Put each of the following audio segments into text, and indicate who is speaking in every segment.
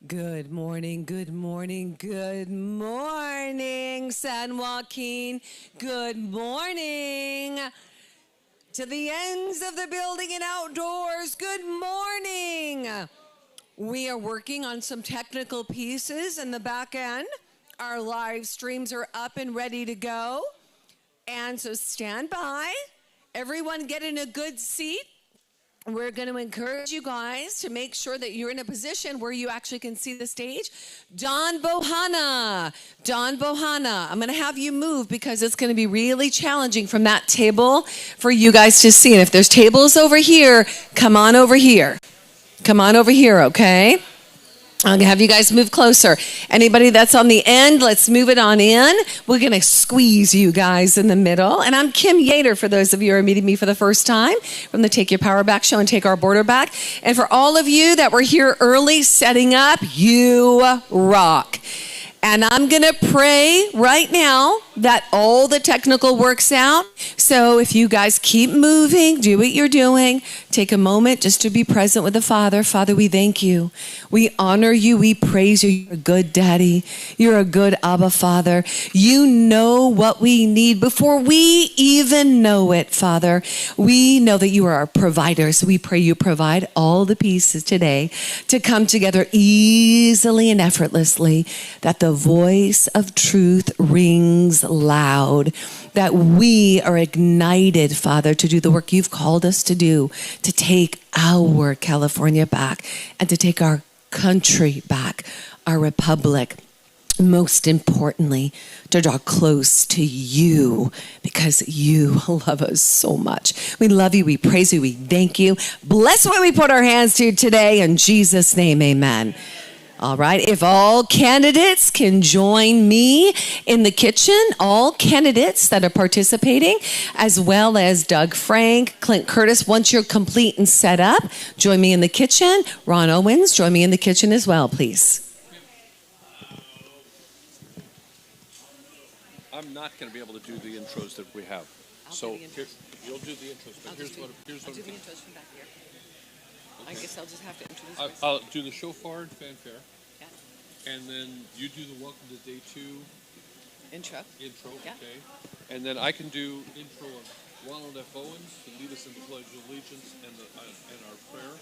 Speaker 1: Good morning, good morning, good morning, San Joaquin. Good morning to the ends of the building and outdoors. Good morning. We are working on some technical pieces in the back end. Our live streams are up and ready to go. And so stand by. Everyone get in a good seat. We're going to encourage you guys to make sure that you're in a position where you actually can see the stage. Don Bohanna, I'm going to have you move because it's going to be really challenging from that table for you guys to see. And if there's tables over here, come on over here. Come on over here, okay? I'm going to have you guys move closer. Anybody that's on the end, let's move it on in. We're going to squeeze you guys in the middle. And I'm Kim Yater, for those of you who are meeting me for the first time from the Take Your Power Back show and Take Our Border Back. And for all of you that were here early setting up, you rock. And I'm going to pray right now that all the technical works out. So if you guys keep moving, do what you're doing, take a moment just to be present with the Father. Father, we thank you. We honor you. We praise you. You're a good daddy. You're a good Abba Father. You know what we need before we even know it, Father. We know that you are our provider. So we pray you provide all the pieces today to come together easily and effortlessly, that the voice of truth rings loud, that we are ignited, Father, to do the work you've called us to do, to take our California back and to take our country back, our republic. Most importantly, to draw close to you because you love us so much. We love you. We praise you. We thank you. Bless what we put our hands to today. In Jesus' name, amen. All right, if all candidates can join me in the kitchen, all candidates that are participating, as well as Doug Frank, Clint Curtis, once you're complete and set up, join me in the kitchen. Ron Owens, join me in the kitchen as well, please.
Speaker 2: I'm not going to be able to do the intros that we have. So you'll do the intros, but here's what
Speaker 1: I'll do the intros from back here. Okay. I guess I'll just have to introduce myself.
Speaker 2: I'll do the shofar and fanfare.
Speaker 1: Yeah.
Speaker 2: And then you do the welcome to day 2
Speaker 1: intro.
Speaker 2: Yeah. Okay. And then I can do intro of Ronald F. Owens to lead us in the Pledge of Allegiance and our prayer.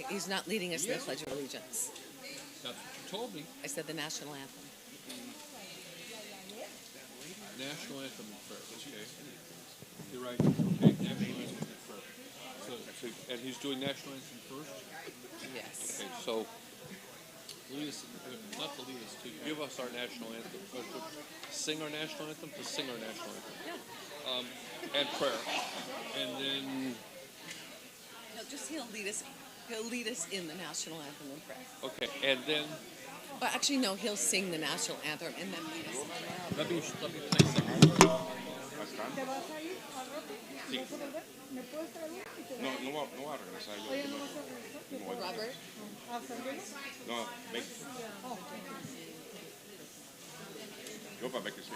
Speaker 1: He's not leading us in the Pledge of Allegiance.
Speaker 2: That's what you told me.
Speaker 1: I said the national anthem.
Speaker 2: National anthem and prayer. Okay. You're right. Okay. National anthem and prayer. So, and he's doing national anthem first?
Speaker 1: Yes.
Speaker 2: Okay, so lead us, not to lead us, to give us our national anthem, to sing our national anthem, to sing our national anthem. Yeah. And prayer. And then...
Speaker 1: No, just he'll lead us in the national anthem and prayer.
Speaker 2: Okay, and then...
Speaker 1: Well, actually, no, he'll sing the national anthem and then lead us.
Speaker 2: Let me play something. Sí.
Speaker 3: No va a regresar yo.
Speaker 1: Robert?
Speaker 3: No, Becky. Yo para Becky, sí.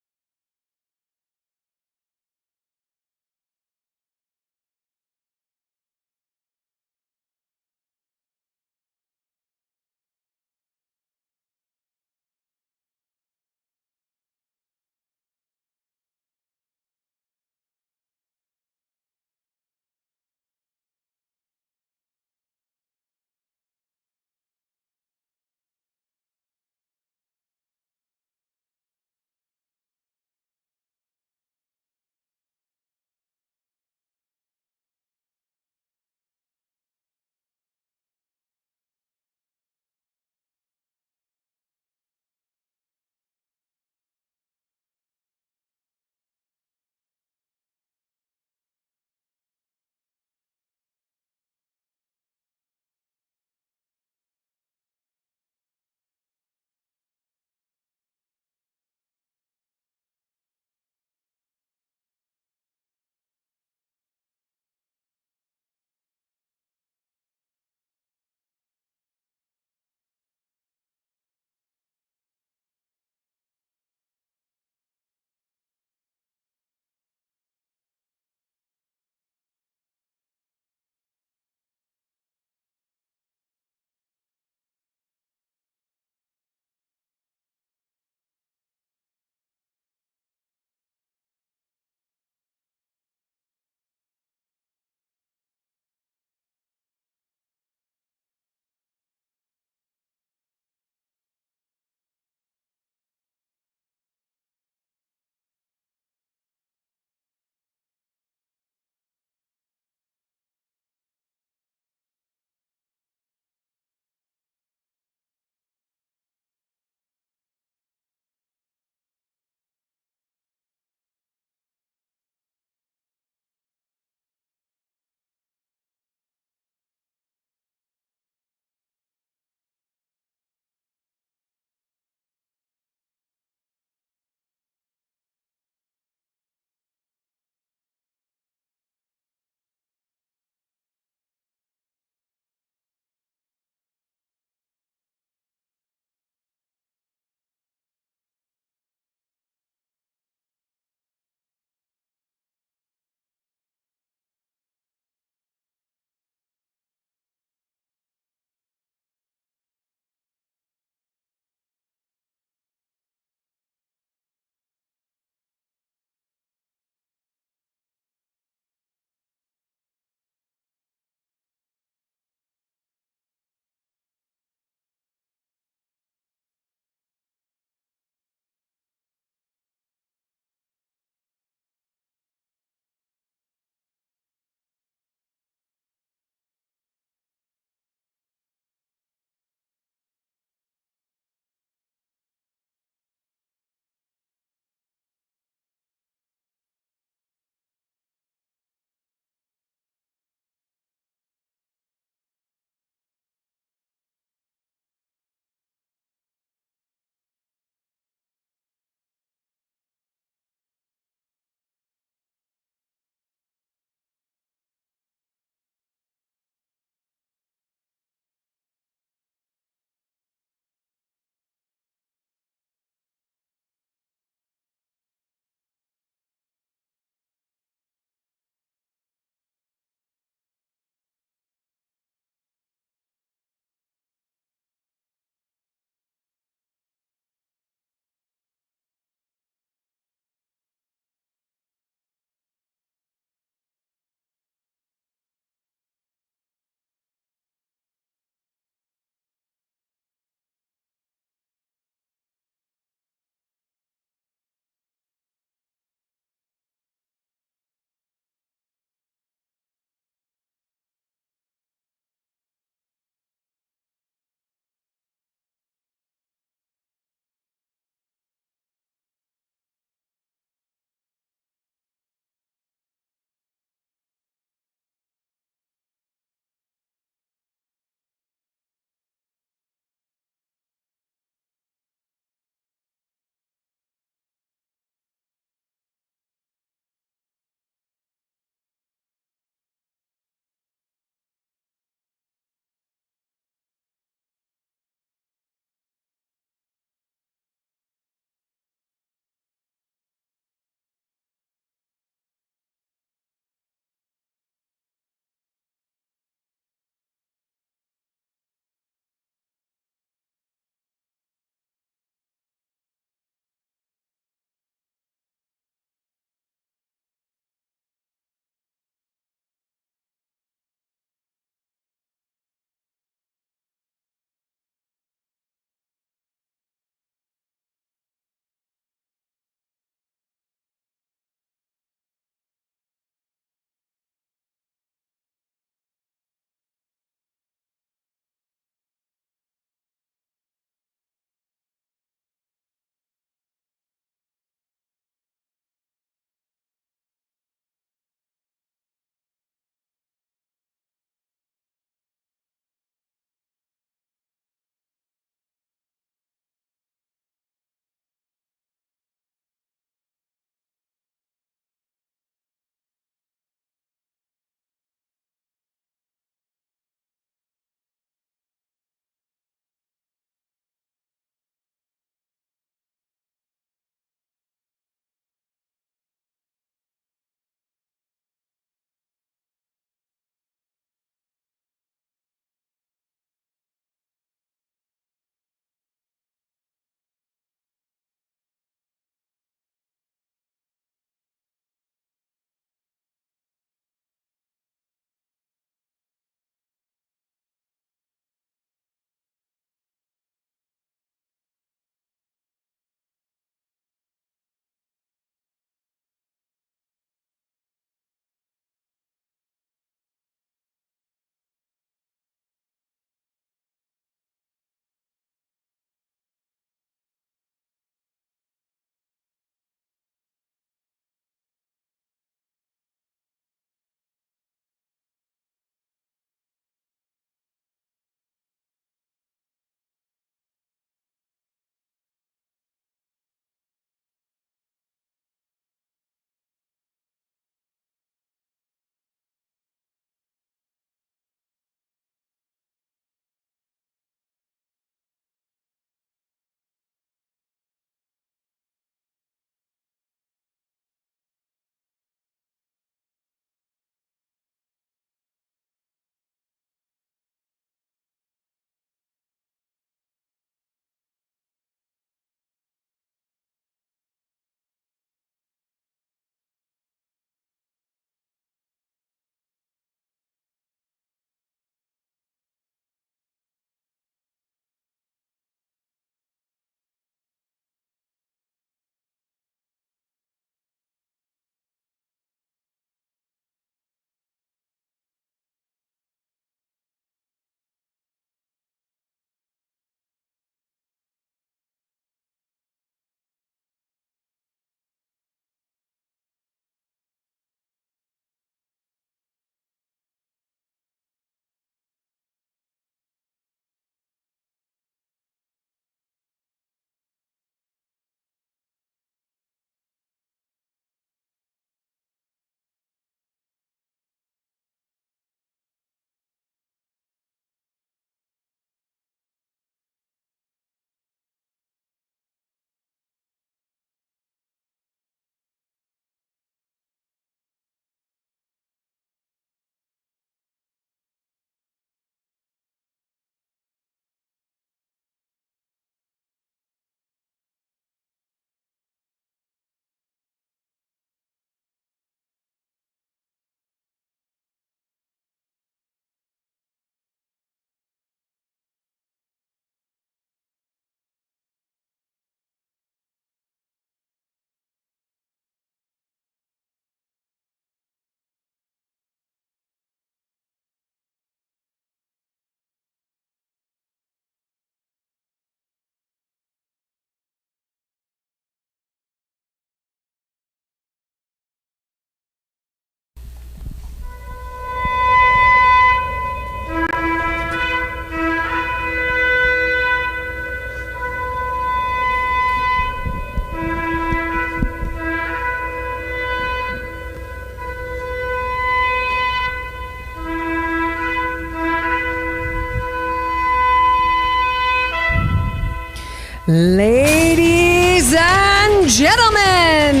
Speaker 1: Ladies and gentlemen,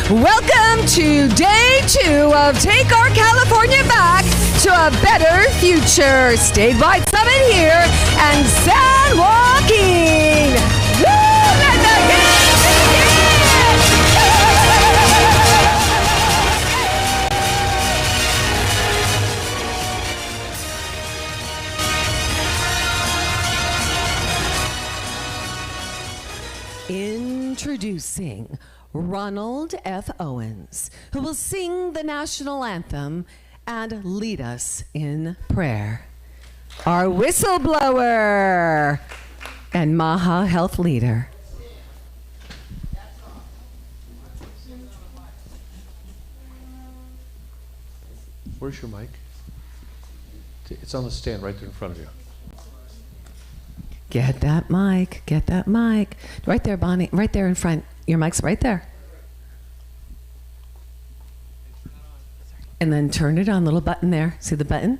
Speaker 1: welcome to day 2 of Take Our California Back to a Better Future Statewide Summit here in San Joaquin. Woo! Let the games begin. Introducing Ronald F. Owens, who will sing the national anthem and lead us in prayer. Our whistleblower and Maha Health leader.
Speaker 2: Where's your mic? It's on the stand right there in front of you.
Speaker 1: Get that mic, get that mic. Right there, Bonnie, right there in front. Your mic's right there. And then turn it on, little button there. See the button?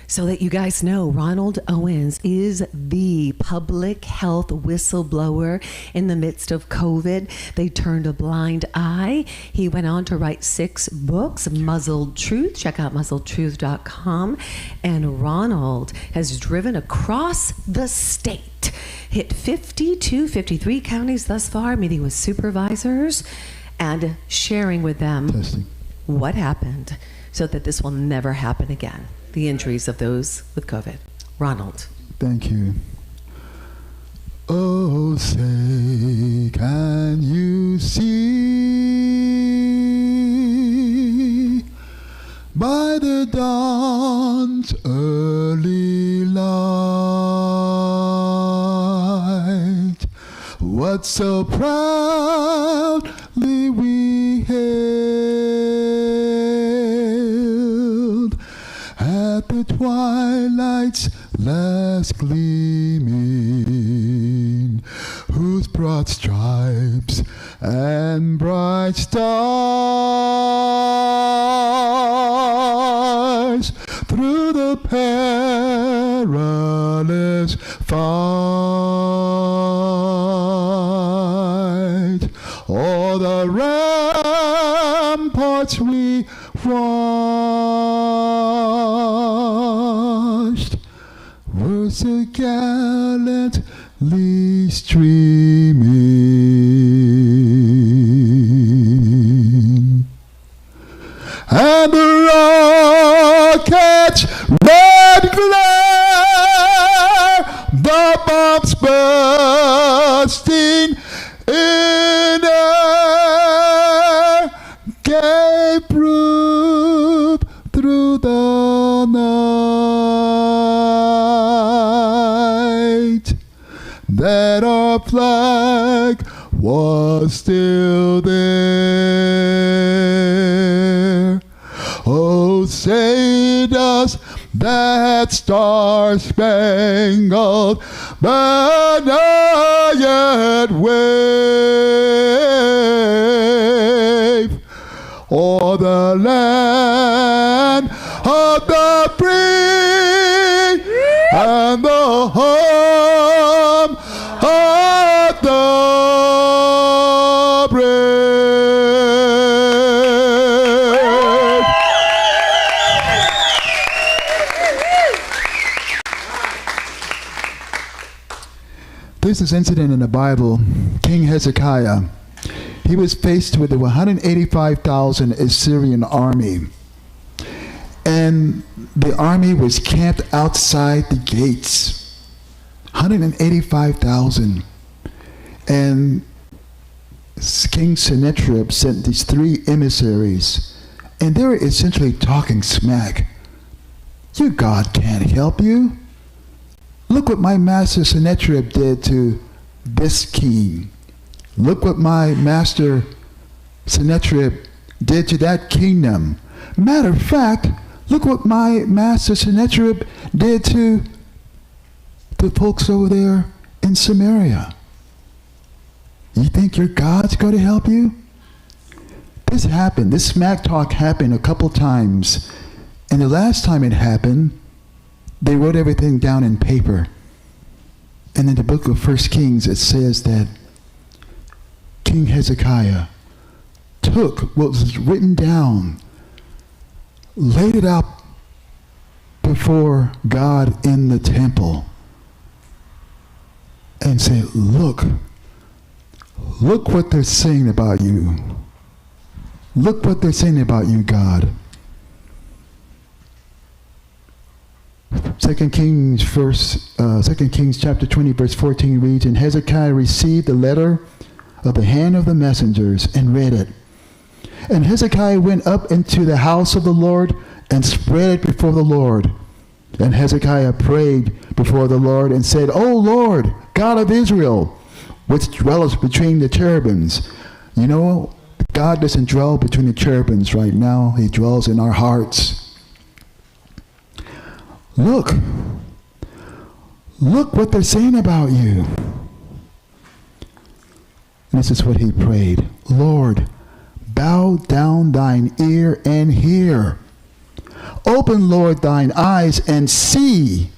Speaker 1: So that you guys know, Ronald Owens is the public health whistleblower in the midst of COVID. They turned a blind eye. He went on to write 6 books, Muzzled Truth. Check out muzzledtruth.com. And Ronald has driven across the state, hit 53 counties thus far, meeting with supervisors and sharing with them what happened so that this will never happen again. The injuries of those with COVID. Ronald.
Speaker 4: Thank you. Oh, say, can you see by the dawn's early light what so proudly we hailed at the twilight's last gleaming, whose broad stripes and bright stars through the perilous fight o'er the ramparts we watched were so gallantly streaming, and the rocket's red glare, the bombs bursting in air, gave proof through the night that our flag was still there. Oh, say does that star-spangled banner yet wave o'er the land of the free and the home of the brave. There's this incident in the Bible, King Hezekiah. He was faced with a 185,000 Assyrian army. And the army was camped outside the gates. 185,000. And King Sennacherib sent these 3 emissaries. And they were essentially talking smack. Your God can't help you. Look what my master Sennacherib did to this king. Look what my master Sennacherib did to that kingdom. Matter of fact, look what my master Sennacherib did to the folks over there in Samaria. You think your God's going to help you? This happened. This smack talk happened a couple times. And the last time it happened, they wrote everything down in paper. And in the book of 1 Kings, it says that King Hezekiah took what was written down, laid it out before God in the temple, and said, look what they're saying about you. Look what they're saying about you, God. 2 Kings chapter 20, verse 14 reads, And Hezekiah received the letter of the hand of the messengers and read it. And Hezekiah went up into the house of the Lord and spread it before the Lord. And Hezekiah prayed before the Lord and said, O Lord, God of Israel, which dwelleth between the cherubims. You know, God doesn't dwell between the cherubims right now. He dwells in our hearts. Look what they're saying about you. And this is what he prayed. Lord, bow down thine ear and hear. Open, Lord, thine eyes and see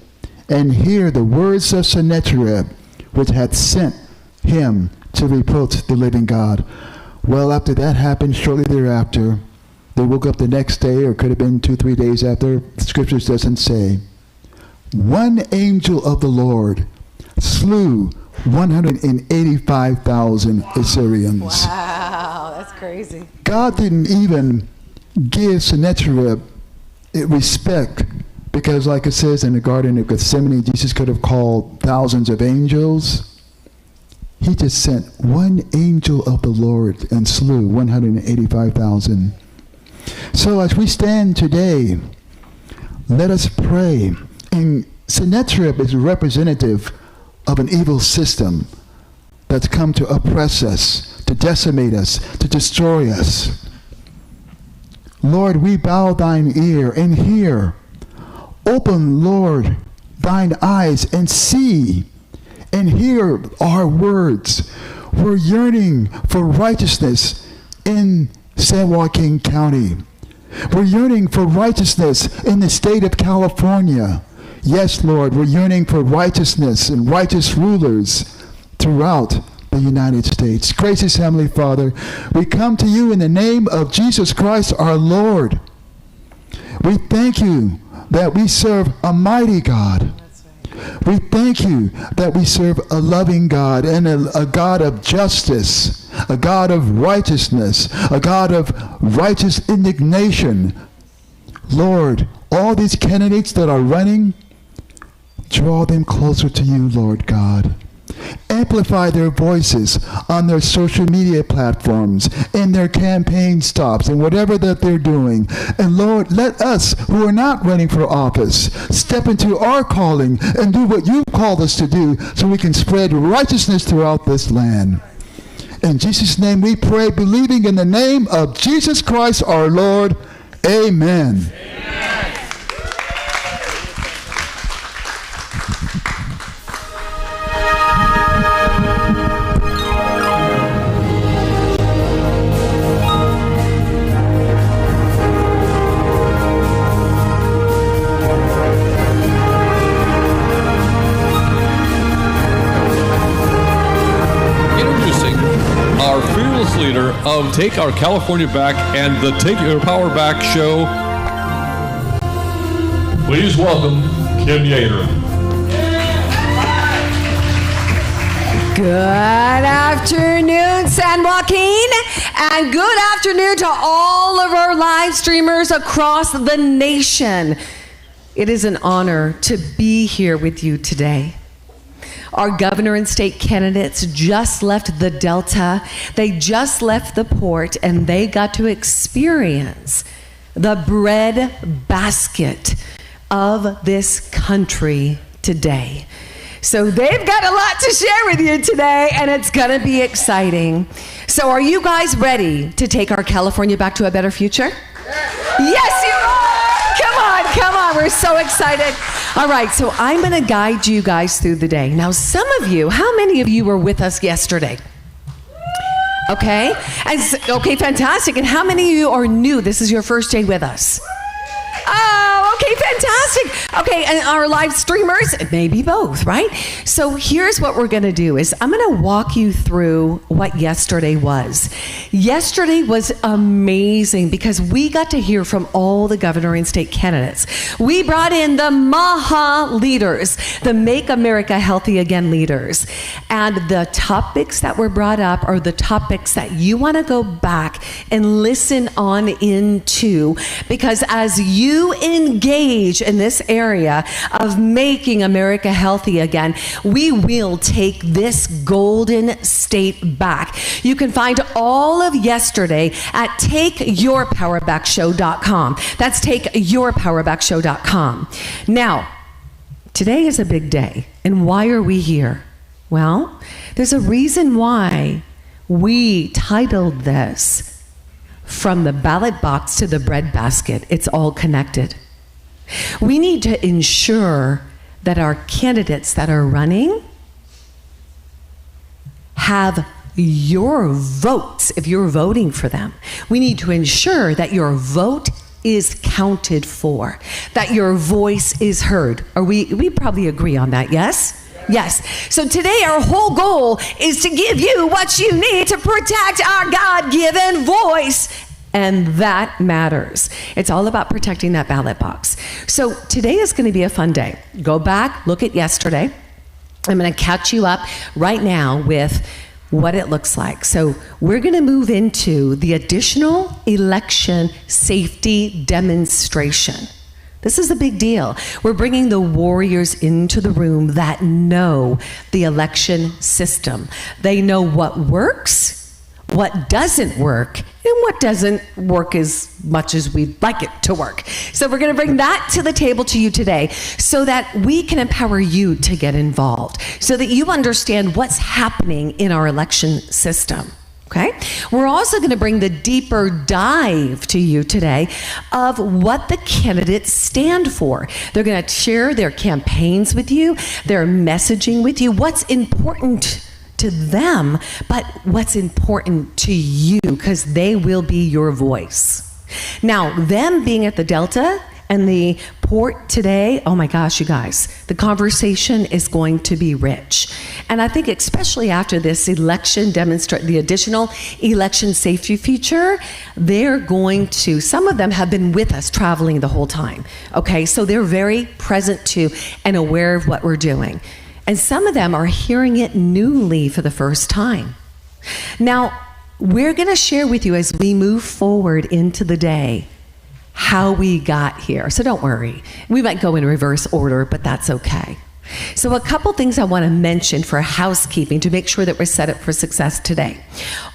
Speaker 4: and hear the words of Sennacherib, which hath sent him to reproach the living God. Well, after that happened, shortly thereafter, they woke up the next day, or it could have been 2-3 days after. The scriptures doesn't say. One angel of the Lord slew 185,000 Assyrians.
Speaker 1: Wow, that's crazy.
Speaker 4: God didn't even give Sennacherib respect, because like it says in the Garden of Gethsemane, Jesus could have called thousands of angels. He just sent one angel of the Lord and slew 185,000. So as we stand today, let us pray. And Sennacherib is a representative of an evil system that's come to oppress us, to decimate us, to destroy us. Lord, we bow thine ear and hear. Open, Lord, thine eyes and see and hear our words. We're yearning for righteousness in San Joaquin County. We're yearning for righteousness in the state of California. Yes, Lord, we're yearning for righteousness and righteous rulers throughout the United States. Gracious Heavenly Father, we come to you in the name of Jesus Christ our Lord. We thank you that we serve a mighty God. We thank you that we serve a loving God and a God of justice, a God of righteousness, a God of righteous indignation. Lord, all these candidates that are running, draw them closer to you, Lord God. Amplify their voices on their social media platforms, in their campaign stops, and whatever that they're doing. And Lord, let us who are not running for office step into our calling and do what you've called us to do, so we can spread righteousness throughout this land. In Jesus' name we pray, believing in the name of Jesus Christ our Lord. Amen.
Speaker 2: Leader of Take Our California Back and the Take Your Power Back show. Please welcome Kim Yater.
Speaker 1: Good afternoon, San Joaquin, and good afternoon to all of our live streamers across the nation. It is an honor to be here with you today. Our governor and state candidates just left the Delta. They just left the port, and they got to experience the bread basket of this country today. So they've got a lot to share with you today, and it's going to be exciting. So are you guys ready to take our California back to a better future? Yes, you are. Come on. We're so excited. All right, so I'm going to guide you guys through the day. Now, some of you, how many of you were with us yesterday? Okay, okay, fantastic. And how many of you are new? This is your first day with us. Oh, okay, Okay, fantastic. Okay, and our live streamers, maybe both, right? So here's what we're going to do is I'm going to walk you through what yesterday was. Yesterday was amazing because we got to hear from all the governor and state candidates. We brought in the MAHA leaders, the Make America Healthy Again leaders. And the topics that were brought up are the topics that you want to go back and listen on into, because as you engage in this area of making America healthy again, we will take this golden state back. You can find all of yesterday at takeyourpowerbackshow.com. That's takeyourpowerbackshow.com. Now, today is a big day. And why are we here? Well, there's a reason why we titled this From the Ballot Box to the Bread Basket. It's all connected. We need to ensure that our candidates that are running have your votes if you're voting for them. We need to ensure that your vote is counted for, that your voice is heard. We probably agree on that, yes? Yes. So today our whole goal is to give you what you need to protect our God-given voice. And that matters. It's all about protecting that ballot box. So today is going to be a fun day. Go back, look at yesterday. I'm going to catch you up right now with what it looks like. So we're going to move into the additional election safety demonstration. This is a big deal. We're bringing the warriors into the room that know the election system. They know what works, what doesn't work, and what doesn't work as much as we'd like it to work. So we're going to bring that to the table to you today so that we can empower you to get involved, so that you understand what's happening in our election system. Okay? We're also going to bring the deeper dive to you today of what the candidates stand for. They're going to share their campaigns with you, their messaging with you, what's important to them, but what's important to you, because they will be your voice. Now, them being at the Delta and the port today, oh my gosh, you guys, the conversation is going to be rich. And I think especially after this election the additional election safety feature, they're going to, some of them have been with us traveling the whole time, okay? So they're very present to and aware of what we're doing. And some of them are hearing it newly for the first time. Now, we're going to share with you as we move forward into the day how we got here. So don't worry. We might go in reverse order, but that's okay. So a couple things I want to mention for housekeeping to make sure that we're set up for success today.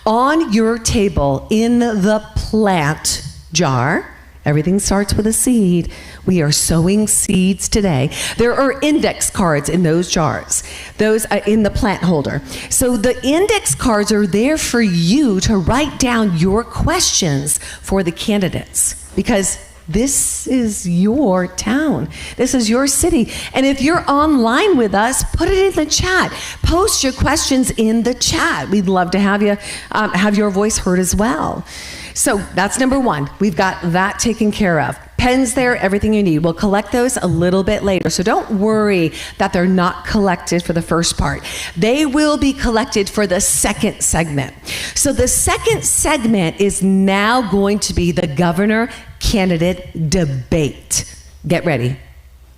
Speaker 1: On your table in the plant jar, everything starts with a seed. We are sowing seeds today. There are index cards in those jars, those in the plant holder. So the index cards are there for you to write down your questions for the candidates, because this is your town. This is your city. And if you're online with us, put it in the chat. Post your questions in the chat. We'd love to have you have your voice heard as well. So that's number one. We've got that taken care of. Pens there, everything you need. We'll collect those a little bit later. So don't worry that they're not collected for the first part. They will be collected for the second segment. So the second segment is now going to be the governor candidate debate. Get ready.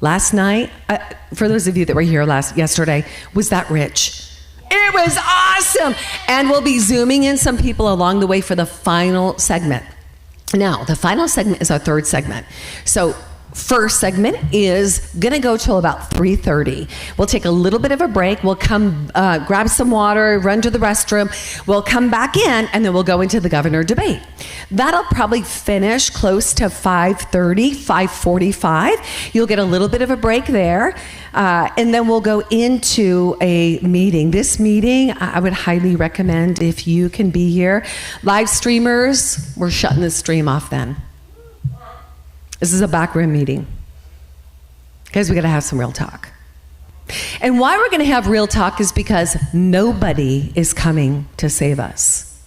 Speaker 1: Last night, for those of you that were here yesterday, was that rich? It was awesome. And we'll be zooming in some people along the way for the final segment. Now, the final segment is our third segment. So first segment is going to go till about 3:30. We'll take a little bit of a break. We'll come grab some water, run to the restroom. We'll come back in, and then we'll go into the governor debate. That'll probably finish close to 5:30, 5:45. You'll get a little bit of a break there. And then we'll go into a meeting. This meeting, I would highly recommend if you can be here. Live streamers, we're shutting the stream off then. This is a backroom meeting, because we got to have some real talk. And why we're going to have real talk is because nobody is coming to save us.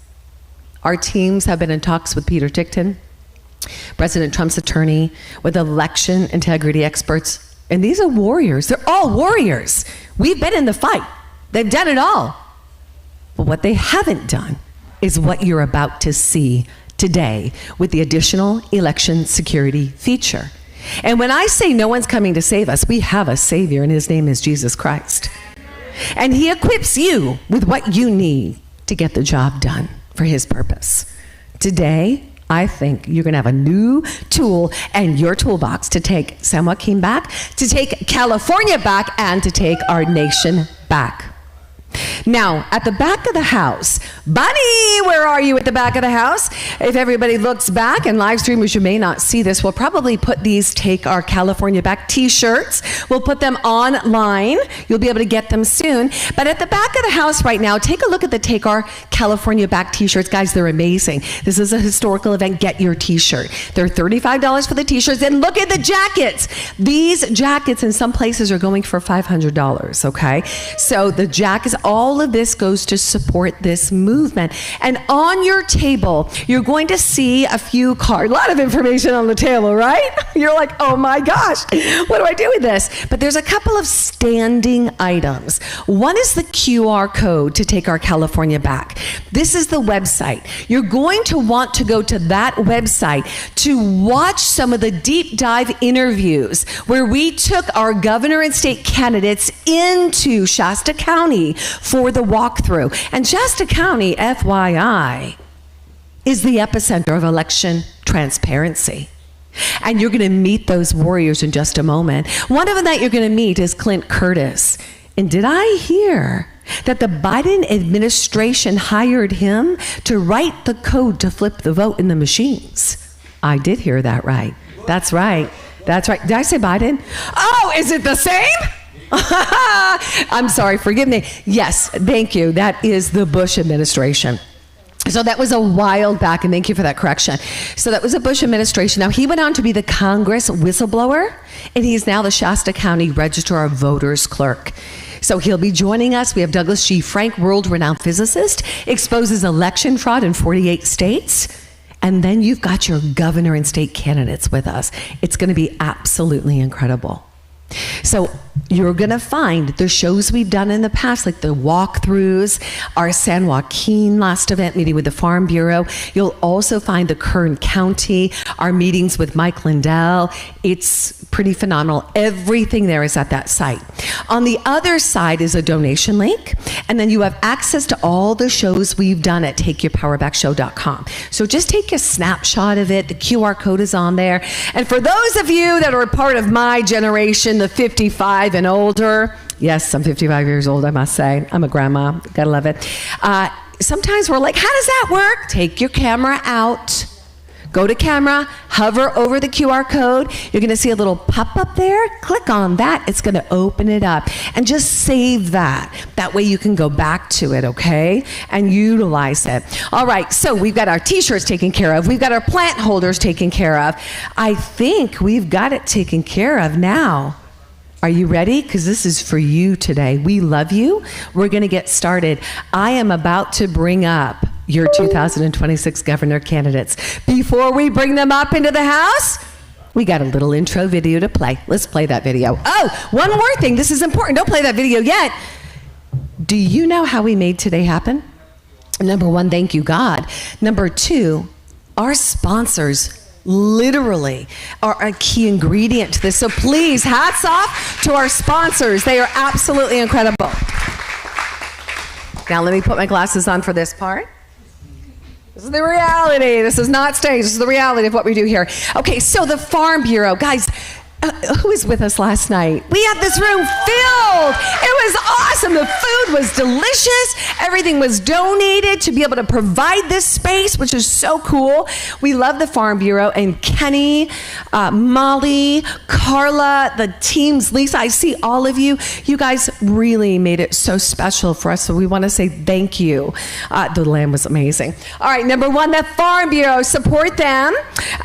Speaker 1: Our teams have been in talks with Peter Tickton. President Trump's attorney, with election integrity experts. And these are warriors. They're all warriors. We've been in the fight. They've done it all. But what they haven't done is what you're about to see today with the additional election security feature. And when I say no one's coming to save us, we have a Savior, and his name is Jesus Christ. And he equips you with what you need to get the job done for his purpose. Today, I think you're going to have a new tool in your toolbox to take San Joaquin back, to take California back, and to take our nation back. Now, at the back of the house, Bunny, where are you at the back of the house? If everybody looks back, and live streamers, you may not see this, we'll probably put these Take Our California Back t-shirts. We'll put them online. You'll be able to get them soon. But at the back of the house right now, take a look at the Take Our California Back t-shirts. Guys, they're amazing. This is a historical event. Get your t-shirt. They're $35 for the t-shirts. And look at the jackets. These jackets in some places are going for $500, okay? So the jackets, all of this goes to support this movement. And on your table, you're going to see a few cards, a lot of information on the table, right? You're like, oh my gosh, what do I do with this? But there's a couple of standing items. One is the QR code to Take Our California Back. This is the website. You're going to want to go to that website to watch some of the deep dive interviews where we took our governor and state candidates into Shasta County for the walkthrough. And Shasta County, FYI, is the epicenter of election transparency. And you're going to meet those warriors in just a moment. One of them that you're going to meet is Clint Curtis. And did I hear that the Biden administration hired him to write the code to flip the vote in the machines? I did hear that right. That's right. That's right. Did I say Biden? Oh, is it the same? I'm sorry, forgive me. Yes, thank you. That is the Bush administration. So that was a while back, and thank you for that correction. So that was a Bush administration. Now, he went on to be the Congress whistleblower, and he's now the Shasta County Registrar of Voters clerk. So he'll be joining us. We have Douglas G. Frank, world-renowned physicist, exposes election fraud in 48 states. And then you've got your governor and state candidates with us. It's going to be absolutely incredible. So you're going to find the shows we've done in the past, like the walkthroughs, our San Joaquin last event meeting with the Farm Bureau. You'll also find the Kern County, our meetings with Mike Lindell. It's pretty phenomenal. Everything there is at that site. On the other side is a donation link, and then you have access to all the shows we've done at takeyourpowerbackshow.com. So just take a snapshot of it. The QR code is on there. And for those of you that are part of my generation, the 55 and older, yes, I'm 55 years old, I must say. I'm a grandma, gotta love it. Sometimes we're like, how does that work? Take your camera out. Go to camera, hover over the QR code. You're going to see a little pop-up there. Click on that. It's going to open it up. And just save that. That way you can go back to it, okay? And utilize it. All right, so we've got our t-shirts taken care of. We've got our plant holders taken care of. I think we've got it taken care of now. Are you ready? Because this is for you today. We love you. We're going to get started. I am about to bring up your 2026 governor candidates. Before we bring them up into the house, we got a little intro video to play. Let's play that video. Oh, one more thing. This is important. Don't play that video yet. Do you know how we made today happen? Number one, thank you, God. Number two, our sponsors literally are a key ingredient to this. So please, hats off to our sponsors. They are absolutely incredible. Now let me put my glasses on for this part. This is the reality. This is not stage. This is the reality of what we do here. Okay, so the Farm Bureau. Guys, who was with us last night? We had this room filled. It was awesome. The food was delicious. Everything was donated to be able to provide this space, which is so cool. We love the Farm Bureau. And Kenny, Molly, Carla, the teams, Lisa, I see all of you. You guys really made it so special for us. So we want to say thank you. The lamb was amazing. All right, number one, the Farm Bureau. Support them.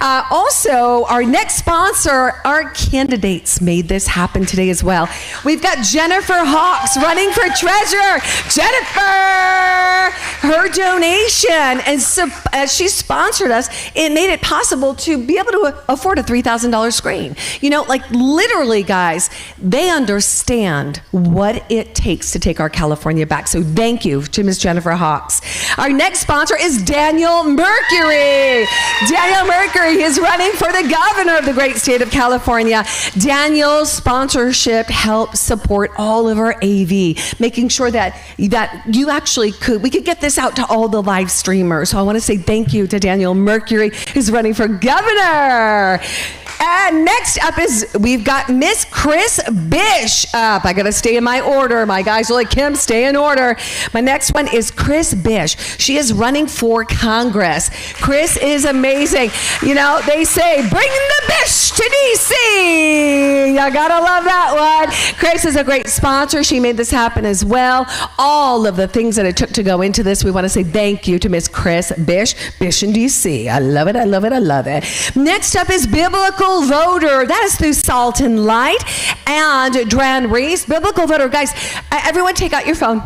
Speaker 1: Also, our next sponsor, our key candidates made this happen today as well. We've got Jennifer Hawks running for treasurer. Jennifer, her donation, and so as she sponsored us, it made it possible to be able to afford a $3,000 screen. You know, like literally, guys, they understand what it takes to take our California back. So thank you to Ms. Jennifer Hawks. Our next sponsor is Daniel Mercury. Daniel Mercury is running for the governor of the great state of California. Daniel's sponsorship helps support all of our AV, making sure that you actually we could get this out to all the live streamers. So I want to say thank you to Daniel Mercury, who's running for governor. And next up is, we've got Miss Chris Bishop. I gotta stay in my order. My guys are like, Kim, stay in order. My next one is Chris Bish. She is running for Congress. Chris is amazing. You know, they say, bring the Bish to DC. I gotta love that one. Chris is a great sponsor. She made this happen as well. All of the things that it took to go into this, we want to say thank you to Miss Chris Bish, Bish in DC. I love it, I love it, I love it. Next up is Biblical Voter. That is through Salt and Light and Dran Reese. Biblical Voter. Guys, everyone take out your phone.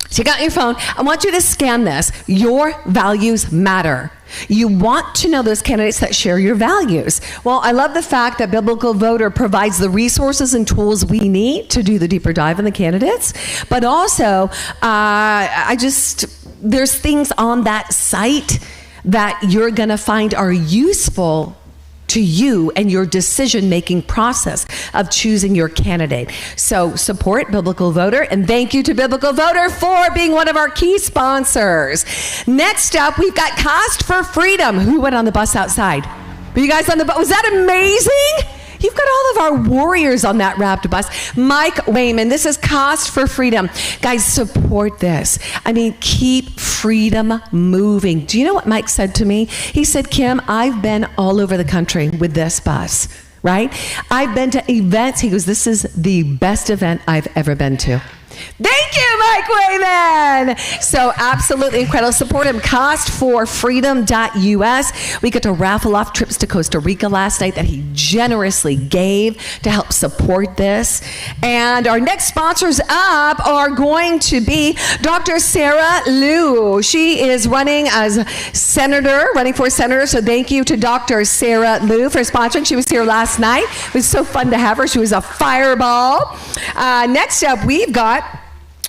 Speaker 1: Take out your phone. I want you to scan this. Your values matter. You want to know those candidates that share your values. Well, I love the fact that Biblical Voter provides the resources and tools we need to do the deeper dive in the candidates, but also there's things on that site that you're going to find are useful to you and your decision-making process of choosing your candidate. So support Biblical Voter, and thank you to Biblical Voter for being one of our key sponsors. Next up, we've got Cost for Freedom. Who went on the bus outside? Were you guys on the bus? Was that amazing? You've got all of our warriors on that wrapped bus. Mike Wayman, this is Cost for Freedom. Guys, support this. I mean, keep freedom moving. Do you know what Mike said to me? He said, Kim, I've been all over the country with this bus, right? I've been to events. He goes, this is the best event I've ever been to. Thank you, Mike Wayman. So absolutely incredible. Support him. Costforfreedom.us. We got to raffle off trips to Costa Rica last night that he generously gave to help support this. And our next sponsors up are going to be Dr. Sarah Liu. She is running as senator, running for senator. So thank you to Dr. Sarah Liu for sponsoring. She was here last night. It was so fun to have her. She was a fireball. Next up, we've got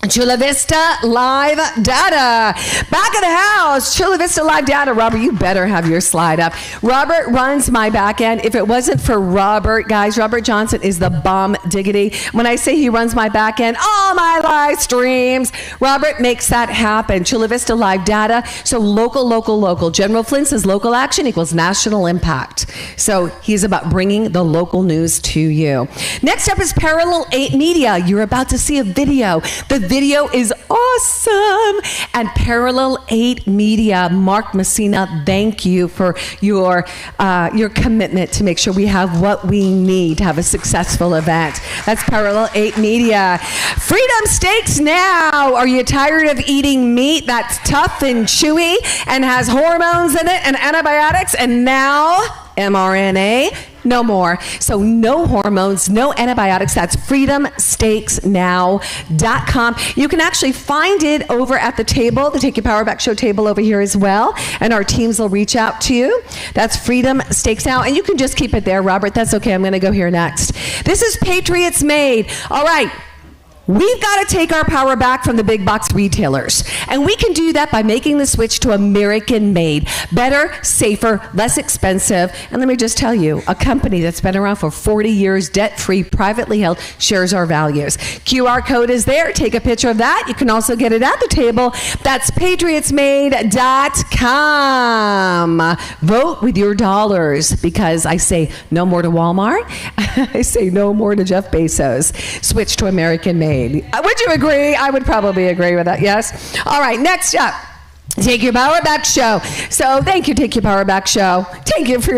Speaker 1: Chula Vista Live Data. Back of the house, Chula Vista Live Data. Robert, you better have your slide up. Robert runs my back end. If it wasn't for Robert, guys, Robert Johnson is the bomb diggity. When I say he runs my back end, all my live streams, Robert makes that happen. Chula Vista Live Data. So local. General Flynn says local action equals national impact. So he's about bringing the local news to you. Next up is Parallel 8 Media. You're about to see a video. The video is awesome. And Parallel 8 Media, Mark Messina, thank you for your commitment to make sure we have what we need to have a successful event. That's Parallel 8 Media. Freedom Steaks Now. Are you tired of eating meat that's tough and chewy and has hormones in it and antibiotics and now mRNA? No more. So no hormones, no antibiotics. That's freedomsteaksnow.com. You can actually find it over at the table, the Take Your Power Back Show table over here as well. And our teams will reach out to you. That's Freedom Steaks Now. And you can just keep it there, Robert. That's okay. I'm going to go here next. This is Patriots Made. All right. We've got to take our power back from the big box retailers. And we can do that by making the switch to American made. Better, safer, less expensive. And let me just tell you, a company that's been around for 40 years, debt-free, privately held, shares our values. QR code is there. Take a picture of that. You can also get it at the table. That's patriotsmade.com. Vote with your dollars, because I say no more to Walmart. I say no more to Jeff Bezos. Switch to American made. Would you agree? I would probably agree with that, yes? All right, next up. Take Your Power Back show. So thank you, Take Your Power Back show. Thank you for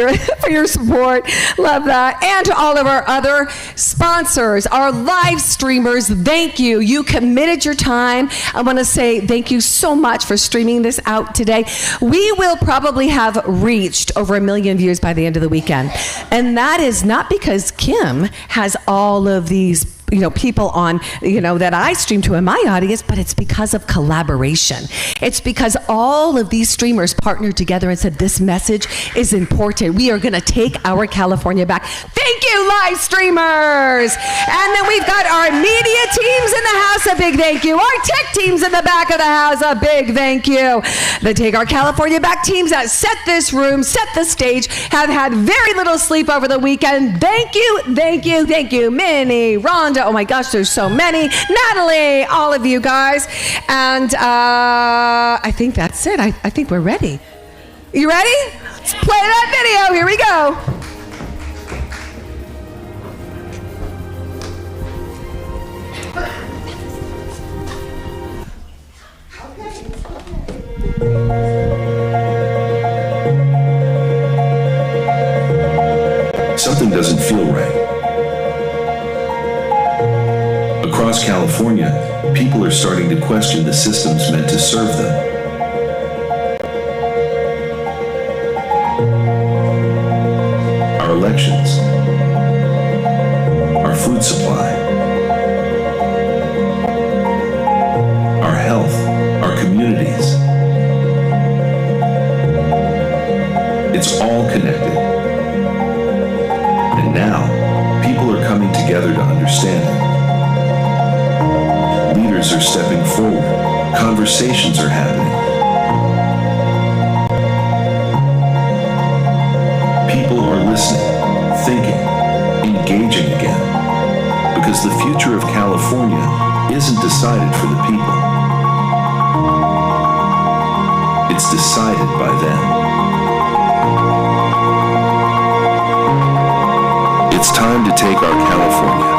Speaker 1: your support. Love that. And to all of our other sponsors, our live streamers, thank you. You committed your time. I want to say thank you so much for streaming this out today. We will probably have reached over 1 million views by the end of the weekend. And that is not because Kim has all of these people on, that I stream to in my audience, but it's because of collaboration. It's because all of these streamers partnered together and said, this message is important. We are going to take our California back. Thank you, live streamers. And then we've got our media teams in the house, a big thank you. Our tech teams in the back of the house, a big thank you. The Take Our California Back teams that set this room, set the stage, have had very little sleep over the weekend. Thank you, thank you, thank you. Minnie, Rhonda, oh my gosh, there's so many. Natalie, all of you guys. And I think that's it. I think we're ready. You ready? Let's play that video. Here we go.
Speaker 5: Something doesn't feel right. Across California, people are starting to question the systems meant to serve them. Our elections, our food supply, our health, our communities. It's all connected. And now, people are coming together to understand it. Leaders are stepping forward. Conversations are happening. People are listening, thinking, engaging again. Because the future of California isn't decided for the people. It's decided by them. It's time to take our California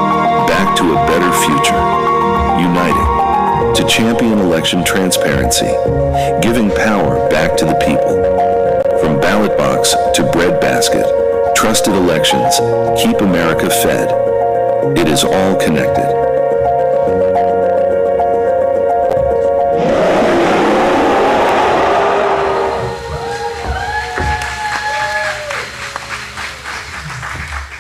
Speaker 5: back to a better future. Uniting to champion election transparency, giving power back to the people. From ballot box to bread basket, trusted elections keep America fed. It is all connected.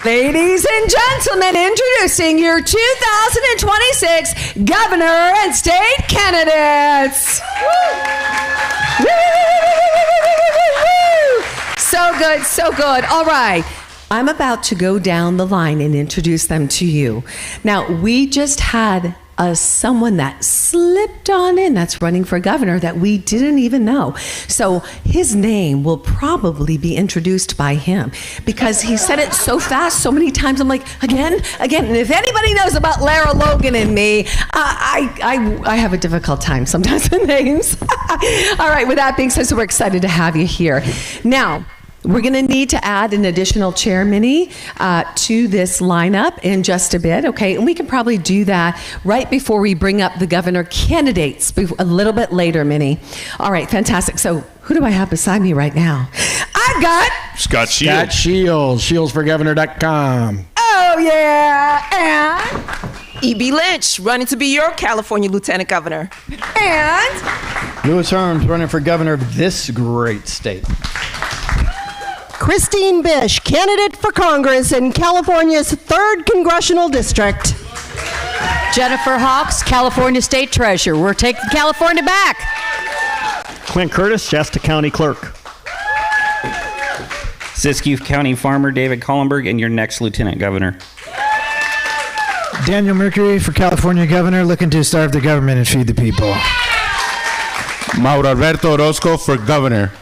Speaker 1: Ladies and gentlemen, introducing your 2026 governor and state candidates. So good, so good. All right. I'm about to go down the line and introduce them to you. Now, we just had someone that slipped on in that's running for governor that we didn't even know. So his name will probably be introduced by him because he said it so fast so many times. I'm like, again. And if anybody knows about Lara Logan and me, I have a difficult time sometimes with names. All right, with that being said, so we're excited to have you here. Now, we're going to need to add an additional chair, Minnie, to this lineup in just a bit, okay? And we can probably do that right before we bring up the governor candidates a little bit later, Minnie. All right, fantastic. So who do I have beside me right now? I've got
Speaker 6: Scott Shields, shieldsforgovernor.com.
Speaker 1: Oh, yeah. And
Speaker 7: E.B. Lynch, running to be your California Lieutenant Governor.
Speaker 1: And
Speaker 8: Louis Herms, running for governor of this great state.
Speaker 9: Christine Bish, candidate for Congress in California's 3rd Congressional District.
Speaker 10: Jennifer Hawks, California State Treasurer. We're taking California back.
Speaker 11: Clint Curtis, Shasta County Clerk.
Speaker 12: Siskiyou County Farmer David Collenberg, and your next Lieutenant Governor.
Speaker 13: Daniel Mercury for California Governor, looking to starve the government and feed the people.
Speaker 6: Mauro Alberto Orozco for Governor.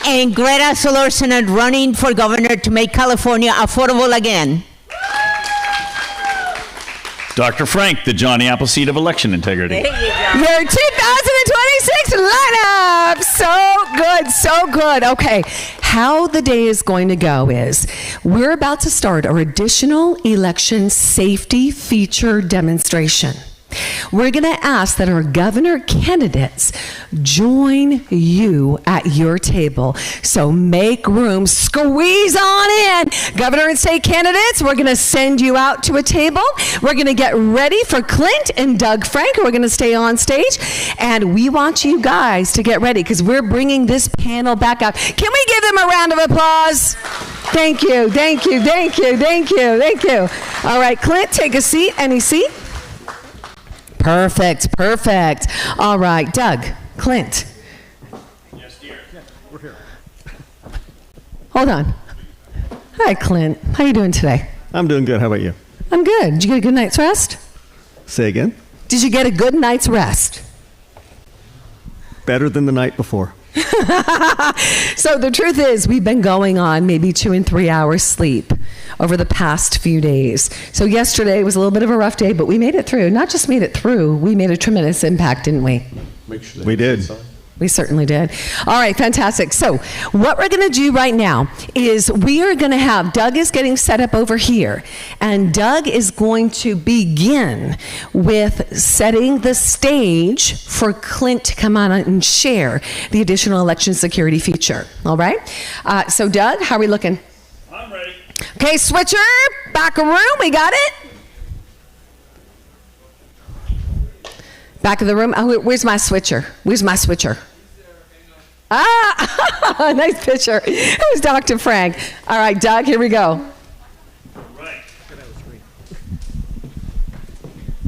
Speaker 14: And Greta Solorzano running for governor to make California affordable again.
Speaker 11: Dr. Frank, the Johnny Appleseed of election integrity.
Speaker 1: There you go. Your 2026 lineup. So good. Okay, how the day is going to go is we're about to start our additional election safety feature demonstration. We're going to ask that our governor candidates join you at your table. So make room, squeeze on in. Governor and state candidates, we're going to send you out to a table. We're going to get ready for Clint and Doug Frank, who are going to stay on stage. And we want you guys to get ready because we're bringing this panel back up. Can we give them a round of applause? Thank you, thank you, thank you, thank you, thank you. All right, Clint, take a seat. Any seat? Perfect, perfect. All right, Doug, Clint.
Speaker 6: Yes, dear. We're here.
Speaker 1: Hold on. Hi, Clint. How you doing today?
Speaker 15: I'm doing good. How about you?
Speaker 1: I'm good. Did you get a good night's rest?
Speaker 15: Say again?
Speaker 1: Did you get a good night's rest?
Speaker 15: Better than the night before.
Speaker 1: So the truth is, we've been going on maybe 2 and 3 hours sleep over the past few days. So yesterday was a little bit of a rough day, but we made it through. Not just made it through, we made a tremendous impact, didn't we?
Speaker 15: We did.
Speaker 1: We certainly did. All right, fantastic. So what we're going to do right now is we are going to have, Doug is getting set up over here, and Doug is going to begin with setting the stage for Clint to come on and share the additional election security feature. All right? So Doug, how are we looking?
Speaker 11: I'm ready.
Speaker 1: Okay, switcher, back of room, we got it? Back of the room. Oh, where's my switcher? Where's my switcher? Ah, nice picture. It was Dr. Frank. All right, Doug, here we go.
Speaker 11: Right.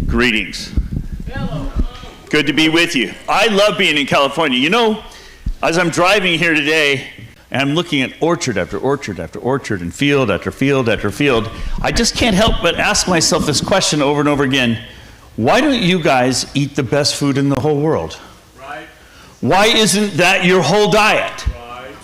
Speaker 11: Greetings. Hello. Good to be with you. I love being in California. You know, as I'm driving here today, and I'm looking at orchard after orchard after orchard and field after field after field, I just can't help but ask myself this question over and over again. Why don't you guys eat the best food in the whole world? Right. Why isn't that your whole diet? Right.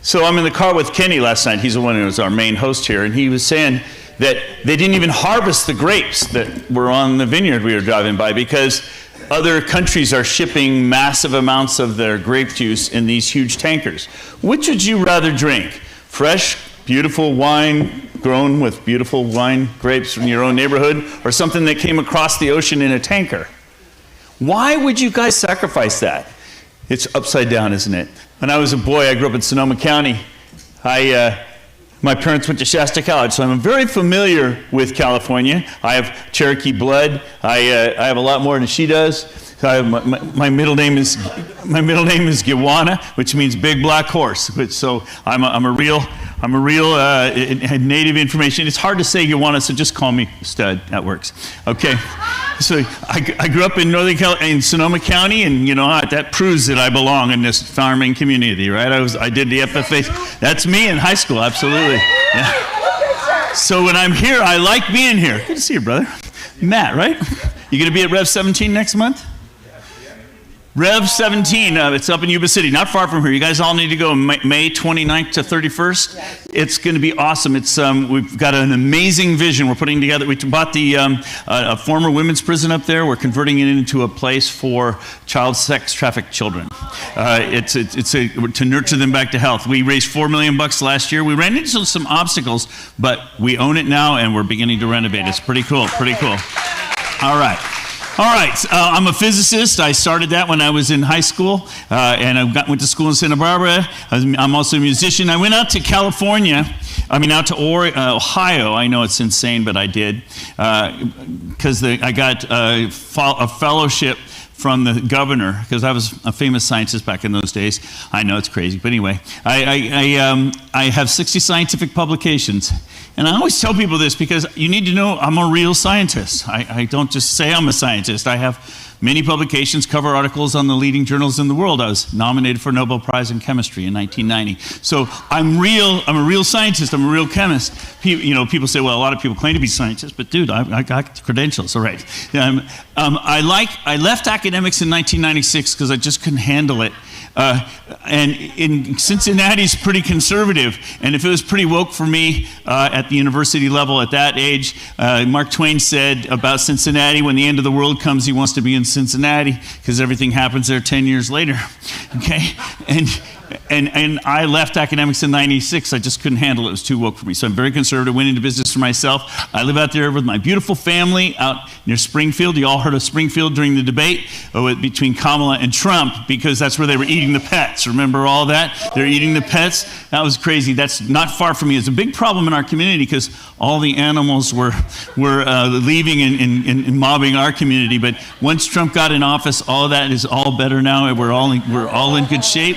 Speaker 11: So I'm in the car with Kenny last night. He's the one who was our main host here, and he was saying that they didn't even harvest the grapes that were on the vineyard we were driving by because other countries are shipping massive amounts of their grape juice in these huge tankers. Which would you rather drink? Fresh, beautiful wine grown with beautiful wine grapes from your own neighborhood, or something that came across the ocean in a tanker? Why would you guys sacrifice that? It's upside down, isn't it? When I was a boy, I grew up in Sonoma County. My parents went to Shasta College, so I'm very familiar with California. I have Cherokee blood. I have a lot more than she does. My middle name is Giwana, which means big black horse. So I'm a real native information. It's hard to say Giwana, so just call me Stud. That works. Okay. So I grew up in in Sonoma County, and you know that proves that I belong in this farming community, right? I did the FFA. That's me in high school, absolutely. Yeah. So when I'm here, I like being here. Good to see you, brother. Matt, right? You gonna be at Rev 17 next month? Rev 17, it's up in Yuba City, not far from here. You guys all need to go May 29th to 31st. Yes. It's going to be awesome. It's we've got an amazing vision we're putting together. We bought the a former women's prison up there. We're converting it into a place for child sex trafficked children. It's to nurture them back to health. We raised $4 million last year. We ran into some obstacles, but we own it now, and we're beginning to renovate. It's pretty cool. Pretty cool. All right. All right, I'm a physicist. I started that when I was in high school, and I went to school in Santa Barbara. I'm also a musician. I went out to California, out to Ohio. I know it's insane, but I did, because I got a fellowship from the governor, because I was a famous scientist back in those days. I know it's crazy, but anyway, I have 60 scientific publications. And I always tell people this because you need to know I'm a real scientist. I don't just say I'm a scientist. I have many publications, cover articles on the leading journals in the world. I was nominated for a Nobel Prize in Chemistry in 1990. So I'm real. I'm a real scientist. I'm a real chemist. People say, well, a lot of people claim to be scientists, but dude, I got credentials. All right. I left academics in 1996 because I just couldn't handle it. And in Cincinnati's pretty conservative, and if it was pretty woke for me at the university level at that age, Mark Twain said about Cincinnati, when the end of the world comes, he wants to be in Cincinnati because everything happens there 10 years later. Okay, And I left academics in 96. I just couldn't handle it. It was too woke for me. So I'm very conservative, went into business for myself. I live out there with my beautiful family out near Springfield. You all heard of Springfield during the debate between Kamala and Trump, because that's where they were eating the pets. Remember all that? They're eating the pets. That was crazy. That's not far from me. It's a big problem in our community because all the animals were leaving and mobbing our community. But once Trump got in office, all of that is all better now. We're all in good shape.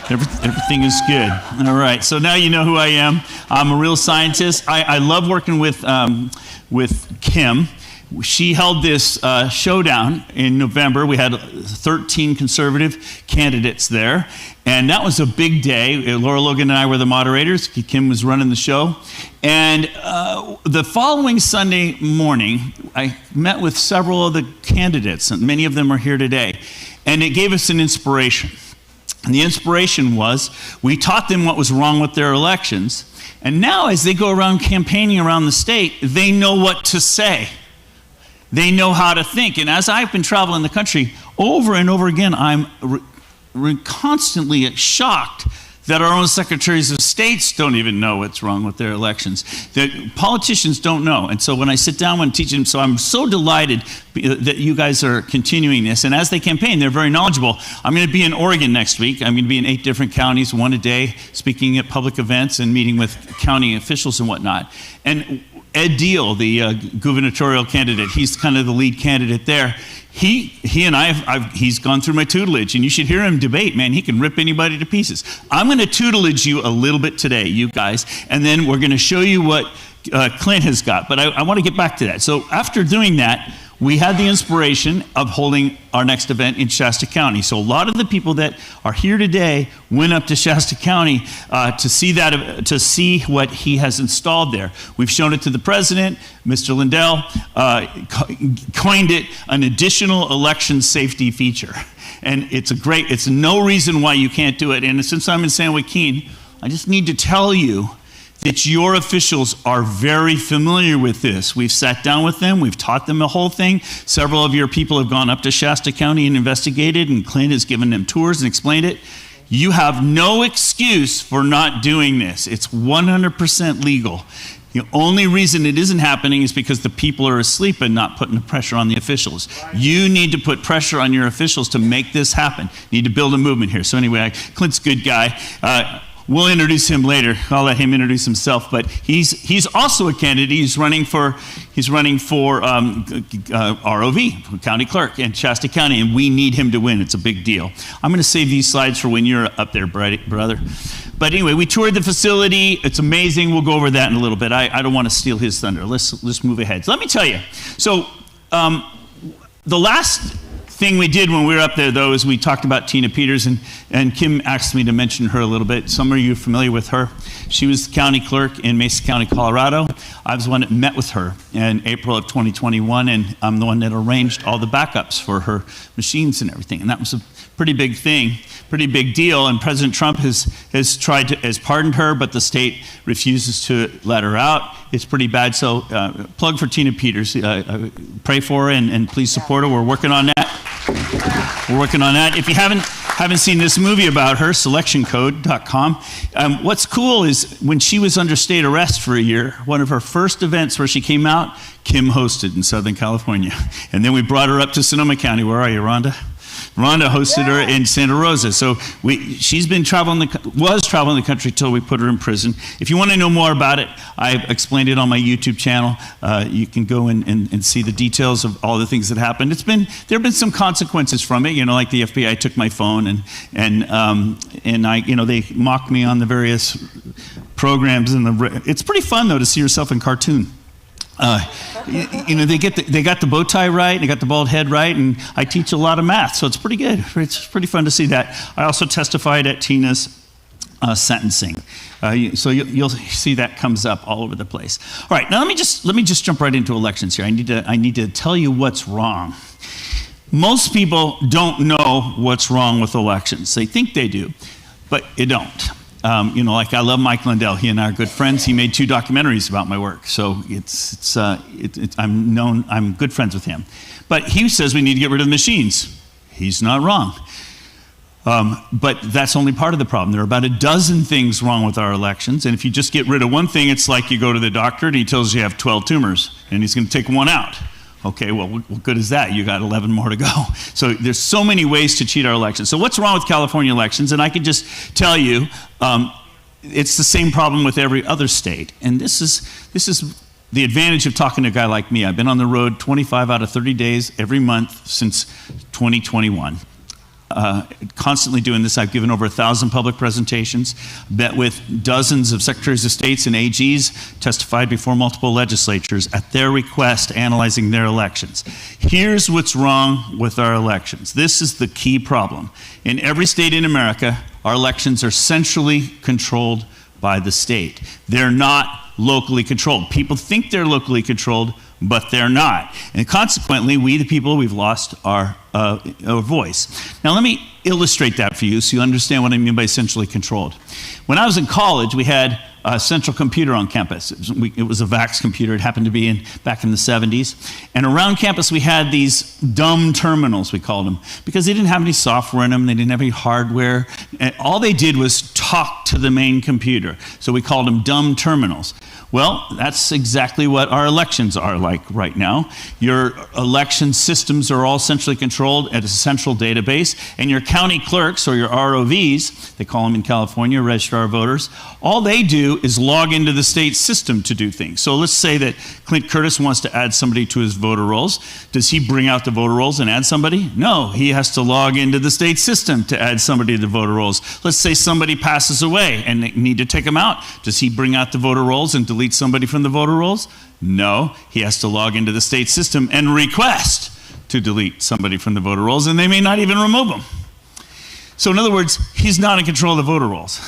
Speaker 11: Everything is good. All right, so now you know who I am. I'm a real scientist. I love working with Kim. She held this showdown in November. We had 13 conservative candidates there, and that was a big day. Laura Logan and I were the moderators. Kim was running the show. And the following Sunday morning, I met with several of the candidates, and many of them are here today, and it gave us an inspiration. And the inspiration was, we taught them what was wrong with their elections, and now as they go around campaigning around the state, they know what to say. They know how to think. And as I've been traveling the country over and over again, I'm constantly shocked that our own secretaries of states don't even know what's wrong with their elections. That politicians don't know. And so when I sit down and teach them, so I'm so delighted that you guys are continuing this. And as they campaign, they're very knowledgeable. I'm going to be in Oregon next week. I'm going to be in 8 different counties, one a day, speaking at public events and meeting with county officials and whatnot. And Ed Deal, the gubernatorial candidate, he's kind of the lead candidate there. He and he's gone through my tutelage, and you should hear him debate, man. He can rip anybody to pieces. I'm going to tutelage you a little bit today, you guys, and then we're going to show you what Clint has got. But I want to get back to that. So after doing that, we had the inspiration of holding our next event in Shasta County. So a lot of the people that are here today went up to Shasta County to see what he has installed there. We've shown it to the president. Mr. Lindell coined it an additional election safety feature. And it's no reason why you can't do it. And since I'm in San Joaquin, I just need to tell you that your officials are very familiar with this. We've sat down with them. We've taught them the whole thing. Several of your people have gone up to Shasta County and investigated, and Clint has given them tours and explained it. You have no excuse for not doing this. It's 100% legal. The only reason it isn't happening is because the people are asleep and not putting the pressure on the officials. You need to put pressure on your officials to make this happen. You need to build a movement here. So anyway, Clint's a good guy. We'll introduce him later. I'll let him introduce himself. But he's also a candidate. He's running for ROV, county clerk in Shasta County, and we need him to win. It's a big deal. I'm going to save these slides for when you're up there, brother. But anyway, we toured the facility. It's amazing. We'll go over that in a little bit. I don't want to steal his thunder. Let's move ahead. So let me tell you. So the last thing we did when we were up there, though, is we talked about Tina Peters, and Kim asked me to mention her a little bit. Some of you are familiar with her. She was the county clerk in Mesa County, Colorado. I was the one that met with her in April of 2021, and I'm the one that arranged all the backups for her machines and everything. And that was a pretty big thing, pretty big deal. And President Trump has pardoned her, but the state refuses to let her out. It's pretty bad. So plug for Tina Peters. Pray for her and please support her. We're working on that. If you haven't seen this movie about her, selectioncode.com. What's cool is when she was under state arrest for a year, one of her first events where she came out, Kim hosted in Southern California. And then we brought her up to Sonoma County. Where are you, Rhonda? Rhonda hosted her in Santa Rosa. So she's been was traveling the country till we put her in prison. If you want to know more about it, I've explained it on my YouTube channel. You can go and see the details of all the things that happened. There have been some consequences from it, like the FBI took my phone and I, they mocked me on the various programs. It's pretty fun though to see yourself in cartoon. They got the bow tie right, they got the bald head right, and I teach a lot of math, so it's pretty good. It's pretty fun to see that. I also testified at Tina's sentencing, so you'll see that comes up all over the place. All right, now let me just jump right into elections here. I need to tell you what's wrong. Most people don't know what's wrong with elections. They think they do, but you don't. Like I love Mike Lindell. He and I are good friends. He made 2 documentaries about my work, so I'm good friends with him. But he says we need to get rid of the machines. He's not wrong. But that's only part of the problem. There are about a dozen things wrong with our elections. And if you just get rid of one thing, it's like you go to the doctor and he tells you have 12 tumors and he's going to take one out. Okay, well, what good is that? You got 11 more to go. So there's so many ways to cheat our elections. So what's wrong with California elections? And I can just tell you, it's the same problem with every other state. And this is the advantage of talking to a guy like me. I've been on the road 25 out of 30 days every month since 2021. Constantly doing this. I've given over 1,000 public presentations, met with dozens of secretaries of states and AGs, testified before multiple legislatures at their request, analyzing their elections. Here's what's wrong with our elections. This is the key problem. In every state in America, our elections are centrally controlled by the state. They're not locally controlled. People think they're locally controlled, but they're not. And consequently, we, the people, we've lost our voice. Now, let me illustrate that for you so you understand what I mean by centrally controlled. When I was in college, we had a central computer on campus. It was a VAX computer. It happened to be back in the 70s. And around campus, we had these dumb terminals, we called them, because they didn't have any software in them. They didn't have any hardware. And all they did was talk to the main computer. So we called them dumb terminals. Well, that's exactly what our elections are like right now. Your election systems are all centrally controlled at a central database, and your county clerks, or your ROVs, they call them in California, registrar of voters, all they do is log into the state system to do things. So let's say that Clint Curtis wants to add somebody to his voter rolls. Does he bring out the voter rolls and add somebody? No, he has to log into the state system to add somebody to the voter rolls. Let's say somebody passes away and they need to take them out. Does he bring out the voter rolls and delete somebody from the voter rolls? No, he has to log into the state system and request to delete somebody from the voter rolls, and they may not even remove them. So in other words, he's not in control of the voter rolls.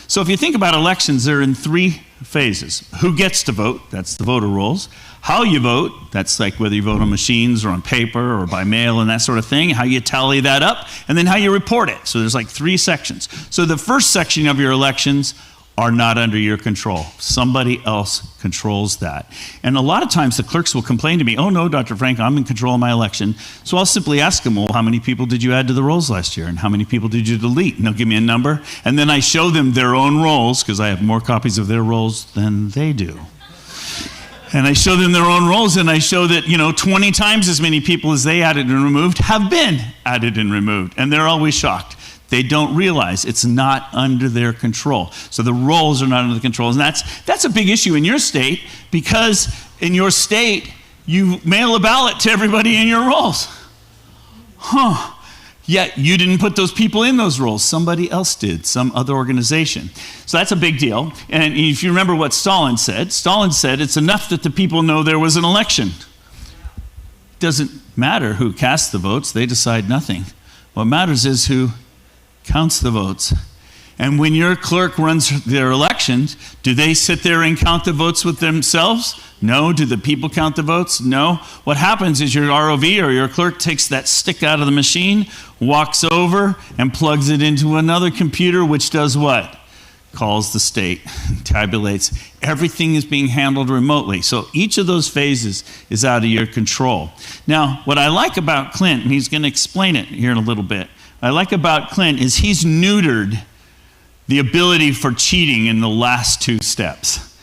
Speaker 11: So if you think about elections, they're in three phases. Who gets to vote? That's the voter rolls. How you vote? That's like whether you vote on machines or on paper or by mail and that sort of thing. How you tally that up, and then how you report it. So there's like three sections. So the first section of your elections are not under your control. Somebody else controls that. And a lot of times the clerks will complain to me, oh no, Dr. Frank, I'm in control of my election. So I'll simply ask them, well, how many people did you add to the rolls last year? And how many people did you delete? And they'll give me a number. And then I show them their own rolls, because I have more copies of their rolls than they do. And I show them their own rolls, and I show that, 20 times as many people as they added and removed have been added and removed. And they're always shocked. They don't realize it's not under their control. So the rolls are not under the control. And that's a big issue in your state, because in your state, you mail a ballot to everybody in your rolls. Yet you didn't put those people in those rolls. Somebody else did, some other organization. So that's a big deal. And if you remember what Stalin said it's enough that the people know there was an election. It doesn't matter who casts the votes. They decide nothing. What matters is who counts the votes. And when your clerk runs their elections, do they sit there and count the votes with themselves? No. Do the people count the votes? No. What happens is your ROV or your clerk takes that stick out of the machine, walks over, and plugs it into another computer, which does what? Calls the state, tabulates. Everything is being handled remotely. So each of those phases is out of your control. Now, what I like about Clint, and he's going to explain it here in a little bit, what I like about Clint is he's neutered the ability for cheating in the last two steps.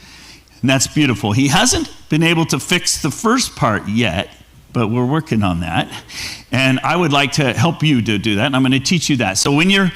Speaker 11: And that's beautiful. He hasn't been able to fix the first part yet, but we're working on that. And I would like to help you to do that, and I'm going to teach you that. So when you're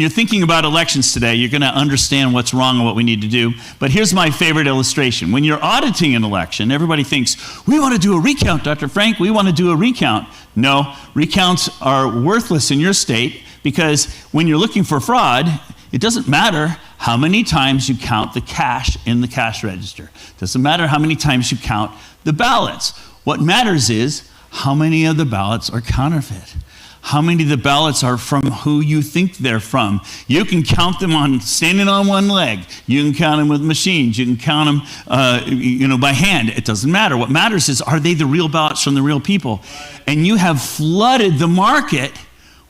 Speaker 11: thinking about elections today, you're going to understand what's wrong and what we need to do. But here's my favorite illustration. When you're auditing an election, everybody thinks, we want to do a recount, Dr. Frank. We want to do a recount. No, recounts are worthless in your state, because when you're looking for fraud, it doesn't matter how many times you count the cash in the cash register. It doesn't matter how many times you count the ballots. What matters is how many of the ballots are counterfeit. How many of the ballots are from who you think they're from. You can count them on standing on one leg. You can count them with machines. You can count them by hand. It doesn't matter. What matters is, are they the real ballots from the real people? And you have flooded the market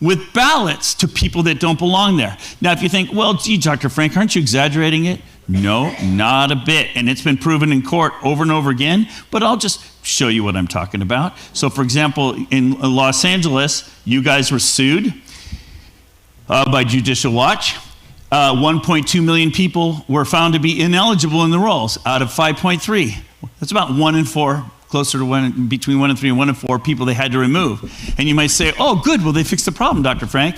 Speaker 11: with ballots to people that don't belong there. Now, if you think, well, gee, Dr. Frank, aren't you exaggerating it? No, not a bit. And it's been proven in court over and over again, but I'll just show you what I'm talking about. So, for example, in Los Angeles, you guys were sued. by Judicial Watch. 1.2 million people were found to be ineligible in the rolls out of 5.3. That's about 1 in 4, closer to between 1 in 3 and 1 in 4 people they had to remove. And you might say, oh, good, well, they fixed the problem, Dr. Frank.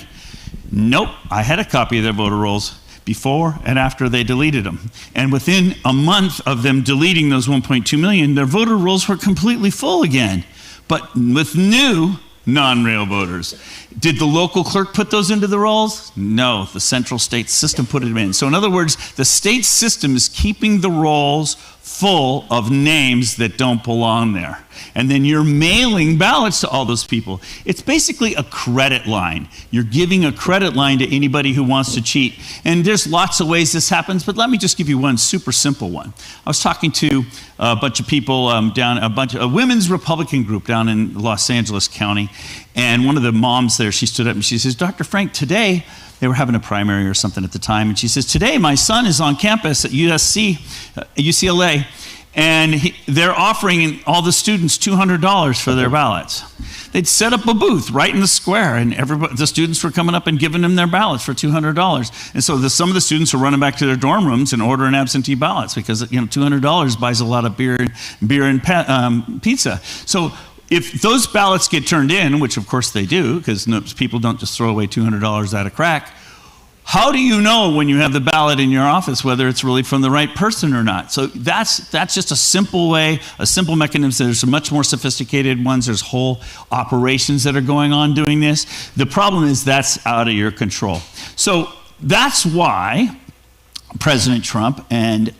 Speaker 11: Nope, I had a copy of their voter rolls before and after they deleted them. And within a month of them deleting those 1.2 million, their voter rolls were completely full again, but with new non-rail voters. Did the local clerk put those into the rolls? No, the central state system put them in. So in other words, the state system is keeping the rolls full of names that don't belong there. And then you're mailing ballots to all those people. It's basically a credit line. You're giving a credit line to anybody who wants to cheat. And there's lots of ways this happens, but let me just give you one super simple one. I was talking to a bunch of people a women's Republican group down in Los Angeles County, and one of the moms there, she stood up and she says, Dr. Frank, today, they were having a primary or something at the time, and she says, today my son is on campus at UCLA, and they're offering all the students $200 for their ballots. They'd set up a booth right in the square, and the students were coming up and giving them their ballots for $200. And so some of the students were running back to their dorm rooms and ordering absentee ballots because $200 buys a lot of beer and pizza. So if those ballots get turned in, which of course they do, because people don't just throw away $200 out of crack, how do you know when you have the ballot in your office whether it's really from the right person or not? So that's just a simple way, a simple mechanism. There's much more sophisticated ones. There's whole operations that are going on doing this. The problem is that's out of your control. So that's why President Trump and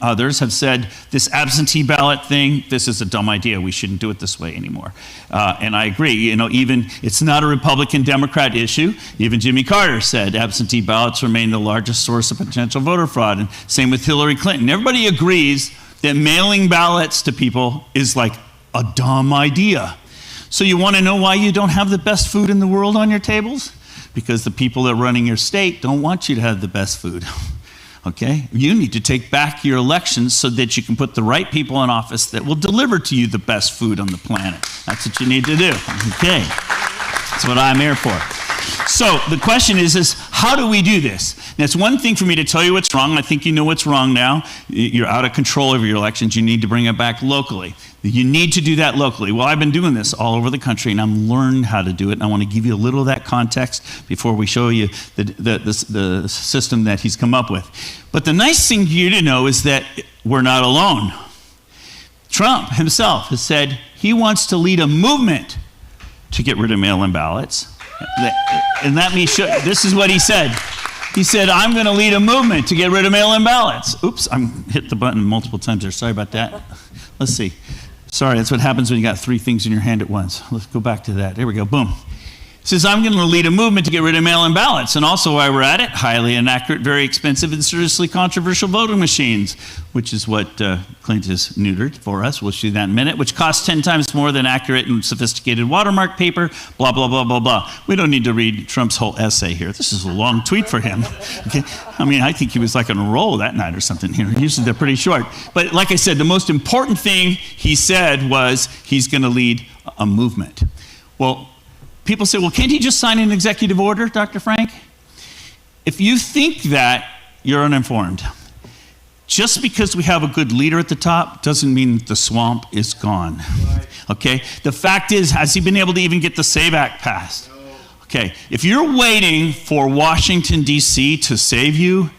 Speaker 11: others have said this absentee ballot thing, this is a dumb idea. We shouldn't do it this way anymore. And I agree. Even it's not a Republican-Democrat issue. Even Jimmy Carter said absentee ballots remain the largest source of potential voter fraud. And same with Hillary Clinton. Everybody agrees that mailing ballots to people is like a dumb idea. So you want to know why you don't have the best food in the world on your tables? Because the people that are running your state don't want you to have the best food. Okay? You need to take back your elections so that you can put the right people in office that will deliver to you the best food on the planet. That's what you need to do. Okay? That's what I'm here for. So the question is how do we do this? Now, it's one thing for me to tell you what's wrong. I think you know what's wrong now. You're out of control over your elections. You need to bring it back locally. You need to do that locally. Well, I've been doing this all over the country, and I've learned how to do it. And I want to give you a little of that context before we show you the system that he's come up with. But the nice thing for you to know is that we're not alone. Trump himself has said he wants to lead a movement to get rid of mail-in ballots. And let me show you. This is what he said. He said, I'm going to lead a movement to get rid of mail-in ballots. Oops, I hit the button multiple times there. Sorry about that. Let's see. Sorry, that's what happens when you got 3 things in your hand at once. Let's go back to that. There we go. Boom. He says, I'm going to lead a movement to get rid of mail-in ballots. And also, while we're at it, highly inaccurate, very expensive, and seriously controversial voting machines, which is what Clint has neutered for us. We'll see that in a minute, which costs 10 times more than accurate and sophisticated watermark paper, blah, blah, blah, blah, blah. We don't need to read Trump's whole essay here. This is a long tweet for him. Okay? I mean, I think he was like on a roll that night or something. Usually they're pretty short. But like I said, the most important thing he said was he's going to lead a movement. Well, people say, well, can't he just sign an executive order, Dr. Frank? If you think that, you're uninformed. Just because we have a good leader at the top doesn't mean the swamp is gone. Right. Okay? The fact is, has he been able to even get the SAVE Act passed? No. Okay, if you're waiting for Washington, D.C. to save you,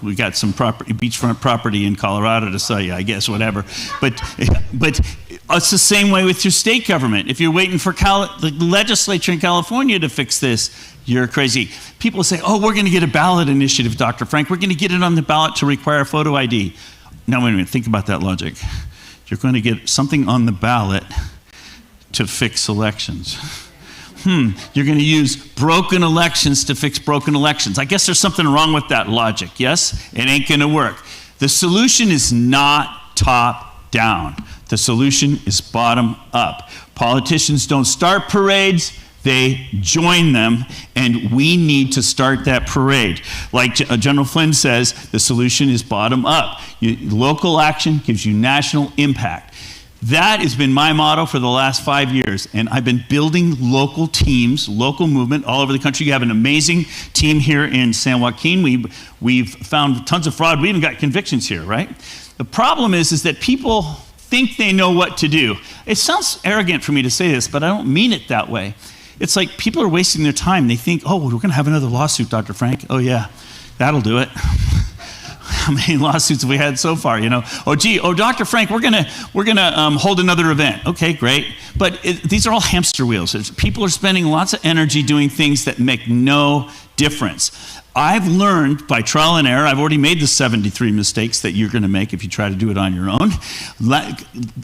Speaker 11: we got some beachfront property in Colorado to sell you, I guess, whatever. But it's the same way with your state government. If you're waiting for the legislature in California to fix this, you're crazy. People say, oh, we're going to get a ballot initiative, Dr. Frank. We're going to get it on the ballot to require photo ID. Now, wait a minute. Think about that logic. You're going to get something on the ballot to fix elections. You're going to use broken elections to fix broken elections. I guess there's something wrong with that logic, yes? It ain't going to work. The solution is not top down. The solution is bottom up. Politicians don't start parades, they join them, and we need to start that parade. Like General Flynn says, the solution is bottom up. Local action gives you national impact. That has been my motto for the last 5 years, and I've been building local teams, local movement all over the country. You have an amazing team here in San Joaquin. We've found tons of fraud. We even got convictions here, right? The problem is that people think they know what to do. It sounds arrogant for me to say this, but I don't mean it that way. It's like people are wasting their time. They think, oh, we're going to have another lawsuit, Dr. Frank. Oh, yeah, that'll do it. How many lawsuits have we had so far? Dr. Frank, we're gonna hold another event. Okay, great. But these are all hamster wheels. People are spending lots of energy doing things that make no difference. I've learned by trial and error. I've already made the 73 mistakes that you're going to make if you try to do it on your own.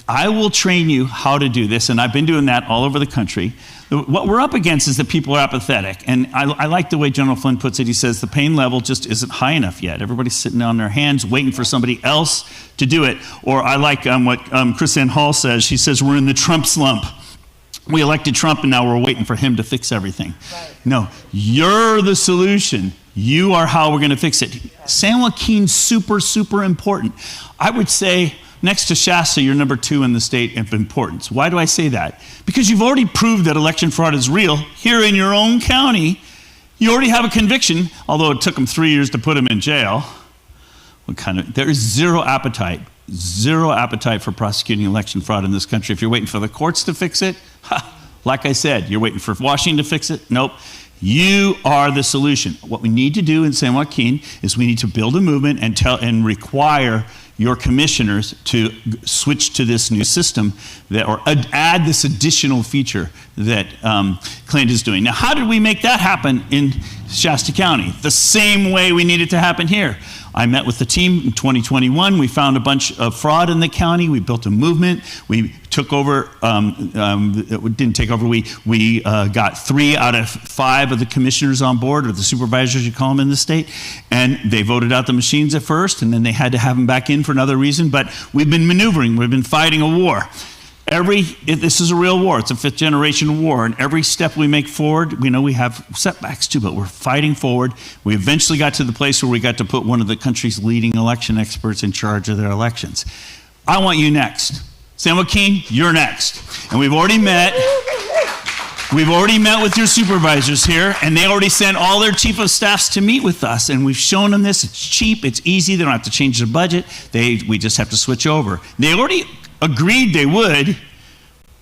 Speaker 11: I will train you how to do this, and I've been doing that all over the country. What we're up against is that people are apathetic, and I like the way General Flynn puts it. He says the pain level just isn't high enough yet. Everybody's sitting on their hands waiting for somebody else to do it. Or I like what Chris Ann Hall says. She says we're in the Trump slump. We elected Trump, and now we're waiting for him to fix everything. Right. No, you're the solution. You are how we're going to fix it. San Joaquin's super, super important. I would say next to Shasta, you're number 2 in the state of importance. Why do I say that? Because you've already proved that election fraud is real here in your own county. You already have a conviction, although it took them 3 years to put him in jail. There is zero appetite for prosecuting election fraud in this country. If you're waiting for the courts to fix it, like I said, you're waiting for Washington to fix it. Nope. You are the solution. What we need to do in San Joaquin is we need to build a movement and require your commissioners to switch to this new system or add this additional feature that Clint is doing. Now, how did we make that happen in Shasta County? The same way we need it to happen here. I met with the team in 2021. We found a bunch of fraud in the county. We built a movement. We took over, didn't take over, we got 3 out of 5 of the commissioners on board, or the supervisors, you call them in the state, and they voted out the machines at first, and then they had to have them back in for another reason, but we've been maneuvering, we've been fighting a war. This is a real war. It's a 5th generation war, and every step we make forward, we know we have setbacks too, but we're fighting forward. We eventually got to the place where we got to put one of the country's leading election experts in charge of their elections. I want you next. San Joaquin, you're next. And we've already met with your supervisors here, and they already sent all their chief of staffs to meet with us, and we've shown them this. It's cheap, it's easy, they don't have to change their budget, we just have to switch over. They already agreed they would,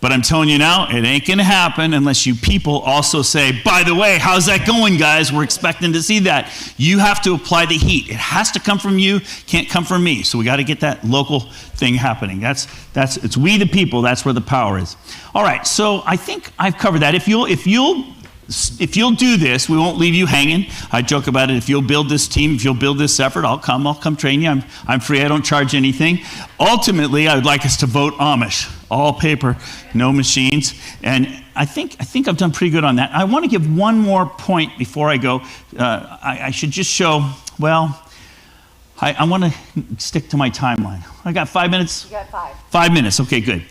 Speaker 11: but I'm telling you now, it ain't gonna happen unless you people also say, by the way, how's that going, guys? We're expecting to see that. You have to apply the heat. It has to come from you, can't come from me. So we gotta get that local thing happening. It's we the people, that's where the power is. All right, so I think I've covered that. If you'll do this, we won't leave you hanging. I joke about it. If you'll build this team, if you'll build this effort, I'll come train you. I'm free. I don't charge anything. Ultimately, I would like us to vote Amish, all paper, no machines. And I think I've done pretty good on that. I want to give one more point before I go. I should just show. Well, I want to stick to my timeline. I got 5 minutes. You got 5. 5 minutes. Okay, good.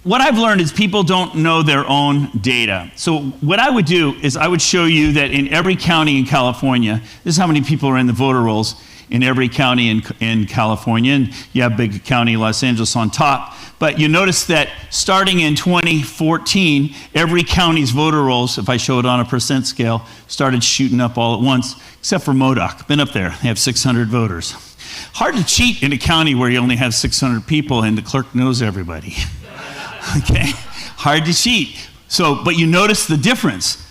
Speaker 11: What I've learned is people don't know their own data. So what I would do is I would show you that in every county in California, this is how many people are in the voter rolls in every county in California. And you have big county Los Angeles on top. But you notice that starting in 2014, every county's voter rolls, if I show it on a percent scale, started shooting up all at once, except for Modoc. Been up there. They have 600 voters. Hard to cheat in a county where you only have 600 people and the clerk knows everybody. Okay, hard to cheat. But you notice the difference.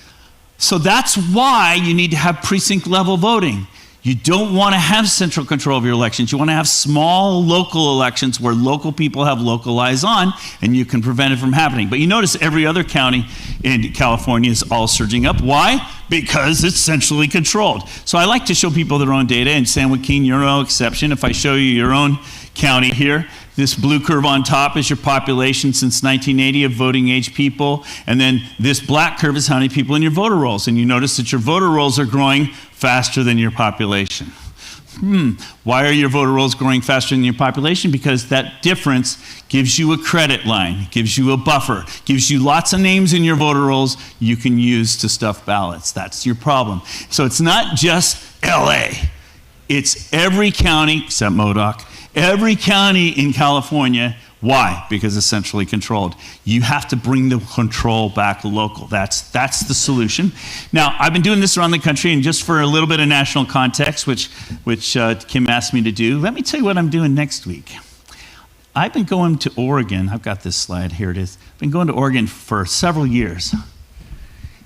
Speaker 11: So that's why you need to have precinct level voting. You don't want to have central control of your elections. You want to have small local elections where local people have local eyes on, and you can prevent it from happening. But you notice every other county in California is all surging up. Why? Because it's centrally controlled. So I like to show people their own data, and San Joaquin, you're no exception. If I show you your own county here, this blue curve on top is your population since 1980 of voting age people, and then this black curve is how many people in your voter rolls. And you notice that your voter rolls are growing faster than your population. Why are your voter rolls growing faster than your population? Because that difference gives you a credit line, gives you a buffer, gives you lots of names in your voter rolls you can use to stuff ballots. That's your problem. So it's not just LA. It's every county, except Modoc, every county in California Why? Because it's centrally controlled. You have to bring the control back local. That's the solution. Now, I've been doing this around the country, and just for a little bit of national context, which Kim asked me to do, let me tell you what I'm doing next week. I've been going to Oregon. I've got this slide. Here it is. I've been going to Oregon for several years.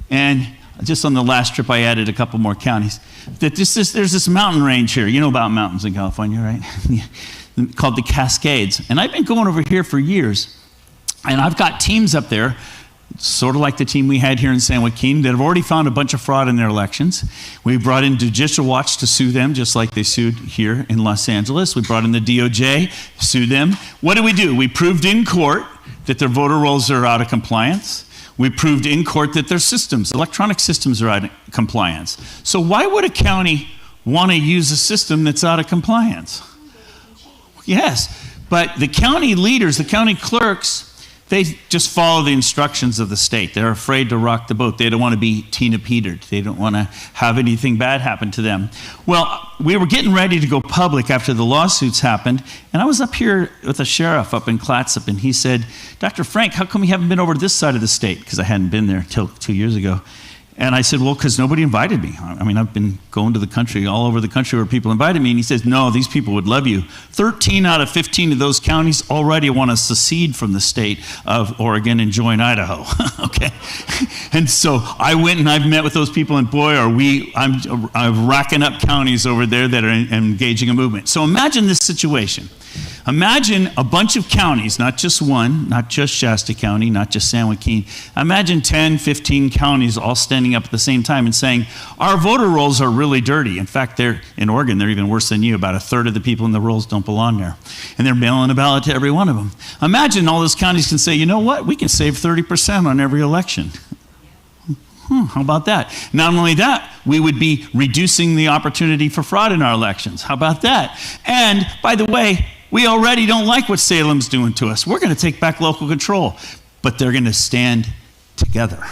Speaker 11: And just on the last trip, I added a couple more counties. There's this mountain range here. You know about mountains in California, right? Called the Cascades. And I've been going over here for years. And I've got teams up there, sort of like the team we had here in San Joaquin, that have already found a bunch of fraud in their elections. We brought in Judicial Watch to sue them, just like they sued here in Los Angeles. We brought in the DOJ, sued them. What do? We proved in court that their voter rolls are out of compliance. We proved in court that their systems, electronic systems, are out of compliance. So why would a county want to use a system that's out of compliance? Yes, but the county leaders, the county clerks, they just follow the instructions of the state. They're afraid to rock the boat. They don't want to be Tina Petered. They don't want to have anything bad happen to them. Well, we were getting ready to go public after the lawsuits happened, and I was up here with a sheriff up in Clatsop, and he said, Dr. Frank, how come you haven't been over to this side of the state? Because I hadn't been there till 2 years ago. And I said, well, because nobody invited me. I mean, I've been going to the country, all over the country where people invited me. And he says, no, these people would love you. 13 out of 15 of those counties already want to secede from the state of Oregon and join Idaho. Okay. And so I went and I've met with those people, and boy, I'm racking up counties over there that are engaging a movement. So imagine this situation. Imagine a bunch of counties, not just one, not just Shasta County, not just San Joaquin. Imagine 10, 15 counties all standing up at the same time and saying, our voter rolls are really dirty. In fact, in Oregon, they're even worse than you. About a third of the people in the rolls don't belong there. And they're mailing a ballot to every one of them. Imagine all those counties can say, you know what? We can save 30% on every election. How about that? Not only that, we would be reducing the opportunity for fraud in our elections. How about that? And by the way, we already don't like what Salem's doing to us. We're going to take back local control, but they're going to stand together.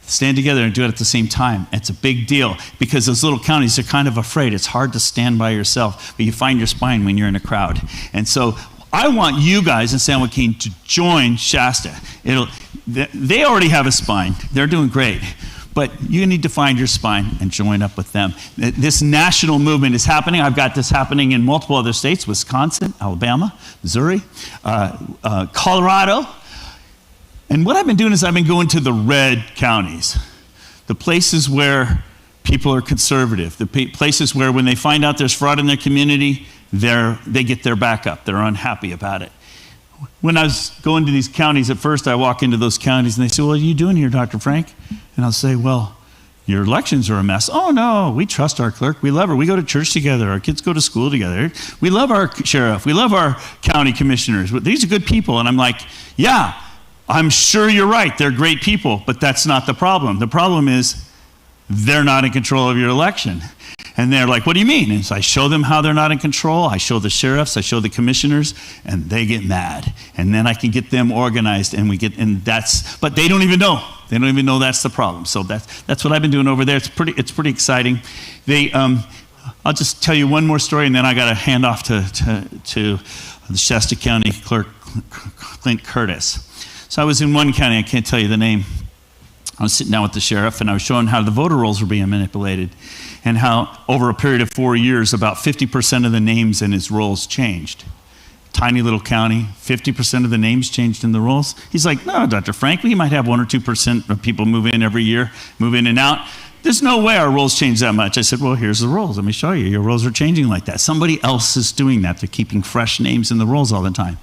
Speaker 11: Stand together and do it at the same time. It's a big deal because those little counties are kind of afraid. It's hard to stand by yourself, but you find your spine when you're in a crowd. And so I want you guys in San Joaquin to join Shasta. They already have a spine. They're doing great. But you need to find your spine and join up with them. This national movement is happening. I've got this happening in multiple other states: Wisconsin, Alabama, Missouri, Colorado. And what I've been doing is I've been going to the red counties, the places where people are conservative, the places where when they find out there's fraud in their community, they get their back up. They're unhappy about it. When I was going to these counties, at first I walk into those counties and they say, well, what are you doing here, Dr. Frank? And I'll say, well, your elections are a mess. Oh, no, we trust our clerk. We love her. We go to church together. Our kids go to school together. We love our sheriff. We love our county commissioners. These are good people. And I'm like, yeah, I'm sure you're right. They're great people, but that's not the problem. The problem is they're not in control of your election. And they're like, what do you mean? And so I show them how they're not in control. I show the sheriffs, I show the commissioners, and they get mad. And then I can get them organized, but they don't even know. They don't even know that's the problem. So that's what I've been doing over there. It's pretty exciting. I'll just tell you one more story, and then I got to hand off to the Shasta County Clerk, Clint Curtis. So I was in one county, I can't tell you the name. I was sitting down with the sheriff, and I was showing how the voter rolls were being manipulated, and how over a period of 4 years, about 50% of the names in his rolls changed. Tiny little county, 50% of the names changed in the rolls. He's like, no, Dr. Frank, we might have 1 or 2% of people move in every year, move in and out. There's no way our rolls change that much. I said, well, here's the rolls. Let me show you. Your rolls are changing like that. Somebody else is doing that. They're keeping fresh names in the rolls all the time.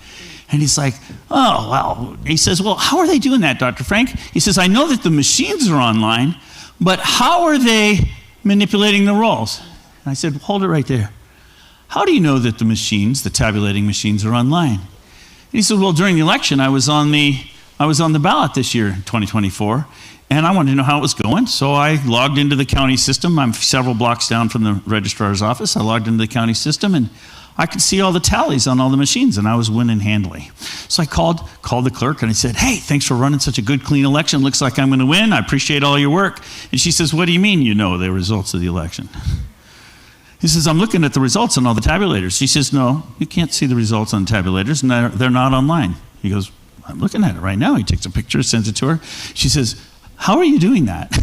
Speaker 11: And he's like, oh, wow. He says, well, how are they doing that, Dr. Frank? He says, I know that the machines are online, but how are they manipulating the rolls? And I said, hold it right there. How do you know that the machines, the tabulating machines, are online? And he said, well, during the election, I was on the ballot this year, 2024, and I wanted to know how it was going. So I logged into the county system. I'm several blocks down from the registrar's office. I logged into the county system, and I could see all the tallies on all the machines, and I was winning handily. So I called the clerk, and I said, hey, thanks for running such a good, clean election. Looks like I'm going to win. I appreciate all your work. And she says, what do you mean you know the results of the election? He says, I'm looking at the results on all the tabulators. She says, no, you can't see the results on tabulators, and they're not online. He goes, I'm looking at it right now. He takes a picture, sends it to her. She says, how are you doing that?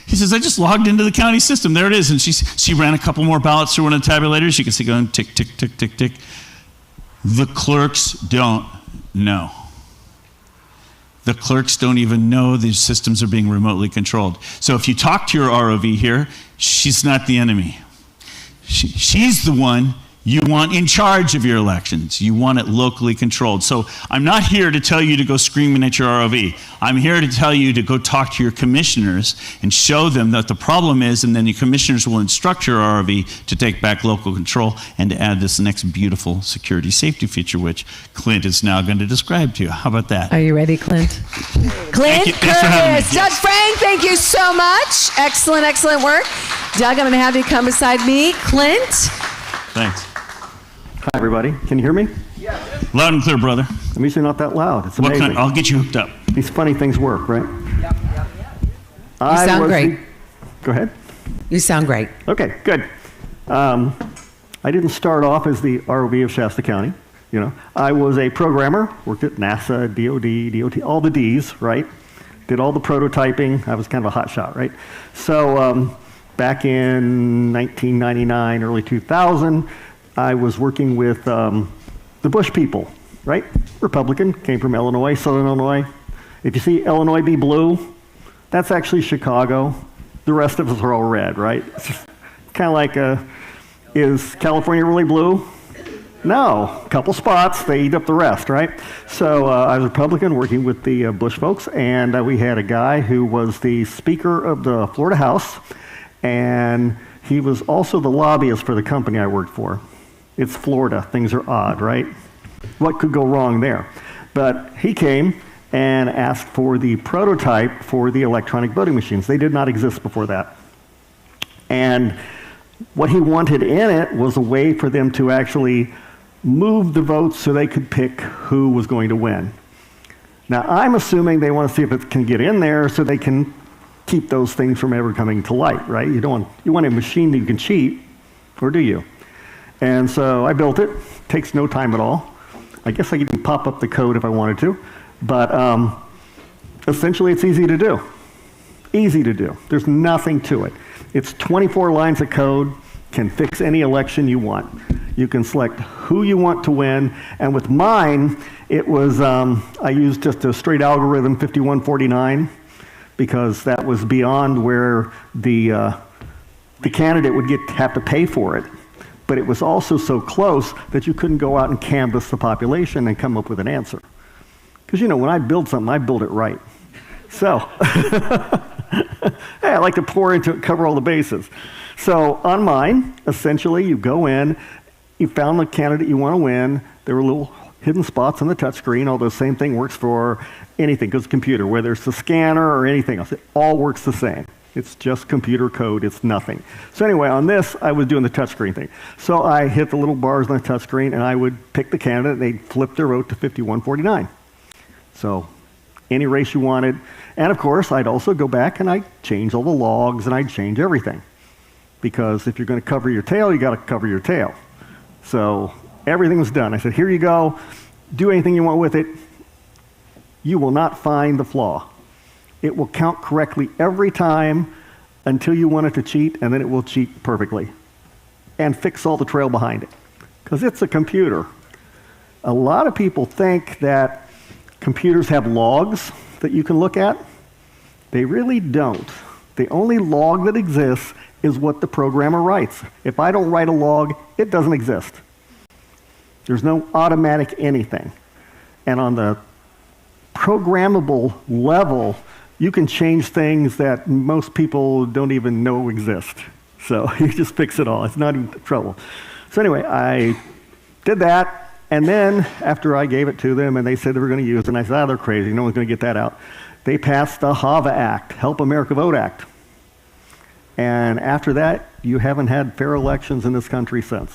Speaker 11: He says, I just logged into the county system. There it is. And she ran a couple more ballots through one of the tabulators. You can see going tick, tick, tick, tick, tick. The clerks don't know. The clerks don't even know these systems are being remotely controlled. So if you talk to your ROV here, she's not the enemy. She's the one you want in charge of your elections. You want it locally controlled. So I'm not here to tell you to go screaming at your ROV. I'm here to tell you to go talk to your commissioners and show them that the problem is, and then your commissioners will instruct your ROV to take back local control and to add this next beautiful security safety feature, which Clint is now going to describe to you. How about that?
Speaker 1: Are you ready, Clint? Clint Curtis. Doug Frank, thank you so much. Excellent, excellent work. Doug, I'm going to have you come beside me. Clint.
Speaker 11: Thanks.
Speaker 15: Hi, everybody. Can you hear me?
Speaker 11: Yeah. Loud and clear, brother.
Speaker 15: I'm usually not that loud. It's amazing.
Speaker 11: I'll get you hooked up.
Speaker 15: These funny things work, right?
Speaker 1: Yep. You sound great.
Speaker 15: Go ahead.
Speaker 1: You sound great.
Speaker 15: Okay, good. I didn't start off as the ROV of Shasta County. You know, I was a programmer, worked at NASA, DOD, DOT, all the Ds, right? Did all the prototyping. I was kind of a hot shot, right? So back in 1999, early 2000, I was working with the Bush people, right? Republican, came from Illinois, Southern Illinois. If you see Illinois be blue, that's actually Chicago. The rest of us are all red, right? It's kind of like, is California really blue? No, a couple spots, they eat up the rest, right? So I was a Republican working with the Bush folks, and we had a guy who was the Speaker of the Florida House, and he was also the lobbyist for the company I worked for. It's Florida, things are odd, right? What could go wrong there? But he came and asked for the prototype for the electronic voting machines. They did not exist before that. And what he wanted in it was a way for them to actually move the votes so they could pick who was going to win. Now, I'm assuming they want to see if it can get in there so they can keep those things from ever coming to light, right? You want a machine that you can cheat, or do you? And so I built it. Takes no time at all. I guess I could pop up the code if I wanted to, but essentially it's easy to do. Easy to do. There's nothing to it. It's 24 lines of code, can fix any election you want. You can select who you want to win, and with mine, it was, I used just a straight algorithm, 5149, because that was beyond where the candidate would have to pay for it. But it was also so close that you couldn't go out and canvass the population and come up with an answer. Because, you know, when I build something, I build it right. So, hey, I like to pour into it, cover all the bases. So on mine, essentially, you go in, you found the candidate you want to win. There were little hidden spots on the touchscreen, although the same thing works for anything, because computer, whether it's the scanner or anything else, it all works the same. It's just computer code, it's nothing. So anyway, on this, I was doing the touchscreen thing. So I hit the little bars on the touchscreen, and I would pick the candidate, and they'd flip their vote to 5149. So any race you wanted. And of course, I'd also go back and I'd change all the logs, and I'd change everything. Because if you're going to cover your tail, you got to cover your tail. So everything was done. I said, here you go. Do anything you want with it. You will not find the flaw. It will count correctly every time until you want it to cheat, and then it will cheat perfectly and fix all the trail behind it, because it's a computer. A lot of people think that computers have logs that you can look at. They really don't. The only log that exists is what the programmer writes. If I don't write a log, it doesn't exist. There's no automatic anything. And on the programmable level, you can change things that most people don't even know exist. So you just fix it all. It's not even trouble. So anyway, I did that, and then after I gave it to them and they said they were going to use it, and I said, they're crazy. No one's going to get that out. They passed the HAVA Act, Help America Vote Act. And after that, you haven't had fair elections in this country since.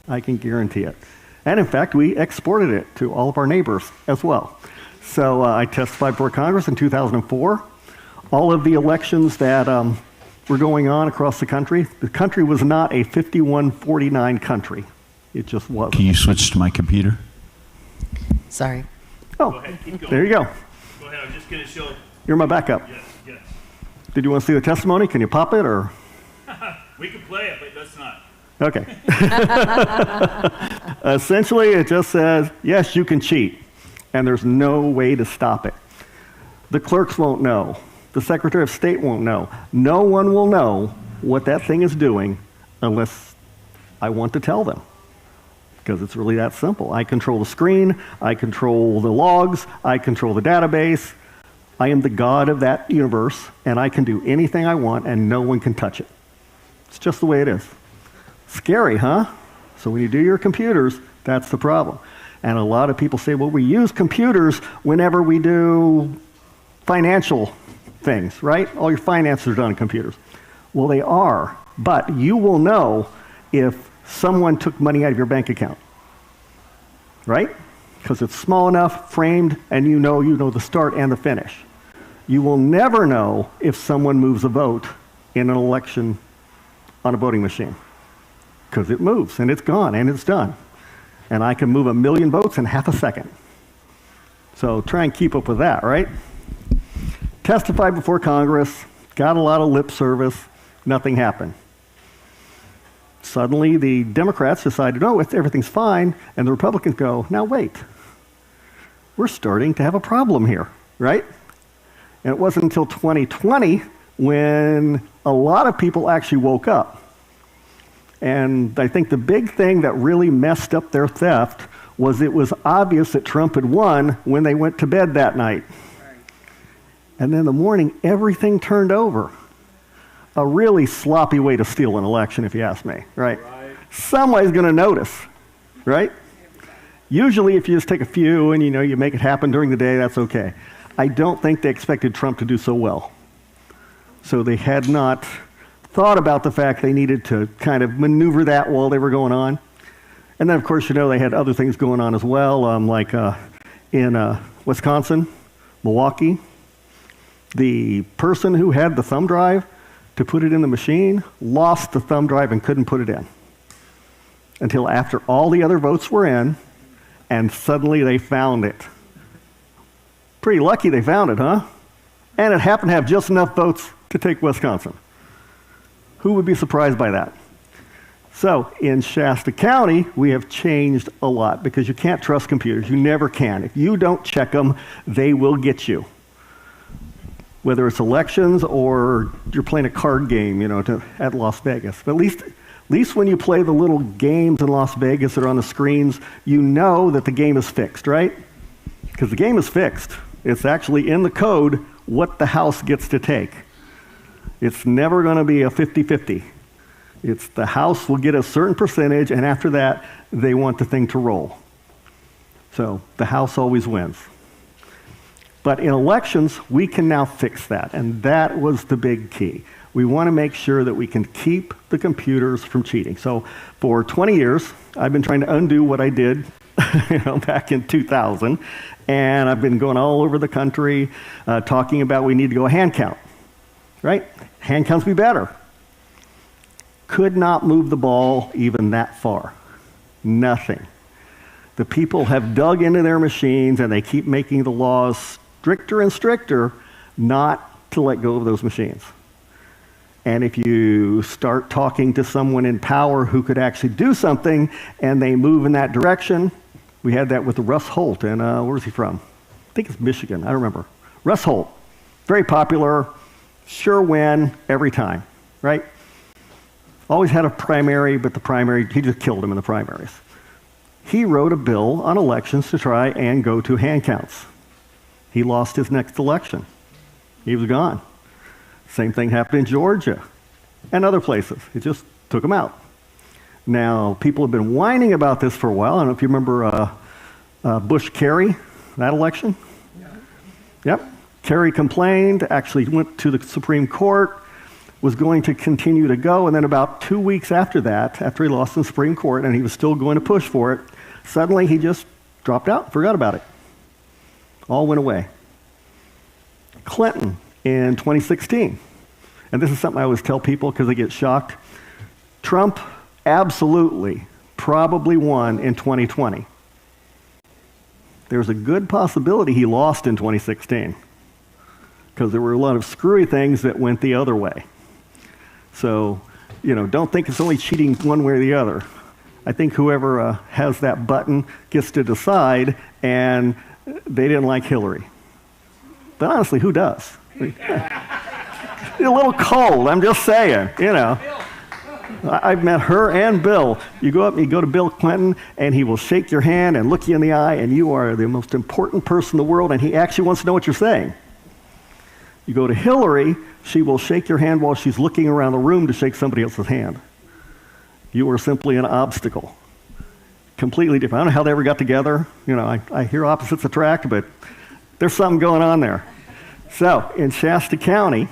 Speaker 15: I can guarantee it. And in fact, we exported it to all of our neighbors as well. So I testified before Congress in 2004. All of the elections that were going on across the country. The country was not a 51-49 country. It just wasn't.
Speaker 16: Can you switch to my computer?
Speaker 10: Sorry.
Speaker 15: Oh,
Speaker 11: Go ahead, keep going.
Speaker 15: there you go.
Speaker 11: Go ahead, I'm just going to show.
Speaker 15: You're my backup.
Speaker 11: Yes, yes.
Speaker 15: Did you want to see the testimony? Can you pop it or?
Speaker 11: We can play it, but let's not.
Speaker 15: Okay. Essentially, it just says, yes, you can cheat, and there's no way to stop it. The clerks won't know. The Secretary of State won't know. No one will know what that thing is doing unless I want to tell them, because it's really that simple. I control the screen. I control the logs. I control the database. I am the God of that universe, and I can do anything I want, and no one can touch it. It's just the way it is. Scary, huh? So when you do your computers, that's the problem. And a lot of people say, well, we use computers whenever we do financial things, right? All your finances are done on computers. Well, they are, but you will know if someone took money out of your bank account, right? Because it's small enough, framed, and you know the start and the finish. You will never know if someone moves a vote in an election on a voting machine, because it moves and it's gone and it's done. And I can move 1 million votes in half a second. So try and keep up with that, right? Testified before Congress, got a lot of lip service, nothing happened. Suddenly the Democrats decided, oh, everything's fine, and the Republicans go, now wait, we're starting to have a problem here, right? And it wasn't until 2020 when a lot of people actually woke up. And I think the big thing that really messed up their theft was it was obvious that Trump had won when they went to bed that night. And then in the morning, everything turned over. A really sloppy way to steal an election, if you ask me, right? Somebody's going to notice, right? Usually, if you just take a few and you make it happen during the day, that's okay. I don't think they expected Trump to do so well. So they had not thought about the fact they needed to kind of maneuver that while they were going on. And then, of course, they had other things going on as well, like in Wisconsin, Milwaukee. The person who had the thumb drive to put it in the machine lost the thumb drive and couldn't put it in until after all the other votes were in, and suddenly they found it. Pretty lucky they found it, huh? And it happened to have just enough votes to take Wisconsin. Who would be surprised by that? So in Shasta County, we have changed a lot because you can't trust computers. You never can. If you don't check them, they will get you. Whether it's elections or you're playing a card game, at Las Vegas. But at least when you play the little games in Las Vegas that are on the screens, you know that the game is fixed, right? Because the game is fixed. It's actually in the code what the house gets to take. It's never going to be a 50-50. It's the house will get a certain percentage, and after that, they want the thing to roll. So the house always wins. But in elections, we can now fix that, and that was the big key. We want to make sure that we can keep the computers from cheating. So for 20 years, I've been trying to undo what I did back in 2000, and I've been going all over the country talking about we need to go hand count, right? Hand counts be better. Could not move the ball even that far. Nothing. The people have dug into their machines, and they keep making the laws stricter and stricter not to let go of those machines. And if you start talking to someone in power who could actually do something and they move in that direction, we had that with Russ Holt, and where's he from? I think it's Michigan, I don't remember. Russ Holt, very popular, sure win every time, right? Always had a primary, but he just killed him in the primaries. He wrote a bill on elections to try and go to hand counts. He lost his next election. He was gone. Same thing happened in Georgia and other places. It just took him out. Now, people have been whining about this for a while. I don't know if you remember Bush-Kerry, that election. Yep. Kerry complained, actually went to the Supreme Court, was going to continue to go, and then about 2 weeks after that, after he lost in the Supreme Court and he was still going to push for it, suddenly he just dropped out, forgot about it. All went away. Clinton in 2016 and this is something I always tell people because they get shocked. Trump absolutely probably won in 2020. There's a good possibility he lost in 2016 because there were a lot of screwy things that went the other way. So, don't think it's only cheating one way or the other. I think whoever has that button gets to decide, and they didn't like Hillary. But honestly, who does? A little cold, I'm just saying, I've met her and Bill. You go up and you go to Bill Clinton, and he will shake your hand and look you in the eye, and you are the most important person in the world, and he actually wants to know what you're saying. You go to Hillary, she will shake your hand while she's looking around the room to shake somebody else's hand. You are simply an obstacle. Completely different. I don't know how they ever got together. I hear opposites attract, but there's something going on there. So, in Shasta County,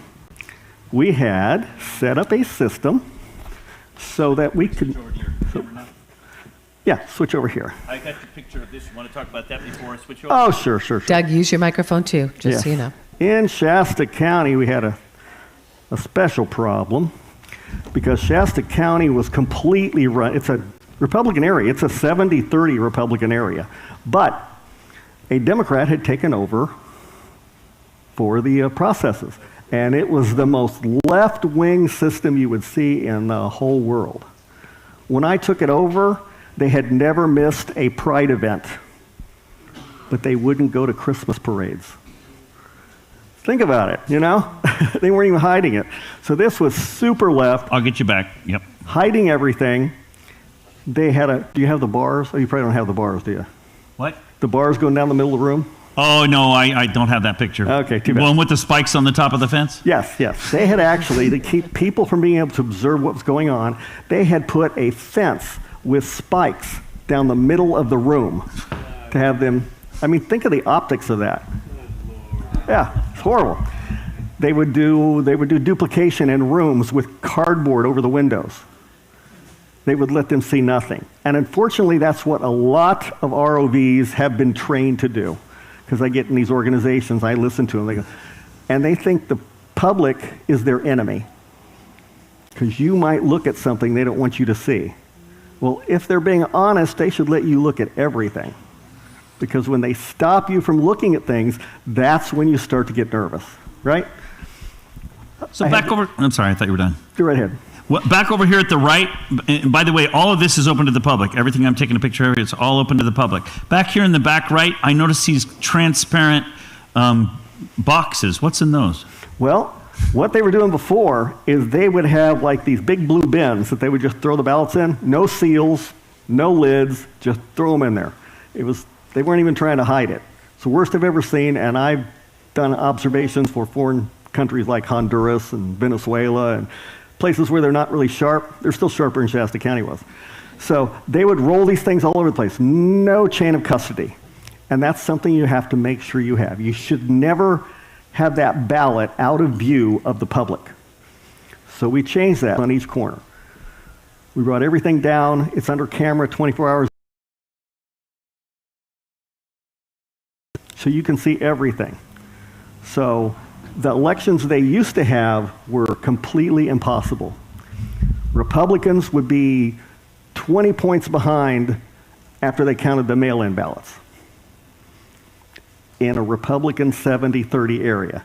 Speaker 15: we had set up a system so that we could... switch over here.
Speaker 11: I got the picture of this. You want to talk about that before I switch over?
Speaker 15: Oh, sure.
Speaker 1: Doug, use your microphone too, just so you know.
Speaker 15: In Shasta County, we had a special problem because Shasta County was completely run. It's a Republican area. It's a 70-30 Republican area. But a Democrat had taken over for the processes. And it was the most left-wing system you would see in the whole world. When I took it over, they had never missed a Pride event. But they wouldn't go to Christmas parades. Think about it, They weren't even hiding it. So this was super left.
Speaker 11: I'll get you back. Yep.
Speaker 15: Hiding everything. They had do you have the bars? Oh, you probably don't have the bars, do you?
Speaker 11: What?
Speaker 15: The bars going down the middle of the room?
Speaker 11: Oh, no, I don't have that picture.
Speaker 15: Okay, too bad.
Speaker 11: One with the spikes on the top of the fence?
Speaker 15: Yes. They had actually, to keep people from being able to observe what was going on, they had put a fence with spikes down the middle of the room to have them, think of the optics of that. Yeah, it's horrible. They would do duplication in rooms with cardboard over the windows. They would let them see nothing. And unfortunately, that's what a lot of ROVs have been trained to do. Because I get in these organizations, I listen to them, and they think the public is their enemy. Because you might look at something they don't want you to see. Well, if they're being honest, they should let you look at everything. Because when they stop you from looking at things, that's when you start to get nervous, right?
Speaker 11: So I'm sorry, I thought you were done.
Speaker 15: Go right ahead.
Speaker 11: Well, back over here at the right, and by the way, all of this is open to the public. Everything I'm taking a picture of, it's all open to the public. Back here in the back right, I notice these transparent boxes. What's in those?
Speaker 15: Well, what they were doing before is they would have like these big blue bins that they would just throw the ballots in. No seals, no lids, just throw them in there. They weren't even trying to hide it. It's the worst I've ever seen, and I've done observations for foreign countries like Honduras and Venezuela and places where they're not really sharp. They're still sharper than Shasta County was. So they would roll these things all over the place. No chain of custody. And that's something you have to make sure you have. You should never have that ballot out of view of the public. So we changed that on each corner. We brought everything down. It's under camera 24 hours. So you can see everything. So the elections they used to have were completely impossible. Republicans would be 20 points behind after they counted the mail-in ballots in a Republican 70-30 area.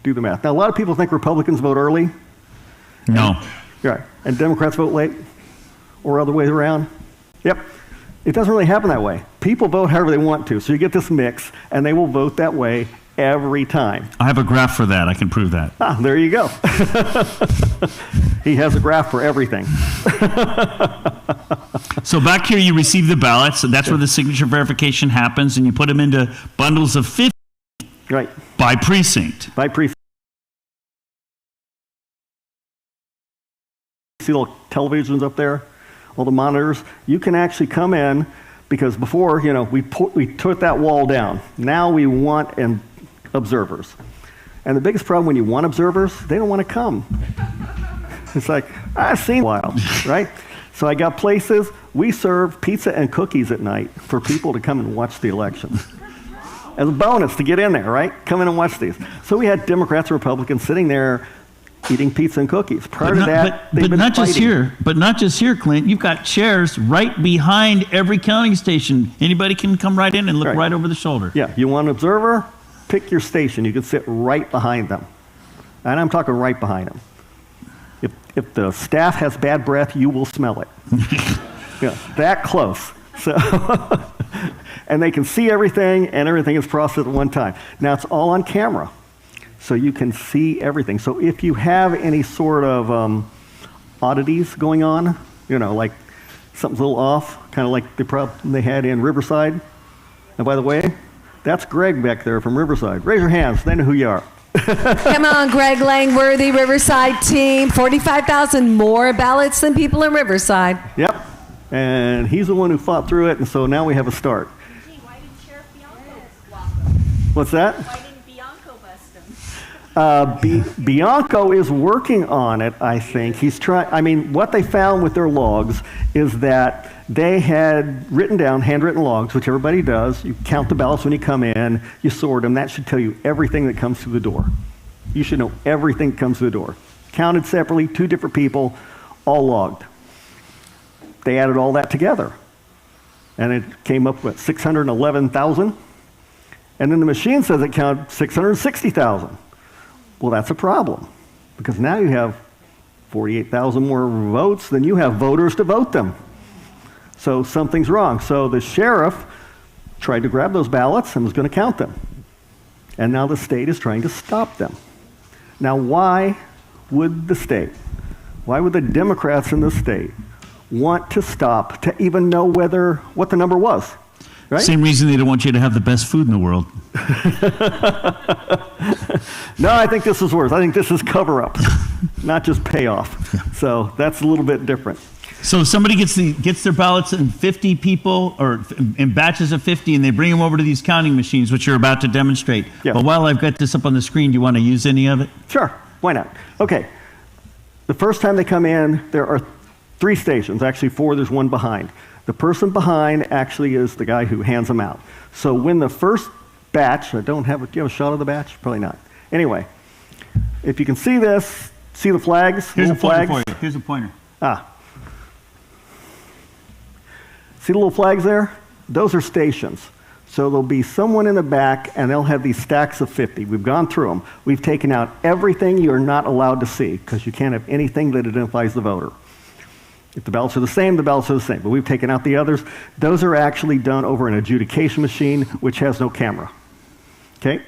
Speaker 15: Do the math. Now, a lot of people think Republicans vote early.
Speaker 11: No.
Speaker 15: Right. And Democrats vote late or other ways around. Yep. It doesn't really happen that way. People vote however they want to. So you get this mix, and they will vote that way every time.
Speaker 11: I have a graph for that. I can prove that.
Speaker 15: Ah, there you go. He has a graph for everything.
Speaker 11: So back here, you receive the ballots. That's where the signature verification happens, and you put them into bundles of 50.
Speaker 15: Right.
Speaker 11: By precinct.
Speaker 15: By precinct. See the little televisions up there? All the monitors? You can actually come in, because before, we took that wall down. Now we want observers. And the biggest problem when you want observers, they don't want to come. It's like, I've seen a while, right? So I got places, we serve pizza and cookies at night for people to come and watch the elections. As a bonus to get in there, right? Come in and watch these. So we had Democrats and Republicans sitting there eating pizza and cookies. Prior to that, they've been
Speaker 11: not
Speaker 15: fighting.
Speaker 11: Not just here, Clint. You've got chairs right behind every counting station. Anybody can come right in and look right over the shoulder.
Speaker 15: Yeah, you want an observer? Pick your station. You can sit right behind them. And I'm talking right behind them. If the staff has bad breath, you will smell it. Yeah, that close. So, and they can see everything, and everything is processed at one time. Now, it's all on camera, so you can see everything. So if you have any sort of oddities going on, like something's a little off, kind of like the problem they had in Riverside. And by the way, that's Greg back there from Riverside. Raise your hands. They know who you are.
Speaker 1: Come on, Greg Langworthy, Riverside team. 45,000 more ballots than people in Riverside.
Speaker 15: Yep. And he's the one who fought through it, and so now we have a start.
Speaker 16: Gee, why didn't Sheriff Bianco swap them?
Speaker 15: What's that?
Speaker 16: Why didn't Bianco bust them?
Speaker 15: Bianco is working on it, I think. He's trying. What they found with their logs is that they had written down handwritten logs, which everybody does. You count the ballots when you come in, you sort them. That should tell you everything that comes through the door. You should know everything that comes through the door. Counted separately, 2 different people, all logged. They added all that together, and it came up with 611,000. And then the machine says it counted 660,000. Well, that's a problem, because now you have 48,000 more votes than you have voters to vote them. So something's wrong. So the sheriff tried to grab those ballots and was going to count them. And now the state is trying to stop them. Now, why would the Democrats in the state want to stop to even know what the number was? Right?
Speaker 11: Same reason they don't want you to have the best food in the world.
Speaker 15: No, I think this is worse. I think this is cover-up, not just payoff. So that's a little bit different.
Speaker 11: So if somebody gets their ballots in 50 people, or in batches of 50, and they bring them over to these counting machines, which you're about to demonstrate.
Speaker 15: Yeah.
Speaker 11: But while I've got this up on the screen, do you want to use any of it?
Speaker 15: Sure. Why not? Okay. The first time they come in, there are 3 stations. Actually 4, there's one behind. The person behind actually is the guy who hands them out. So when the first batch, do you have a shot of the batch? Probably not. Anyway, if you can see this, see the flags?
Speaker 11: Here's a pointer for you. Here's a pointer.
Speaker 15: See the little flags there? Those are stations. So there'll be someone in the back, and they'll have these stacks of 50. We've gone through them. We've taken out everything you're not allowed to see, because you can't have anything that identifies the voter. If the ballots are the same, the ballots are the same. But we've taken out the others. Those are actually done over an adjudication machine, which has no camera. Okay?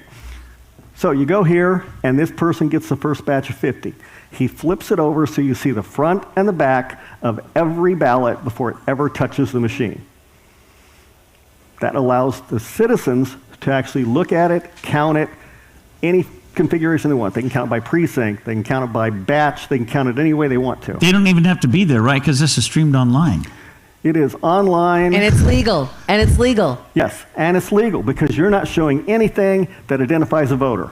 Speaker 15: So you go here, and this person gets the first batch of 50. He flips it over so you see the front and the back of every ballot before it ever touches the machine. That allows the citizens to actually look at it, count it, any configuration they want. They can count it by precinct, they can count it by batch, they can count it any way they want to.
Speaker 11: They don't even have to be there, right? Because this is streamed online.
Speaker 15: It is online.
Speaker 1: And it's legal. And it's legal.
Speaker 15: Yes, and it's legal because you're not showing anything that identifies a voter.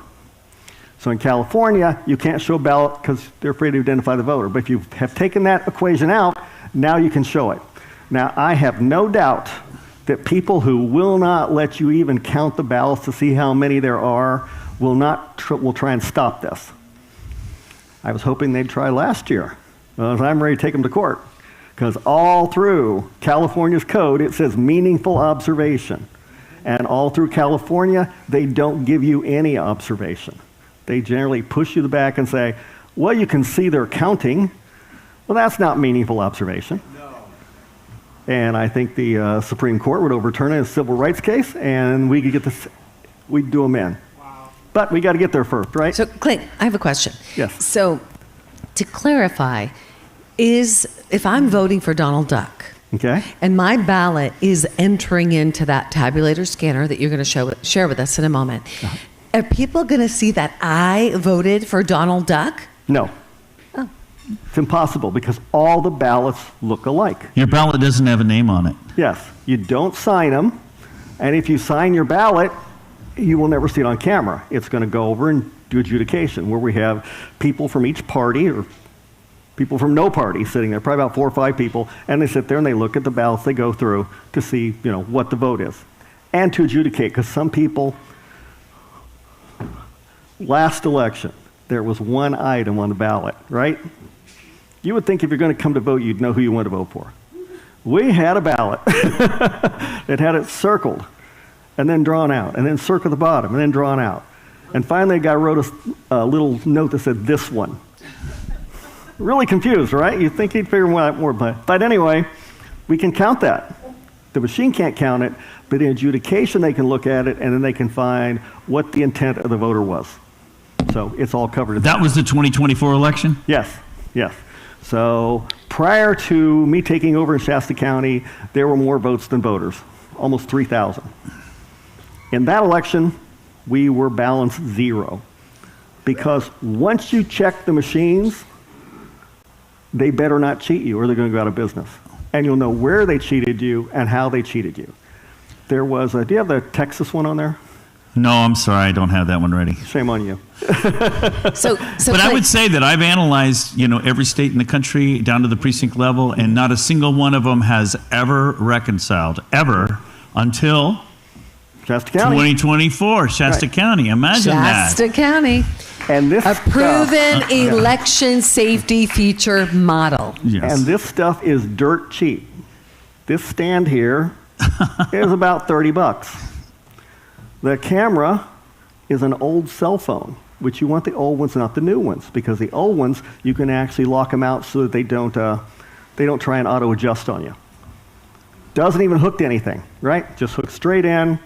Speaker 15: So in California, you can't show a ballot because they're afraid to identify the voter. But if you have taken that equation out, now you can show it. Now, I have no doubt that people who will not let you even count the ballots to see how many there are will try and stop this. I was hoping they'd try last year. I'm ready to take them to court. Because all through California's code, it says meaningful observation. And all through California, they don't give you any observation. They generally push you back and say, well, you can see they're counting. Well, that's not meaningful observation. No. And I think the Supreme Court would overturn it in a civil rights case, and we could get this, we'd do them in. Wow. But we got to get there first, right?
Speaker 1: So, Clint, I have a question.
Speaker 15: Yes.
Speaker 1: So, to clarify, if I'm voting for Donald Duck,
Speaker 15: okay,
Speaker 1: and my ballot is entering into that tabulator scanner that you're going to share with us in a moment, are people going to see that I voted for Donald Duck?
Speaker 15: No.
Speaker 1: Oh.
Speaker 15: It's impossible because all the ballots look alike.
Speaker 11: Your ballot doesn't have a name on it.
Speaker 15: Yes. You don't sign them, and if you sign your ballot, you will never see it on camera. It's going to go over and do adjudication, where we have people from each party or people from no party sitting there, probably about 4 or 5 people, and they sit there and they look at the ballots they go through to see, what the vote is, and to adjudicate, because some people, last election, there was one item on the ballot, right? You would think if you're going to come to vote, you'd know who you want to vote for. We had a ballot. It had it circled and then drawn out, and then circled the bottom and then drawn out. And finally, a guy wrote a little note that said, "This one." Really confused, right? You'd think he'd figure out more. But anyway, we can count that. The machine can't count it, but in adjudication, they can look at it, and then they can find what the intent of the voter was. So it's all covered.
Speaker 11: That was the 2024 election?
Speaker 15: Yes, yes. So prior to me taking over in Shasta County, there were more votes than voters, almost 3,000. In that election, we were balanced 0. Because once you check the machines, they better not cheat you or they're going to go out of business. And you'll know where they cheated you and how they cheated you. There was do you have the Texas one on there?
Speaker 11: No, I'm sorry, I don't have that one ready.
Speaker 15: Shame on you.
Speaker 11: But I would say that I've analyzed, every state in the country down to the precinct level, and not a single one of them has ever reconciled, ever, until
Speaker 15: Shasta County.
Speaker 11: 2024, Shasta County. Imagine
Speaker 1: Shasta County.
Speaker 15: And this
Speaker 1: a proven election safety feature model.
Speaker 11: Yes.
Speaker 15: And this stuff is dirt cheap. This stand here is about $30. The camera is an old cell phone, which you want the old ones, not the new ones, because the old ones you can actually lock them out so that they don't try and auto adjust on you. Doesn't even hook to anything, right? Just hook straight in,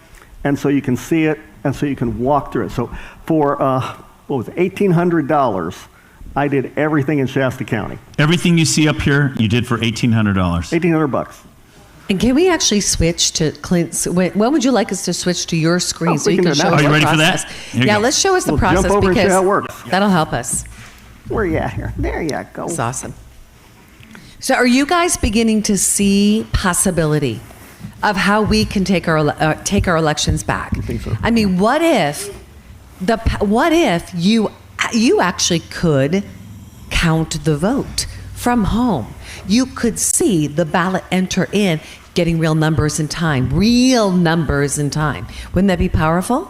Speaker 15: and so you can see it, and so you can walk through it. So for what was it, $1,800, I did everything in Shasta County.
Speaker 11: Everything you see up here, you did for $1,800.
Speaker 15: $1,800.
Speaker 1: And can we actually switch to Clint's? When would you like us to switch to your screen so you can show us the process?
Speaker 11: Are you ready for that?
Speaker 1: Yeah, let's show us the process
Speaker 15: jump over and see
Speaker 1: because
Speaker 15: how it works.
Speaker 1: that'll help us.
Speaker 15: Where are you at here? There you go.
Speaker 1: It's awesome. So are you guys beginning to see possibility of how we can take our elections back?
Speaker 15: I think so.
Speaker 1: I mean, what if you actually could count the vote from home? You could see the ballot enter in, getting real numbers in time. Wouldn't that be powerful?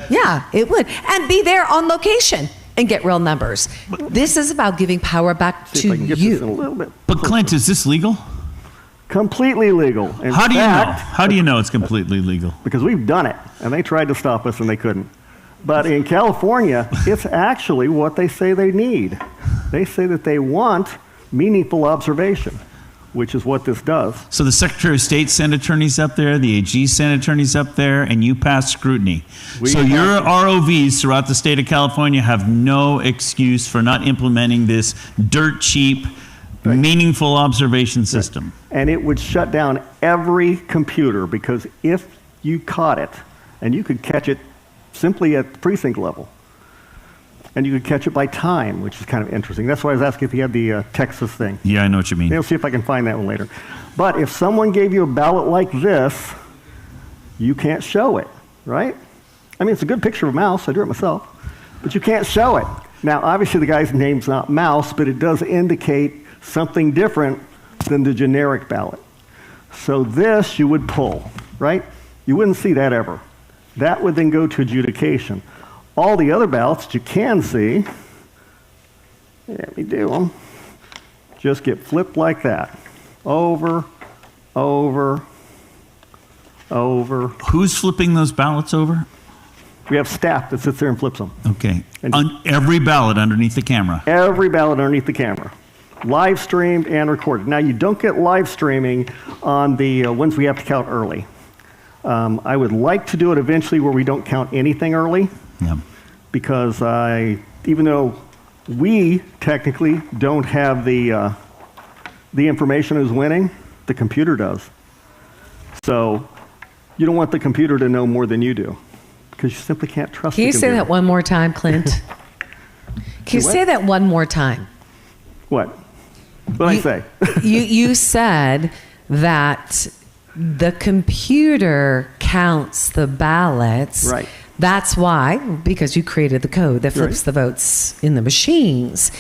Speaker 1: Yeah, it would. And be there on location and get real numbers. This is about giving power back to you.
Speaker 11: But Clint, is this legal?
Speaker 15: Completely legal.
Speaker 11: How do you know? How do you know it's completely legal?
Speaker 15: Because we've done it, and they tried to stop us, and they couldn't. But in California, it's actually what they say they need. They say that they want meaningful observation, which is what this does.
Speaker 11: So the Secretary of State sent attorneys up there, the AG sent attorneys up there, and you passed scrutiny. So your ROVs throughout the state of California have no excuse for not implementing this dirt cheap, meaningful observation system.
Speaker 15: And it would shut down every computer, because if you caught it, and you could catch it simply at the precinct level, and you could catch it by time, which is kind of interesting. That's why I was asking if you had the Texas thing.
Speaker 11: Yeah, I know what you mean.
Speaker 15: We'll see if I can find that one later. But if someone gave you a ballot like this, you can't show it, right? I mean, it's a good picture of a mouse. I drew it myself. But you can't show it. Now, obviously, the guy's name's not Mouse, but it does indicate something different than the generic ballot. So this you would pull, right? You wouldn't see that ever. That would then go to adjudication. All the other ballots that you can see, let me do them, just get flipped like that. Over, over, over.
Speaker 11: Who's flipping those ballots over?
Speaker 15: We have staff that sits there and flips them.
Speaker 11: Okay. On every ballot underneath the camera?
Speaker 15: Every ballot underneath the camera. Live streamed and recorded. Now, you don't get live streaming on the ones we have to count early. I would like to do it eventually where we don't count anything early.
Speaker 11: Yeah.
Speaker 15: Because even though we technically don't have the information who's winning, the computer does. So you don't want the computer to know more than you do, because you simply can't trust the computer.
Speaker 1: Can you say that one more time, Clint? Can you say that one more time?
Speaker 15: What? What did I say?
Speaker 1: you said that the computer counts the ballots.
Speaker 15: Right.
Speaker 1: That's why, because you created the code that flips the votes in the machines,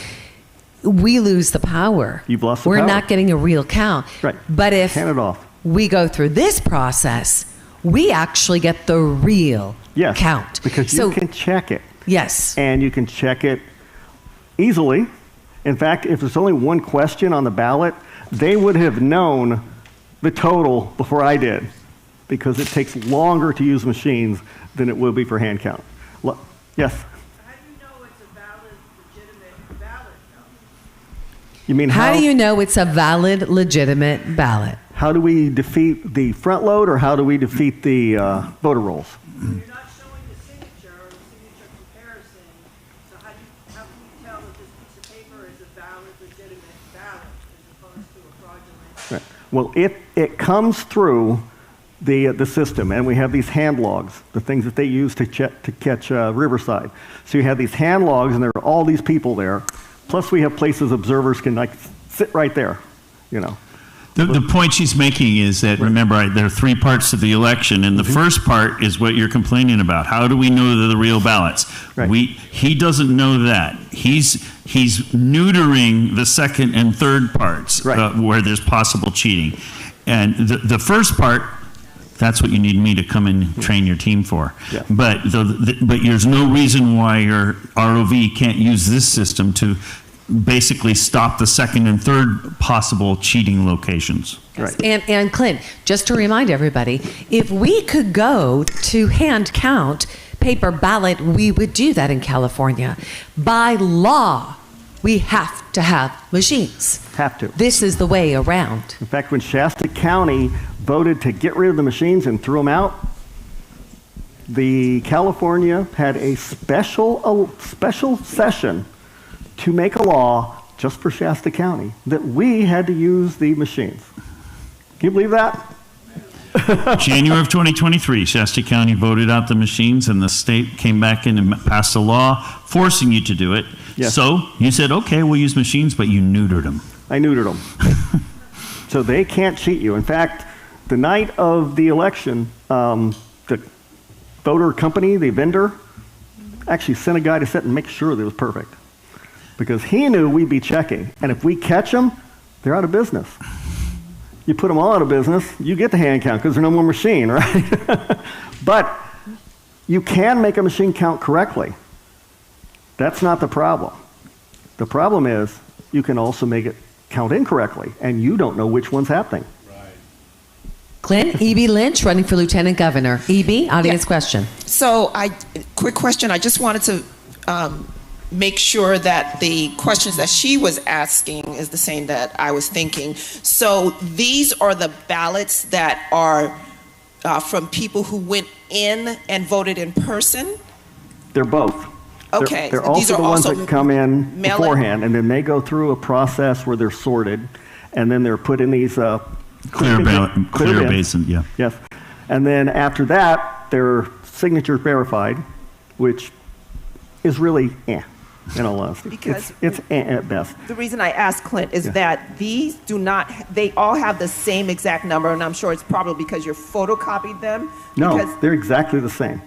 Speaker 1: we lose the power.
Speaker 15: You've lost the
Speaker 1: We're
Speaker 15: power.
Speaker 1: not getting a real count.
Speaker 15: Right.
Speaker 1: But if
Speaker 15: Hand it off.
Speaker 1: we go through this process, we actually get the real count.
Speaker 15: Because you can check it.
Speaker 1: Yes.
Speaker 15: And you can check it Easily. In fact, if there's only one question on the ballot, they would have known the total before I did, because it takes longer to use machines than it will be for hand count. Yes?
Speaker 16: How do you know it's a valid, legitimate ballot, though?
Speaker 15: You mean
Speaker 1: How do you know it's a valid, legitimate ballot?
Speaker 15: How do we defeat the front load, or how do we defeat the voter rolls?
Speaker 16: You're not showing the signature or the signature comparison, so how can you tell that this piece of paper is a valid, legitimate ballot as opposed to a fraudulent?
Speaker 15: Right. Well, it comes through the system, and we have these hand logs, the things that they use to catch Riverside. So you have these hand logs, and there are all these people there. Plus, we have places observers can like sit right there, you know.
Speaker 11: The point she's making is that, remember, there are three parts to the election, and the first part is what you're complaining about. How do we know they're the real ballots?
Speaker 15: Right.
Speaker 11: He doesn't know that. He's neutering the second and third parts where there's possible cheating. And the first part, that's what you need me to come and train your team for.
Speaker 15: Yeah.
Speaker 11: But there's no reason why your ROV can't use this system to basically stop the second and third possible cheating locations.
Speaker 15: Right.
Speaker 1: And Clint, just to remind everybody, if we could go to hand count paper ballot, we would do that in California. By law, we have to have machines.
Speaker 15: Have to.
Speaker 1: This is the way around.
Speaker 15: In fact, when Shasta County voted to get rid of the machines and threw them out, the California had a special session to make a law just for Shasta County that we had to use the machines. Can you believe that?
Speaker 11: January of 2023, Shasta County voted out the machines, and the state came back in and passed a law forcing you to do it.
Speaker 15: Yes.
Speaker 11: So you said, okay, we'll use machines, but you neutered them.
Speaker 15: I neutered them. So they can't cheat you. In fact, the night of the election, the voter company, the vendor, actually sent a guy to sit and make sure that it was perfect, because he knew we'd be checking. And if we catch them, they're out of business. You put them all out of business, you get the hand count because there's no more machine, right? But you can make a machine count correctly. That's not the problem. The problem is you can also make it count incorrectly, and you don't know which one's happening.
Speaker 1: Clint, E.B. Lynch, running for Lieutenant Governor. E.B., audience question.
Speaker 7: So, quick question. I just wanted to make sure that the questions that she was asking is the same that I was thinking. So these are the ballots that are from people who went in and voted in person?
Speaker 15: They're both.
Speaker 7: Okay.
Speaker 15: They're also the ones that come in beforehand, and then they go through a process where they're sorted, and then they're put in these
Speaker 11: clear
Speaker 15: bins.
Speaker 11: basin, yeah.
Speaker 15: Yes. And then after that, they're signature verified, which is really in all honesty.
Speaker 7: Because
Speaker 15: it's at best.
Speaker 7: the reason I asked Clint is that these do not, they all have the same exact number, and I'm sure it's probably because you photocopied them.
Speaker 15: No,
Speaker 7: because,
Speaker 15: they're exactly the same.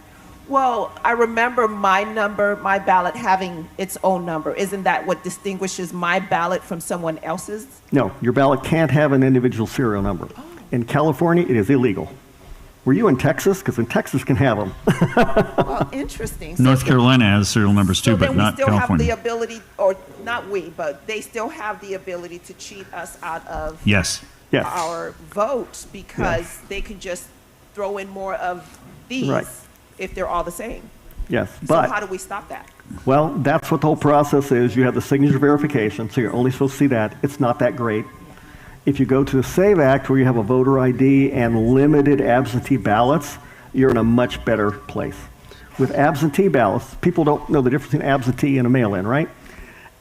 Speaker 7: well, I remember my number, my ballot having its own number. Isn't that what distinguishes my ballot from someone else's?
Speaker 15: No, your ballot can't have an individual serial number. In California, it is illegal. Were you in Texas? Because in Texas can have them.
Speaker 7: Well, interesting. So
Speaker 11: North Carolina has serial numbers too, but not
Speaker 7: then we still have
Speaker 11: California.
Speaker 7: the ability, or not we, but they still have the ability to cheat us out of
Speaker 11: Yes.
Speaker 7: our votes because they can just throw in more of these if they're all the same.
Speaker 15: Yes,
Speaker 7: So
Speaker 15: but
Speaker 7: how do we stop that?
Speaker 15: well, that's what the whole process is. You have the signature verification, so you're only supposed to see that. It's not that great. If you go to the SAVE Act, where you have a voter ID and limited absentee ballots, you're in a much better place. With absentee ballots, people don't know the difference between absentee and a mail-in, right?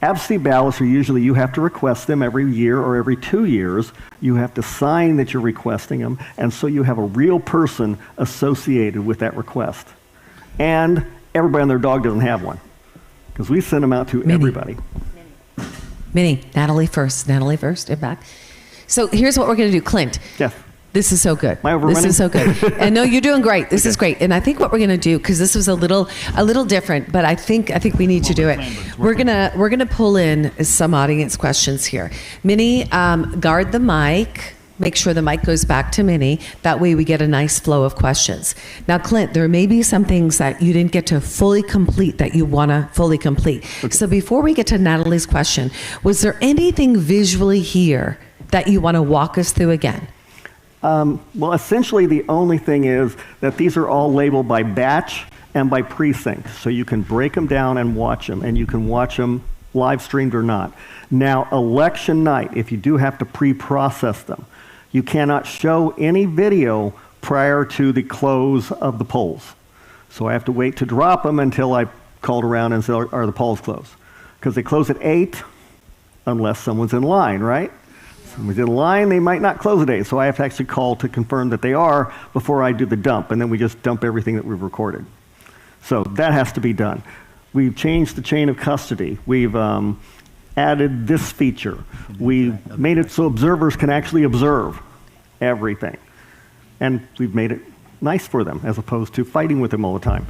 Speaker 15: Absentee ballots are usually, you have to request them every year or every 2 years. You have to sign that you're requesting them, and so you have a real person associated with that request. And everybody and their dog doesn't have one, because we send them out to everybody.
Speaker 1: Minnie, Natalie first, and back. So here's what we're going to do, Clint.
Speaker 15: Yes.
Speaker 1: This is so good.
Speaker 15: Am I overrunning?
Speaker 1: This is so good. And no, you're doing great. This is great. And I think what we're going to do, because this was a little different, but I think we need to do it. We're gonna pull in some audience questions here. Minnie, guard the mic. make sure the mic goes back to Minnie. That way we get a nice flow of questions. Now, Clint, there may be some things that you didn't get to fully complete that you want to fully complete. Okay. So before we get to Natalie's question, was there anything visually here that you want to walk us through again?
Speaker 15: Well, essentially the only thing is that these are all labeled by batch and by precinct. So you can break them down and watch them, and you can watch them live streamed or not. Now, election night, if you do have to pre-process them, you cannot show any video prior to the close of the polls. So I have to wait to drop them until I called around and said, are the polls closed? Because they close at 8 unless someone's in line, right? If someone's in line, they might not close at 8. So I have to actually call to confirm that they are before I do the dump. And then we just dump everything that we've recorded. So that has to be done. We've changed the chain of custody. We've added this feature. We made it so observers can actually observe everything. And we've made it nice for them as opposed to fighting with them all the time.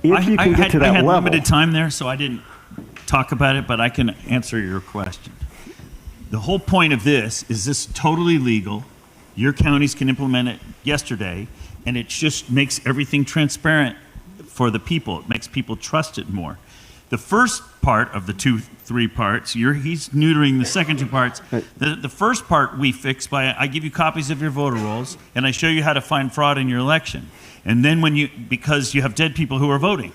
Speaker 15: If you can get to that level.
Speaker 11: I had limited time there, so I didn't talk about it, but I can answer your question. The whole point of this is this totally legal. Your counties can implement it yesterday, and it just makes everything transparent for the people. It makes people trust it more. The first part of the 3 parts, he's neutering the second 2 parts. The first part we fix by, I give you copies of your voter rolls, and I show you how to find fraud in your election. And then because you have dead people who are voting,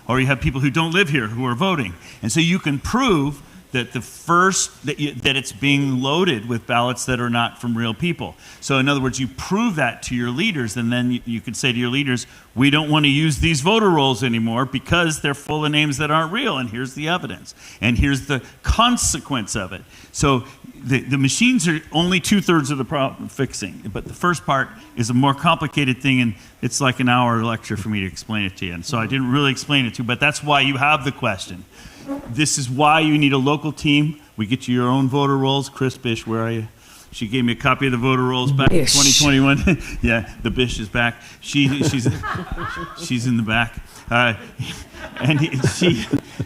Speaker 11: or you have people who don't live here who are voting. And so you can prove that that it's being loaded with ballots that are not from real people. So in other words, you prove that to your leaders, and then you could say to your leaders, we don't want to use these voter rolls anymore because they're full of names that aren't real, and here's the evidence, and here's the consequence of it. So the machines are only 2/3 of the problem fixing, but the first part is a more complicated thing, and it's like an hour lecture for me to explain it to you. And so I didn't really explain it to you, but that's why you have the question. This is why you need a local team. We get you your own voter rolls. Chris Bish, where are you? She gave me a copy of the voter rolls back in 2021. Yeah, the Bish is back. She's in the back, and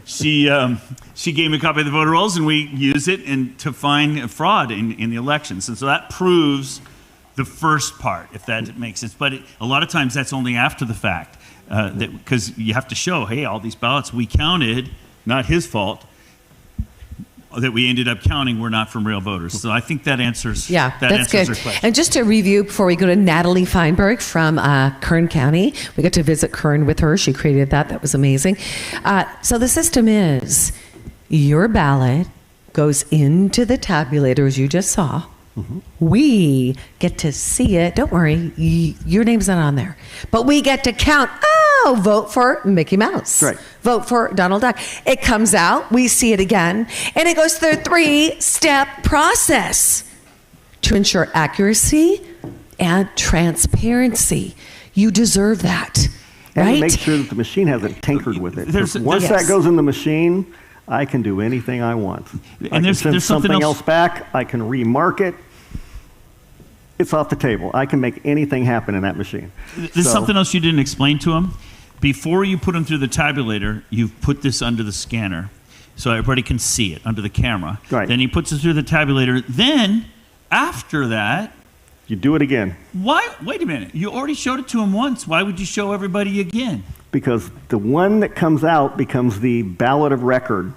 Speaker 11: she gave me a copy of the voter rolls, and we use it to find fraud in the elections. And so that proves the first part, if that makes sense. But a lot of times that's only after the fact, because you have to show, hey, all these ballots we counted. Not his fault that we ended up counting were not from real voters. So I think that answers
Speaker 1: that's good.
Speaker 11: Her question.
Speaker 1: And just to review before we go to Natalie Feinberg from Kern County, we got to visit Kern with her. She created that. That was amazing. So the system is your ballot goes into the tabulator, as you just saw. Mm-hmm. We get to see it. Don't worry, your name's not on there. But we get to count. Oh, vote for Mickey Mouse.
Speaker 15: Right.
Speaker 1: Vote for Donald Duck. It comes out. We see it again. And it goes through a 3-step process to ensure accuracy and transparency. You deserve that.
Speaker 15: And
Speaker 1: right?
Speaker 15: make sure that the machine hasn't tinkered with it. Once that goes in the machine, I can do anything I want.
Speaker 11: And
Speaker 15: I can send something else back. I can remark it. It's off the table. I can make anything happen in that machine.
Speaker 11: There's something else you didn't explain to him. Before you put them through the tabulator, you've put this under the scanner so everybody can see it under the camera.
Speaker 15: Right.
Speaker 11: Then he puts it through the tabulator. Then, after that...
Speaker 15: You do it again.
Speaker 11: Why? Wait a minute. You already showed it to him once. Why would you show everybody again?
Speaker 15: Because the one that comes out becomes the ballot of record,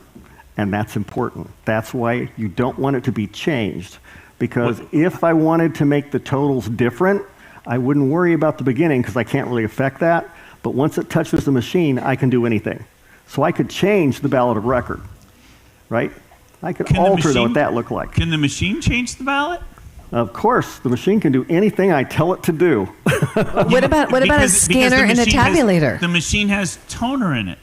Speaker 15: and that's important. That's why you don't want it to be changed. Because if I wanted to make the totals different, I wouldn't worry about the beginning because I can't really affect that. But once it touches the machine, I can do anything. So I could change the ballot of record, right? I could alter what that looked like.
Speaker 11: Can the machine change the ballot?
Speaker 15: Of course, the machine can do anything I tell it to do.
Speaker 1: What about a scanner and a tabulator?
Speaker 11: The machine has toner in it.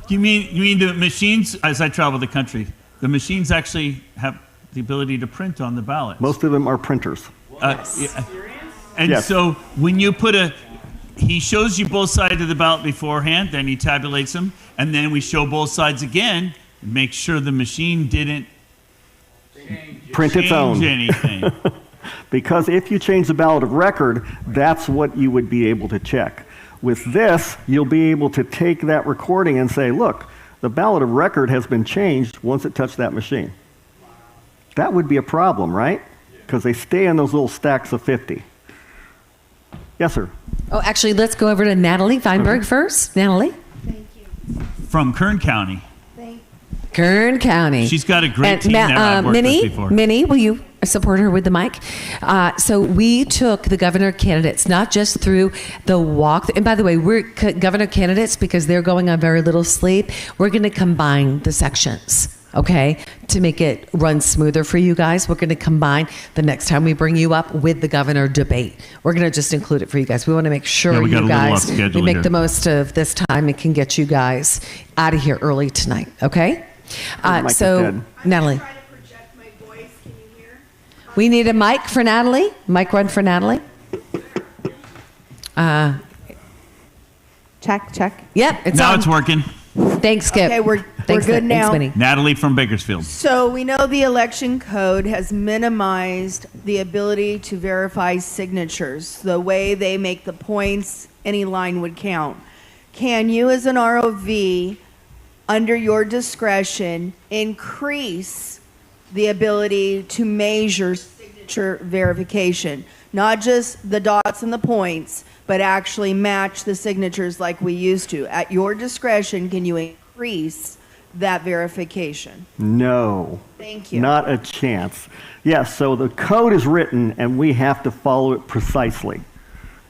Speaker 11: You mean the machines, as I travel the country, the machines actually have the ability to print on the ballot?
Speaker 15: Most of them are printers.
Speaker 11: And so when you he shows you both sides of the ballot beforehand, then he tabulates them, and then we show both sides again, make sure the machine didn't
Speaker 15: print its own
Speaker 11: anything.
Speaker 15: Because if you change the ballot of record, that's what you would be able to check. With this, you'll be able to take that recording and say, look, the ballot of record has been changed once it touched that machine. That would be a problem, right? Because they stay in those little stacks of 50. Yes, sir.
Speaker 1: Oh, actually, let's go over to Natalie Feinberg first. Natalie?
Speaker 11: From Kern County.
Speaker 1: Kern County.
Speaker 11: She's got a great team there I've worked with before.
Speaker 1: Minnie, will you support her with the mic? So we took the governor candidates, not just through the walk. And by the way, we're governor candidates because they're going on very little sleep. We're going to combine the sections, okay, to make it run smoother for you guys. We're going to combine the next time we bring you up with the governor debate. We're going to just include it for you guys. We want to make sure you guys we make the most of this time and can get you guys out of here early tonight, okay? So, Natalie. We need a mic for Natalie. Mic run for Natalie.
Speaker 17: Check.
Speaker 1: Yep, it's
Speaker 11: now
Speaker 1: on.
Speaker 11: It's working.
Speaker 1: Thanks, Skip.
Speaker 17: Okay, we're good now.
Speaker 1: Thanks, Minnie.
Speaker 11: Natalie from Bakersfield.
Speaker 17: So we know the election code has minimized the ability to verify signatures. The way they make the points, any line would count. Can you, as an ROV, under your discretion, increase the ability to measure signature verification? Not just the dots and the points, but actually match the signatures like we used to. At your discretion, can you increase that verification?
Speaker 15: No.
Speaker 17: Thank you.
Speaker 15: Not a chance. Yes, so the code is written and we have to follow it precisely.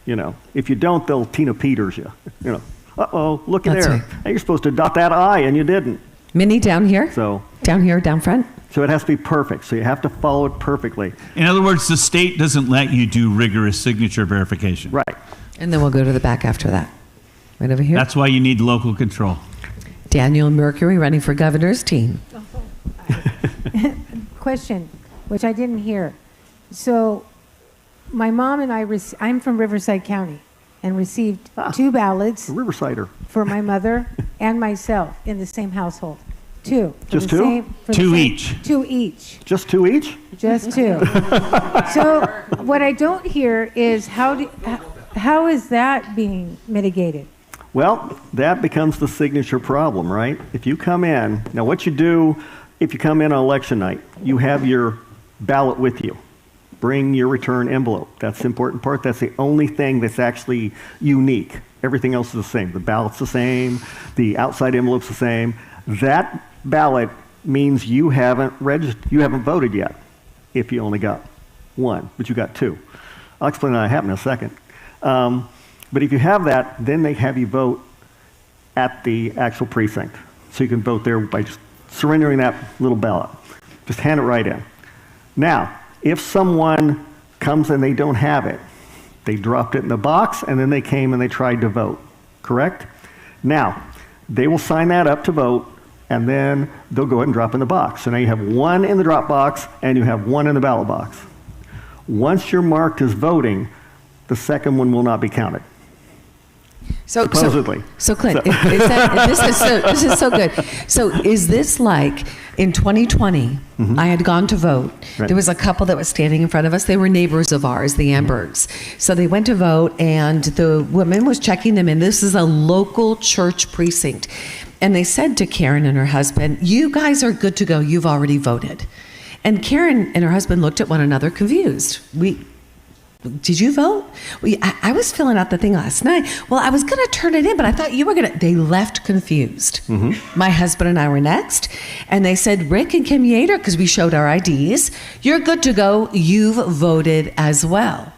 Speaker 15: You know, if you don't, they'll Tina Peters you. You know, uh-oh, look at
Speaker 1: That's
Speaker 15: there.
Speaker 1: right.
Speaker 15: Hey, you're supposed to dot that I and you didn't.
Speaker 1: Minnie, down here.
Speaker 15: So
Speaker 1: down here, down front.
Speaker 15: So it has to be perfect. So you have to follow it perfectly.
Speaker 11: In other words, the state doesn't let you do rigorous signature verification.
Speaker 15: Right.
Speaker 1: And then we'll go to the back after that. Right over here.
Speaker 11: That's why you need local control. Daniel
Speaker 1: Mercury running for governor's team.
Speaker 18: Question, which I didn't hear. So my mom and I'm from Riverside County and received 2 ballots
Speaker 15: Riversider.
Speaker 18: for my mother and myself in the same household. 2.
Speaker 15: Just 2?
Speaker 11: 2 each.
Speaker 18: 2 each.
Speaker 15: Just 2 each?
Speaker 18: Just 2. So what I don't hear is how is that being mitigated?
Speaker 15: Well, that becomes the signature problem, right? If you come in, now what you do if you come in on election night, you have your ballot with you. Bring your return envelope. That's the important part. That's the only thing that's actually unique. Everything else is the same. The ballot's the same. The outside envelope's the same. That ballot means you haven't registered, you haven't voted yet if you only got 1, but you got 2. I'll explain how that happened in a second. But if you have that, then they have you vote at the actual precinct. So you can vote there by just surrendering that little ballot. Just hand it right in. Now, if someone comes and they don't have it, they dropped it in the box and then they came and they tried to vote, correct? Now, they will sign that up to vote and then they'll go ahead and drop in the box. So now you have 1 in the drop box and you have 1 in the ballot box. Once you're marked as voting, the second one will not be counted. Supposedly.
Speaker 1: So Clint, this is so good. So is this like in 2020, I had gone to vote.
Speaker 15: Right.
Speaker 1: There was a couple that was standing in front of us. They were neighbors of ours, the Ambergs. So they went to vote and the woman was checking them in. This is a local church precinct. And they said to Karen and her husband, "You guys are good to go. You've already voted." And Karen and her husband looked at one another confused. Did you vote? I was filling out the thing last night. Well, I was going to turn it in, but I thought you were going to. They left confused. My husband and I were next, and they said, "Rick and Kim Yater," because we showed our IDs, "you're good to go. You've voted as well."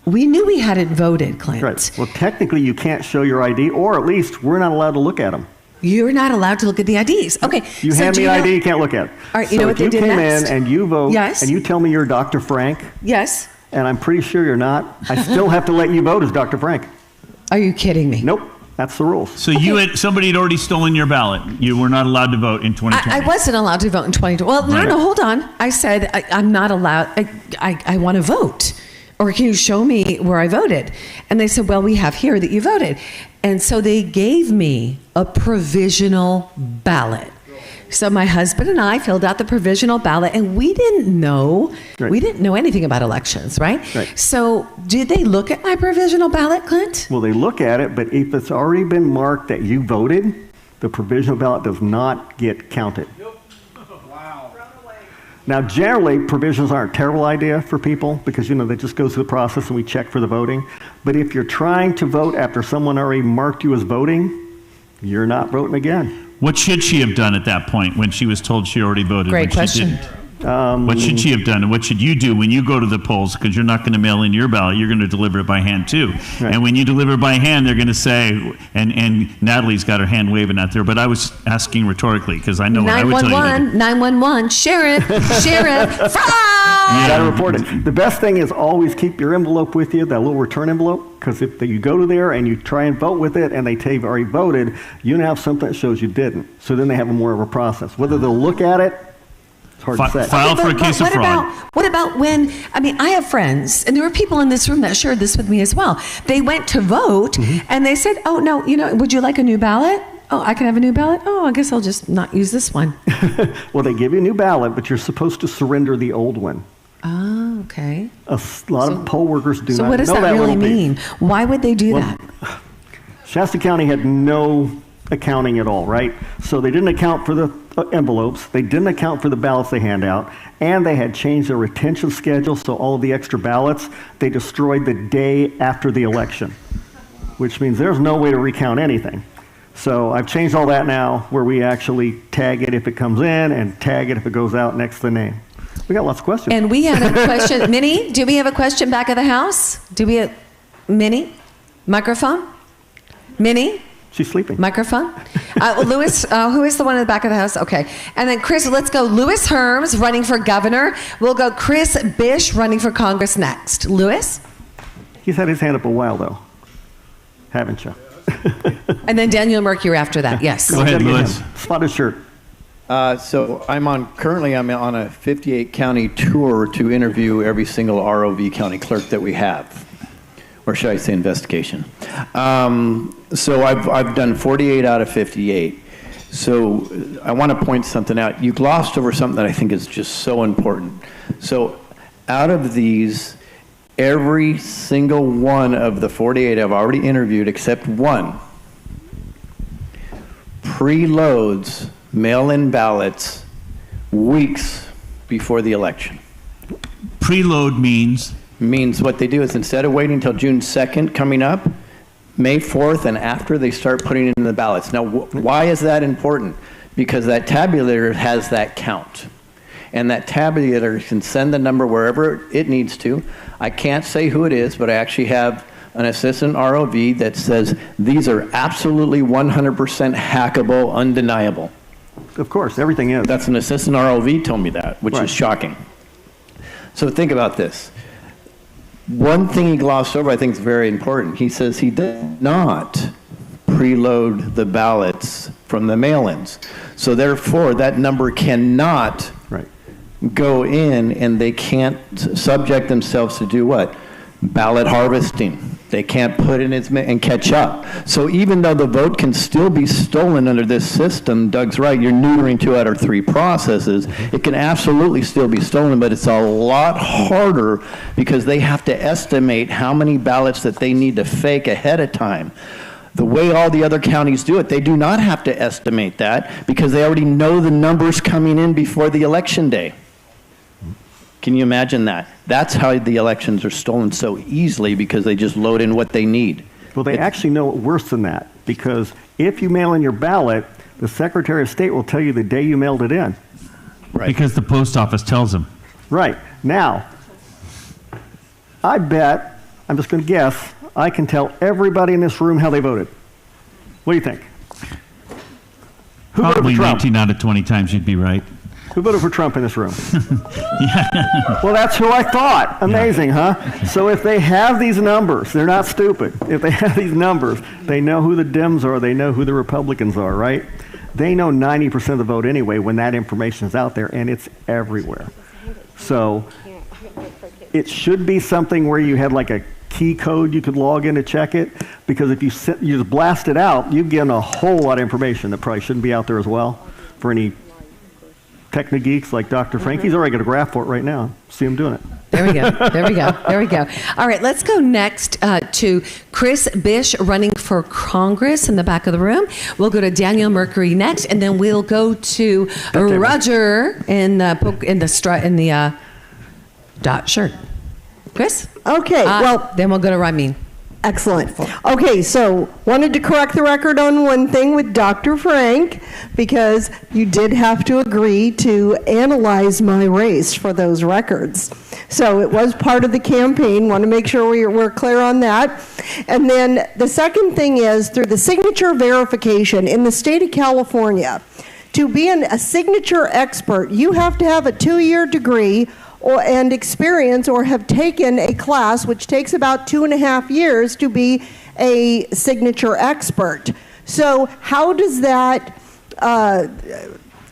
Speaker 1: We knew we hadn't voted, Clint.
Speaker 15: Right. Well, technically, you can't show your ID, or at least we're not allowed to look at them.
Speaker 1: You're not allowed to look at the IDs. Okay.
Speaker 15: You
Speaker 1: so
Speaker 15: hand me an ID, you can't look at it.
Speaker 1: All right, you know what they did next?
Speaker 15: So if you came in and you vote,
Speaker 1: Yes.
Speaker 15: and you tell me you're Dr. Frank,
Speaker 1: yes,
Speaker 15: and I'm pretty sure you're not, I still have to let you vote as Dr. Frank.
Speaker 1: Are you kidding me?
Speaker 15: Nope. That's the rules.
Speaker 11: So somebody had already stolen your ballot. You were not allowed to vote in 2020.
Speaker 1: I wasn't allowed to vote in 2020. Well, no, hold on. I said I'm not allowed. I want to vote. Or can you show me where I voted? And they said, well, we have here that you voted. And so they gave me a provisional ballot. So my husband and I filled out the provisional ballot, and we didn't know anything about elections, right? So did they look at my provisional ballot, Clint?
Speaker 15: Well, they look at it, but if it's already been marked that you voted, the provisional ballot does not get counted. Now, generally, provisions aren't a terrible idea for people because, they just go through the process and we check for the voting. But if you're trying to vote after someone already marked you as voting, you're not voting again.
Speaker 11: What should she have done at that point when she was told she already voted?
Speaker 1: Great
Speaker 11: when she
Speaker 1: question.
Speaker 11: didn't? What should she have done? And what should you do when you go to the polls? Because you're not going to mail in your ballot. You're going to deliver it by hand, too.
Speaker 15: Right.
Speaker 11: And when you deliver by hand, they're going to say, and Natalie's got her hand waving out there, but I was asking rhetorically because I know what I would tell you.
Speaker 1: 911, sheriff, fraud!
Speaker 15: You got to report it. The best thing is always keep your envelope with you, that little return envelope, because if you go to there and you try and vote with it and they tell you you've already voted, you now have something that shows you didn't. So then they have more of a process. Whether they'll look at it, it's hard to say.
Speaker 11: File for a case of fraud.
Speaker 1: What about when, I have friends, and there were people in this room that shared this with me as well. They went to vote, and they said, oh, no, would you like a new ballot? Oh, I can have a new ballot? Oh, I guess I'll just not use this one.
Speaker 15: Well, they give you a new ballot, but you're supposed to surrender the old one.
Speaker 1: Oh, okay.
Speaker 15: A lot of poll workers do not know that.
Speaker 1: So what does that really mean? Why would they do that?
Speaker 15: Shasta County had no accounting at all, right? So they didn't account for the envelopes, they didn't account for the ballots they hand out, and they had changed their retention schedule, so all of the extra ballots, they destroyed the day after the election, which means there's no way to recount anything. So I've changed all that now, where we actually tag it if it comes in and tag it if it goes out next to the name. We got lots of questions.
Speaker 1: And we had a question. Minnie, do we have a question back of the house? Do we have Minnie? Microphone? Minnie?
Speaker 15: She's sleeping.
Speaker 1: Microphone? Lewis, who is the one in the back of the house? Okay. And then Chris, let's go. Lewis Herms running for governor. We'll go Chris Bish running for Congress next. Lewis?
Speaker 15: He's had his hand up a while, though. Haven't you?
Speaker 1: And then Daniel Mercury after that. Yes.
Speaker 11: Go ahead, Lewis.
Speaker 15: Spotted shirt.
Speaker 19: So I'm on a 58 county tour to interview every single ROV county clerk that we have, or should I say investigation. So I've done 48 out of 58. So I want to point something out. You glossed over something that I think is just so important. So out of these, every single one of the 48 I've already interviewed except one preloads mail-in ballots weeks before the election.
Speaker 11: Preload means
Speaker 19: what they do is instead of waiting until June 2nd coming up, May 4th and after, they start putting in the ballots. Now, why is that important? Because that tabulator has that count. And that tabulator can send the number wherever it needs to. I can't say who it is, but I actually have an assistant ROV that says these are absolutely 100% hackable, undeniable.
Speaker 15: Of course, everything is.
Speaker 19: That's an assistant ROV told me that, which is shocking. So think about this. One thing he glossed over I think is very important. He says he did not preload the ballots from the mail-ins. So therefore, that number cannot go in, and they can't subject themselves to do what? Ballot harvesting. They can't put in and catch up. So even though the vote can still be stolen under this system, Doug's right, you're neutering 2 out of 3 processes. It can absolutely still be stolen, but it's a lot harder because they have to estimate how many ballots that they need to fake ahead of time. The way all the other counties do it, they do not have to estimate that because they already know the numbers coming in before the election day. Can you imagine that? That's how the elections are stolen so easily, because they just load in what they need.
Speaker 15: Well, they actually know it worse than that, because if you mail in your ballot, the Secretary of State will tell you the day you mailed it in.
Speaker 11: Right. Because the post office tells them.
Speaker 15: Right. Now, I bet, I'm just going to guess, I can tell everybody in this room how they voted. What do you think? Who voted
Speaker 11: Probably
Speaker 15: for Trump?
Speaker 11: 19 out of 20 times you'd be right.
Speaker 15: Who voted for Trump in this room? Well, that's who I thought. Amazing, huh? So if they have these numbers, they're not stupid. If they have these numbers, they know who the Dems are, they know who the Republicans are, right? They know 90% of the vote anyway when that information is out there, and it's everywhere. So it should be something where you had like a key code you could log in to check it, because if you just blast it out, you get a whole lot of information that probably shouldn't be out there as well for any techno geeks like Dr. Frank. He's already got a graph for it right now. See him doing it.
Speaker 1: There we go. There we go. There we go. All right, let's go next to Chris Bish running for Congress in the back of the room. We'll go to Daniel Mercury next, and then we'll go to Roger in the dot shirt. Chris?
Speaker 9: Okay, well,
Speaker 1: then we'll go to Ramin.
Speaker 9: Excellent. Okay, so wanted to correct the record on one thing with Dr. Frank, because you did have to agree to analyze my race for those records. So it was part of the campaign. Want to make sure we're clear on that. And then the second thing is, through the signature verification in the state of California, to be a signature expert, you have to have a 2-year degree and experience, or have taken a class which takes about 2.5 years to be a signature expert. So how does that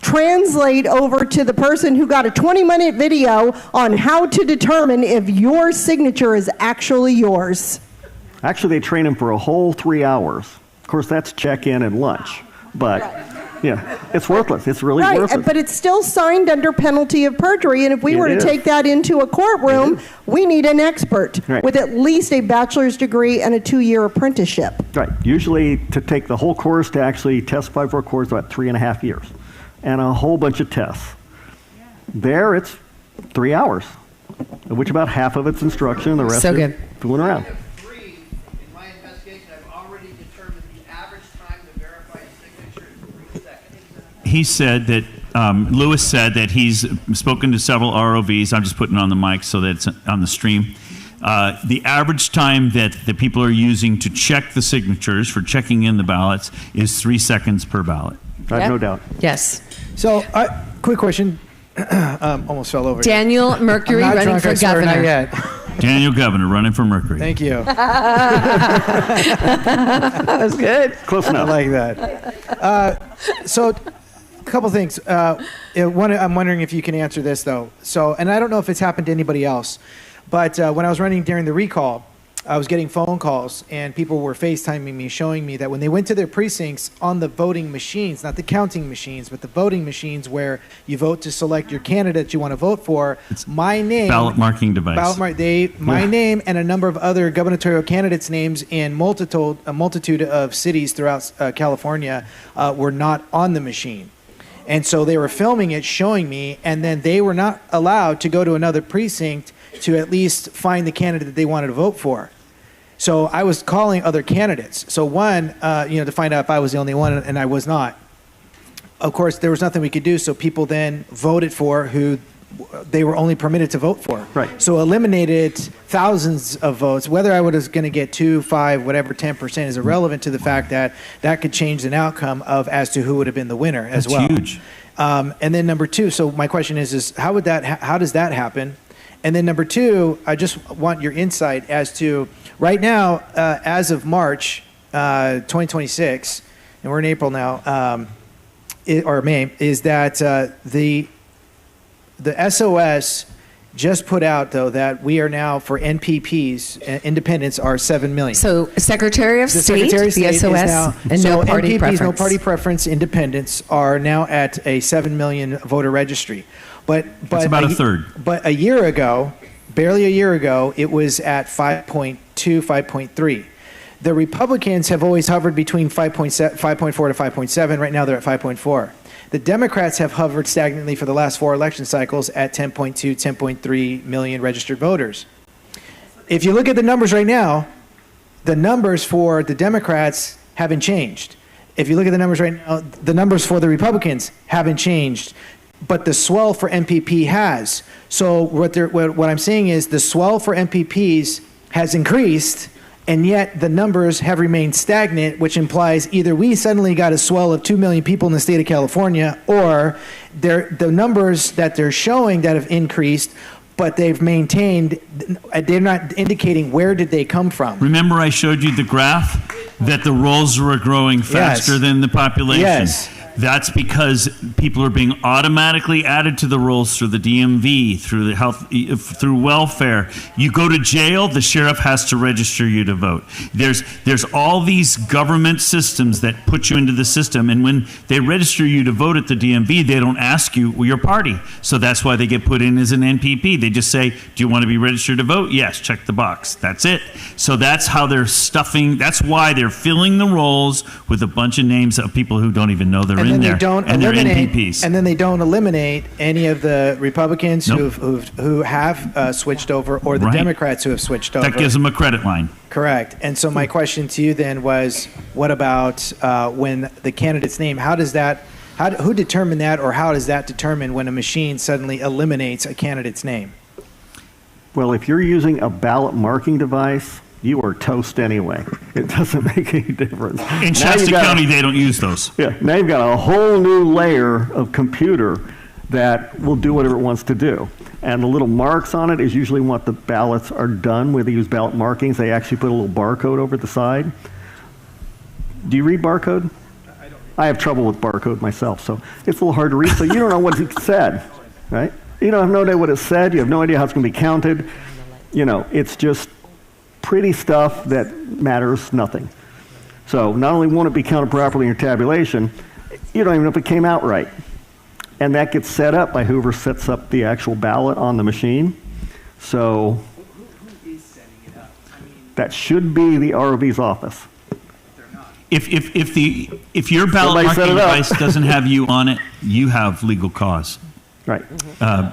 Speaker 9: translate over to the person who got a 20-minute video on how to determine if your signature is actually yours?
Speaker 15: Actually, they train them for a whole 3 hours. Of course, that's check-in and lunch. But, yeah, it's worthless. It's really worthless.
Speaker 9: But it's still signed under penalty of perjury, and if we were to take that into a courtroom, we need an expert with at least a bachelor's degree and a 2-year apprenticeship.
Speaker 15: Right. Usually, to take the whole course, to actually testify for a course, about 3.5 years. And a whole bunch of tests. There, it's 3 hours, of which about half of it's instruction, the rest is fooling around.
Speaker 11: He said that, Lewis said that he's spoken to several ROVs. I'm just putting it on the mic so that it's on the stream. The average time that the people are using to check the signatures for checking in the ballots is 3 seconds per ballot.
Speaker 15: I have no doubt.
Speaker 1: Yes.
Speaker 13: So, quick question. Almost fell over.
Speaker 1: Daniel Mercury running for governor.
Speaker 13: Not yet.
Speaker 11: Daniel Governor running for Mercury.
Speaker 13: Thank you.
Speaker 1: That was good.
Speaker 15: Close enough.
Speaker 13: I like that. So, a couple things. I'm wondering if you can answer this, though. So, and I don't know if it's happened to anybody else, but when I was running during the recall, I was getting phone calls, and people were FaceTiming me, showing me that when they went to their precincts on the voting machines, not the counting machines, but the voting machines where you vote to select your candidate you want to vote for, my name...
Speaker 11: Ballot marking device.
Speaker 13: My name and a number of other gubernatorial candidates' names in a multitude of cities throughout California were not on the machine. And so they were filming it, showing me, and then they were not allowed to go to another precinct to at least find the candidate that they wanted to vote for. So I was calling other candidates. So one, to find out if I was the only one, and I was not. Of course, there was nothing we could do, so people then voted for who they were only permitted to vote for.
Speaker 15: Right.
Speaker 13: So eliminated thousands of votes. Whether I was going to get 2, 5, whatever, 10% is irrelevant to the fact that that could change an outcome of as to who would have been the winner as well.
Speaker 11: That's huge.
Speaker 13: And then number two, so my question is how does that happen? And then number two, I just want your insight as to right now, as of March 2026, and we're in April now, or May, is that the SOS just put out, though, that we are now, for NPPs, independents are 7 million.
Speaker 1: So Secretary of State, the SOS, and no party
Speaker 13: NPPs,
Speaker 1: preference.
Speaker 13: no party preference, independents are now at a 7 million voter registry. But
Speaker 11: That's about a third.
Speaker 13: But a year ago, barely a year ago, it was at 5.2, 5.3. The Republicans have always hovered between 5.4 to 5.7. Right now, they're at 5.4. The Democrats have hovered stagnantly for the last 4 election cycles at 10.2, 10.3 million registered voters. If you look at the numbers right now, the numbers for the Democrats haven't changed. If you look at the numbers right now, the numbers for the Republicans haven't changed. But the swell for MPP has. So what I'm saying is the swell for MPPs has increased, and yet the numbers have remained stagnant, which implies either we suddenly got a swell of 2 million people in the state of California, or the numbers that they're showing that have increased, but they've maintained, they're not indicating where did they come from.
Speaker 11: Remember I showed you the graph that the rolls were growing faster than the population?
Speaker 13: Yes.
Speaker 11: That's because people are being automatically added to the rolls through the DMV, through the health, through welfare. You go to jail, the sheriff has to register you to vote. There's all these government systems that put you into the system, and when they register you to vote at the DMV, they don't ask you your party. So that's why they get put in as an NPP. They just say, do you want to be registered to vote? Yes, check the box. That's it. So that's how they're stuffing, that's why they're filling the rolls with a bunch of names of people who don't even know they're in there. And they're NPPs.
Speaker 13: And then they don't eliminate any of the Republicans who have switched over, or the Democrats who have switched over.
Speaker 11: That gives them a credit line.
Speaker 13: Correct. And so my question to you then was, what about when the candidate's name? How does that? Who determined that, or how does that determine when a machine suddenly eliminates a candidate's name?
Speaker 15: Well, if you're using a ballot marking device, you are toast anyway. It doesn't make any difference.
Speaker 11: In Shasta County, they don't use those.
Speaker 15: Yeah, now you've got a whole new layer of computer that will do whatever it wants to do. And the little marks on it is usually what the ballots are done with. They use ballot markings. They actually put a little barcode over the side. Do you read barcode? I have trouble with barcode myself, so it's a little hard to read. So you don't know what it said, right? You don't have no idea what it said. You have no idea how it's going to be counted. You know, it's just pretty stuff that matters nothing. So not only won't it be counted properly in your tabulation, you don't even know if it came out right. And that gets set up by whoever sets up the actual ballot on the machine. So that should be the ROV's office.
Speaker 11: If your ballot marking device doesn't have you on it, you have legal cause.
Speaker 15: Right.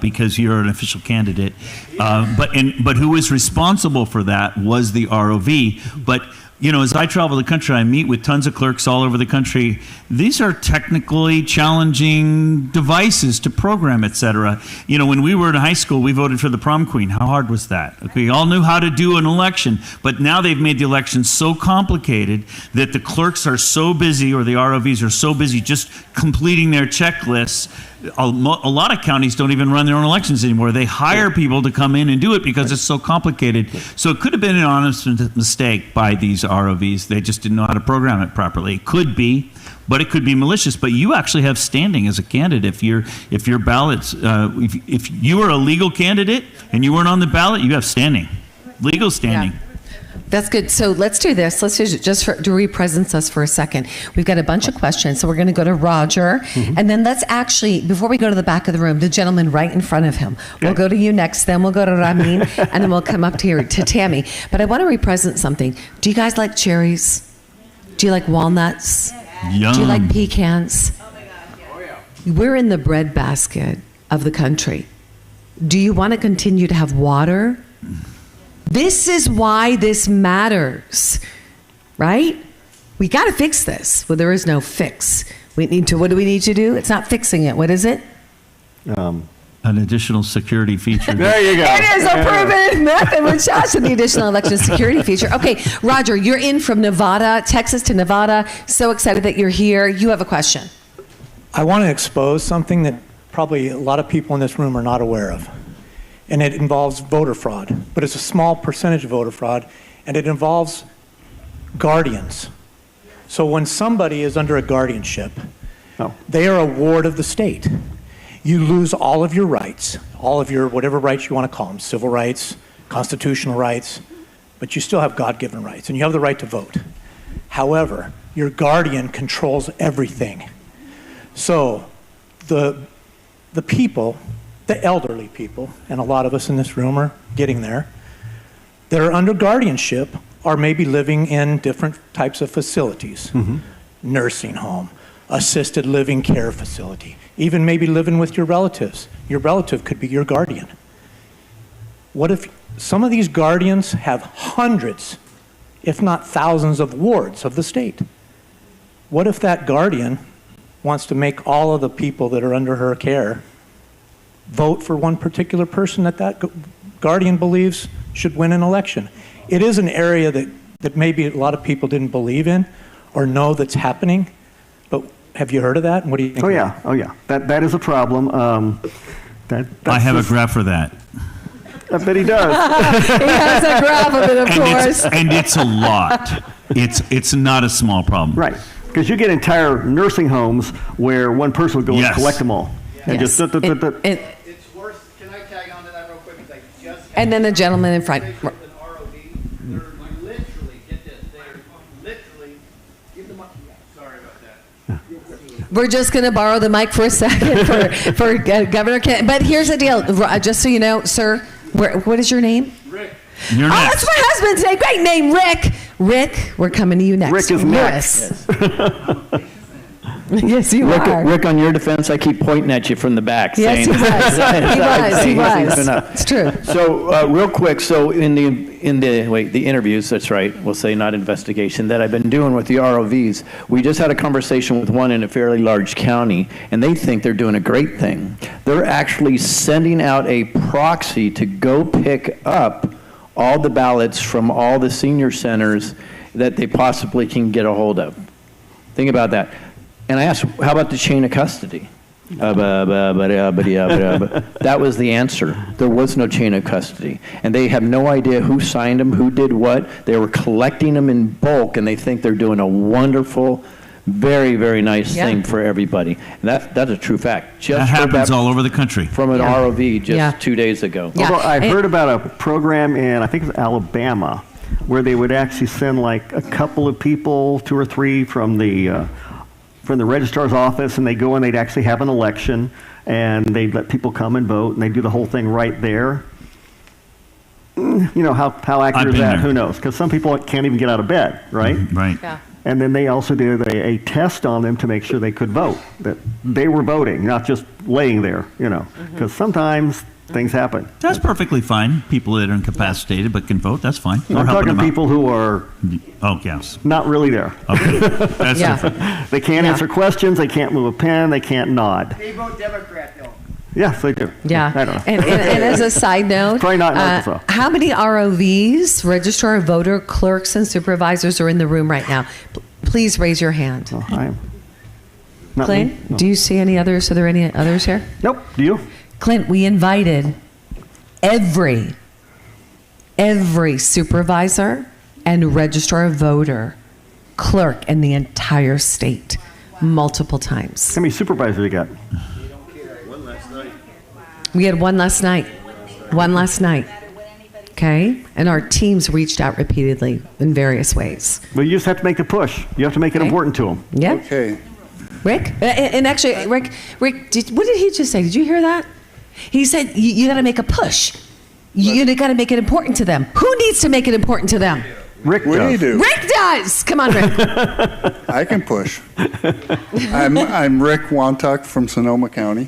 Speaker 11: Because you're an official candidate. But who was responsible for that was the ROV. But, you know, as I travel the country, I meet with tons of clerks all over the country. These are technically challenging devices to program, et cetera. You know, when we were in high school, we voted for the prom queen. How hard was that? We all knew how to do an election. But now they've made the election so complicated that the clerks are so busy, or the ROVs are so busy just completing their checklists. A lot of counties don't even run their own elections anymore. They hire people to come in and do it because it's so complicated. So it could have been an honest mistake by these ROVs. They just didn't know how to program it properly. It could be, but it could be malicious. But you actually have standing as a candidate. If your ballots, if you are a legal candidate and you weren't on the ballot, you have standing, legal standing.
Speaker 1: Yeah. That's good. So let's do this. Let's just to represent us for a second. We've got a bunch of questions. So we're going to go to Roger. And then let's actually, before we go to the back of the room, the gentleman right in front of him. We'll go to you next, then we'll go to Ramin, and then we'll come up to Tammy. But I want to represent something. Do you guys like cherries? Do you like walnuts?
Speaker 11: Yum.
Speaker 1: Do you like pecans? We're in the breadbasket of the country. Do you want to continue to have water? This is why this matters, right? We got to fix this. Well, there is no fix. What do we need to do? It's not fixing it. What is it?
Speaker 11: An additional security feature.
Speaker 15: There you go.
Speaker 1: It is a proven method with Josh and the additional election security feature. Okay, Roger, you're in from Nevada, Texas to Nevada. So excited that you're here. You have a question.
Speaker 20: I want to expose something that probably a lot of people in this room are not aware of. And it involves voter fraud, but it's a small percentage of voter fraud, and it involves guardians. So when somebody is under a guardianship, they are a ward of the state. You lose all of your rights, all of your whatever rights you want to call them, civil rights, constitutional rights, but you still have God-given rights, and you have the right to vote. However, your guardian controls everything. So the people, the elderly people, and a lot of us in this room are getting there, that are under guardianship are maybe living in different types of facilities. Nursing home, assisted living care facility, even maybe living with your relatives. Your relative could be your guardian. What if some of these guardians have hundreds, if not thousands, of wards of the state? What if that guardian wants to make all of the people that are under her care vote for one particular person that guardian believes should win an election? It is an area that maybe a lot of people didn't believe in or know that's happening, but have you heard of that? And what do you think?
Speaker 15: Oh yeah. That is a problem.
Speaker 11: I have a graph for that.
Speaker 15: I bet he does.
Speaker 1: He has a graph of it, of course.
Speaker 11: And it's a lot. It's not a small problem.
Speaker 15: Right. Because you get entire nursing homes where one person will go and collect them all. And
Speaker 1: Yes.
Speaker 15: just
Speaker 13: It's worse. Can I tag on to that real quick? Because I just
Speaker 1: And then the gentleman in front.
Speaker 13: They're literally, get this, they're literally, give them up. Sorry about that.
Speaker 1: We're just going to borrow the mic for a second for Governor Kent. But here's the deal. Just so you know, sir, what is your name?
Speaker 2: Rick.
Speaker 11: You're next.
Speaker 1: That's my husband's name. Great name, Rick. Rick, we're coming to you next.
Speaker 15: Rick is
Speaker 1: Lewis.
Speaker 15: next.
Speaker 1: Yes, you are.
Speaker 19: Rick, on your defense, I keep pointing at you from the back.
Speaker 1: Yes,
Speaker 19: saying,
Speaker 1: he was. It's true.
Speaker 19: So real quick, so in the interviews, that's right, we'll say not investigation, that I've been doing with the ROVs, we just had a conversation with one in a fairly large county, and they think they're doing a great thing. They're actually sending out a proxy to go pick up all the ballots from all the senior centers that they possibly can get a hold of. Think about that. And I asked, how about the chain of custody? That was the answer. There was no chain of custody. And they have no idea who signed them, who did what. They were collecting them in bulk, and they think they're doing a wonderful, very, very nice thing for everybody. And that's a true fact.
Speaker 11: That happens all over the country.
Speaker 19: From an ROV just 2 days ago.
Speaker 15: Although I heard about a program in, I think it was Alabama, where they would actually send like a couple of people, 2 or 3 from the registrar's office, and they go and they'd actually have an election, and they'd let people come and vote, and they do the whole thing right there. You know, how accurate is that? Who knows? Because some people can't even get out of bed, right?
Speaker 11: Right.
Speaker 1: Yeah.
Speaker 15: And then they also did a test on them to make sure they could vote, that they were voting, not just laying there, you know, because sometimes things happen.
Speaker 11: That's perfectly fine. People that are incapacitated but can vote, that's fine.
Speaker 15: I'm talking people who are not really there.
Speaker 11: Okay. That's different.
Speaker 15: They can't answer questions. They can't move a pen. They can't nod.
Speaker 13: They vote Democrat, though.
Speaker 15: Yes, they do.
Speaker 1: Yeah.
Speaker 15: I don't know.
Speaker 1: And as a side note,
Speaker 15: Probably not in Arkansas.
Speaker 1: how many ROVs, registrar of voter clerks and supervisors, are in the room right now? Please raise your hand.
Speaker 15: Oh, I am. Not
Speaker 1: Clint,
Speaker 15: me? No.
Speaker 1: do you see any others? Are there any others here?
Speaker 15: Nope. Do you?
Speaker 1: Clint, we invited every supervisor and registrar of voter clerk in the entire state multiple times.
Speaker 15: How many supervisors you got?
Speaker 1: We had one last night. Okay? And our teams reached out repeatedly in various ways.
Speaker 15: Well, you just have to make the push. You have to make it important to them.
Speaker 1: Yeah.
Speaker 21: Okay.
Speaker 1: Rick? And actually, Rick, what did he just say? Did you hear that? He said, you got to make a push. You got to make it important to them. Who needs to make it important to them?
Speaker 15: Rick
Speaker 21: We
Speaker 15: does.
Speaker 21: do.
Speaker 1: Rick does. Come on, Rick.
Speaker 21: I can push. I'm Rick Wantuck from Sonoma County,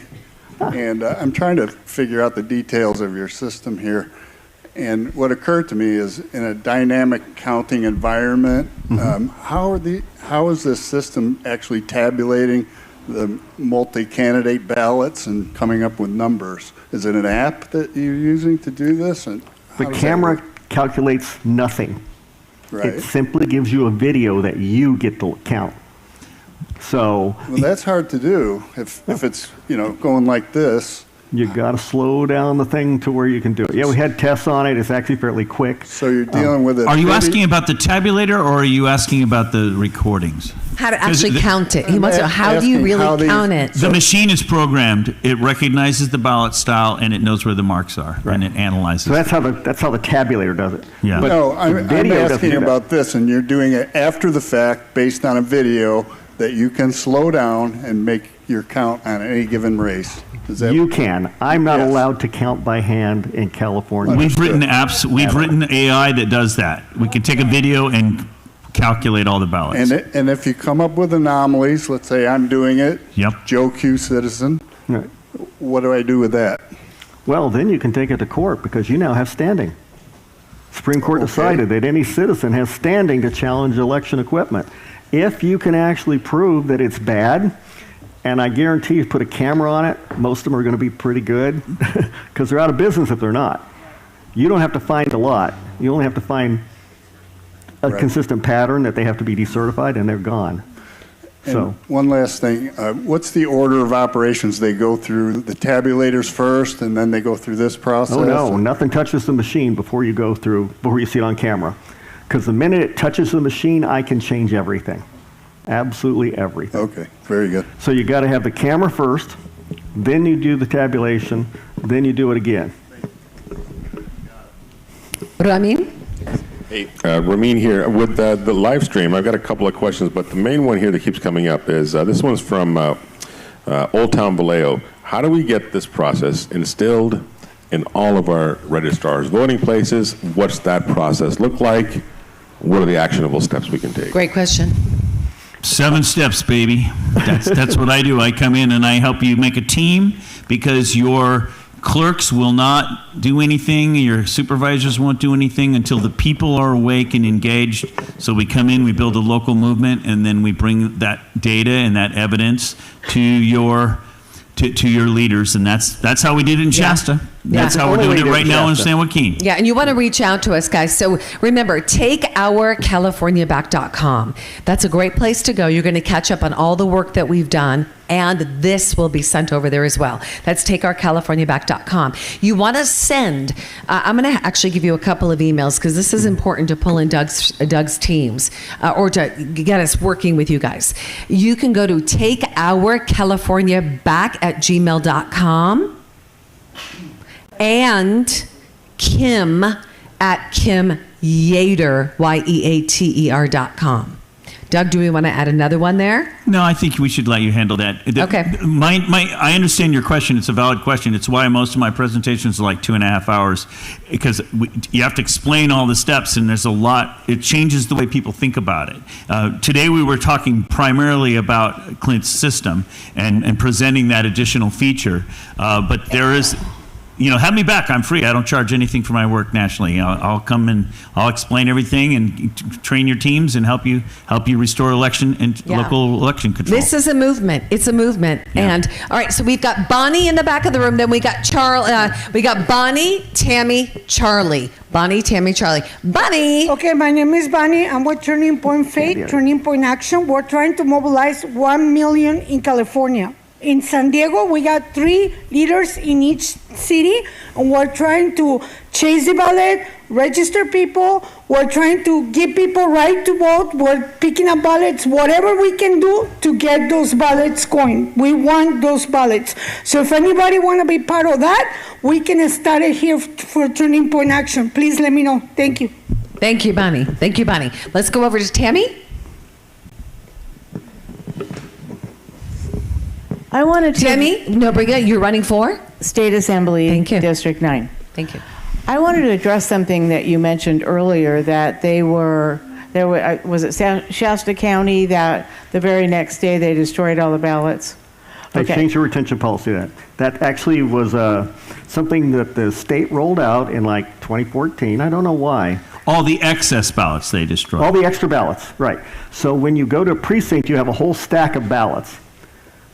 Speaker 21: and I'm trying to figure out the details of your system here. And what occurred to me is, in a dynamic counting environment, how is this system actually tabulating the multi-candidate ballots and coming up with numbers? Is it an app that you're using to do this? And
Speaker 15: The camera calculates nothing.
Speaker 21: Right.
Speaker 15: It simply gives you a video that you get to count. So
Speaker 21: Well, that's hard to do if it's going like this.
Speaker 15: you got to slow down the thing to where you can do it. Yeah, we had tests on it. It's actually fairly quick.
Speaker 21: So you're dealing with it.
Speaker 11: Are you asking about the tabulator, or are you asking about the recordings?
Speaker 1: How to actually count it. He wants to know, how do you
Speaker 21: asking
Speaker 1: really
Speaker 21: how these-
Speaker 1: count it?
Speaker 11: The machine is programmed. It recognizes the ballot style, and it knows where the marks are, and it analyzes.
Speaker 15: So that's how the tabulator does it.
Speaker 11: Yeah.
Speaker 15: But
Speaker 21: No, I'm
Speaker 15: video doesn't
Speaker 21: asking
Speaker 15: do that.
Speaker 21: about this, and you're doing it after the fact based on a video that you can slow down and make your count on any given race. Is that
Speaker 15: You can. I'm not
Speaker 21: Yes.
Speaker 15: allowed to count by hand in California.
Speaker 11: We've written apps. We've written AI that does that. We can take a video and calculate all the ballots.
Speaker 21: and if you come up with anomalies, let's say I'm doing it,
Speaker 11: Yep.
Speaker 21: Joe Q. Citizen,
Speaker 15: Right.
Speaker 21: what do I do with that?
Speaker 15: Well, then you can take it to court because you now have standing. Supreme Court decided that any citizen has standing to challenge election equipment. If you can actually prove that it's bad, and I guarantee you put a camera on it, most of them are going to be pretty good because they're out of business if they're not. You don't have to find a lot. You only have to find a consistent pattern that they have to be decertified, and they're gone.
Speaker 21: And
Speaker 15: So
Speaker 21: one last thing, what's the order of operations? They go through the tabulators first, and then they go through this process?
Speaker 15: oh no, nothing touches the machine before you see it on camera. Because the minute it touches the machine, I can change everything. Absolutely everything.
Speaker 21: Okay, very good.
Speaker 15: So you got to have the camera first, then you do the tabulation, then you do it again.
Speaker 1: Ramin?
Speaker 3: Hey, Ramin here. With the live stream, I've got a couple of questions, but the main one here that keeps coming up is this one's from Old Town Vallejo. How do we get this process instilled in all of our registrars' voting places? What's that process look like? What are the actionable steps we can take?
Speaker 1: Great question.
Speaker 11: 7 steps, baby. That's what I do. I come in and I help you make a team, because your clerks will not do anything, your supervisors won't do anything until the people are awake and engaged. So we come in, we build a local movement, and then we bring that data and that evidence to your leaders, and that's how we did it in Shasta. That's how we're doing it right now in San Joaquin.
Speaker 1: Yeah, and you want to reach out to us, guys. So remember, takeourcaliforniaback.com. That's a great place to go. You're going to catch up on all the work that we've done, and this will be sent over there as well. That's takeourcaliforniaback.com. You want to send, I'm going to actually give you a couple of emails, because this is important to pull in Doug's teams, or to get us working with you guys. You can go to takeourcaliforniaback@gmail.com. and Kim at KimYater, YEATER.com. Doug, do we want to add another one there?
Speaker 11: No, I think we should let you handle that.
Speaker 1: Okay.
Speaker 11: I understand your question. It's a valid question. It's why most of my presentations are like 2.5 hours, because you have to explain all the steps, and there's a lot. It changes the way people think about it. Today we were talking primarily about Clint's system and presenting that additional feature, but there is... have me back. I'm free. I don't charge anything for my work nationally. I'll come and I'll explain everything and train your teams and help you restore election and local election control.
Speaker 1: This is a movement. It's a movement. Yeah. And all right, so we've got Bonnie in the back of the room. Then we got we got Bonnie, Tammy, CharLee. Bonnie, Tammy, CharLee. Bonnie.
Speaker 22: Okay, my name is Bonnie. I'm with Turning Point Faith, Turning Point Action. We're trying to mobilize 1 million in California. In San Diego, we got 3 leaders in each city, and we're trying to chase the ballot, register people. We're trying to give people right to vote. We're picking up ballots, whatever we can do to get those ballots going. We want those ballots. So if anybody want to be part of that, we can start it here for Turning Point Action. Please let me know. Thank you.
Speaker 1: Thank you, Bonnie. Thank you, Bonnie. Let's go over to Tammy.
Speaker 23: I wanted to...
Speaker 1: Tammy Nobrega, you're running for?
Speaker 23: State Assembly, District 9.
Speaker 1: Thank you.
Speaker 23: I wanted to address something that you mentioned earlier, that was it Shasta County that the very next day they destroyed all the ballots?
Speaker 15: They changed the retention policy. That actually was something that the state rolled out in like 2014. I don't know why.
Speaker 11: All the excess ballots they destroyed.
Speaker 15: All the extra ballots, right. So when you go to a precinct, you have a whole stack of ballots.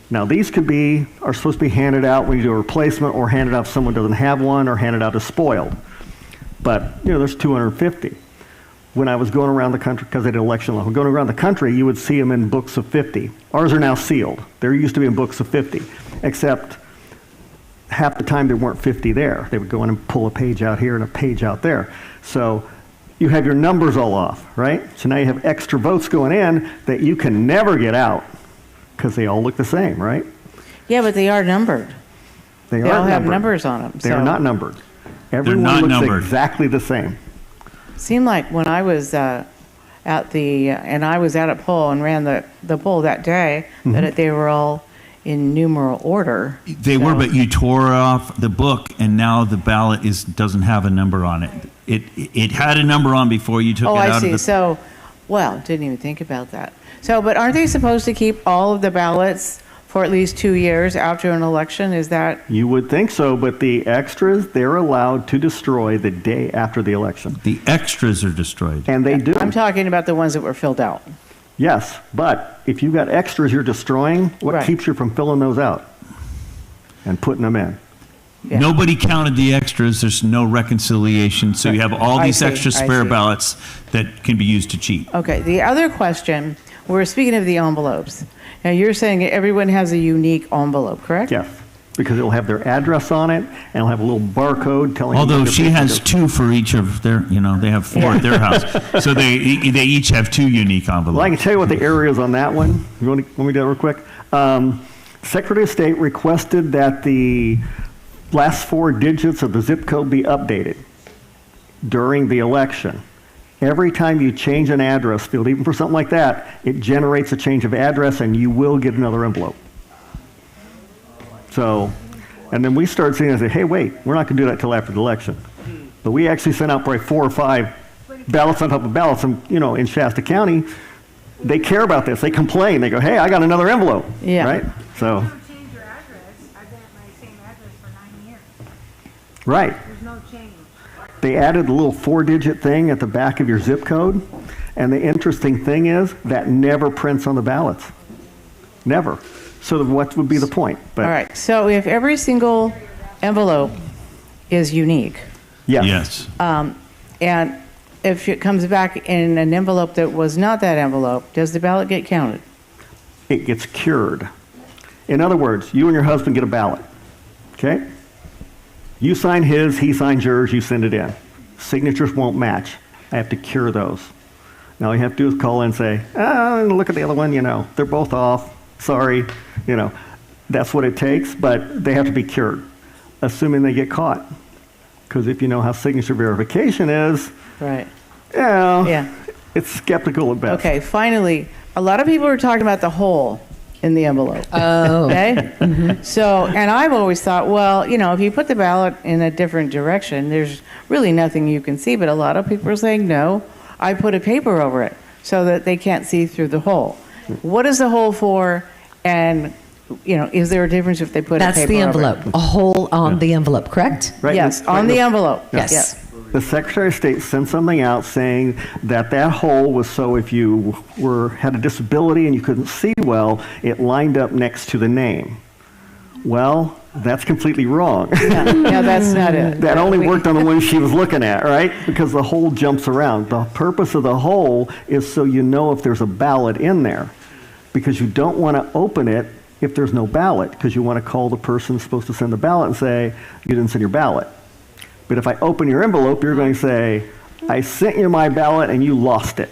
Speaker 15: Now, these are supposed to be handed out when you do a replacement, or handed out if someone doesn't have one, or handed out as spoiled. But, there's 250. When I was going around the country, because I did election law, going around the country, you would see them in books of 50. Ours are now sealed. There used to be in books of 50, except half the time there weren't 50 there. They would go in and pull a page out here and a page out there. So you have your numbers all off, right? So now you have extra votes going in that you can never get out, because they all look the same, right?
Speaker 23: Yeah, but they are numbered.
Speaker 15: They
Speaker 23: all have numbers on them.
Speaker 15: They are not numbered. Everyone looks exactly the same.
Speaker 23: Seemed like when I was and I was at a poll and ran the poll that day, that they were all in numeral order.
Speaker 11: They were, but you tore off the book, and now the ballot doesn't have a number on it. It had a number on before you took it out of the...
Speaker 23: Oh, I see. So, didn't even think about that. So, but aren't they supposed to keep all of the ballots for at least 2 years after an election? Is that...
Speaker 15: You would think so, but the extras, they're allowed to destroy the day after the election.
Speaker 11: The extras are destroyed.
Speaker 15: And they do.
Speaker 23: I'm talking about the ones that were filled out.
Speaker 15: Yes, but if you've got extras you're destroying, what keeps you from filling those out and putting them in?
Speaker 11: Yeah. Nobody counted the extras. There's no reconciliation. So you have all these extra spare ballots that can be used to cheat.
Speaker 23: Okay. The other question, we're speaking of the envelopes. Now, you're saying everyone has a unique envelope, correct?
Speaker 15: Yes. because it'll have their address on it, and it'll have a little barcode telling.
Speaker 11: Although
Speaker 15: them
Speaker 11: she has two for each of their, they have four at their house, so they each have two unique envelopes.
Speaker 15: Well, I can tell you what the area is on that one. You want me to do it real quick? Secretary of State requested that the last 4 digits of the zip code be updated during the election. Every time you change an address field, even for something like that, it generates a change of address, and you will get another envelope. So, and then we started seeing, I said, hey, wait, we're not going to do that till after the election. But we actually sent out probably 4 or 5 ballots on top of ballots, and in Shasta County, they care about this. They complain. They go, hey, I got another envelope.
Speaker 23: Yeah.
Speaker 15: Right? So. Right.
Speaker 18: There's no change.
Speaker 15: They added a little 4-digit thing at the back of your zip code, and the interesting thing is that never prints on the ballots. Never. So what would be the point?
Speaker 23: All right. So if every single envelope is unique.
Speaker 15: Yes.
Speaker 23: And if it comes back in an envelope that was not that envelope, does the ballot get counted?
Speaker 15: It gets cured. In other words, you and your husband get a ballot. Okay? You sign his, he signs yours, you send it in. Signatures won't match. I have to cure those. Now all you have to do is call in and say, look at the other one, they're both off. Sorry. That's what it takes, but they have to be cured, assuming they get caught. Because if you know how signature verification is,
Speaker 23: right?
Speaker 15: Yeah. It's skeptical at best.
Speaker 23: Okay, finally, a lot of people are talking about the hole in the envelope.
Speaker 1: Oh.
Speaker 23: Okay? Mm-hmm. So, and I've always thought, well, if you put the ballot in a different direction, there's really nothing you can see. But a lot of people are saying, no, I put a paper over it so that they can't see through the hole. What is the hole for? And, is there a difference if they put a paper over it?
Speaker 1: That's the envelope. A hole on the envelope, correct?
Speaker 15: Right.
Speaker 23: Yes, on the envelope.
Speaker 1: Yes.
Speaker 15: The Secretary of State sent something out saying that hole was so if you had a disability and you couldn't see well, it lined up next to the name. Well, that's completely wrong.
Speaker 23: Yeah, that's not it.
Speaker 15: That only worked on the one she was looking at, right? Because the hole jumps around. The purpose of the hole is so you know if there's a ballot in there, because you don't want to open it if there's no ballot, because you want to call the person supposed to send the ballot and say, you didn't send your ballot. But if I open your envelope, you're going to say, I sent you my ballot and you lost it.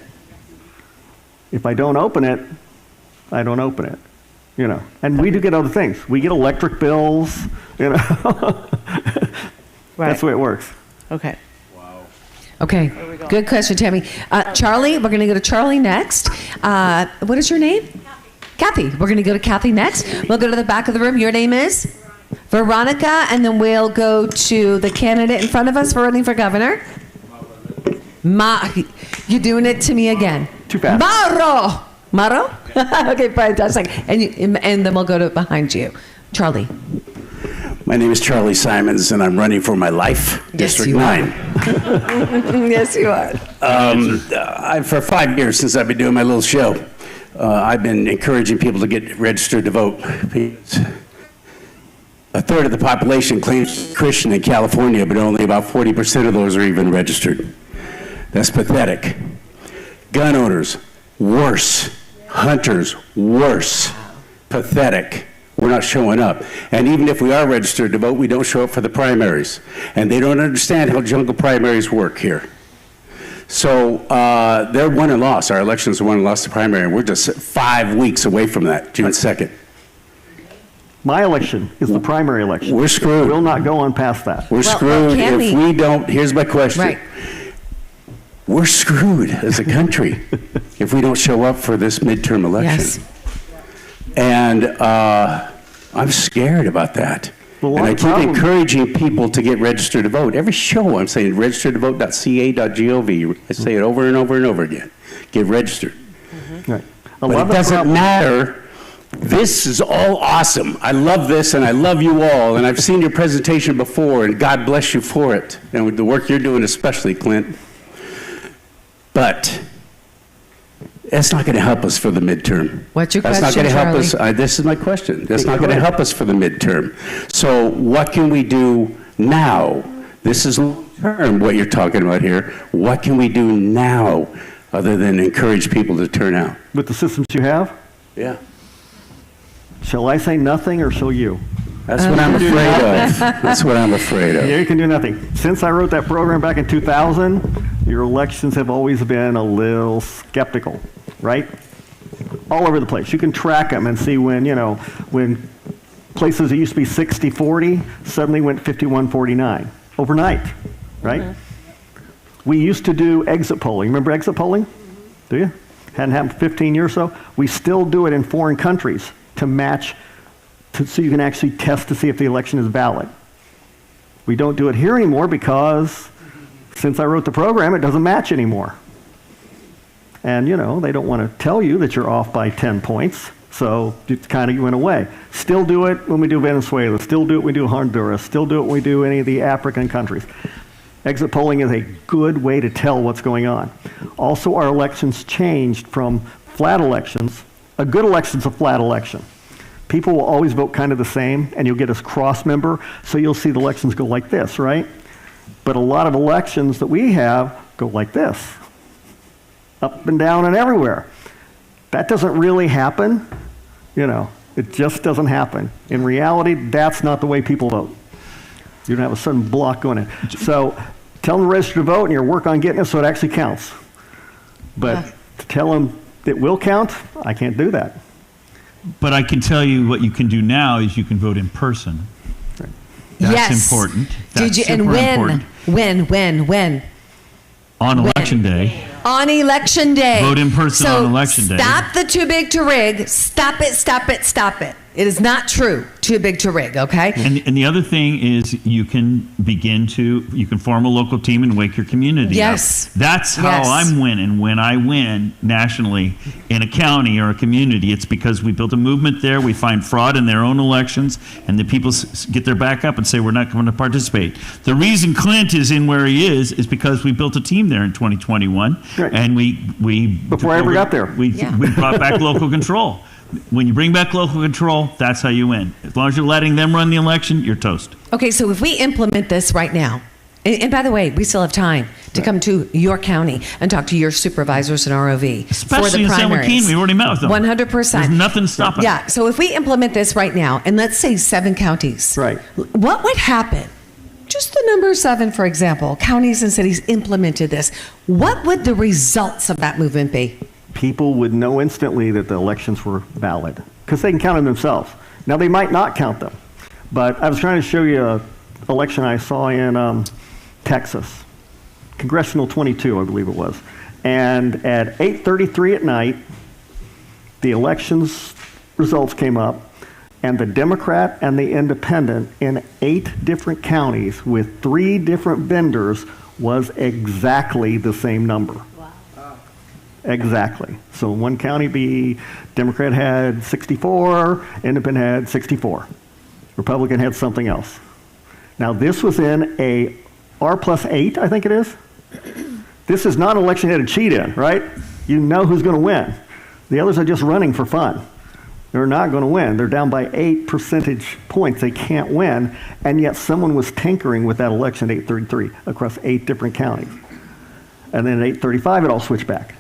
Speaker 15: If I don't open it, I don't open it. And we do get other things. We get electric bills,
Speaker 23: Right.
Speaker 15: That's the way it works.
Speaker 23: Okay.
Speaker 1: Okay. Good question, Tammy. CharLee, we're going to go to CharLee next. What is your name? Kathy. We're going to go to Kathy next. We'll go to the back of the room. Your name is? Veronica, and then we'll go to the candidate in front of us for running for governor. You're doing it to me again.
Speaker 15: Too fast.
Speaker 1: Maro? Okay, fantastic. And then we'll go to behind you. CharLee.
Speaker 4: My name is CharLee Simons, and I'm running for my life, District 9.
Speaker 1: Yes, you are.
Speaker 4: For 5 years since I've been doing my little show, I've been encouraging people to get registered to vote. A third of the population claims Christian in California, but only about 40% of those are even registered. That's pathetic. Gun owners, worse. Hunters, worse. Pathetic. We're not showing up. And even if we are registered to vote, we don't show up for the primaries. And they don't understand how jungle primaries work here. So they're won and lost. Our elections are won and lost to primary, and we're just 5 weeks away from that, June 2nd.
Speaker 15: My election is the primary election.
Speaker 4: We're screwed.
Speaker 15: We'll not go on past that.
Speaker 4: We're screwed if we don't. Here's my question.
Speaker 1: Right.
Speaker 4: We're screwed as a country if we don't show up for this midterm election.
Speaker 1: Yes.
Speaker 4: And I'm scared about that.
Speaker 15: Well,
Speaker 4: and I keep encouraging people to get registered to vote. Every show I'm saying registertovote.ca.gov. I say it over and over and over again. Get registered.
Speaker 15: Mm-hmm. Right.
Speaker 4: But it doesn't matter. This is all awesome. I love this and I love you all. And I've seen your presentation before, and God bless you for it. And with the work you're doing especially, Clint. But that's not going to help us for the midterm.
Speaker 1: What's your
Speaker 4: question,
Speaker 1: question,
Speaker 4: That's not going to help
Speaker 1: CharLee?
Speaker 4: us. This is my question. That's not going to help us for the midterm. So what can we do now? This is long-term, what you're talking about here. What can we do now other than encourage people to turn out?
Speaker 15: With the systems you have?
Speaker 4: Yeah.
Speaker 15: Shall I say nothing or shall you?
Speaker 4: That's what I'm afraid of. That's what I'm afraid of.
Speaker 15: Yeah, you can do nothing. Since I wrote that program back in 2000, your elections have always been a little skeptical, right? All over the place. You can track them and see when, when places that used to be 60-40 suddenly went 51-49 overnight, right? Mm-hmm. We used to do exit polling. Remember exit polling? Do you? Hadn't happened for 15 years or so. We still do it in foreign countries to match, so you can actually test to see if the election is valid. We don't do it here anymore because since I wrote the program, it doesn't match anymore. And, they don't want to tell you that you're off by 10 points, so it kind of went away. Still do it when we do Venezuela. Still do it when we do Honduras. Still do it when we do any of the African countries. Exit polling is a good way to tell what's going on. Also, our elections changed from flat elections. A good election's a flat election. People will always vote kind of the same, and you'll get a cross member, so you'll see the elections go like this, right? But a lot of elections that we have go like this, up and down and everywhere. That doesn't really happen. It just doesn't happen. In reality, that's not the way people vote. You don't have a sudden block going in. So tell them to register to vote, and you work on getting it so it actually counts. But to tell them it will count, I can't do that.
Speaker 11: But I can tell you what you can do now is you can vote in person.
Speaker 15: Right.
Speaker 11: That's important. That's
Speaker 1: Did you? And when?
Speaker 11: On election day.
Speaker 1: On election day.
Speaker 11: Vote in person on election day.
Speaker 1: Stop the too big to rig. Stop it, stop it, stop it. It is not true. Too big to rig, okay?
Speaker 11: And the other thing is you can form a local team and wake your community up. That's how I'm winning. When I win nationally in a county or a community, it's because we built a movement there. We find fraud in their own elections, and the people get their back up and say, we're not going to participate. The reason Clint is in where he is because we built a team there in 2021.
Speaker 15: Right.
Speaker 11: And we
Speaker 15: before I ever got there.
Speaker 11: We brought back local control. When you bring back local control, that's how you win. As long as you're letting them run the election, you're toast.
Speaker 1: Okay, so if we implement this right now, and by the way, we still have time to come to your county and talk to your supervisors and ROV
Speaker 11: Especially
Speaker 1: for the
Speaker 11: in San
Speaker 1: primaries.
Speaker 11: Joaquin, we already met with them.
Speaker 1: 100%.
Speaker 11: There's nothing stopping.
Speaker 1: Yeah, so if we implement this right now, and let's say 7 counties,
Speaker 15: right?
Speaker 1: What would happen? Just the number 7, for example, counties and cities implemented this. What would the results of that movement be?
Speaker 15: People would know instantly that the elections were valid because they can count them themselves. Now, they might not count them, but I was trying to show you an election I saw in Texas, Congressional 22, I believe it was. And at 8:33 at night, the elections results came up, and the Democrat and the Independent in 8 different counties with 3 different vendors was exactly the same number. Exactly. So in one county, Democrat had 64, Independent had 64. Republican had something else. Now this was in a R+8, I think it is. This is not an election you had to cheat in, right? You know who's going to win. The others are just running for fun. They're not going to win. They're down by 8 percentage points. They can't win. And yet someone was tinkering with that election at 8:33 across 8 different counties. And then at 8:35, it all switched back.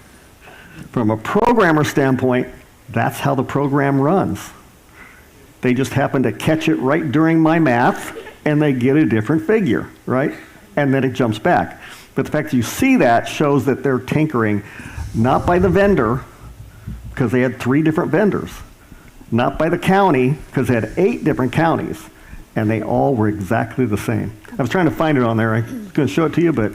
Speaker 15: From a programmer standpoint, that's how the program runs. They just happen to catch it right during my math, and they get a different figure, right? And then it jumps back. But the fact that you see that shows that they're tinkering, not by the vendor, because they had 3 different vendors, not by the county, because they had 8 different counties, and they all were exactly the same. I was trying to find it on there. I was going to show it to you, but...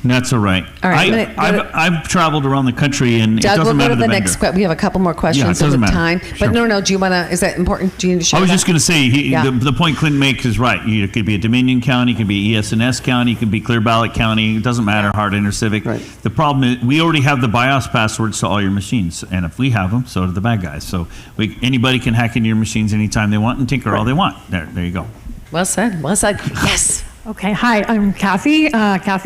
Speaker 11: That's all right.
Speaker 1: All right,
Speaker 11: I've traveled around the country, and
Speaker 1: Doug,
Speaker 11: it doesn't
Speaker 1: we'll
Speaker 11: matter
Speaker 1: go to the
Speaker 11: vendor.
Speaker 1: next question. We have a couple more questions
Speaker 11: Yeah, it doesn't
Speaker 1: of
Speaker 11: matter.
Speaker 1: time.
Speaker 11: Sure.
Speaker 1: But no, do you want to, is that important? Do you need to share
Speaker 11: I was
Speaker 1: that?
Speaker 11: just going to say,
Speaker 1: Yeah.
Speaker 11: the point Clinton makes is right. It could be a Dominion county, it could be ES&S county, it could be Clear Ballot County. It doesn't matter, Hart Intercivic. Right. The problem is we already have the BIOS passwords to all your machines. And if we have them, so do the bad guys. So anybody can hack into your machines anytime they want and tinker all they want. There you go.
Speaker 1: Well said. Well said. Yes.
Speaker 5: Okay, hi, I'm Kathy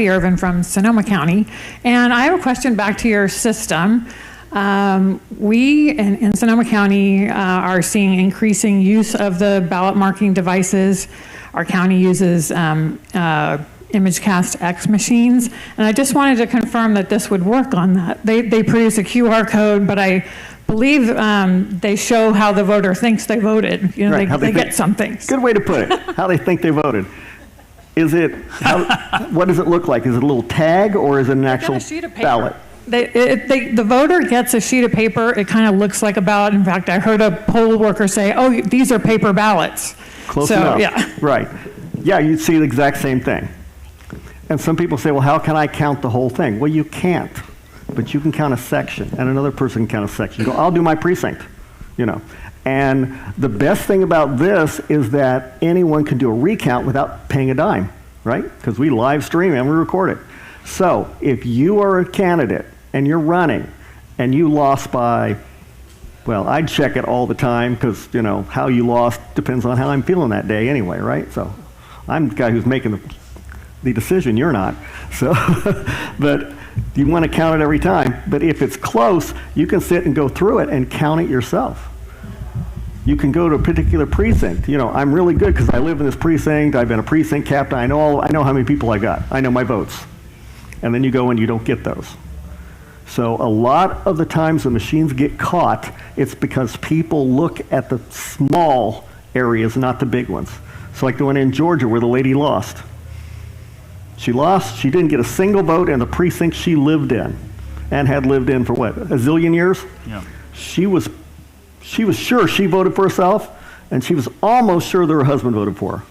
Speaker 5: Irvin from Sonoma County, and I have a question back to your system. We in Sonoma County are seeing increasing use of the ballot marking devices. Our county uses ImageCast X machines, and I just wanted to confirm that this would work on that. They produce a QR code, but I believe they show how the voter thinks they voted. You know,
Speaker 15: Right, how
Speaker 5: they
Speaker 15: think-
Speaker 5: get something.
Speaker 15: Good way to put it. How they think they voted. Is it, what does it look like? Is it a little tag or is it an actual
Speaker 5: sheet of paper.
Speaker 15: ballot?
Speaker 5: The voter gets a sheet of paper. It kind of looks like a ballot. In fact, I heard a poll worker say, "Oh, these are paper ballots."
Speaker 15: Close
Speaker 5: so,
Speaker 15: enough.
Speaker 5: Yeah.
Speaker 15: Right. Yeah, you'd see the exact same thing. And some people say, well, how can I count the whole thing? Well, you can't. But you can count a section, and another person can count a section. You go, I'll do my precinct, you know. And the best thing about this is that anyone can do a recount without paying a dime, right? Because we live stream and we record it. So if you are a candidate and you're running and you lost by, well, I'd check it all the time because, you know, how you lost depends on how I'm feeling that day anyway, right? So I'm the guy who's making the decision, you're not. So, but you want to count it every time. But if it's close, you can sit and go through it and count it yourself. You can go to a particular precinct. You know, I'm really good because I live in this precinct. I've been a precinct captain. I know how many people I got. I know my votes. And then you go and you don't get those. So a lot of the times the machines get caught, it's because people look at the small areas, not the big ones. So like the one in Georgia where the lady lost. She lost, she didn't get a single vote in the precinct she lived in and had lived in for what, a zillion years?
Speaker 11: Yeah.
Speaker 15: She was sure she voted for herself, and she was almost sure that her husband voted for her.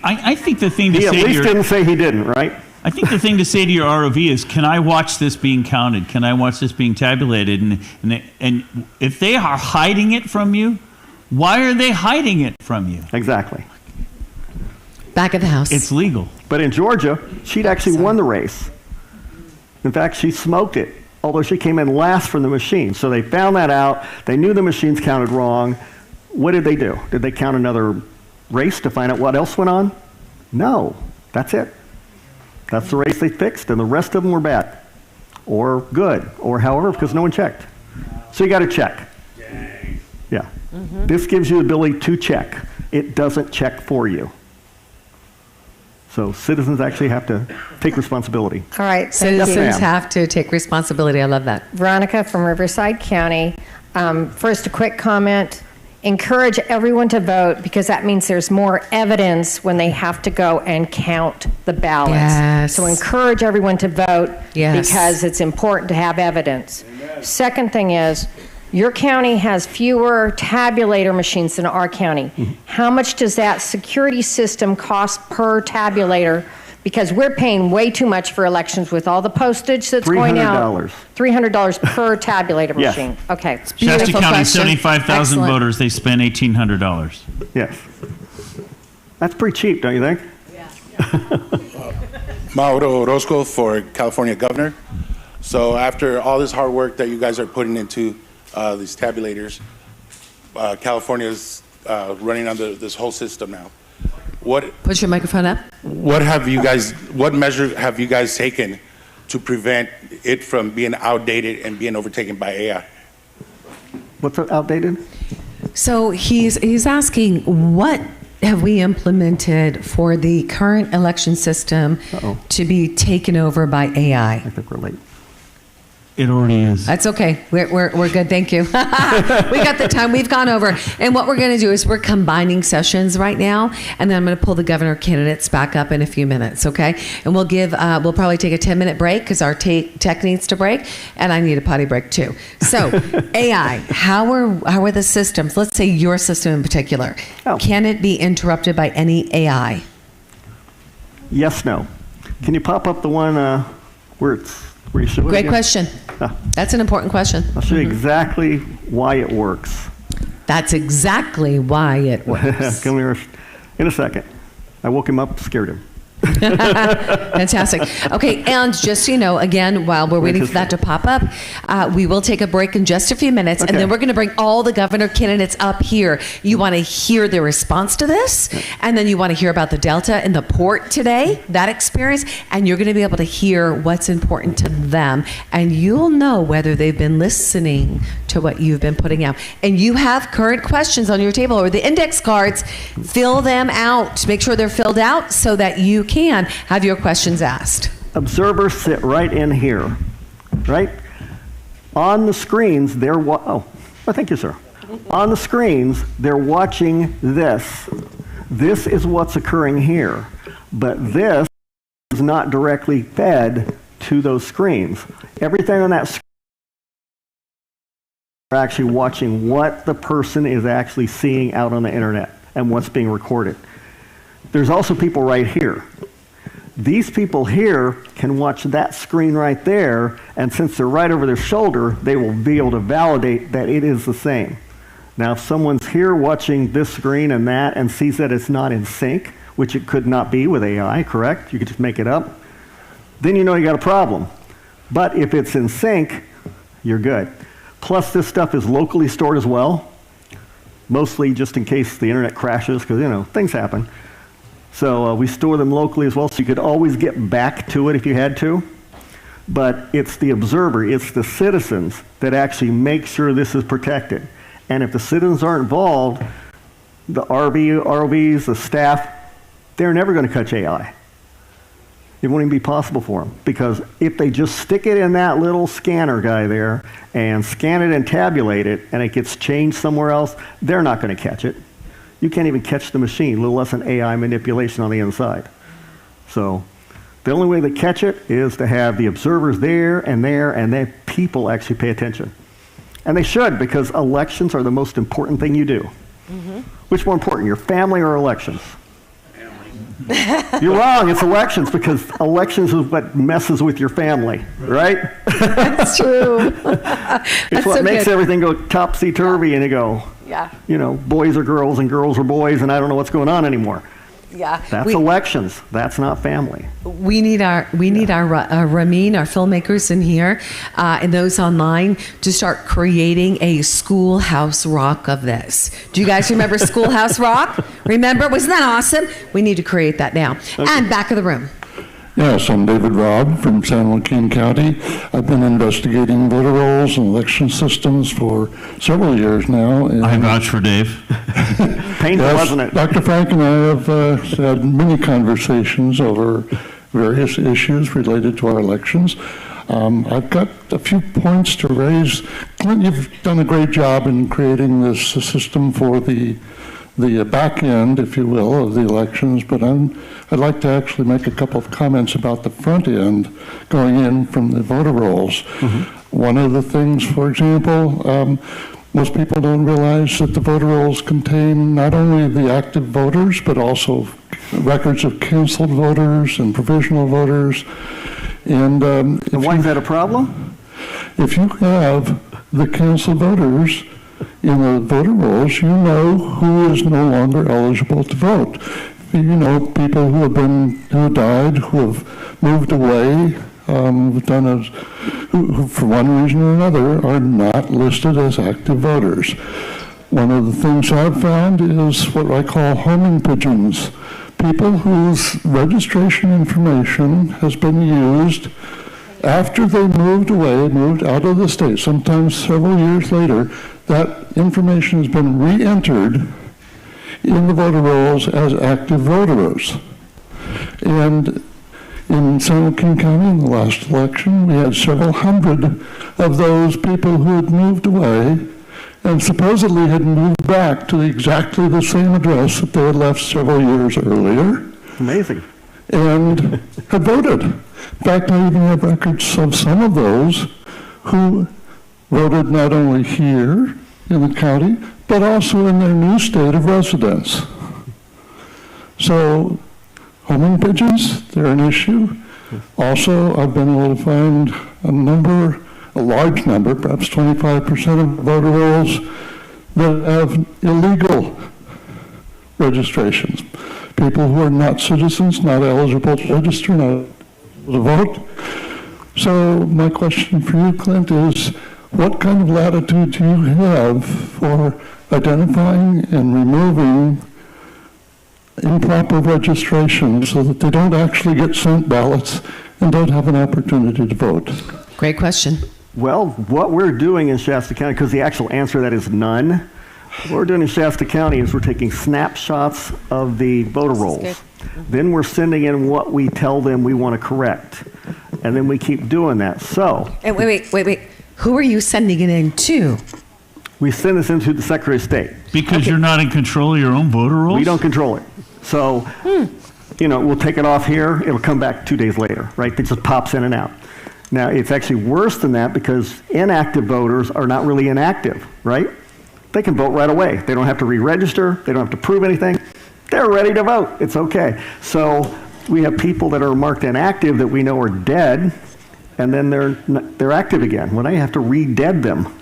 Speaker 11: I think the thing to
Speaker 15: He at
Speaker 11: say to
Speaker 15: least
Speaker 11: your,
Speaker 15: didn't say he didn't, right?
Speaker 11: I think the thing to say to your ROV is, can I watch this being counted? Can I watch this being tabulated? And if they are hiding it from you, why are they hiding it from you?
Speaker 15: Exactly.
Speaker 1: Back of the house.
Speaker 11: It's legal.
Speaker 15: But in Georgia, she'd actually won the race. In fact, she smoked it, although she came in last from the machine. So they found that out. They knew the machines counted wrong. What did they do? Did they count another race to find out what else went on? No. That's it. That's the race they fixed, and the rest of them were bad or good or however, because no one checked. So you got to check. Yeah.
Speaker 1: Mm-hmm.
Speaker 15: This gives you the ability to check. It doesn't check for you. So citizens actually have to take responsibility.
Speaker 8: All right. thank you.
Speaker 1: Citizens have to take responsibility. I love that.
Speaker 8: Veronica from Riverside County. First, a quick comment. Encourage everyone to vote because that means there's more evidence when they have to go and count the ballots.
Speaker 1: Yes.
Speaker 8: So encourage everyone to vote
Speaker 1: Yes.
Speaker 8: because it's important to have evidence. Second thing is, your county has fewer tabulator machines than our county. How much does that security system cost per tabulator? Because we're paying way too much for elections with all the postage that's going out.
Speaker 15: $300.
Speaker 8: $300 per tabulator
Speaker 15: Yes.
Speaker 8: machine. Okay.
Speaker 11: Shasta County,
Speaker 1: question.
Speaker 11: 75,000
Speaker 1: Excellent.
Speaker 11: voters. They spend $1,800.
Speaker 15: Yes. That's pretty cheap, don't you think?
Speaker 6: Mauro Orozco for California governor. So after all this hard work that you guys are putting into these tabulators, California's running under this whole system now.
Speaker 1: Put your microphone up.
Speaker 6: What measures have you guys taken to prevent it from being outdated and being overtaken by AI?
Speaker 15: What's outdated?
Speaker 1: So he's asking, what have we implemented for the current election system to be taken over by AI?
Speaker 15: I think we're late.
Speaker 11: It already is.
Speaker 1: That's okay. We're good. Thank you. We got the time. We've gone over. And what we're going to do is we're combining sessions right now, and then I'm going to pull the governor candidates back up in a few minutes. Okay? And we'll probably take a 10-minute break because our tech needs to break, and I need a potty break too. So AI, how are the systems? Let's say your system in particular. Can it be interrupted by any AI?
Speaker 15: Yes, no. Can you pop up the one where you show it
Speaker 1: Great
Speaker 15: again?
Speaker 1: question. That's an important question.
Speaker 15: I'll show you exactly why it works.
Speaker 1: That's exactly why it works.
Speaker 15: Come here in a second. I woke him up, scared him.
Speaker 1: Fantastic. Okay, and just so you know, again, while we're waiting for that to pop up, we will take a break in just a few minutes, and then we're going to bring all the governor candidates up here. You want to hear their response to this, and then you want to hear about the Delta and the port today, that experience, and you're going to be able to hear what's important to them, and you'll know whether they've been listening to what you've been putting out. And you have current questions on your table or the index cards. Fill them out. Make sure they're filled out so that you can have your questions asked.
Speaker 15: Observers sit right in here, right? On the screens, they're Oh, thank you, sir. On the screens, they're watching this. This is what's occurring here. But this is not directly fed to those screens. Everything on that screen, are actually watching what the person is actually seeing out on the internet and what's being recorded. There's also people right here. These people here can watch that screen right there, and since they're right over their shoulder, they will be able to validate that it is the same. Now, if someone's here watching this screen and that and sees that it's not in sync, which it could not be with AI, correct? You could just make it up. Then you know you got a problem. But if it's in sync, you're good. Plus, this stuff is locally stored as well, mostly just in case the internet crashes, because, you know, things happen. So we store them locally as well, so you could always get back to it if you had to. But it's the observer, it's the citizens that actually make sure this is protected. And if the citizens aren't involved, the ROVs, the staff, they're never going to catch AI. It won't even be possible for them, because if they just stick it in that little scanner guy there and scan it and tabulate it, and it gets changed somewhere else, they're not going to catch it. You can't even catch the machine, a little less than AI manipulation on the inside. So the only way to catch it is to have the observers there, and then people actually pay attention. And they should, because elections are the most important thing you do. Mm-hmm. Which more important, your family or elections? You're wrong, it's elections, because elections is what messes with your family, right?
Speaker 1: That's true.
Speaker 15: It's what makes everything go topsy-turvy, and you go,
Speaker 1: yeah,
Speaker 15: you know, boys are girls and girls are boys, and I don't know what's going on anymore.
Speaker 1: Yeah,
Speaker 15: that's elections. That's not family.
Speaker 1: We need our Ramin, our filmmakers in here, and those online to start creating a Schoolhouse Rock of this. Do you guys remember Schoolhouse Rock? Remember? Wasn't that awesome? We need to create that now. Okay. And back of the room.
Speaker 10: Yes, I'm David Robb from San Joaquin County. I've been investigating voter rolls and election systems for several years now.
Speaker 12: I vouch for Dave.
Speaker 15: Painful,
Speaker 10: yes,
Speaker 15: wasn't it?
Speaker 10: Dr. Frank and I have had many conversations over various issues related to our elections. I've got a few points to raise. Clint, you've done a great job in creating this system for the back end, if you will, of the elections, but I'd like to actually make a couple of comments about the front end going in from the voter rolls. Mm-hmm. One of the things, for example, most people don't realize that the voter rolls contain not only the active voters, but also records of canceled voters and provisional voters. And
Speaker 15: why is that a problem?
Speaker 10: If you have the canceled voters in the voter rolls, you know who is no longer eligible to vote. You know people who died, who have moved away, who for one reason or another are not listed as active voters. One of the things I've found is what I call homing pigeons, people whose registration information has been used after they moved away, moved out of the state, sometimes several years later. That information has been re-entered in the voter rolls as active voters. And in San Joaquin County in the last election, we had several hundred of those people who had moved away and supposedly had moved back to exactly the same address that they had left several years earlier.
Speaker 15: Amazing.
Speaker 10: And had voted. In fact, I even have records of some of those who voted not only here in the county, but also in their new state of residence. So, homing pigeons, they're an issue. Also, I've been able to find a large number, perhaps 25% of voter rolls that have illegal registrations. People who are not citizens, not eligible to register, not eligible to vote. So my question for you, Clint, is what kind of latitude do you have for identifying and removing improper registrations so that they don't actually get sent ballots and don't have an opportunity to vote?
Speaker 1: Great question.
Speaker 15: Well, what we're doing in Shasta County, because the actual answer to that is none, what we're doing in Shasta County is we're taking snapshots of the voter rolls. Then we're sending in what we tell them we want to correct. And then we keep doing that. So.
Speaker 1: And wait. Who are you sending it in to?
Speaker 15: We send this into the Secretary of State.
Speaker 11: Because you're not in control of your own voter rolls?
Speaker 15: We don't control it. So, we'll take it off here. It'll come back 2 days later, right? It just pops in and out. Now, it's actually worse than that because inactive voters are not really inactive, right? They can vote right away. They don't have to re-register. They don't have to prove anything. They're ready to vote. It's okay. So we have people that are marked inactive that we know are dead, and then they're active again. Well, now you have to re-dead them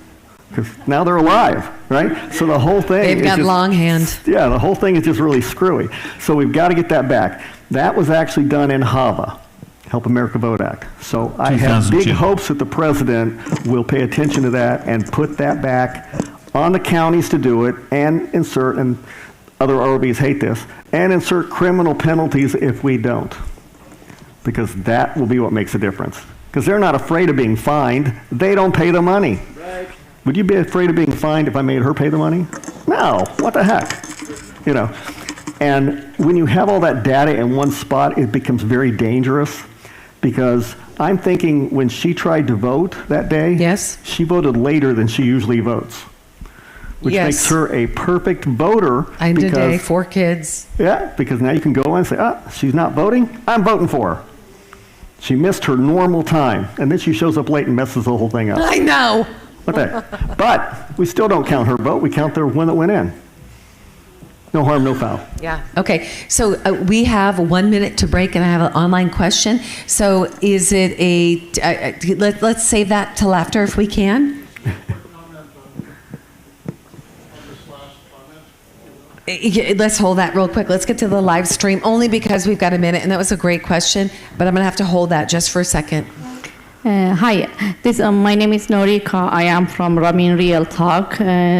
Speaker 15: because now they're alive, right? So the whole thing
Speaker 1: They've got longhand.
Speaker 15: Yeah, the whole thing is just really screwy. So we've got to get that back. That was actually done in HAVA, Help America Vote Act. So I have big hopes that the president will pay attention to that and put that back on the counties to do it and insert, and other ROBs hate this, and insert criminal penalties if we don't. Because that will be what makes a difference. Because they're not afraid of being fined. They don't pay the money. Right. Would you be afraid of being fined if I made her pay the money? No. What the heck? And when you have all that data in one spot, it becomes very dangerous. Because I'm thinking when she tried to vote that day,
Speaker 1: yes,
Speaker 15: she voted later than she usually votes. Which makes her a perfect voter.
Speaker 1: I'm today, 4 kids.
Speaker 15: Yeah, because now you can go and say, she's not voting? I'm voting for her. She missed her normal time, and then she shows up late and messes the whole thing up.
Speaker 1: I know.
Speaker 15: What the heck? But we still don't count her vote. We count the one that went in. No harm, no foul.
Speaker 1: Yeah. Okay. So we have 1 minute to break, and I have an online question. So is it let's save that till after if we can. Let's hold that real quick. Let's get to the live stream only because we've got a minute, and that was a great question, but I'm going to have to hold that just for a second.
Speaker 12: Hi, my name is Norika. I am from Ramin Real Talk.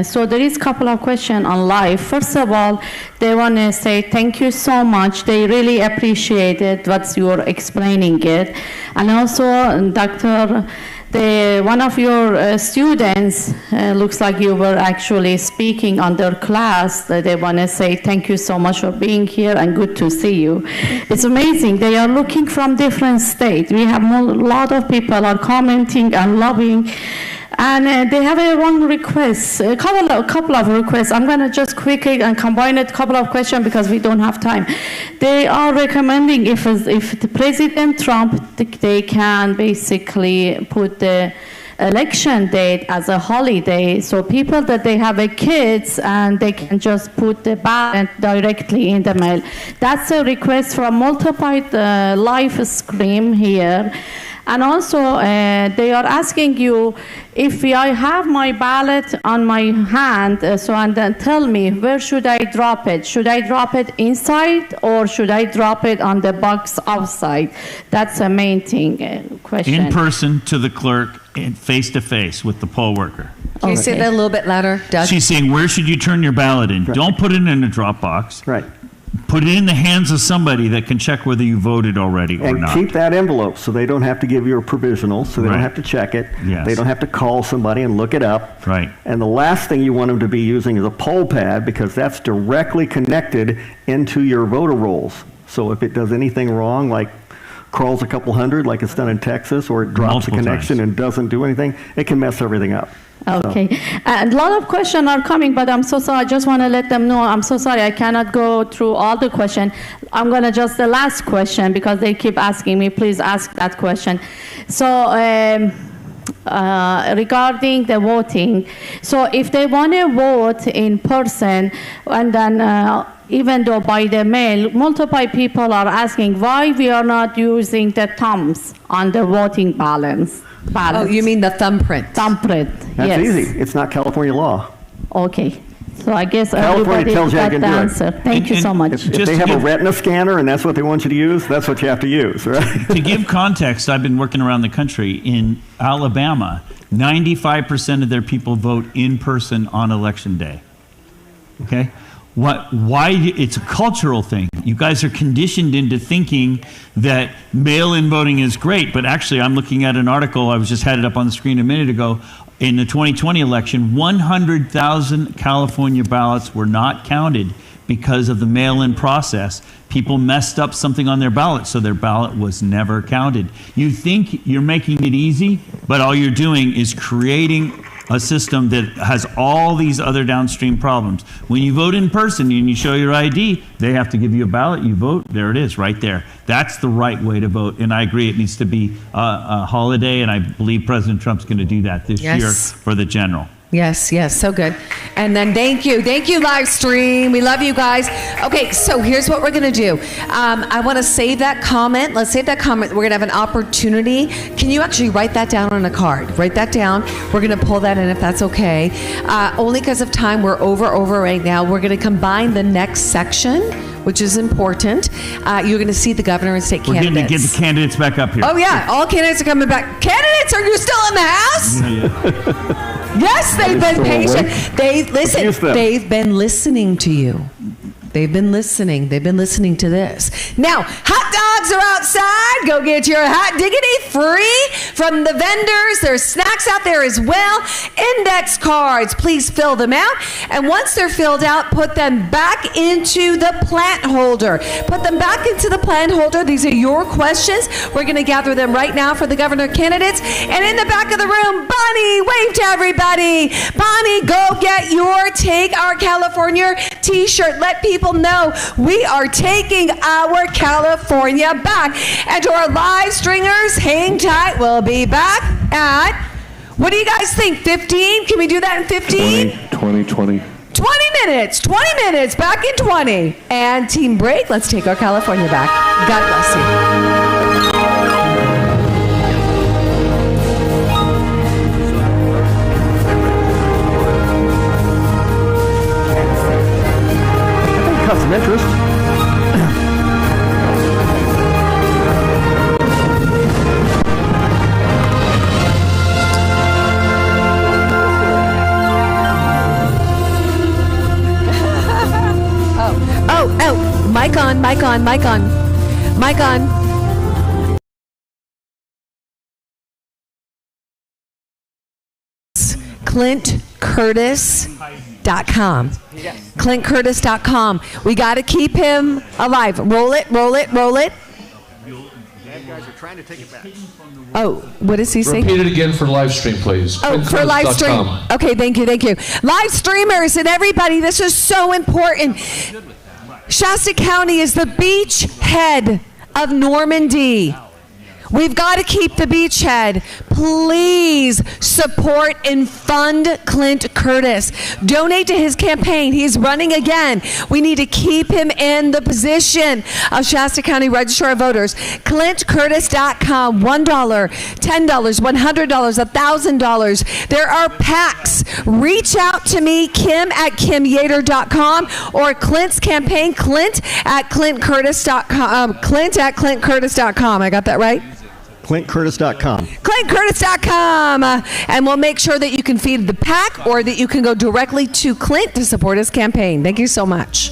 Speaker 12: So there is a couple of questions on live. First of all, they want to say thank you so much. They really appreciate it, what you're explaining it. And also, Dr. One of your students, looks like you were actually speaking on their class. They want to say thank you so much for being here and good to see you. It's amazing. They are looking from different states. We have a lot of people are commenting and loving. And they have one request, a couple of requests. I'm going to just quickly combine a couple of questions because we don't have time. They are recommending if the President Trump, they can basically put the election date as a holiday, so people that they have kids and they can just put the ballot directly in the mail. That's a request from Multiplied Live Stream here. And also, they are asking you if I have my ballot on my hand, and then tell me, where should I drop it? Should I drop it inside or should I drop it on the box outside? That's the main thing, question.
Speaker 11: In person to the clerk and face to face with the poll worker.
Speaker 1: Can you say that a little bit louder, Doug?
Speaker 11: She's saying, where should you turn your ballot in? Right. Don't put it in a drop box.
Speaker 15: Right.
Speaker 11: Put it in the hands of somebody that can check whether you voted already or not.
Speaker 15: And keep that envelope so they don't have to give you a provisional, so they don't have to check it.
Speaker 11: Yes.
Speaker 15: They don't have to call somebody and look it up.
Speaker 11: Right.
Speaker 15: And the last thing you want them to be using is a poll pad because that's directly connected into your voter rolls. So if it does anything wrong, like crawls a couple hundred like it's done in Texas, or it drops a connection and doesn't do anything, it can mess everything up.
Speaker 12: Okay. A lot of questions are coming, but I'm so sorry. I just want to let them know I'm so sorry. I cannot go through all the questions. I'm going to just the last question because they keep asking me, please ask that question. So regarding the voting, so if they want to vote in person and then even though by the mail, multiple people are asking why we are not using the thumbs on the voting ballots.
Speaker 1: Oh, you mean the thumbprint?
Speaker 12: Thumbprint,
Speaker 15: That's
Speaker 12: yes.
Speaker 15: easy. It's not California law.
Speaker 12: Okay. So I guess
Speaker 15: California
Speaker 12: everybody
Speaker 15: tells you
Speaker 12: got
Speaker 15: I can
Speaker 12: the
Speaker 15: do
Speaker 12: answer.
Speaker 15: it.
Speaker 12: Thank you so much.
Speaker 15: If they have a retina scanner and that's what they want you to use, that's what you have to use, right?
Speaker 11: To give context, I've been working around the country. In Alabama, 95% of their people vote in person on election day. Okay? Why? It's a cultural thing. You guys are conditioned into thinking that mail-in voting is great, but actually I'm looking at an article, I just had it up on the screen a minute ago, in the 2020 election, 100,000 California ballots were not counted because of the mail-in process. People messed up something on their ballot, so their ballot was never counted. You think you're making it easy, but all you're doing is creating a system that has all these other downstream problems. When you vote in person and you show your ID, they have to give you a ballot, you vote, there it is, right there. That's the right way to vote, and I agree it needs to be a holiday, and I believe President Trump's going to do that this year for the general.
Speaker 1: Yes, so good. And then thank you live stream. We love you guys. Okay, so here's what we're gonna do. I wanna save that comment. Let's save that comment. We're gonna have an opportunity. Can you actually write that down on a card? Write that down. We're gonna pull that in if that's okay. Only because of time, we're over right now. We're gonna combine the next section, which is important. You're gonna see the governor and state candidates.
Speaker 11: We're going to get the candidates back up here.
Speaker 1: Oh yeah, all candidates are coming back. Candidates, are you still in the house? Yes, they've been patient. They've been listening to you. They've been listening to this. Now, hot dogs are outside. Go get your hot diggity free from the vendors. There's snacks out there as well. Index cards, please fill them out. And once they're filled out, put them back into the plant holder. Put them back into the plant holder. These are your questions. We're going to gather them right now for the governor candidates. And in the back of the room, Bonnie, wave to everybody. Bonnie, go get your Take Our California t-shirt. Let people know we are taking our California back. And to our live stringers, hang tight. We'll be back at, what do you guys think, 15? Can we do that in 15?
Speaker 3: 20.
Speaker 1: 20 minutes, back in 20. And team break, let's take our California back. God bless you.
Speaker 15: Cut some interest.
Speaker 1: Mic on. ClintCurtis.com. ClintCurtis.com. We got to keep him alive. Roll it.
Speaker 15: Bad guys are trying to take it back.
Speaker 1: Oh, what does he say?
Speaker 2: Repeat it again for live stream, please.
Speaker 1: Oh, for live stream. Okay, thank you. Live streamers and everybody, this is so important. Shasta County is the beachhead of Normandy. We've got to keep the beachhead. Please support and fund Clint Curtis. Donate to his campaign. He's running again. We need to keep him in the position of Shasta County Registrar of Voters. ClintCurtis.com. $1, $10, $100, $1,000. There are packs. Reach out to me, Kim at KimYater.com, or Clint's campaign, Clint at ClintCurtis.com. Clint at ClintCurtis.com. I got that right?
Speaker 15: ClintCurtis.com.
Speaker 1: ClintCurtis.com. And we'll make sure that you can feed the pack or that you can go directly to Clint to support his campaign. Thank you so much.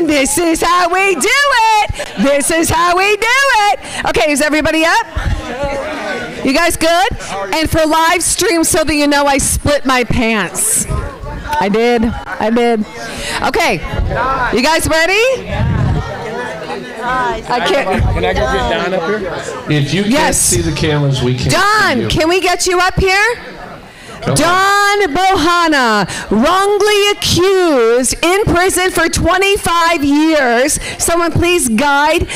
Speaker 1: And this is how we do it. This is how we do it. Okay, is everybody up? You guys good? And for live stream, so that you know, I split my pants. I did. Okay, you guys ready? I can't.
Speaker 7: Can I go get Don up here? If you can't see the cameras, we can't see
Speaker 1: Don,
Speaker 7: you.
Speaker 1: can we get you up here?
Speaker 7: Come
Speaker 1: Don Bohanna, wrongly accused, in prison for 25 years. Someone please guide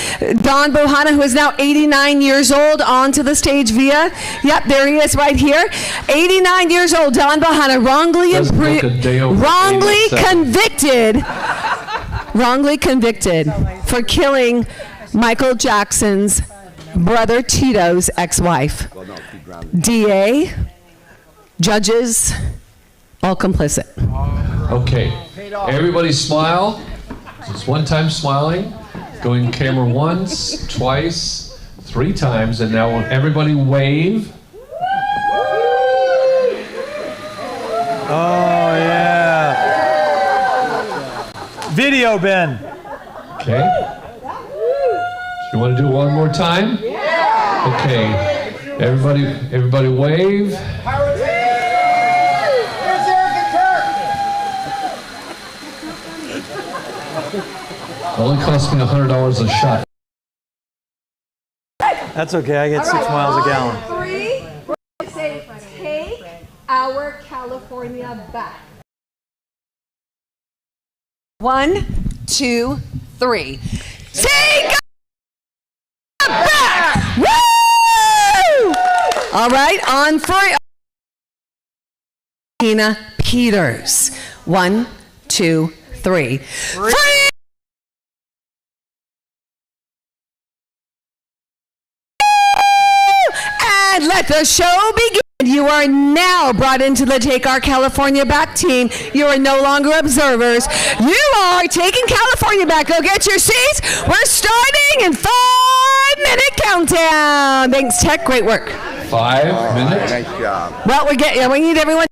Speaker 1: Don Bohanna, who is now 89 years old, onto the stage via. Yep, there he is right here. 89 years old, Don Bohanna, wrongly convicted for killing Michael Jackson's brother Tito's ex-wife. DA, judges, all complicit.
Speaker 7: Okay, everybody smile. Just one time smiling. Going camera once, twice, 3 times, and now everybody wave.
Speaker 20: Oh, yeah. Video, Ben.
Speaker 7: Okay. You want to do it one more time? Okay. Everybody wave. Only cost me $100 a shot.
Speaker 20: That's okay, I get 6 miles a gallon.
Speaker 1: 3, we're say take our California back. 1, 2, 3. Take back! Woo! All right, on 3. Tina Peters. 1, 2, 3. Free! And let the show begin. You are now brought into the Take Our California Back team. You are no longer observers. You are taking California back. Go get your seats. We're starting in 5-minute countdown. Thanks, Tech. Great work.
Speaker 7: 5 minutes.
Speaker 19: Nice job.
Speaker 1: Well, we need everyone.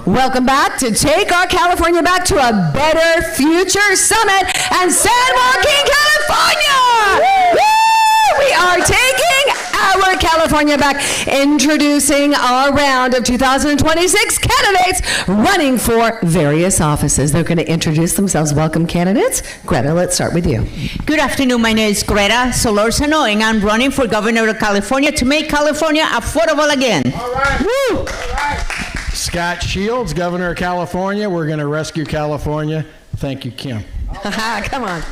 Speaker 1: Welcome back to Take Our California Back to a Better Future Summit in San Joaquin, California! Woo! We are taking our California back, introducing our round of 2026 candidates running for various offices. They're going to introduce themselves. Welcome, candidates. Greta, let's start with you.
Speaker 14: Good afternoon. My name is Greta Solorzano, and I'm running for governor of California to make California affordable again.
Speaker 16: All right.
Speaker 14: Woo!
Speaker 16: All right. Scott Shields, governor of California. We're going to rescue California. Thank you, Kim.
Speaker 1: Come on.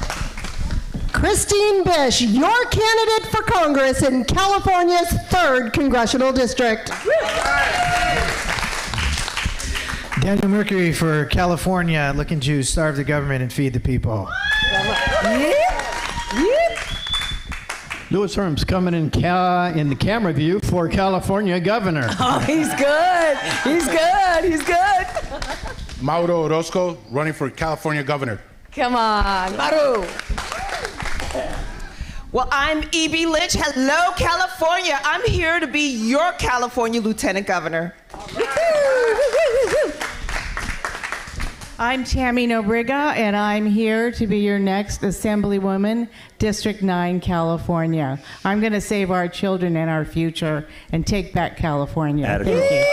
Speaker 9: Christine Bish, your candidate for Congress in California's 3rd Congressional District.
Speaker 13: Daniel Mercury for California, looking to starve the government and feed the people.
Speaker 16: Louis Herms coming in the camera view for California governor.
Speaker 1: Oh, he's good. He's good. He's good.
Speaker 6: Mauro Orozco, running for California governor.
Speaker 1: Come on, Maru.
Speaker 17: Well, I'm E.B. Lynch. Hello, California. I'm here to be your California Lieutenant Governor.
Speaker 23: I'm Tammy Nobriga, and I'm here to be your next Assemblywoman, District 9, California. I'm going to save our children and our future and take back California. Thank you.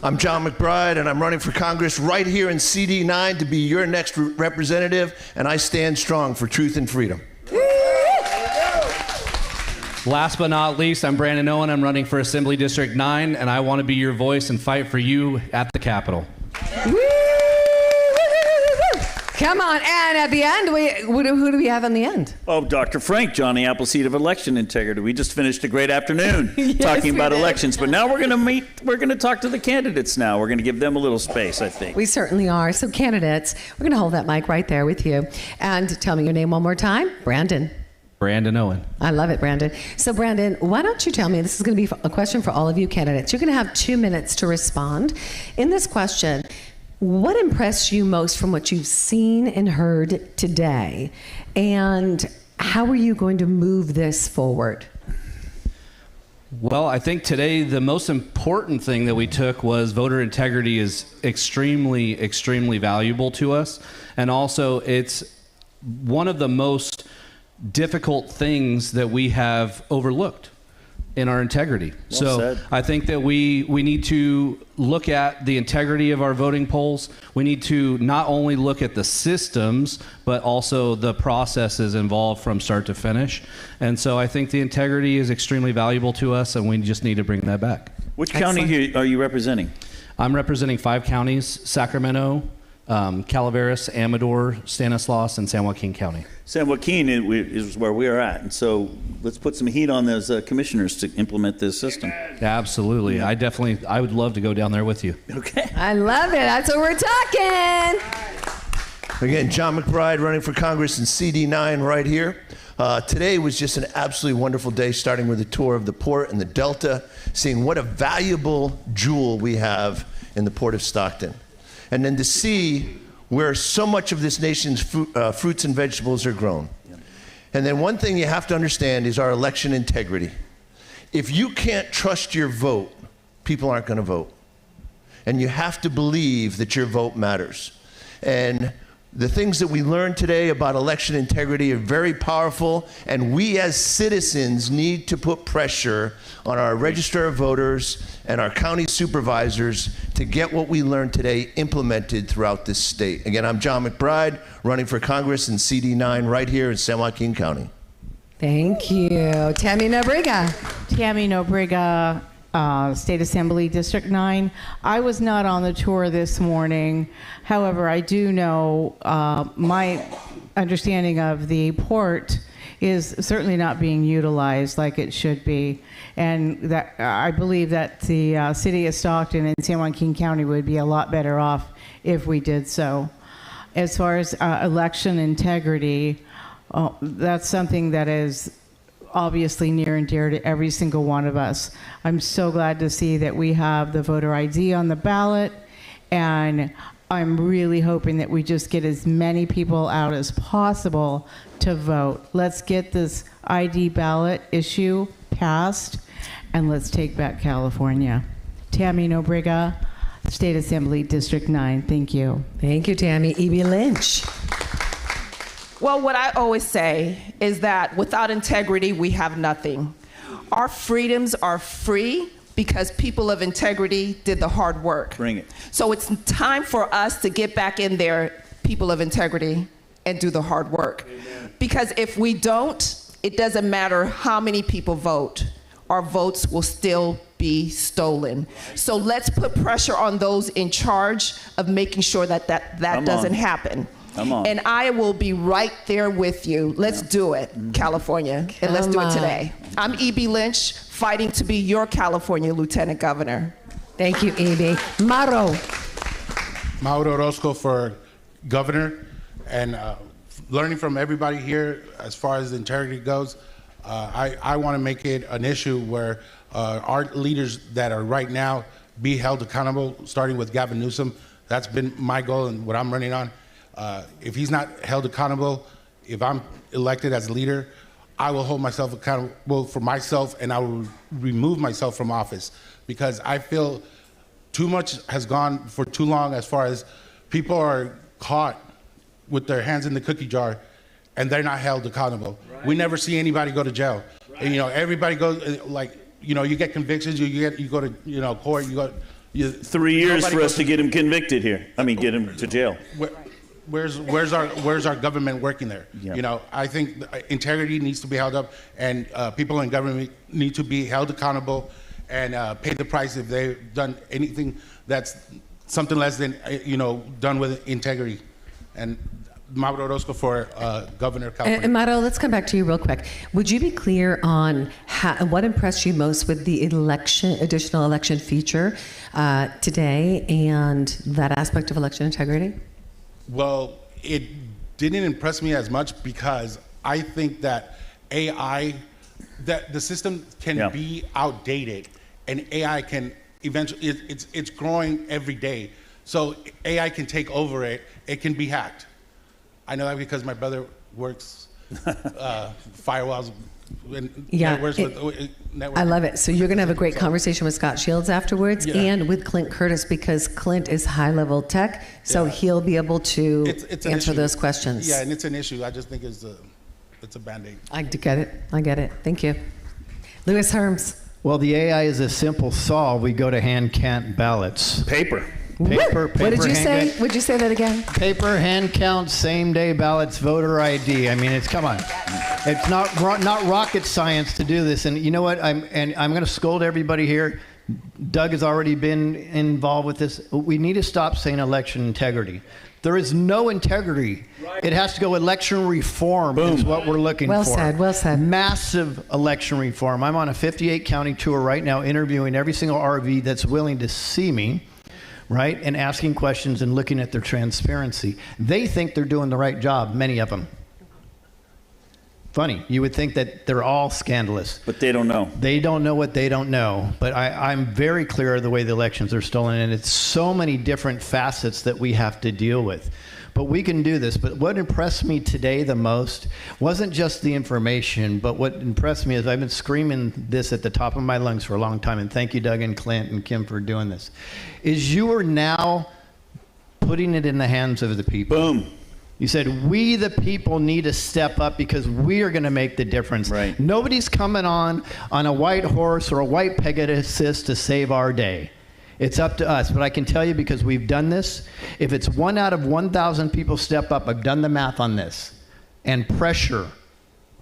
Speaker 24: I'm John McBride, and I'm running for Congress right here in CD9 to be your next representative, and I stand strong for truth and freedom.
Speaker 25: Last but not least, I'm Brandon Owen. I'm running for Assembly District 9, and I want to be your voice and fight for you at the Capitol.
Speaker 1: Come on, and at the end, who do we have in the end?
Speaker 26: Oh, Dr. Frank, Johnny Appleseed of Election Integrity. We just finished a great afternoon
Speaker 1: Yes,
Speaker 26: talking about
Speaker 1: we did.
Speaker 26: elections, but now we're going to talk to the candidates now. We're going to give them a little space, I think.
Speaker 1: We certainly are. So candidates, we're going to hold that mic right there with you. And tell me your name one more time. Brandon.
Speaker 25: Brandon Owen.
Speaker 1: I love it, Brandon. So Brandon, why don't you tell me, this is going to be a question for all of you candidates. You're going to have 2 minutes to respond. In this question, what impressed you most from what you've seen and heard today? And how are you going to move this forward?
Speaker 25: Well, I think today the most important thing that we took was voter integrity is extremely, extremely valuable to us. And also it's one of the most difficult things that we have overlooked in our integrity.
Speaker 26: Well said.
Speaker 25: I think that we need to look at the integrity of our voting polls. We need to not only look at the systems, but also the processes involved from start to finish. And so I think the integrity is extremely valuable to us, and we just need to bring that back.
Speaker 26: Which county are you representing?
Speaker 25: I'm representing 5 counties: Sacramento, Calaveras, Amador, Stanislaus, and San Joaquin County.
Speaker 26: San Joaquin is where we are at, and so let's put some heat on those commissioners to implement this system.
Speaker 25: Absolutely. I would love to go down there with you.
Speaker 26: Okay.
Speaker 1: I love it. That's what we're talking.
Speaker 24: Again, John McBride running for Congress in CD9 right here. Today was just an absolutely wonderful day, starting with a tour of the port and the Delta, seeing what a valuable jewel we have in the Port of Stockton. And then to see where so much of this nation's fruits and vegetables are grown. And then one thing you have to understand is our election integrity. If you can't trust your vote, people aren't going to vote. And you have to believe that your vote matters. And the things that we learned today about election integrity are very powerful, and we as citizens need to put pressure on our register of voters and our county supervisors to get what we learned today implemented throughout this state. Again, I'm John McBride, running for Congress in CD9 right here in San Joaquin County.
Speaker 1: Thank you. Tammy Nobriga.
Speaker 23: Tammy Nobriga, State Assembly District 9. I was not on the tour this morning. However, I do know my understanding of the port is certainly not being utilized like it should be. And that I believe that the city of Stockton and San Joaquin County would be a lot better off if we did so. As far as election integrity, that's something that is obviously near and dear to every single one of us. I'm so glad to see that we have the voter ID on the ballot, and I'm really hoping that we just get as many people out as possible to vote. Let's get this ID ballot issue passed, and let's take back California. Tammy Nobriga, State Assembly, District 9. Thank you.
Speaker 1: Thank you, Tammy. E.B. Lynch.
Speaker 17: Well, what I always say is that without integrity, we have nothing. Our freedoms are free because people of integrity did the hard work.
Speaker 26: Bring it.
Speaker 17: So it's time for us to get back in there, people of integrity, and do the hard work. Amen. Because if we don't, it doesn't matter how many people vote, our votes will still be stolen. So let's put pressure on those in charge of making sure that doesn't happen.
Speaker 26: Come on.
Speaker 17: And I will be right there with you. Let's do it, California, and let's do it today. I'm E.B. Lynch, fighting to be your California Lieutenant Governor.
Speaker 1: Thank you, E.B. Mauro.
Speaker 6: Mauro Orozco for governor, and learning from everybody here as far as integrity goes, I want to make it an issue where our leaders that are right now be held accountable, starting with Gavin Newsom. That's been my goal and what I'm running on. If he's not held accountable, if I'm elected as leader, I will hold myself accountable for myself, and I will remove myself from office, because I feel too much has gone for too long as far as people are caught with their hands in the cookie jar and they're not held accountable. Right. We never see anybody go to jail. Right. And, everybody goes, you get convictions, you go to, court,
Speaker 26: 3 years for us to get him convicted here. I mean, get him to jail.
Speaker 6: Where's our government working there? Yeah. I think integrity needs to be held up, and people in government need to be held accountable and pay the price if they've done anything that's something less than done with integrity. And Mauro Orozco for Governor of California.
Speaker 1: And Mauro, let's come back to you real quick. Would you be clear on what impressed you most with the additional election feature today and that aspect of election integrity?
Speaker 6: Well, it didn't impress me as much because I think that AI, that the system can be outdated, and AI can eventually, it's growing every day. So AI can take over it. It can be hacked. I know that because my brother works firewalls.
Speaker 1: I love it. So you're going to have a great conversation with Scott Shields afterwards, and with Clint Curtis, because Clint is high-level tech, so he'll be able to answer those questions.
Speaker 6: Yeah, and it's an issue. I just think it's a Band-Aid.
Speaker 1: I get it. Thank you. Louis Herms.
Speaker 4: Well, the AI is a simple solve. We go to hand count ballots.
Speaker 26: Paper.
Speaker 1: What did you say? Would you say that again?
Speaker 4: Paper, hand count, same day ballots, voter ID. I mean, come on. It's not rocket science to do this. And you know what? I'm going to scold everybody here. Doug has already been involved with this. We need to stop saying election integrity. There is no integrity. Right. It has to go election reform. Boom. Is what we're looking for.
Speaker 1: Well said.
Speaker 4: Massive election reform. I'm on a 58 county tour right now, interviewing every single RV that's willing to see me, right, and asking questions and looking at their transparency. They think they're doing the right job, many of them. Funny, you would think that they're all scandalous.
Speaker 26: But they don't know.
Speaker 4: They don't know what they don't know. But I'm very clear of the way the elections are stolen, and it's so many different facets that we have to deal with. But we can do this. But what impressed me today the most wasn't just the information, but what impressed me is I've been screaming this at the top of my lungs for a long time, and thank you, Doug and Clint and Kim, for doing this, is you are now putting it in the hands of the people.
Speaker 26: Boom.
Speaker 4: You said, we the people need to step up because we are going to make the difference.
Speaker 26: Right.
Speaker 4: Nobody's coming on a white horse or a white Pegasus to save our day. It's up to us. But I can tell you, because we've done this, if it's 1 out of 1,000 people step up, I've done the math on this, and pressure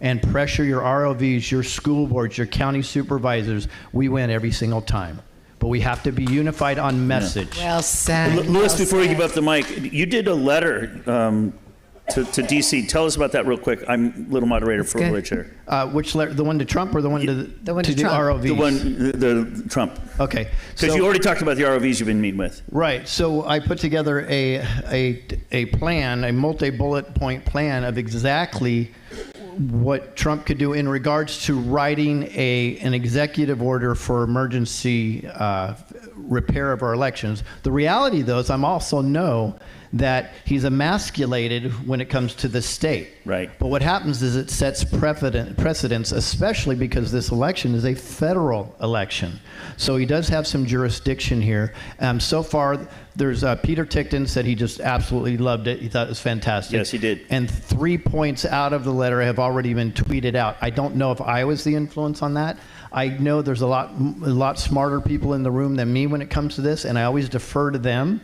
Speaker 4: your ROVs, your school boards, your county supervisors, we win every single time. But we have to be unified on message.
Speaker 1: Yeah. Well said.
Speaker 26: Louis, before you give up the mic, you did a letter to D.C. Tell us about that real quick. I'm little moderator for the chair.
Speaker 4: Which letter? The one to Trump or the one to the
Speaker 1: one to
Speaker 4: the
Speaker 1: Trump.
Speaker 4: ROVs?
Speaker 26: The Trump.
Speaker 4: Okay.
Speaker 26: Because you already talked about the ROVs you've been meeting with.
Speaker 4: Right. So I put together a plan, a multi-bullet point plan of exactly what Trump could do in regards to writing an executive order for emergency repair of our elections. The reality, though, is I also know that he's emasculated when it comes to the state.
Speaker 26: Right.
Speaker 4: But what happens is it sets precedents, especially because this election is a federal election. So he does have some jurisdiction here. So far, there's Peter Tickton said he just absolutely loved it. He thought it was fantastic.
Speaker 26: Yes, he did.
Speaker 4: And 3 points out of the letter have already been tweeted out. I don't know if I was the influence on that. I know there's a lot smarter people in the room than me when it comes to this, and I always defer to them.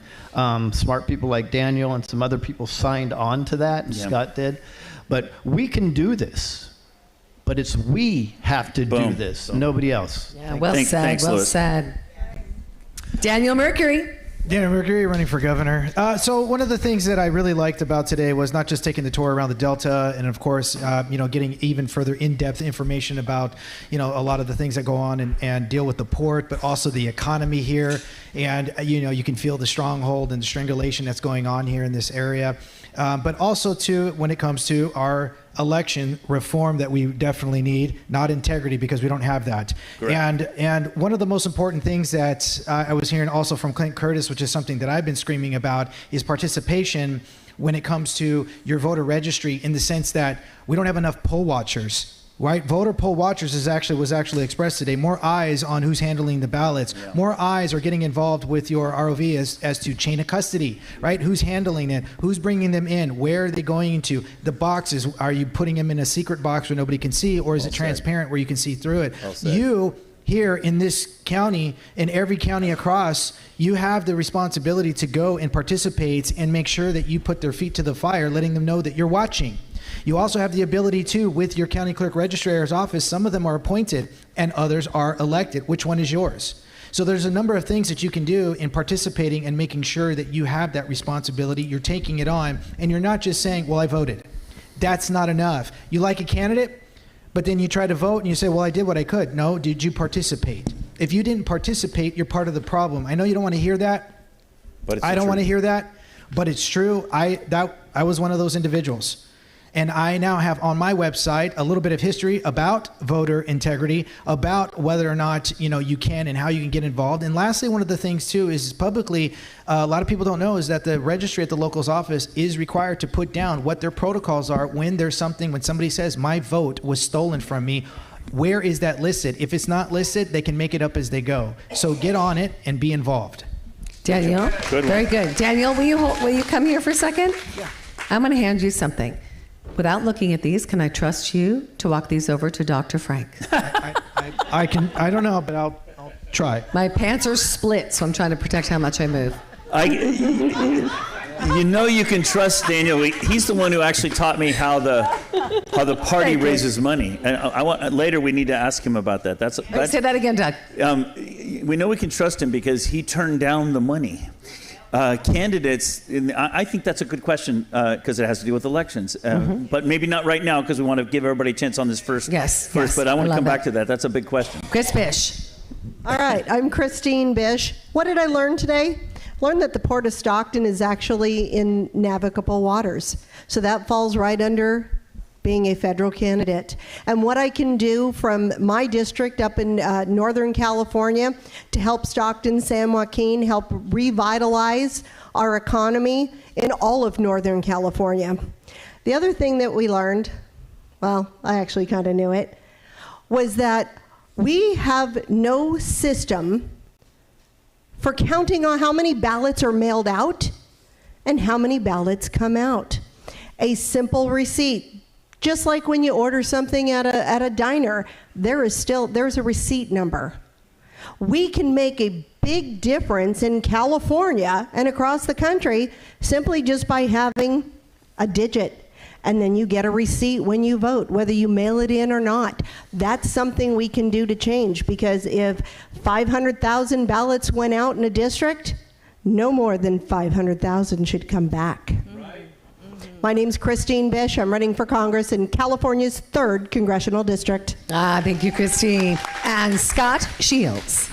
Speaker 4: Smart people like Daniel and some other people signed on to that, and Scott did. But we can do this. But it's we have to do this, nobody else.
Speaker 1: Yeah, well said, well said. Daniel Mercury.
Speaker 13: Daniel Mercury, running for governor. So one of the things that I really liked about today was not just taking the tour around the Delta, and of course, getting even further in-depth information about, a lot of the things that go on and deal with the port, but also the economy here. And, you can feel the stronghold and the strangulation that's going on here in this area. But also, too, when it comes to our election reform that we definitely need, not integrity, because we don't have that. And one of the most important things that I was hearing also from Clint Curtis, which is something that I've been screaming about, is participation when it comes to your voter registry, in the sense that we don't have enough poll watchers. Right, voter poll watchers was actually expressed today. More eyes on who's handling the ballots. Yeah. More eyes are getting involved with your ROV as to chain of custody. Right, who's handling it? Who's bringing them in? Where are they going into? The boxes. Are you putting them in a secret box where nobody can see, or is it transparent where you can see through it? You here in this county, in every county across, you have the responsibility to go and participate and make sure that you put their feet to the fire, letting them know that you're watching. You also have the ability to, with your county clerk registrar's office, some of them are appointed and others are elected. Which one is yours? So there's a number of things that you can do in participating and making sure that you have that responsibility. You're taking it on, and you're not just saying, well, I voted. That's not enough. You like a candidate, but then you try to vote and you say, well, I did what I could. No, did you participate? If you didn't participate, you're part of the problem. I know you don't want to hear that. But I don't want to hear that, but it's true. I was one of those individuals. And I now have on my website a little bit of history about voter integrity, about whether or not, you can and how you can get involved. And lastly, one of the things too is publicly, a lot of people don't know, is that the registry at the local's office is required to put down what their protocols are when somebody says my vote was stolen from me. Where is that listed? If it's not listed, they can make it up as they go. So get on it and be involved.
Speaker 1: Daniel, very good. Daniel, will you come here for a second?
Speaker 13: Yeah.
Speaker 1: I'm going to hand you something. Without looking at these, can I trust you to walk these over to Dr. Frank?
Speaker 13: I can. I don't know, but I'll try.
Speaker 1: My pants are split, so I'm trying to protect how much I move.
Speaker 26: You can trust Daniel. He's the one who actually taught me how the party raises money. And later we need to ask him about that.
Speaker 1: Say that again, Doug.
Speaker 26: We know we can trust him because he turned down the money. Candidates, I think that's a good question because it has to do with elections. But maybe not right now because we want to give everybody a chance on this first.
Speaker 1: Yes.
Speaker 26: But I want to come back to that. That's a big question.
Speaker 1: Chris Bish.
Speaker 9: All right, I'm Christine Bish. What did I learn today? Learned that the Port of Stockton is actually in navigable waters. So that falls right under being a federal candidate. And what I can do from my district up in Northern California to help Stockton, San Joaquin, help revitalize our economy in all of Northern California. The other thing that we learned, well, I actually kind of knew it, was that we have no system for counting on how many ballots are mailed out and how many ballots come out. A simple receipt. Just like when you order something at a diner, there's a receipt number. We can make a big difference in California and across the country simply just by having a digit. And then you get a receipt when you vote, whether you mail it in or not. That's something we can do to change, because if 500,000 ballots went out in a district, no more than 500,000 should come back. My name's Christine Bish. I'm running for Congress in California's 3rd Congressional District.
Speaker 1: Thank you, Christine. And Scott Shields.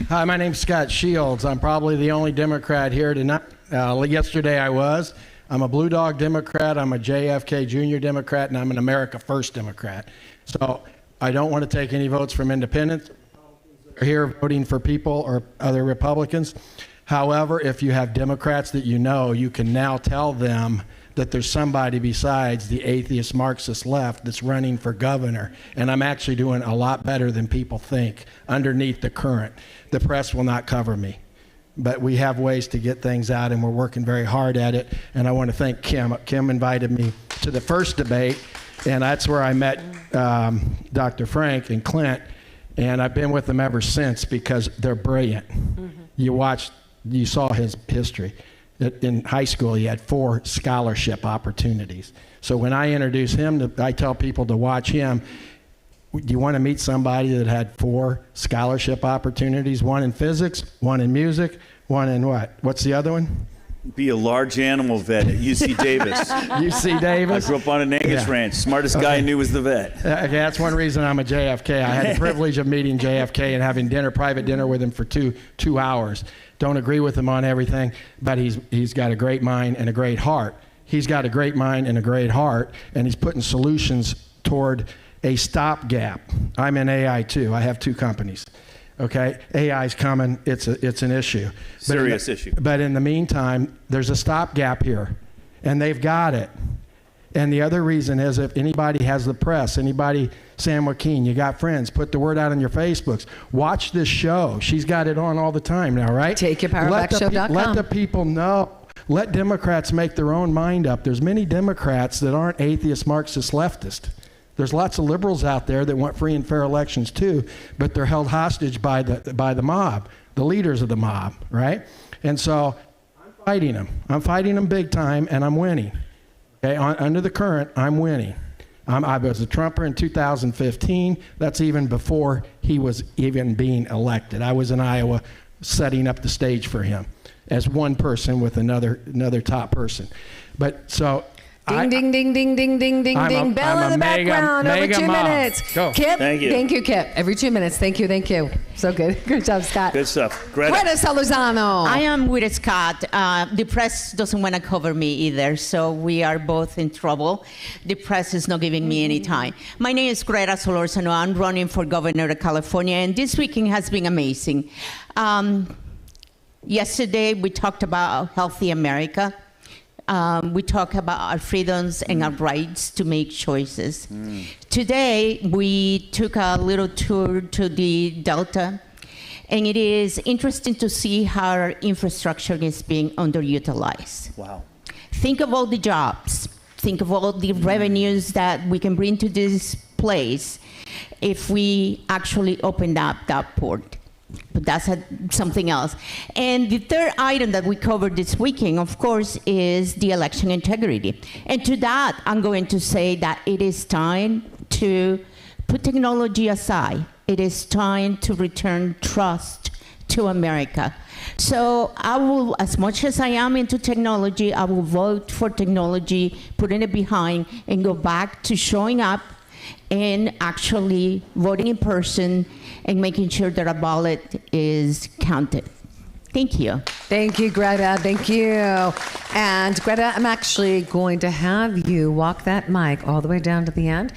Speaker 16: Hi, my name's Scott Shields. I'm probably the only Democrat here tonight. Yesterday I was. I'm a Blue Dog Democrat, I'm a JFK Jr. Democrat, and I'm an America First Democrat. So I don't want to take any votes from independents, here voting for people or other Republicans. However, if you have Democrats that you know, you can now tell them that there's somebody besides the atheist Marxist left that's running for governor. And I'm actually doing a lot better than people think underneath the current. The press will not cover me. But we have ways to get things out, and we're working very hard at it. And I want to thank Kim. Kim invited me to the first debate, and that's where I met Dr. Frank and Clint. And I've been with them ever since because they're brilliant. You saw his history. In high school, he had 4 scholarship opportunities. So when I introduce him, I tell people to watch him. Do you want to meet somebody that had 4 scholarship opportunities? 1 in physics, 1 in music, 1 in what? What's the other one?
Speaker 26: Be a large animal vet at UC Davis.
Speaker 16: UC Davis?
Speaker 26: I grew up on an Angus ranch. Smartest guy I knew was the vet.
Speaker 16: Okay, that's one reason I'm a JFK. I had the privilege of meeting JFK and having private dinner with him for two hours. Don't agree with him on everything, but he's got a great mind and a great heart. He's got a great mind and a great heart, and he's putting solutions toward a stopgap. I'm in AI too. I have 2 companies. Okay, AI's coming. It's an issue.
Speaker 26: Serious issue.
Speaker 16: But in the meantime, there's a stopgap here, and they've got it. And the other reason is if anybody has the press, anybody, San Joaquin, you got friends, put the word out on your Facebooks. Watch this show. She's got it on all the time now, right?
Speaker 1: TakeYourPowerBackShow.com.
Speaker 16: Let the people know. Let Democrats make their own mind up. There's many Democrats that aren't atheist, Marxist, leftist. There's lots of liberals out there that want free and fair elections too, but they're held hostage by the mob, the leaders of the mob, right? And so I'm fighting them. I'm fighting them big time, and I'm winning. Okay, under the current, I'm winning. I was a Trumper in 2015. That's even before he was even being elected. I was in Iowa setting up the stage for him as one person with another top person. But so.
Speaker 1: Ding, ding, ding, ding, ding, ding, ding, ding. Bell in the background every 2 minutes.
Speaker 16: Go.
Speaker 1: Kip,
Speaker 26: Thank you.
Speaker 1: Thank you, Kip. Every 2 minutes. Thank you, thank you. So good. Good job, Scott.
Speaker 26: Good stuff. Greta
Speaker 1: Salorzano.
Speaker 14: I am with Scott. The press doesn't want to cover me either, so we are both in trouble. The press is not giving me any time. My name is Greta Salorzano. I'm running for governor of California, and this weekend has been amazing. Yesterday, we talked about Healthy America. We talk about our freedoms and our rights to make choices. Today, we took a little tour to the Delta, and it is interesting to see how our infrastructure is being underutilized.
Speaker 26: Wow.
Speaker 14: Think of all the jobs. Think of all the revenues that we can bring to this place if we actually opened up that port. But that's something else. And the third item that we covered this weekend, of course, is the election integrity. And to that, I'm going to say that it is time to put technology aside. It is time to return trust to America. So I will, as much as I am into technology, I will vote for technology, putting it behind, and go back to showing up and actually voting in person and making sure that a ballot is counted. Thank you.
Speaker 1: Thank you, Greta. Thank you. And Greta, I'm actually going to have you walk that mic all the way down to the end.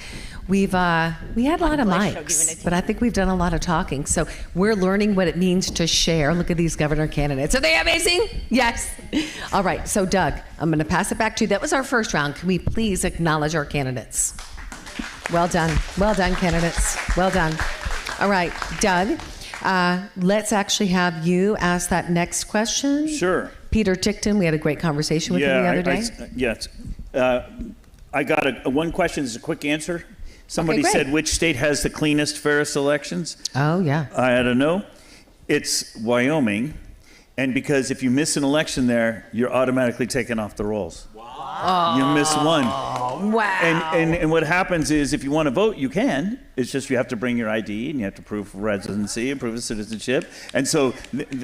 Speaker 1: We had a lot of mics, but I think we've done a lot of talking. So we're learning what it means to share. Look at these governor candidates. Are they amazing? Yes. All right. So Doug, I'm going to pass it back to you. That was our first round. Can we please acknowledge our candidates? Well done. Well done, candidates. Well done. All right, Doug, let's actually have you ask that next question.
Speaker 26: Sure.
Speaker 1: Peter Tickton, we had a great conversation with him the other day.
Speaker 26: Yes. I got one question. It's a quick answer. Somebody said, which state has the cleanest, fairest elections?
Speaker 1: Oh, yeah.
Speaker 26: I don't know. It's Wyoming. And because if you miss an election there, you're automatically taken off the rolls.
Speaker 1: Wow.
Speaker 26: You miss one.
Speaker 1: Wow.
Speaker 26: And what happens is if you want to vote, you can. It's just you have to bring your ID and you have to prove residency and prove of citizenship. And so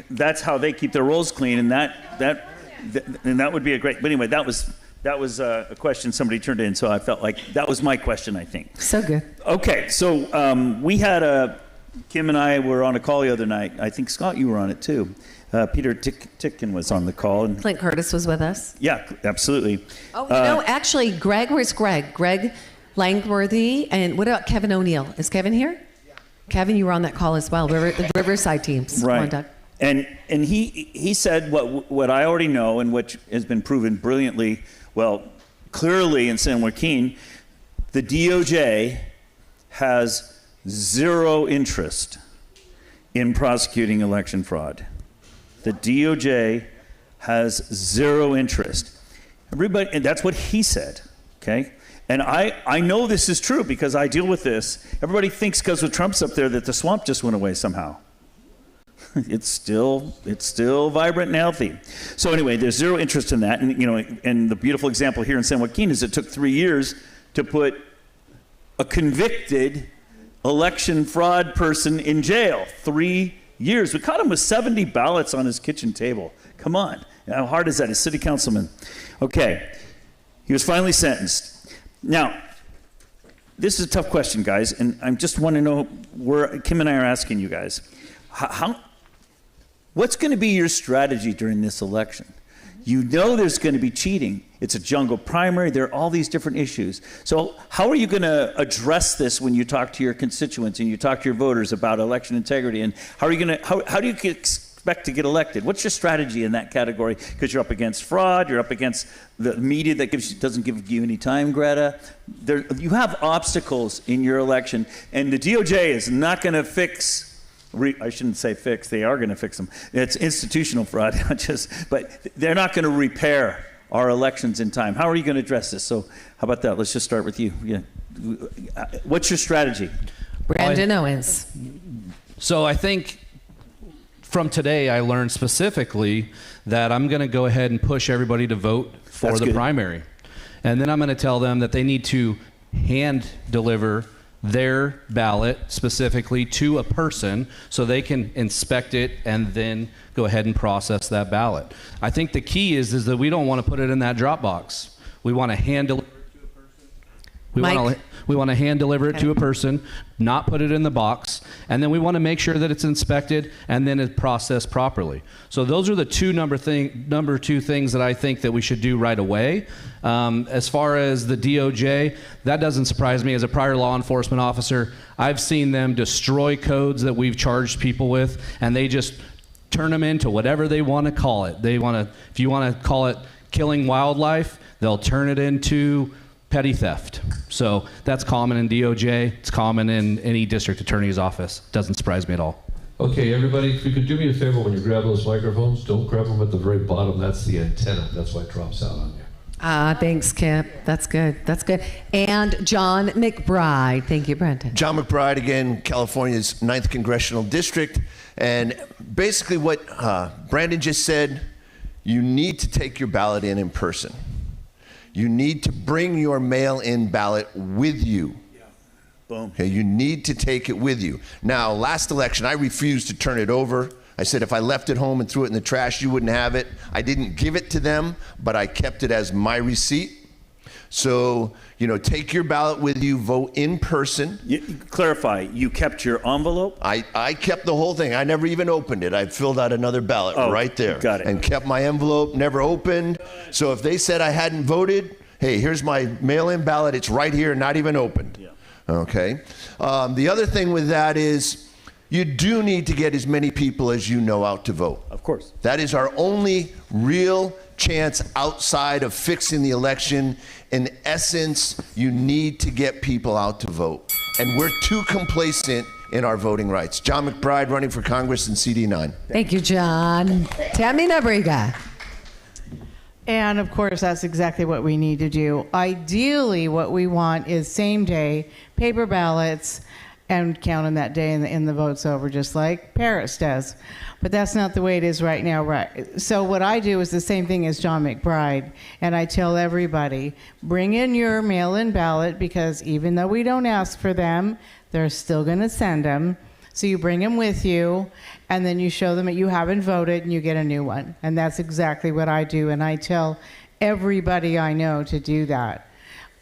Speaker 26: that's how they keep their rolls clean. And that would be a great. But anyway, that was a question somebody turned in. So I felt like that was my question, I think.
Speaker 1: So good.
Speaker 26: Okay. So we had Kim and I were on a call the other night. I think, Scott, you were on it too. Peter Tickton was on the call. And
Speaker 1: Clint Curtis was with us.
Speaker 26: Yeah, absolutely.
Speaker 1: Oh, actually, Greg, where's Greg? Greg Langworthy. And what about Kevin O'Neill? Is Kevin here? Kevin, you were on that call as well. The Riverside teams.
Speaker 26: Right.
Speaker 1: Come on, Doug.
Speaker 26: And he said what I already know and what has been proven brilliantly, well, clearly in San Joaquin, the DOJ has zero interest in prosecuting election fraud. The DOJ has zero interest. Everybody, and that's what he said, okay? And I know this is true because I deal with this. Everybody thinks because with Trump's up there that the swamp just went away somehow. It's still vibrant and healthy. So anyway, there's zero interest in that. And, you know, and the beautiful example here in San Joaquin is it took 3 years to put a convicted election fraud person in jail. 3 years. We caught him with 70 ballots on his kitchen table. Come on. How hard is that? A city councilman. Okay. He was finally sentenced. Now, this is a tough question, guys, and I just want to know where Kim and I are asking you guys. What's going to be your strategy during this election? You know there's going to be cheating. It's a jungle primary. There are all these different issues. So how are you going to address this when you talk to your constituents and you talk to your voters about election integrity? And how are you going to, how do you expect to get elected? What's your strategy in that category? Because you're up against fraud. You're up against the media that doesn't give you any time, Greta. You have obstacles in your election, and the DOJ is not going to fix. I shouldn't say fix. They are going to fix them. It's institutional fraud, but they're not going to repair our elections in time. How are you going to address this? So how about that? Let's just start with you. Yeah. What's your strategy?
Speaker 1: Brandon Owens.
Speaker 25: So I think from today I learned specifically that I'm going to go ahead and push everybody to vote for
Speaker 26: That's
Speaker 25: the
Speaker 26: good.
Speaker 25: primary. And then I'm going to tell them that they need to hand deliver their ballot specifically to a person so they can inspect it and then go ahead and process that ballot. I think the key is that we don't want to put it in that drop box. We want to hand deliver it to a person. We want to hand deliver it to a person, not put it in the box, and then we want to make sure that it's inspected and then it's processed properly. So those are the number two things that I think that we should do right away. As far as the DOJ, that doesn't surprise me. As a prior law enforcement officer, I've seen them destroy codes that we've charged people with, and they just turn them into whatever they want to call it. If you want to call it killing wildlife, they'll turn it into petty theft. So that's common in DOJ. It's common in any district attorney's office. Doesn't surprise me at all.
Speaker 7: Okay, everybody, if you could do me a favor when you grab those microphones, don't grab them at the very bottom. That's the antenna. That's why it drops out on you.
Speaker 1: Thanks, Kip. That's good. That's good. And John McBride. Thank you, Brandon.
Speaker 24: John McBride, again, California's 9th Congressional District. And basically what Brandon just said, you need to take your ballot in person. You need to bring your mail-in ballot with you.
Speaker 26: Boom.
Speaker 24: Okay, you need to take it with you. Now, last election, I refused to turn it over. I said if I left it home and threw it in the trash, you wouldn't have it. I didn't give it to them, but I kept it as my receipt. So, you know, take your ballot with you, vote in person.
Speaker 26: Clarify, you kept your envelope?
Speaker 24: I kept the whole thing. I never even opened it. I filled out another ballot right there.
Speaker 26: Got it.
Speaker 24: And kept my envelope, never opened. So if they said I hadn't voted, hey, here's my mail-in ballot. It's right here, not even opened.
Speaker 26: Yeah.
Speaker 24: Okay. The other thing with that is you do need to get as many people as you know out to vote.
Speaker 26: Of course.
Speaker 24: That is our only real chance outside of fixing the election. In essence, you need to get people out to vote. And we're too complacent in our voting rights. John McBride, running for Congress in CD9.
Speaker 1: Thank you, John. Tammy Nabriga.
Speaker 23: And of course, that's exactly what we need to do. Ideally, what we want is same day paper ballots and count them that day and the vote's over, just like Paris does. But that's not the way it is right now. Right. So what I do is the same thing as John McBride, and I tell everybody, bring in your mail-in ballot, because even though we don't ask for them, they're still going to send them. So you bring them with you, and then you show them that you haven't voted, and you get a new one. And that's exactly what I do, and I tell everybody I know to do that.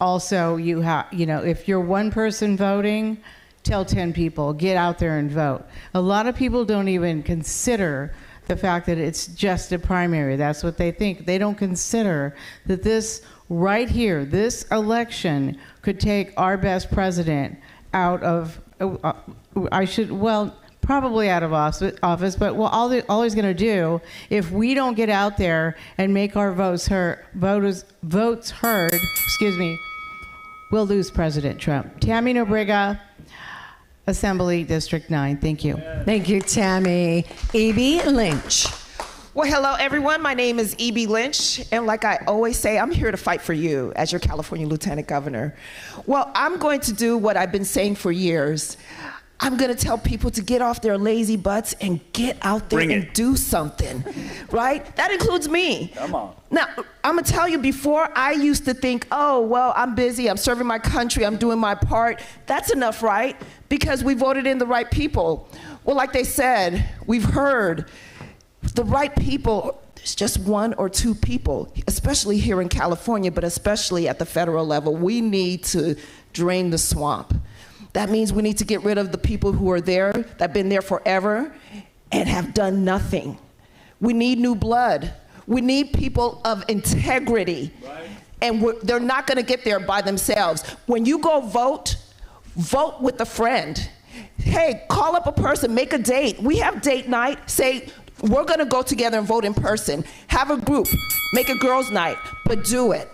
Speaker 23: Also, if you're one person voting, tell 10 people, get out there and vote. A lot of people don't even consider the fact that it's just a primary. That's what they think. They don't consider that this right here, this election could take our best president out of, probably out of office, but what all he's going to do, if we don't get out there and make our votes heard, we'll lose President Trump. Tammy Nobriga, Assembly District 9. Thank you.
Speaker 1: Thank you, Tammy. E.B. Lynch.
Speaker 17: Well, hello, everyone. My name is E.B. Lynch, and like I always say, I'm here to fight for you as your California Lieutenant Governor. Well, I'm going to do what I've been saying for years. I'm going to tell people to get off their lazy butts and get out there and do something, right? That includes me.
Speaker 26: Come on.
Speaker 17: Now, I'm going to tell you, before I used to think, oh, well, I'm busy, I'm serving my country, I'm doing my part. That's enough, right? Because we voted in the right people. Well, like they said, we've heard the right people, there's just one or two people, especially here in California, but especially at the federal level. We need to drain the swamp. That means we need to get rid of the people who are there, that have been there forever and have done nothing. We need new blood. We need people of integrity. Right. And they're not going to get there by themselves. When you go vote, vote with a friend. Hey, call up a person, make a date. We have date night. Say, we're going to go together and vote in person. Have a group, make a girls' night, but do it.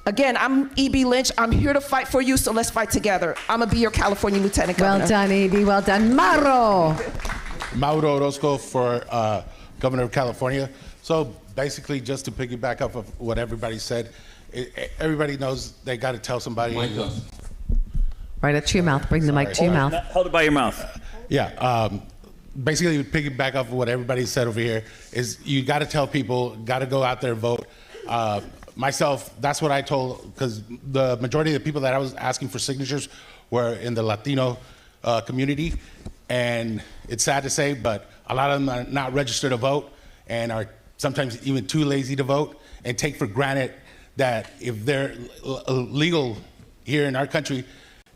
Speaker 17: Again, I'm E.B. Lynch. I'm here to fight for you, so let's fight together. I'm going to be your California Lieutenant Governor.
Speaker 1: Well done, E.B. Well done. Mauro.
Speaker 6: Mauro Orozco for Governor of California. So basically, just to piggyback up of what everybody said, everybody knows they got to tell somebody.
Speaker 1: Right up to your mouth. Bring the mic to your mouth.
Speaker 26: Hold it by your mouth.
Speaker 6: Basically, piggyback off of what everybody said over here is you got to tell people, got to go out there and vote. Myself, that's what I told, because the majority of the people that I was asking for signatures were in the Latino community, and it's sad to say, but a lot of them are not registered to vote and are sometimes even too lazy to vote and take for granted that if they're legal here in our country,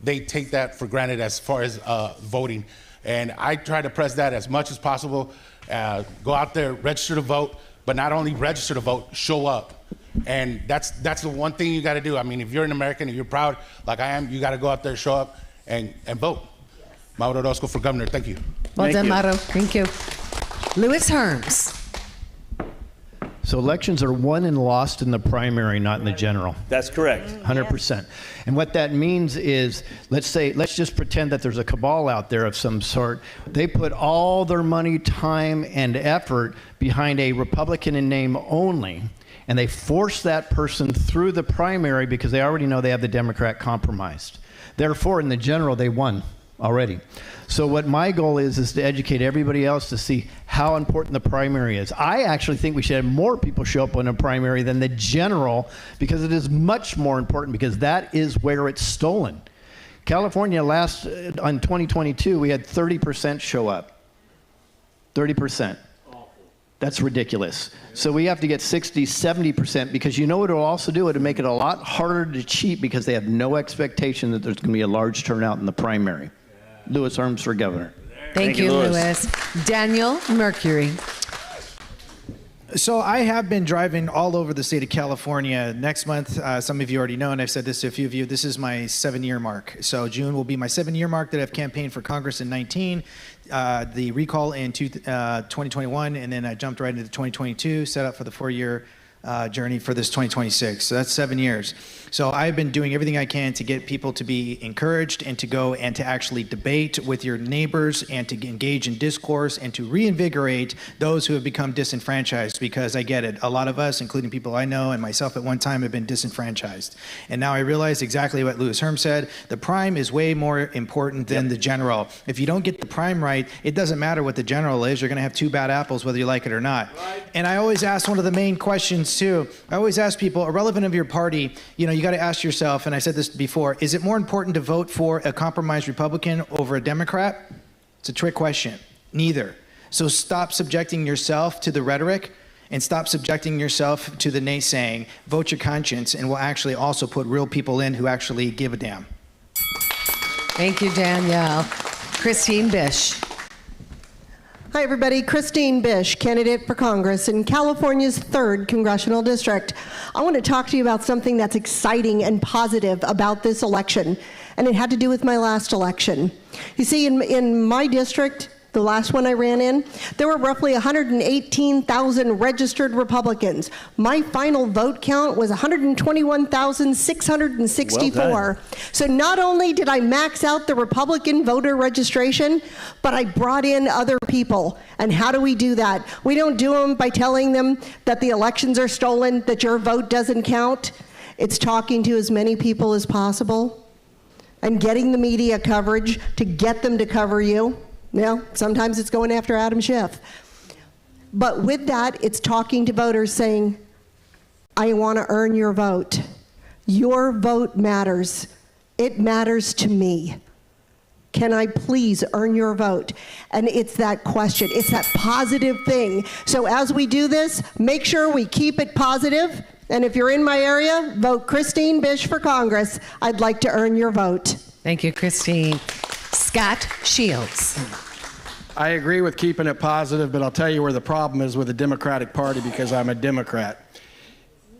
Speaker 6: they take that for granted as far as voting. And I try to press that as much as possible. Go out there, register to vote, but not only register to vote, show up. And that's the one thing you got to do. I mean, if you're an American and you're proud, like I am, you got to go out there, show up, and vote. Mauro Orozco for governor. Thank you.
Speaker 1: Well done, Mauro. Thank you. Louis Herms.
Speaker 4: So elections are won and lost in the primary, not in the general.
Speaker 26: That's correct.
Speaker 4: 100%. And what that means is, let's just pretend that there's a cabal out there of some sort. They put all their money, time, and effort behind a Republican in name only, and they force that person through the primary because they already know they have the Democrat compromised. Therefore, in the general, they won already. So what my goal is to educate everybody else to see how important the primary is. I actually think we should have more people show up in a primary than the general, because it is much more important, because that is where it's stolen. California on 2022, we had 30% show up. 30%. That's ridiculous. So we have to get 60, 70%, because you know what it'll also do? It'll make it a lot harder to cheat, because they have no expectation that there's going to be a large turnout in the primary. Louis Herms for governor.
Speaker 1: Thank you, Louis. Daniel Mercury.
Speaker 13: So I have been driving all over the state of California. Next month, some of you already know, and I've said this to a few of you, this is my 7-year mark. So June will be my 7-year mark that I've campaigned for Congress in 19, the recall in 2021, and then I jumped right into 2022, set up for the 4-year journey for this 2026. So that's 7 years. So I've been doing everything I can to get people to be encouraged and to go and to actually debate with your neighbors and to engage in discourse and to reinvigorate those who have become disenfranchised, because I get it. A lot of us, including people I know and myself at one time, have been disenfranchised. And now I realize exactly what Louis Herms said. The prime is way more important than the general. If you don't get the prime right, it doesn't matter what the general is. You're going to have 2 bad apples whether you like it or not. Right. And I always ask one of the main questions too. I always ask people, irrelevant of your party, you got to ask yourself, and I said this before, is it more important to vote for a compromised Republican over a Democrat? It's a trick question. Neither. So stop subjecting yourself to the rhetoric and stop subjecting yourself to the naysaying. Vote your conscience, and we'll actually also put real people in who actually give a damn.
Speaker 1: Thank you, Danielle. Christine Bish.
Speaker 5: Hi,
Speaker 9: Hi, everybody. Christine Bish, candidate for Congress in California's 3rd Congressional District. I want to talk to you about something that's exciting and positive about this election, and it had to do with my last election. You see, in my district, the last one I ran in, there were roughly 118,000 registered Republicans. My final vote count was 121,664.
Speaker 5: Well done.
Speaker 9: So not only did I max out the Republican voter registration, but I brought in other people. And how do we do that? We don't do them by telling them that the elections are stolen, that your vote doesn't count. It's talking to as many people as possible and getting the media coverage to get them to cover you. Now, sometimes it's going after Adam Schiff. But with that, it's talking to voters saying, I want to earn your vote. Your vote matters. It matters to me. Can I please earn your vote? And it's that question. It's that positive thing. So as we do this, make sure we keep it positive. And if you're in my area, vote Christine Bish for Congress. I'd like to earn your vote.
Speaker 1: Thank you, Christine. Scott Shields.
Speaker 16: I agree with keeping it positive, but I'll tell you where the problem is with the Democratic Party because I'm a Democrat.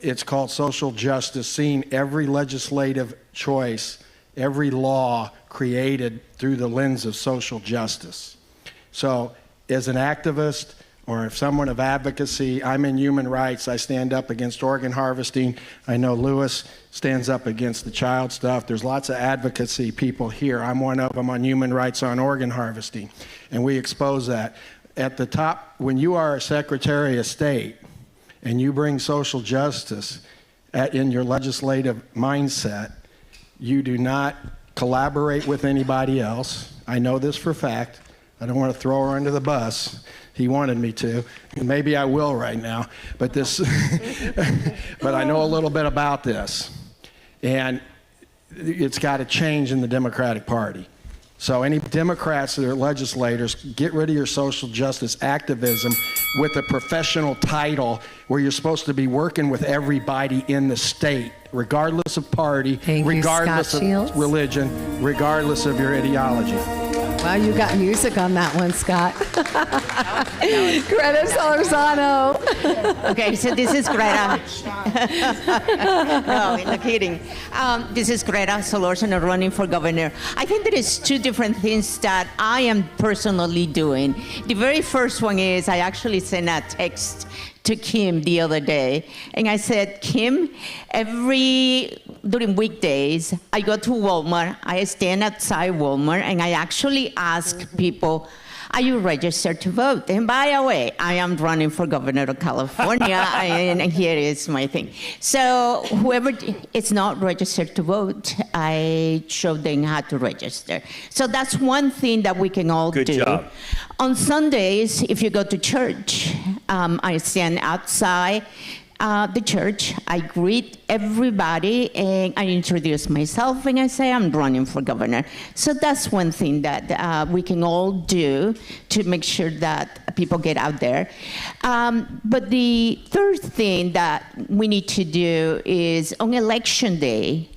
Speaker 16: It's called social justice, seeing every legislative choice, every law created through the lens of social justice. So as an activist or if someone of advocacy, I'm in human rights, I stand up against organ harvesting. I know Lewis stands up against the child stuff. There's lots of advocacy people here. I'm one of them on human rights on organ harvesting, and we expose that. At the top, when you are a Secretary of State and you bring social justice in your legislative mindset, you do not collaborate with anybody else. I know this for a fact. I don't want to throw her under the bus. He wanted me to, and maybe I will right now, but but I know a little bit about this, and it's got to change in the Democratic Party. So any Democrats that are legislators, get rid of your social justice activism with a professional title where you're supposed to be working with everybody in the state, regardless of party, regardless of religion, regardless of your ideology.
Speaker 1: Wow, you got music on that one, Scott. Greta Solorzano.
Speaker 14: Okay, so this is Greta. No, no kidding. This is Greta Solorzano running for governor. I think there is two different things that I am personally doing. The very first one is I actually sent a text to Kim the other day, and I said, Kim, during weekdays, I go to Walmart, I stand outside Walmart, and I actually ask people, are you registered to vote? And by the way, I am running for governor of California, and here is my thing. So whoever is not registered to vote, I show them how to register. So that's one thing that we can all do.
Speaker 26: Good job.
Speaker 14: On Sundays, if you go to church, I stand outside the church, I greet everybody, and I introduce myself, and I say I'm running for governor. So that's one thing that we can all do to make sure that people get out there. But the third thing that we need to do is on election day,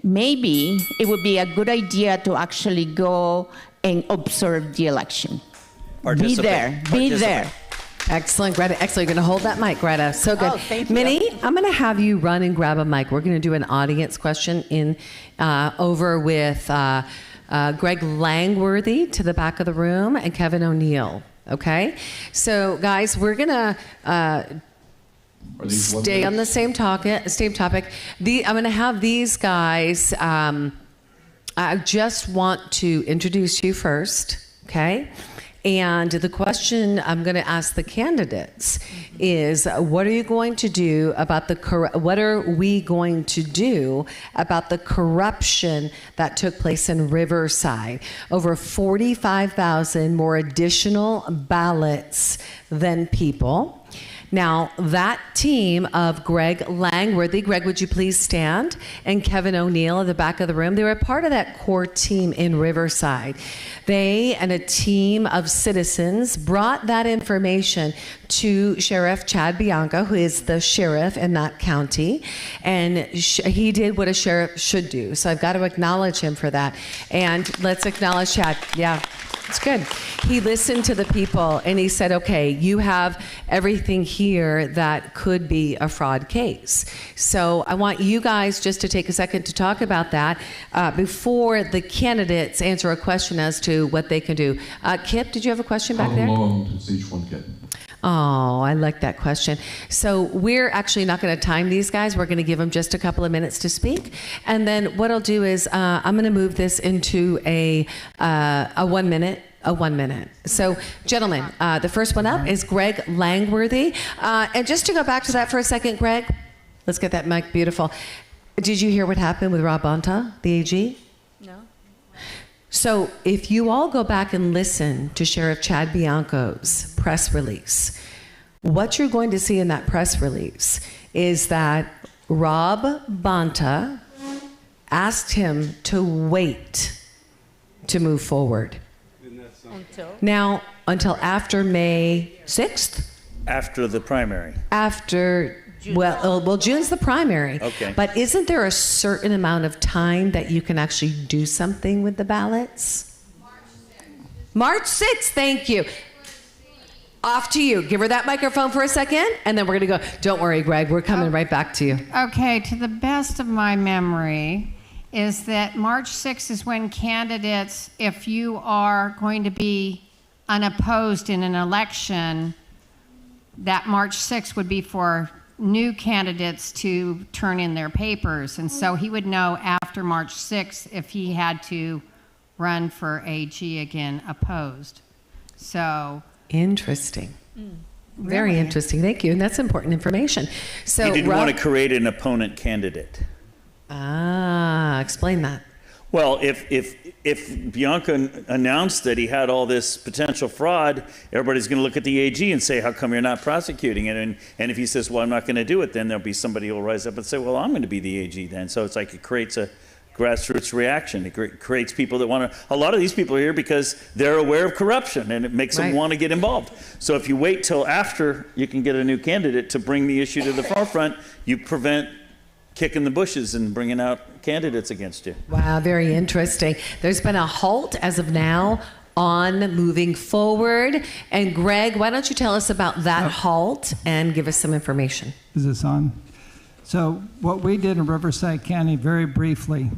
Speaker 14: maybe it would be a good idea to actually go and observe the election. Be there. Be there.
Speaker 1: Excellent, Greta. Excellent. You're going to hold that mic, Greta. So good.
Speaker 14: Oh, thank you.
Speaker 1: Minnie, I'm going to have you run and grab a mic. We're going to do an audience question over with Greg Langworthy to the back of the room and Kevin O'Neill. Okay? So, guys, we're going to stay on the same topic. I'm going to have these guys. I just want to introduce you first, okay? And the question I'm going to ask the candidates is, what are you going to do about what are we going to do about the corruption that took place in Riverside? Over 45,000 more additional ballots than people. Now, that team of Greg Langworthy, Greg, would you please stand? And Kevin O'Neill at the back of the room. They were part of that core team in Riverside. They and a team of citizens brought that information to Sheriff Chad Bianca, who is the sheriff in that county. And he did what a sheriff should do. So I've got to acknowledge him for that. And let's acknowledge Chad. Yeah. It's good. He listened to the people and he said, okay, you have everything here that could be a fraud case. So I want you guys just to take a second to talk about that before the candidates answer a question as to what they can do. Kip, did you have a question back there?
Speaker 7: How long does each one get?
Speaker 1: Oh, I like that question. So we're actually not going to time these guys. We're going to give them just a couple of minutes to speak. And then what I'll do is I'm going to move this into a 1 minute. A 1 minute. So, gentlemen, the first one up is Greg Langworthy. And just to go back to that for a second, Greg, let's get that mic beautiful. Did you hear what happened with Rob Bonta, the AG?
Speaker 12: No.
Speaker 1: So if you all go back and listen to Sheriff Chad Bianco's press release, what you're going to see in that press release is that Rob Bonta asked him to wait to move forward. Until after May 6th?
Speaker 26: After the primary.
Speaker 1: After, well, June's the primary.
Speaker 26: Okay.
Speaker 1: But isn't there a certain amount of time that you can actually do something with the ballots? March 6th, thank you. Off to you. Give her that microphone for a second, and then we're going to go. Don't worry, Greg, we're coming right back to you.
Speaker 5: Okay, to the best of my memory, is that March 6th is when candidates, if you are going to be unopposed in an election, that March 6th would be for new candidates to turn in their papers. And so he would know after March 6th if he had to run for AG again opposed. So.
Speaker 1: Interesting. Very
Speaker 5: Really?
Speaker 1: interesting. Thank you. And that's important information. So
Speaker 26: He didn't
Speaker 1: Rob-
Speaker 26: want to create an opponent candidate.
Speaker 1: Explain that.
Speaker 26: Well, if Bianca announced that he had all this potential fraud, everybody's going to look at the AG and say, how come you're not prosecuting it? And if he says, well, I'm not going to do it, then there'll be somebody who will rise up and say, well, I'm going to be the AG then. So it's like it creates a grassroots reaction. It creates people that want to, a lot of these people are here because they're aware of corruption and it makes them
Speaker 1: Right.
Speaker 26: want to get involved. So if you wait till after you can get a new candidate to bring the issue to the forefront, you prevent kicking the bushes and bringing out candidates against you.
Speaker 1: Wow, very interesting. There's been a halt as of now on moving forward. And Greg, why don't you tell us about that halt and give us some information?
Speaker 8: Is this on? So what we did in Riverside County, very briefly,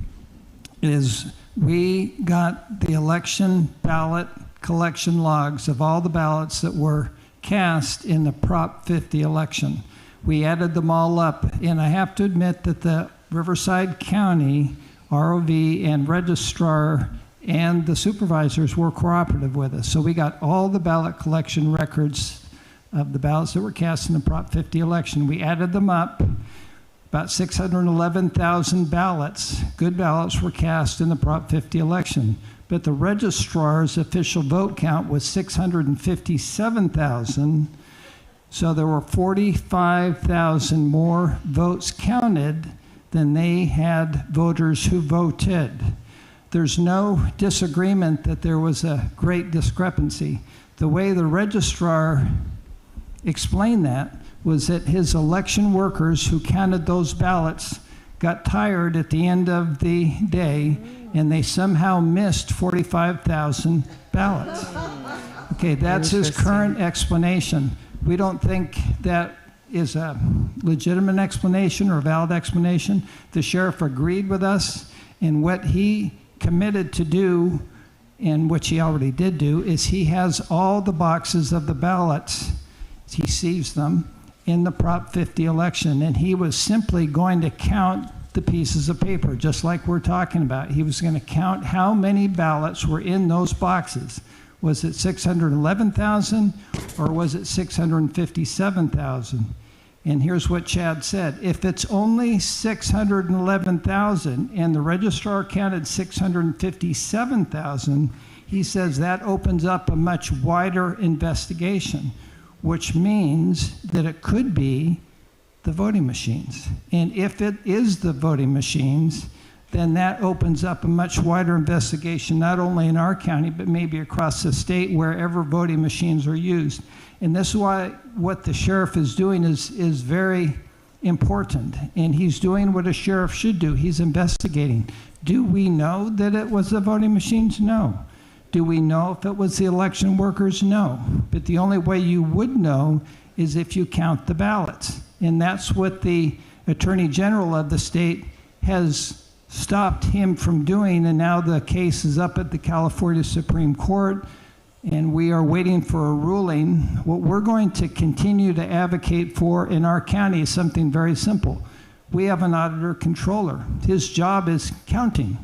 Speaker 8: is we got the election ballot collection logs of all the ballots that were cast in the Prop 50 election. We added them all up, and I have to admit that the Riverside County ROV and registrar and the supervisors were cooperative with us. So we got all the ballot collection records of the ballots that were cast in the Prop 50 election. We added them up. About 611,000 ballots, good ballots, were cast in the Prop 50 election. But the registrar's official vote count was 657,000. So there were 45,000 more votes counted than they had voters who voted. There's no disagreement that there was a great discrepancy. The way the registrar explained that was that his election workers who counted those ballots got tired at the end of the day and they somehow missed 45,000 ballots. Okay, that's his current explanation. We don't think that is a legitimate explanation or a valid explanation. The sheriff agreed with us, and what he committed to do, and which he already did do, is he has all the boxes of the ballots, he sees them, in the Prop 50 election, and he was simply going to count the pieces of paper, just like we're talking about. He was going to count how many ballots were in those boxes. Was it 611,000 or was it 657,000? And here's what Chad said. If it's only 611,000 and the registrar counted 657,000, he says that opens up a much wider investigation, which means that it could be the voting machines. And if it is the voting machines, then that opens up a much wider investigation, not only in our county, but maybe across the state, wherever voting machines are used. And this is why what the sheriff is doing is very important. And he's doing what a sheriff should do. He's investigating. Do we know that it was the voting machines? No. Do we know if it was the election workers? No. But the only way you would know is if you count the ballots. And that's what the Attorney General of the state has stopped him from doing, and now the case is up at the California Supreme Court, and we are waiting for a ruling. What we're going to continue to advocate for in our county is something very simple. We have an auditor controller. His job is counting.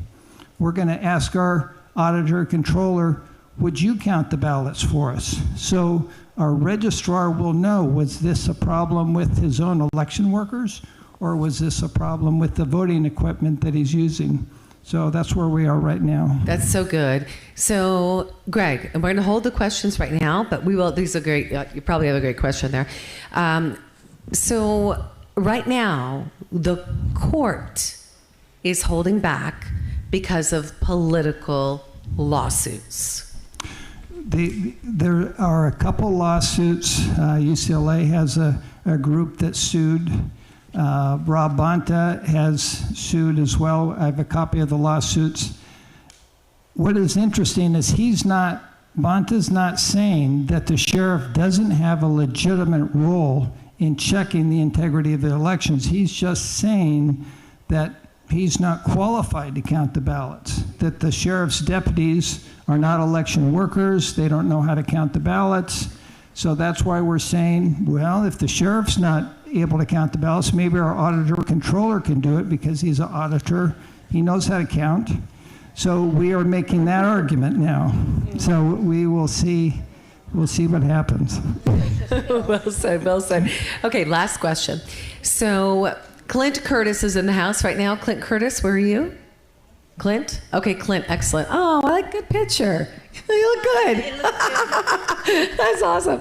Speaker 8: We're going to ask our auditor controller, would you count the ballots for us? So our registrar will know, was this a problem with his own election workers, or was this a problem with the voting equipment that he's using? So that's where we are right now.
Speaker 1: That's so good. So, Greg, and we're going to hold the questions right now, but we will, these are great, you probably have a great question there. So, right now, the court is holding back because of political lawsuits.
Speaker 8: There are a couple lawsuits. UCLA has a group that sued. Rob Bonta has sued as well. I have a copy of the lawsuits. What is interesting is Bonta's not saying that the sheriff doesn't have a legitimate role in checking the integrity of the elections. He's just saying that he's not qualified to count the ballots, that the sheriff's deputies are not election workers, they don't know how to count the ballots. So that's why we're saying, well, if the sheriff's not able to count the ballots, maybe our auditor controller can do it because he's an auditor. He knows how to count. So we are making that argument now. So we will see. We'll see what happens.
Speaker 1: Well said, well said. Okay, last question. So Clint Curtis is in the house right now. Clint Curtis, where are you? Clint? Okay, Clint, excellent. Oh, I like good picture. You look good. That's awesome.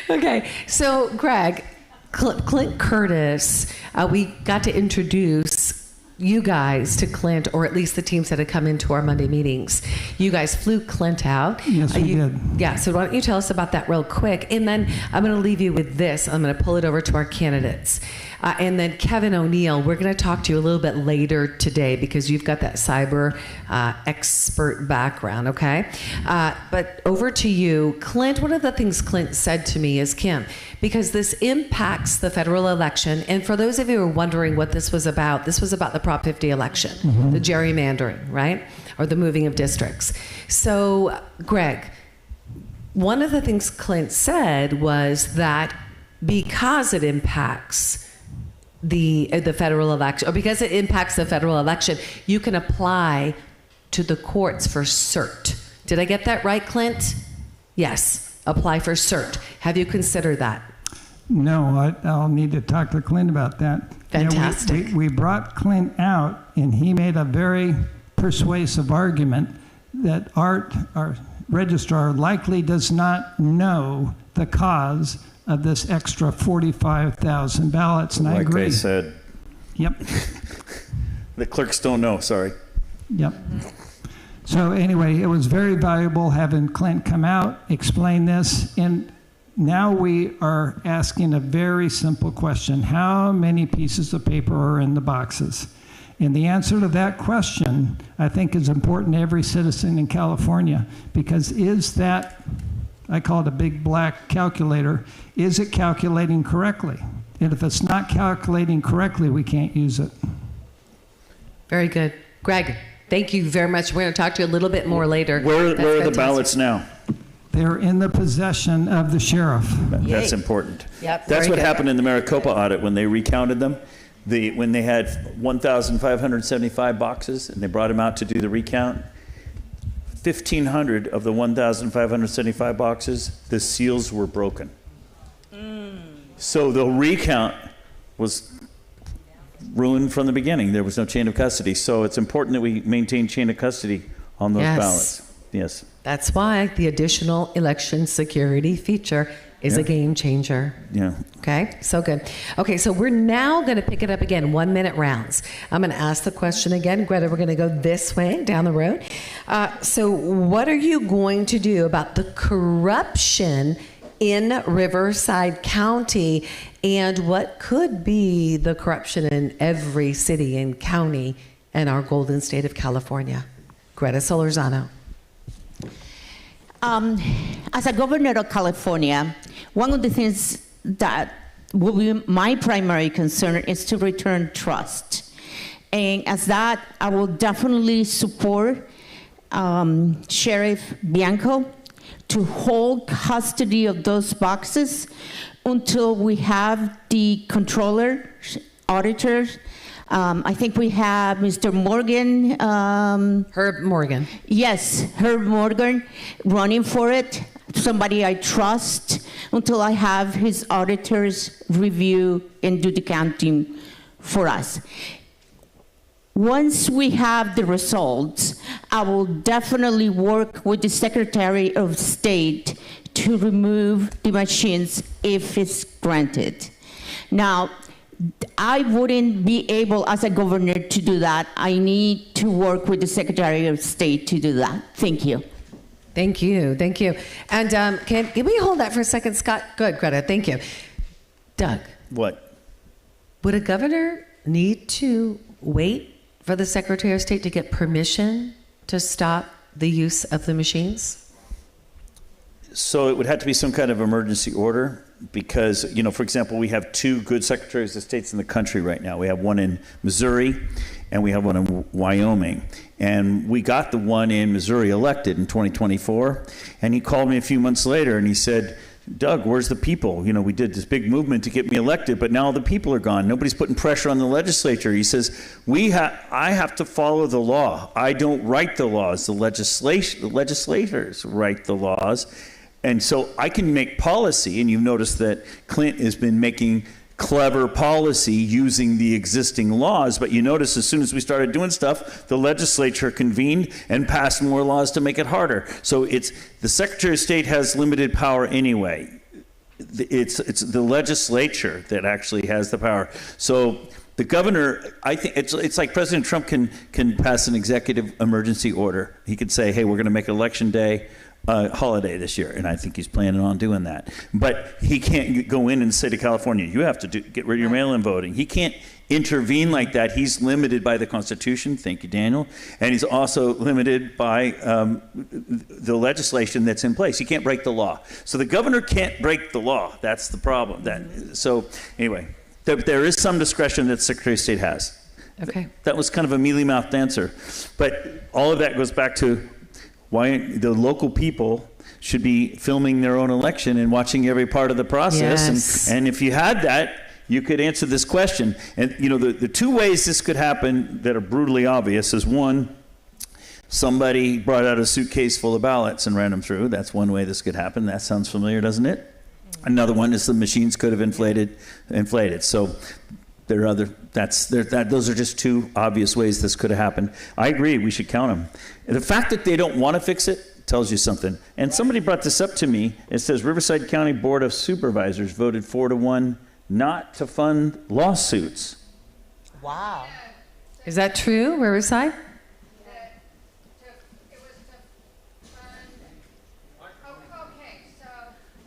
Speaker 1: Okay, so Greg, Clint Curtis, we got to introduce you guys to Clint, or at least the teams that had come into our Monday meetings. You guys flew Clint out.
Speaker 8: Yes, we did.
Speaker 1: Yeah, so why don't you tell us about that real quick? And then I'm going to leave you with this. I'm going to pull it over to our candidates. And then Kevin O'Neill, we're going to talk to you a little bit later today because you've got that cyber expert background, okay? But over to you. Clint, one of the things Clint said to me is, Kim, because this impacts the federal election, and for those of you who are wondering what this was about the Prop 50 election, the gerrymandering, right? Or the moving of districts. So, Greg, one of the things Clint said was that because it impacts the federal election, or because it impacts the federal election, you can apply to the courts for cert. Did I get that right, Clint? Yes, apply for cert. Have you considered that?
Speaker 8: No, I'll need to talk to Clint about that.
Speaker 1: Fantastic.
Speaker 8: We brought Clint out, and he made a very persuasive argument that our registrar likely does not know the cause of this extra 45,000 ballots, and I agree.
Speaker 26: Like I said.
Speaker 8: Yep.
Speaker 26: The clerks don't know, sorry.
Speaker 8: Yep. So anyway, it was very valuable having Clint come out, explain this, and now we are asking a very simple question. How many pieces of paper are in the boxes? And the answer to that question, I think, is important to every citizen in California, because is that, I call it a big black calculator, is it calculating correctly? And if it's not calculating correctly, we can't use it.
Speaker 1: Very good. Greg, thank you very much. We're going to talk to you a little bit more later.
Speaker 26: Where are the ballots now?
Speaker 8: They're in the possession of the sheriff.
Speaker 26: That's important.
Speaker 1: Yep,
Speaker 26: That's
Speaker 1: very
Speaker 26: what
Speaker 1: good.
Speaker 26: happened in the Maricopa audit when they recounted them. When they had 1,575 boxes and they brought them out to do the recount, 1,500 of the 1,575 boxes, the seals were broken. So the recount was ruined from the beginning. There was no chain of custody. So it's important that we maintain chain of custody on those ballots. Yes.
Speaker 1: That's why the additional election security feature is a game changer.
Speaker 26: Yeah.
Speaker 1: Okay, so good. Okay, so we're now going to pick it up again, 1 minute rounds. I'm going to ask the question again. Greta, we're going to go this way, down the road. So what are you going to do about the corruption in Riverside County, and what could be the corruption in every city and county in our golden state of California? Greta Solorzano.
Speaker 14: As a governor of California, one of the things that will be my primary concern is to return trust. And as that, I will definitely support Sheriff Bianco to hold custody of those boxes until we have the controller, auditors. I think we have Mr. Morgan.
Speaker 1: Herb Morgan.
Speaker 14: Yes, Herb Morgan running for it. Somebody I trust until I have his auditors review and do the counting for us. Once we have the results, I will definitely work with the Secretary of State to remove the machines if it's granted. Now, I wouldn't be able as a governor to do that. I need to work with the Secretary of State to do that. Thank you.
Speaker 1: Thank you. Thank you. And can we hold that for a second, Scott? Good, Greta. Thank you. Doug.
Speaker 26: What?
Speaker 1: Would a governor need to wait for the Secretary of State to get permission to stop the use of the machines?
Speaker 26: So it would have to be some kind of emergency order because, you know, for example, we have two good secretaries of states in the country right now. We have one in Missouri and we have one in Wyoming. And we got the one in Missouri elected in 2024. And he called me a few months later and he said, Doug, where's the people? You know, we did this big movement to get me elected, but now the people are gone. Nobody's putting pressure on the legislature. He says, I have to follow the law. I don't write the laws. The legislators write the laws. And so I can make policy, and you've noticed that Clint has been making clever policy using the existing laws, but you notice as soon as we started doing stuff, the legislature convened and passed more laws to make it harder. So it's the Secretary of State has limited power anyway. It's the legislature that actually has the power. So the governor, I think it's like President Trump can pass an executive emergency order. He could say, hey, we're going to make election day holiday this year, and I think he's planning on doing that. But he can't go in and say to California, you have to get rid of your mail-in voting. He can't intervene like that. He's limited by the Constitution, thank you, Daniel, and he's also limited by the legislation that's in place. He can't break the law. So the governor can't break the law. That's the problem. So anyway, there is some discretion that the Secretary of State has.
Speaker 1: Okay.
Speaker 26: That was kind of a mealy-mouthed answer. But all of that goes back to why the local people should be filming their own election and watching every part of the process.
Speaker 1: Yes.
Speaker 26: And if you had that, you could answer this question. And you know, the two ways this could happen that are brutally obvious is one, somebody brought out a suitcase full of ballots and ran them through. That's one way this could happen. That sounds familiar, doesn't it? Another one is the machines could have inflated. So there are other. Those are just two obvious ways this could have happened. I agree. We should count them. And the fact that they don't want to fix it tells you something. And somebody brought this up to me. It says Riverside County Board of Supervisors voted 4-1 not to fund lawsuits.
Speaker 1: Wow. Is that true, Riverside?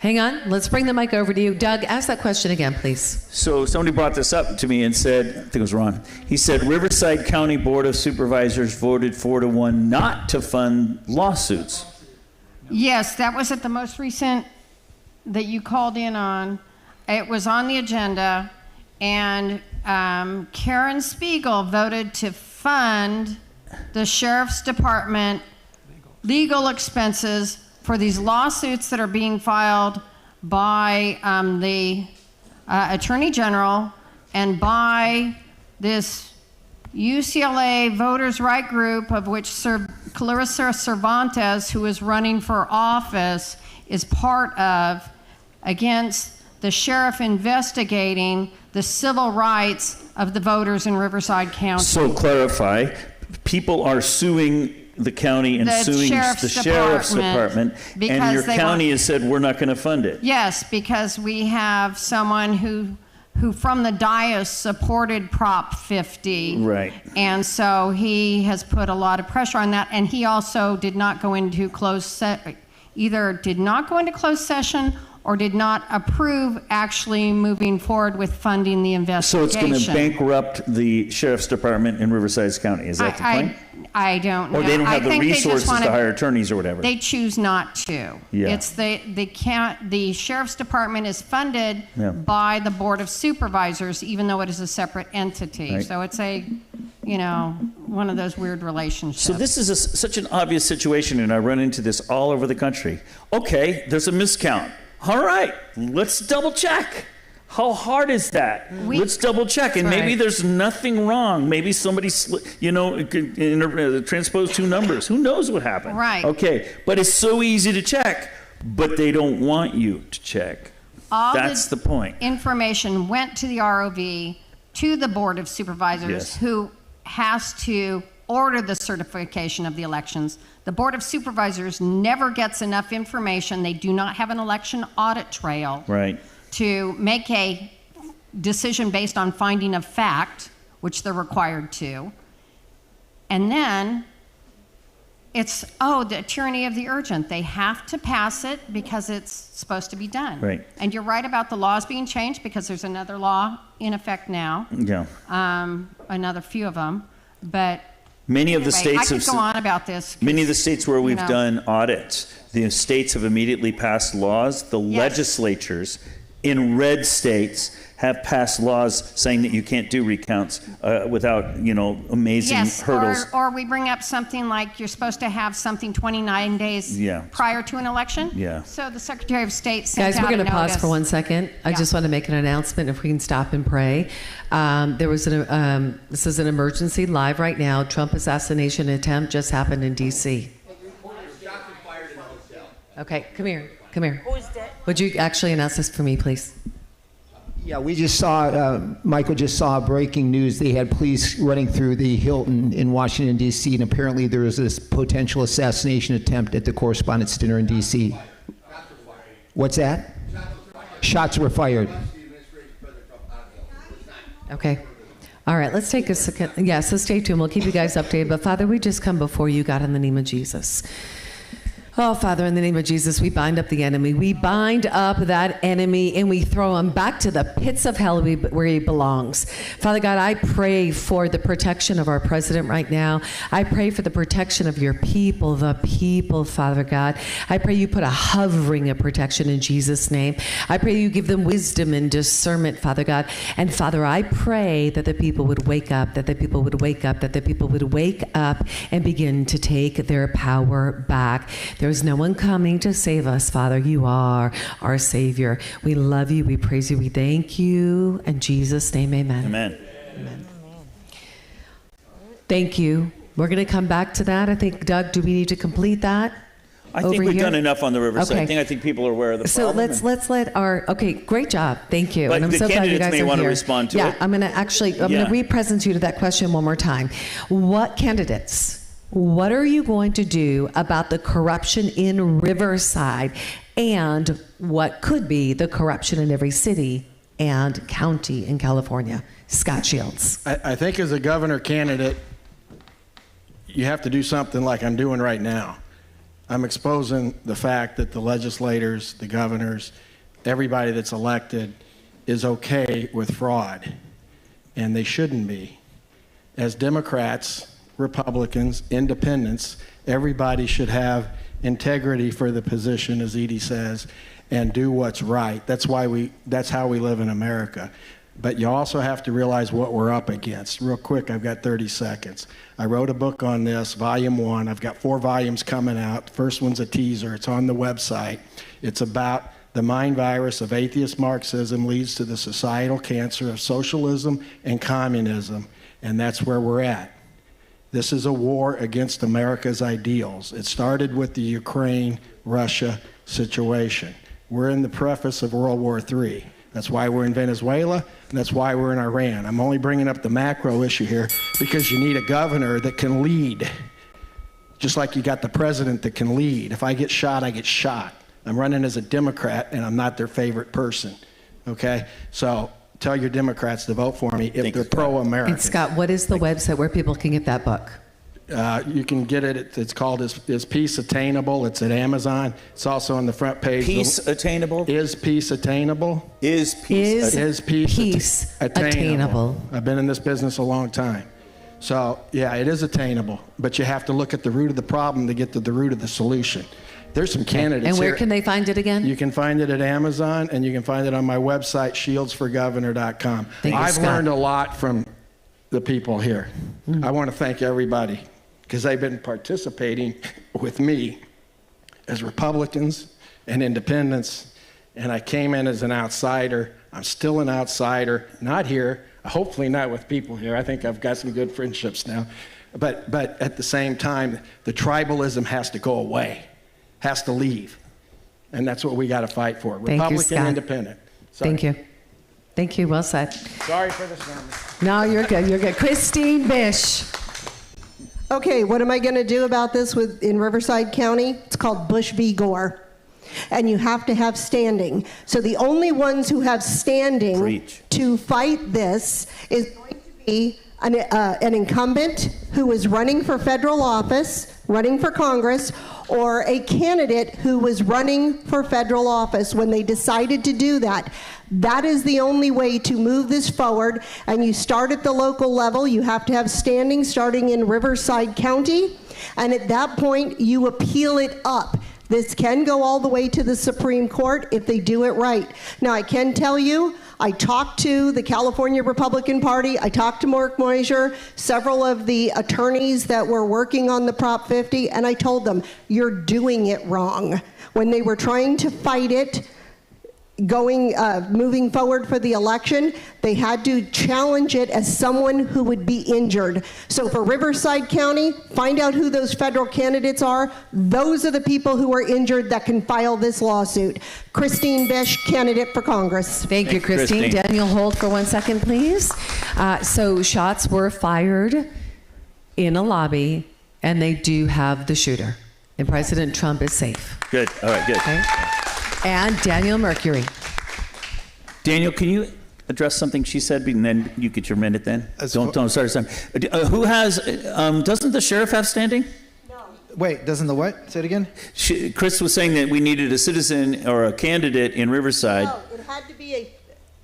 Speaker 1: Hang on, let's bring the mic over to you. Doug, ask that question again, please.
Speaker 26: So somebody brought this up to me and said, I think it was Ron, he said Riverside County Board of Supervisors voted 4-1 not to fund lawsuits.
Speaker 5: Yes, that was at the most recent that you called in on. It was on the agenda, and Karen Spiegel voted to fund the Sheriff's Department legal expenses for these lawsuits that are being filed by the Attorney General and by this UCLA Voters' Right Group, of which Clarissa Cervantes, who is running for office, is part of, against the sheriff investigating the civil rights of the voters in Riverside County.
Speaker 26: So clarify, people are suing the county and suing the sheriff's department, and your county has said we're not going to fund it.
Speaker 5: Yes, because we have someone who from the dais supported Prop 50.
Speaker 26: Right.
Speaker 5: And so he has put a lot of pressure on that, and he also did not go into either did not go into closed session or did not approve actually moving forward with funding the
Speaker 26: So it's
Speaker 5: investigation.
Speaker 26: going to bankrupt the sheriff's department in Riverside County. Is that the point?
Speaker 5: I don't know.
Speaker 26: Or they don't have
Speaker 5: I
Speaker 26: the
Speaker 5: think they just
Speaker 26: resources
Speaker 5: wanna-
Speaker 26: to hire attorneys or whatever.
Speaker 5: They choose not to.
Speaker 26: Yeah.
Speaker 5: It's the sheriff's department is funded
Speaker 26: Yeah.
Speaker 5: by the board of supervisors, even though it is a separate entity.
Speaker 26: Right.
Speaker 5: So it's one of those weird relationships.
Speaker 26: So this is such an obvious situation, and I run into this all over the country. Okay, there's a miscount. All right, let's double check. How hard is that? Let's double check, and maybe there's nothing wrong. Maybe somebody, transposed two numbers. Who knows what happened?
Speaker 5: Right.
Speaker 26: Okay, but it's so easy to check, but they don't want you to check.
Speaker 5: All
Speaker 26: That's the point.
Speaker 5: Information went to the ROV, to the board of supervisors,
Speaker 26: Yes.
Speaker 5: who has to order the certification of the elections. The board of supervisors never gets enough information. They do not have an election audit trail
Speaker 26: Right.
Speaker 5: to make a decision based on finding of fact, which they're required to. And then it's, the tyranny of the urgent. They have to pass it because it's supposed to be done.
Speaker 26: Right.
Speaker 5: And you're right about the laws being changed, because there's another law in effect now.
Speaker 26: Yeah.
Speaker 5: Another few of them. But
Speaker 26: Many of the
Speaker 5: anyway,
Speaker 26: states
Speaker 5: I could go on about this.
Speaker 26: Many of the states where we've
Speaker 5: know.
Speaker 26: done audits, the states have immediately passed laws. The legislatures in red states have passed laws saying that you can't do recounts without, amazing hurdles.
Speaker 5: Or we bring up something like you're supposed to have something 29 days prior to an election.
Speaker 26: Yeah.
Speaker 5: So the Secretary of State sent
Speaker 1: Guys, we're
Speaker 5: out
Speaker 1: going
Speaker 5: a
Speaker 1: to pause
Speaker 5: notice.
Speaker 1: for 1 second. I just want to make an announcement if we can stop and pray. There was this is an emergency live right now. Trump assassination attempt just happened in D.C. Okay, come here. Come here.
Speaker 3: Who is that?
Speaker 1: Would you actually announce this for me, please?
Speaker 10: Yeah, we just saw, Michael just saw breaking news. They had police running through the Hilton in Washington, D.C., and apparently there was this potential assassination attempt at the Correspondents' Dinner in D.C. What's that? Shots were fired.
Speaker 1: Okay. All right, let's take a second. Yeah, so stay tuned. We'll keep you guys updated. But Father, we just come before you, God, in the name of Jesus. Oh, Father, in the name of Jesus, we bind up the enemy. We bind up that enemy and we throw him back to the pits of hell where he belongs. Father God, I pray for the protection of our president right now. I pray for the protection of your people, Father God. I pray you put a hovering of protection in Jesus' name. I pray you give them wisdom and discernment, Father God. And Father, I pray that the people would wake up, that the people would wake up, that the people would wake up and begin to take their power back. There's no one coming to save us, Father. You are our Savior. We love you. We praise you. We thank you. In Jesus' name, amen.
Speaker 26: Amen.
Speaker 1: Amen. Thank you. We're going to come back to that. I think, Doug, do we need to complete that?
Speaker 26: I think we've done enough on the Riverside.
Speaker 1: Okay.
Speaker 26: I think people are aware of the
Speaker 1: So
Speaker 26: problem.
Speaker 1: let's let our, okay, great job. Thank you.
Speaker 26: But
Speaker 1: And I'm
Speaker 26: the
Speaker 1: so glad you
Speaker 26: candidates
Speaker 1: guys
Speaker 26: may
Speaker 1: are
Speaker 26: want to
Speaker 1: here.
Speaker 26: respond to
Speaker 1: yeah,
Speaker 26: it.
Speaker 1: I'm going to re-present you to that question one more time. What candidates, what are you going to do about the corruption in Riverside and what could be the corruption in every city and county in California? Scott Shields.
Speaker 16: I think as a governor candidate, you have to do something like I'm doing right now. I'm exposing the fact that the legislators, the governors, everybody that's elected is okay with fraud, and they shouldn't be. As Democrats, Republicans, independents, everybody should have integrity for the position, as Edie says, and do what's right. That's how we live in America. But you also have to realize what we're up against. Real quick, I've got 30 seconds. I wrote a book on this, volume 1. I've got 4 volumes coming out. The first one's a teaser. It's on the website. It's about the mind virus of atheist Marxism leads to the societal cancer of socialism and communism, and that's where we're at. This is a war against America's ideals. It started with the Ukraine-Russia situation. We're in the preface of World War III. That's why we're in Venezuela, and that's why we're in Iran. I'm only bringing up the macro issue here because you need a governor that can lead, just like you got the president that can lead. If I get shot, I get shot. I'm running as a Democrat, and I'm not their favorite person, okay? So tell your Democrats to vote for me if they're pro-American.
Speaker 1: And Scott, what is the website where people can get that book?
Speaker 16: You can get it. It's called Is Peace Attainable? It's at Amazon. It's also on the front page.
Speaker 26: Peace Attainable?
Speaker 16: Is Peace Attainable?
Speaker 26: Is peace
Speaker 16: attainable? I've been in this business a long time. So, yeah, it is attainable. But you have to look at the root of the problem to get to the root of the solution. There's some candidates
Speaker 1: And where
Speaker 16: here.
Speaker 1: can they find it again?
Speaker 16: You can find it at Amazon, and you can find it on my website, shieldsforgovernor.com.
Speaker 1: Thank you,
Speaker 16: I've
Speaker 1: Scott.
Speaker 16: learned a lot from the people here. I want to thank everybody because they've been participating with me as Republicans and independents, and I came in as an outsider. I'm still an outsider, not here, hopefully not with people here. I think I've got some good friendships now. But at the same time, the tribalism has to go away, has to leave. And that's what we got to fight for.
Speaker 1: Thank you,
Speaker 16: Republican,
Speaker 1: Scott.
Speaker 16: independent. Sorry.
Speaker 1: Thank you. Thank you. Well said.
Speaker 16: Sorry for the sermon.
Speaker 1: No, you're good. You're good. Christine Bish.
Speaker 9: Okay, what am I going to do about this in Riverside County? It's called Bush v. Gore. And you have to have standing. So the only ones who have standing to fight this is going to be an incumbent who is running for federal office, running for Congress, or a candidate who was running for federal office. When they decided to do that, that is the only way to move this forward. And you start at the local level. You have to have standing starting in Riverside County. And at that point, you appeal it up. This can go all the way to the Supreme Court if they do it right. Now, I can tell you, I talked to the California Republican Party. I talked to Mark Moyser, several of the attorneys that were working on the Prop 50, and I told them, you're doing it wrong. When they were trying to fight it, moving forward for the election, they had to challenge it as someone who would be injured. So for Riverside County, find out who those federal candidates are. Those are the people who are injured that can file this lawsuit. Christine Bish, candidate for Congress.
Speaker 1: Thank you, Christine. Daniel, hold for 1 second, please. So shots were fired in a lobby, and they do have the shooter. And President Trump is safe.
Speaker 26: Good. All right, good.
Speaker 1: Okay. And Daniel Mercury.
Speaker 26: Daniel, can you address something she said, and then you get your minute then? Don't start a time. Who has, doesn't the sheriff have standing?
Speaker 13: Wait, doesn't the what? Say it again.
Speaker 26: Chris was saying that we needed a citizen or a candidate in Riverside.
Speaker 9: No, it had to be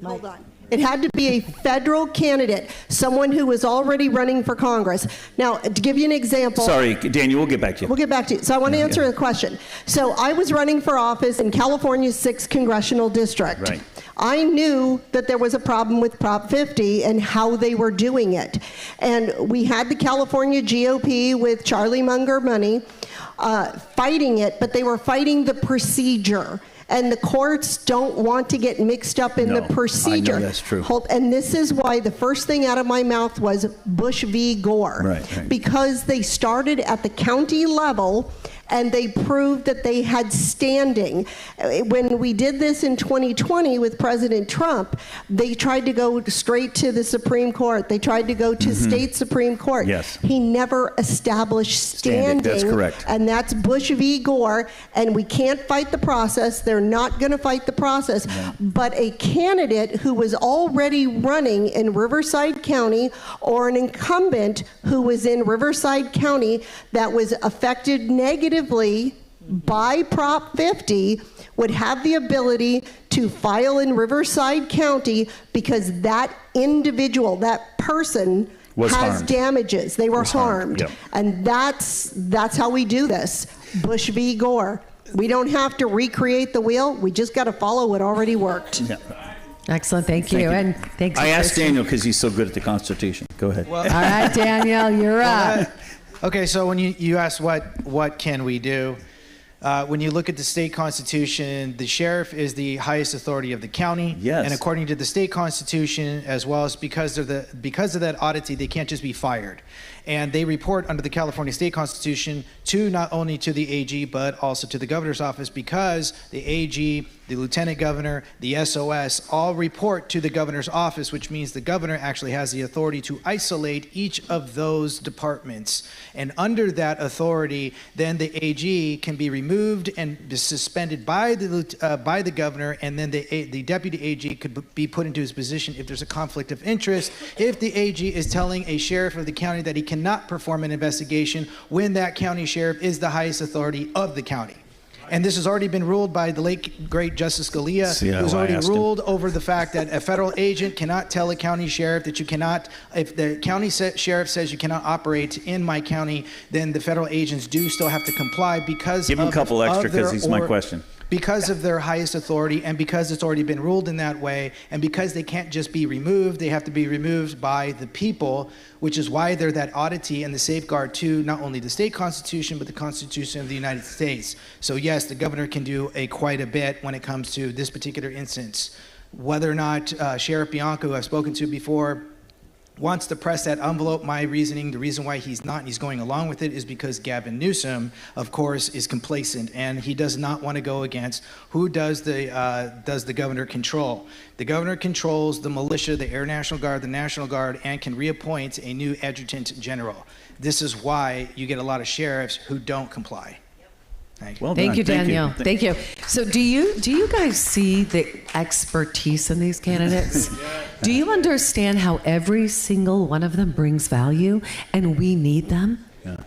Speaker 9: hold on. It had to be a federal candidate, someone who was already running for Congress. Now, to give you an example.
Speaker 26: Sorry, Daniel, we'll get back to you.
Speaker 9: We'll get back to you. So I want to answer the question. So I was running for office in California's 6th Congressional District.
Speaker 26: Right.
Speaker 9: I knew that there was a problem with Prop 50 and how they were doing it. And we had the California GOP with CharLee Money fighting it, but they were fighting the procedure. And the courts don't want to get mixed up in the procedure.
Speaker 26: I know that's true.
Speaker 9: And this is why the first thing out of my mouth was Bush v. Gore.
Speaker 26: Right.
Speaker 9: Because they started at the county level and they proved that they had standing. When we did this in 2020 with President Trump, they tried to go straight to the Supreme Court. They tried to go to state Supreme Court.
Speaker 26: Yes.
Speaker 9: He never established standing.
Speaker 26: That's correct.
Speaker 9: And that's Bush v. Gore, and we can't fight the process. They're not going to fight the process.
Speaker 26: No.
Speaker 9: But a candidate who was already running in Riverside County or an incumbent who was in Riverside County that was affected negatively by Prop 50 would have the ability to file in Riverside County because that individual, that person
Speaker 26: Was
Speaker 9: has
Speaker 26: harmed.
Speaker 9: damages. They were harmed.
Speaker 26: Yep.
Speaker 9: And that's how we do this. Bush v. Gore. We don't have to recreate the wheel. We just got to follow what already worked.
Speaker 26: Yeah.
Speaker 1: Excellent. Thank you. And thanks.
Speaker 26: I asked
Speaker 1: Christine.
Speaker 26: Daniel because he's so good at the Constitution. Go ahead.
Speaker 1: All right, Daniel, you're up.
Speaker 13: Okay, so when you asked what can we do, when you look at the state constitution, the sheriff is the highest authority of the county.
Speaker 26: Yes.
Speaker 13: And according to the state constitution, as well as because of that oddity, they can't just be fired. And they report under the California state constitution to not only to the AG, but also to the governor's office because the AG the lieutenant governor, the SOS, all report to the governor's office, which means the governor actually has the authority to isolate each of those departments. And under that authority, then the AG can be removed and suspended by the governor, and then the deputy AG could be put into his position if there's a conflict of interest. If the AG is telling a sheriff of the county that he cannot perform an investigation when that county sheriff is the highest authority of the county. And this has already been ruled by the late, great Justice Scalia, who's already ruled over the fact that a federal agent cannot tell a county sheriff that you cannot, if the county sheriff says you cannot operate in my county, then the federal agents do still have to comply because
Speaker 26: Give him a couple extra because he's my question.
Speaker 13: Because of their highest authority, and because it's already been ruled in that way, and because they can't just be removed, they have to be removed by the people, which is why they're that oddity and the safeguard to not only the state constitution, but the Constitution of the United States. So yes, the governor can do quite a bit when it comes to this particular instance. Whether or not Sheriff Bianco, who I've spoken to before, wants to press that envelope, my reasoning, the reason why he's not and he's going along with it is because Gavin Newsom, of course, is complacent, and he does not want to go against who does the governor control. The governor controls the militia, the Air National Guard, the National Guard, and can reappoint a new adjutant general. This is why you get a lot of sheriffs who don't comply. Thank you.
Speaker 26: Well
Speaker 1: Thank
Speaker 26: done.
Speaker 1: you, Daniel. Thank you. So do you guys see the expertise in these candidates? Do you understand how every single one of them brings value and we need them?
Speaker 26: Yeah.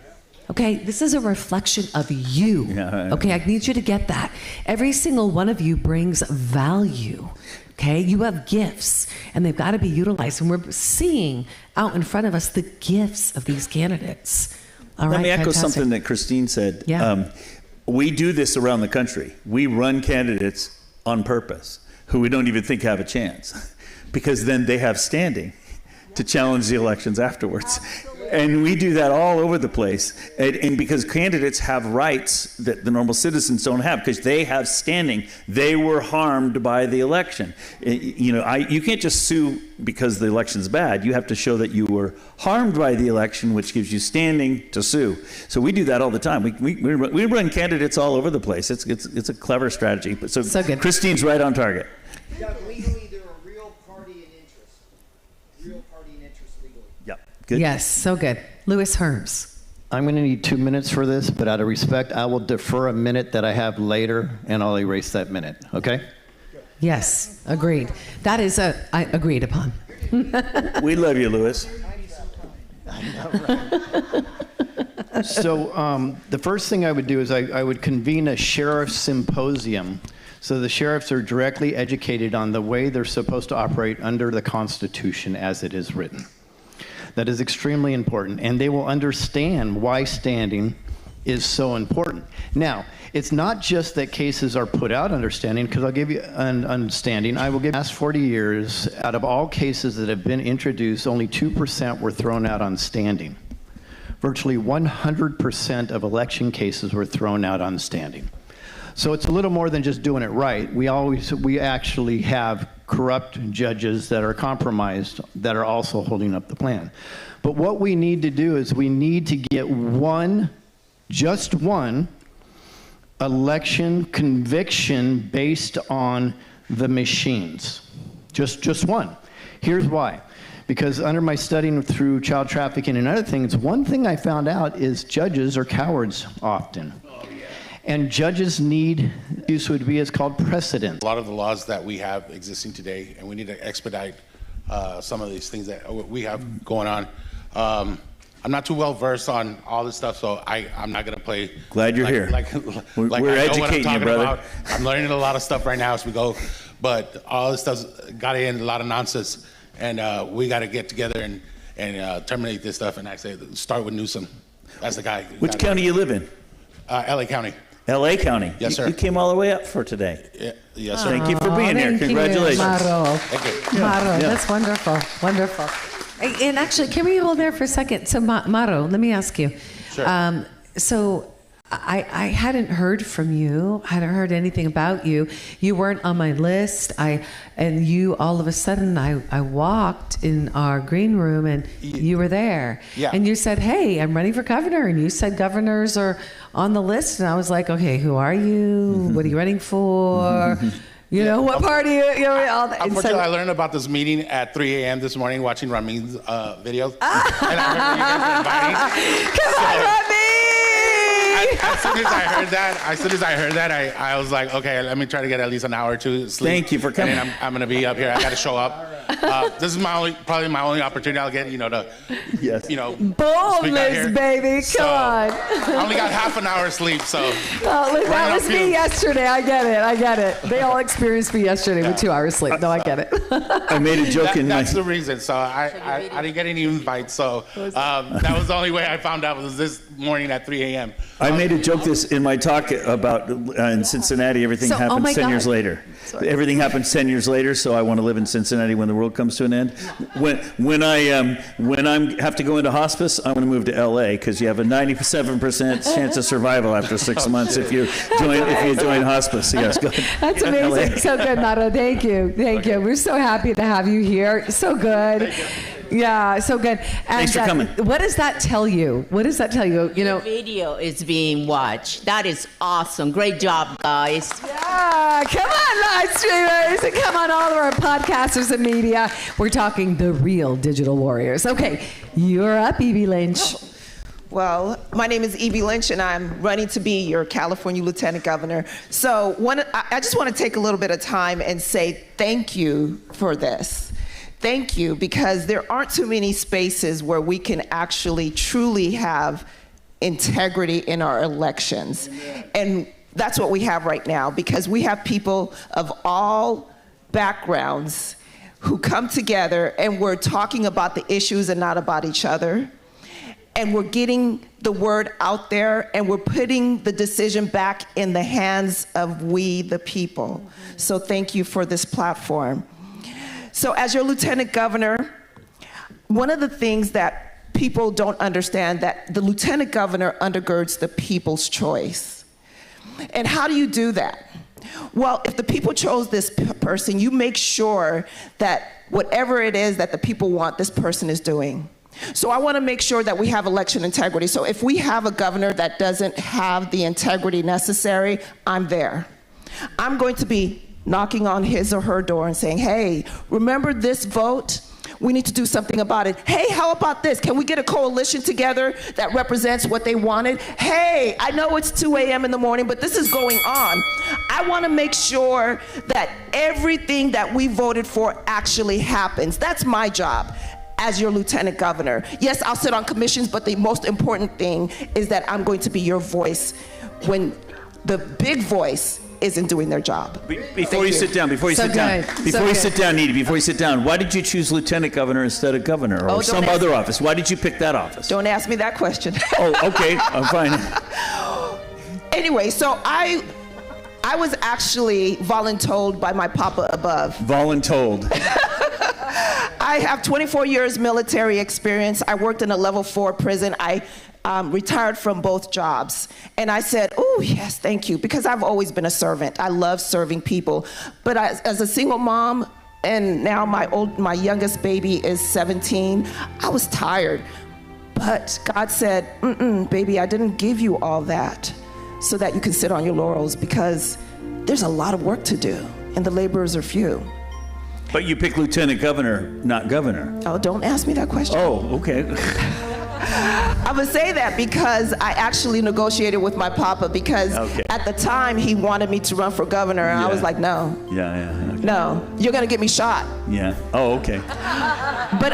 Speaker 1: Okay, this is a reflection of you.
Speaker 26: Yeah.
Speaker 1: Okay, I need you to get that. Every single one of you brings value. Okay, you have gifts and they've got to be utilized. And we're seeing out in front of us the gifts of these candidates. All
Speaker 26: Let
Speaker 1: right,
Speaker 26: me echo
Speaker 1: fantastic.
Speaker 26: something that Christine said.
Speaker 1: Yeah.
Speaker 26: We do this around the country. We run candidates on purpose who we don't even think have a chance because then they have standing to challenge the elections afterwards. And we do that all over the place. And because candidates have rights that the normal citizens don't have because they have standing. They were harmed by the election. You can't just sue because the election's bad. You have to show that you were harmed by the election, which gives you standing to sue. So we do that all the time. We run candidates all over the place. It's a clever strategy. But so good. Christine's right on target.
Speaker 10: Legally, they're a real party in interest. Real party in interest legally.
Speaker 26: Yep. Good.
Speaker 1: Yes, so good. Louis Herms.
Speaker 4: I'm going to need 2 minutes for this, but out of respect, I will defer a minute that I have later, and I'll erase that minute, okay?
Speaker 1: Yes, agreed. That is agreed upon.
Speaker 26: We love you, Louis.
Speaker 4: So the first thing I would do is I would convene a sheriff's symposium so the sheriffs are directly educated on the way they're supposed to operate under the Constitution as it is written. That is extremely important, and they will understand why standing is so important. Now, it's not just that cases are put out under standing, because I'll give you an understanding. I will give the last 40 years, out of all cases that have been introduced, only 2% were thrown out on standing. Virtually 100% of election cases were thrown out on standing. So it's a little more than just doing it right. We actually have corrupt judges that are compromised that are also holding up the plan. But what we need to do is we need to get just one election conviction based on the machines. Just one. Here's why. Because under my studying through child trafficking and other things, one thing I found out is judges are cowards often. And judges need, this would be, it's called precedent.
Speaker 6: A lot of the laws that we have existing today, and we need to expedite some of these things that we have going on. I'm not too well versed on all this stuff, so I'm not gonna play.
Speaker 26: Glad you're here. We're
Speaker 6: I know
Speaker 26: educating
Speaker 6: what I'm talking
Speaker 26: you, brother.
Speaker 6: about. I'm learning a lot of stuff right now as we go, but all this stuff's got to end a lot of nonsense, and we got to get together and terminate this stuff. And I say, start with Newsom. That's the guy.
Speaker 26: Which county you live in?
Speaker 6: LA County.
Speaker 26: LA County.
Speaker 6: Yes, sir.
Speaker 26: You came all the way up for today.
Speaker 6: Yeah, yes, sir.
Speaker 26: Thank you for being here.
Speaker 1: Thank you,
Speaker 26: Congratulations.
Speaker 1: Maro.
Speaker 6: Thank you.
Speaker 1: Maro,
Speaker 26: Yeah.
Speaker 1: that's wonderful. Wonderful. And actually, can we hold there for a second? So, Maro, let me ask you.
Speaker 6: Sure.
Speaker 1: So, I hadn't heard from you. I hadn't heard anything about you. You weren't on my list. And you, all of a sudden, I walked in our green room and you were there.
Speaker 6: Yeah.
Speaker 1: And you said, hey, I'm running for governor. And you said governors are on the list. And I was like, okay, who are you? What are you running for? You know, what party? You know, all that.
Speaker 6: Unfortunately, I learned about this meeting at 3 a.m. this morning watching Ramin's videos. And I heard that you guys were inviting.
Speaker 1: Come on, Rami!
Speaker 6: As soon as I heard that, I was like, okay, let me try to get at least an hour or two sleep.
Speaker 26: Thank you for coming.
Speaker 6: And then I'm going to be up here. I got to show up. This is probably my only opportunity I'll get, to,
Speaker 1: Boldness, baby. Come on.
Speaker 6: I only got half an hour sleep, so.
Speaker 1: Oh, look, that was me yesterday. I get it. They all experienced me yesterday with 2 hours sleep. No, I get it.
Speaker 26: I made a joke
Speaker 6: That's the reason. So I didn't get any invites. So that was the only way I found out was this morning at 3 a.m.
Speaker 26: I made a joke in my talk about in Cincinnati, everything happens 10 years later. Sorry. Everything happens 10 years later, so I want to live in Cincinnati when the world comes to an end. When I have to go into hospice, I want to move to LA because you have a 97% chance of survival after 6 months if you join hospice. Yes, go ahead.
Speaker 1: That's amazing.
Speaker 26: LA.
Speaker 1: So good, Nara. Thank you. We're so happy to have you here. So good. Yeah, so good. And
Speaker 26: Thanks for coming.
Speaker 1: What does that tell you? You know,
Speaker 14: the video is being watched. That is awesome. Great job, guys.
Speaker 1: Yeah, come on, live streamers, and come on, all of our podcasters and media. We're talking the real digital warriors. Okay, you're up, Evie Lynch.
Speaker 17: Well, my name is Evie Lynch, and I'm running to be your California Lieutenant Governor. So I just want to take a little bit of time and say thank you for this. Thank you, because there aren't too many spaces where we can actually truly have integrity in our elections. And that's what we have right now, because we have people of all backgrounds who come together and we're talking about the issues and not about each other. And we're getting the word out there, and we're putting the decision back in the hands of we, the people. So thank you for this platform. So as your Lieutenant Governor, one of the things that people don't understand, that the Lieutenant Governor undergirds the people's choice. And how do you do that? Well, if the people chose this person, you make sure that whatever it is that the people want, this person is doing. So I want to make sure that we have election integrity. So if we have a governor that doesn't have the integrity necessary, I'm there. I'm going to be knocking on his or her door and saying, hey, remember this vote? We need to do something about it. Hey, how about this? Can we get a coalition together that represents what they wanted? Hey, I know it's 2 a.m. in the morning, but this is going on. I want to make sure that everything that we voted for actually happens. That's my job as your Lieutenant Governor. Yes, I'll sit on commissions, but the most important thing is that I'm going to be your voice when the big voice isn't doing their job.
Speaker 26: Before you sit down, Needy, why did you choose Lieutenant Governor instead of Governor or some other office? Why did you pick that office?
Speaker 17: Don't ask me that question.
Speaker 26: Oh, okay, I'm fine.
Speaker 17: Anyway, so I was actually voluntold by my papa above.
Speaker 26: Voluntold.
Speaker 17: I have 24 years military experience. I worked in a level 4 prison. I retired from both jobs. And I said, oh, yes, thank you, because I've always been a servant. I love serving people. But as a single mom, and now my youngest baby is 17, I was tired. But God said, baby, I didn't give you all that so that you can sit on your laurels, because there's a lot of work to do, and the laborers are few.
Speaker 26: But you picked Lieutenant Governor, not Governor.
Speaker 17: Oh, don't ask me that question.
Speaker 26: Oh, okay.
Speaker 17: I would say that because I actually negotiated with my papa, because at the time he wanted me to run for governor, and I was like, no.
Speaker 26: Yeah. Okay.
Speaker 17: No, you're gonna get me shot.
Speaker 26: Yeah. Oh, okay.
Speaker 17: But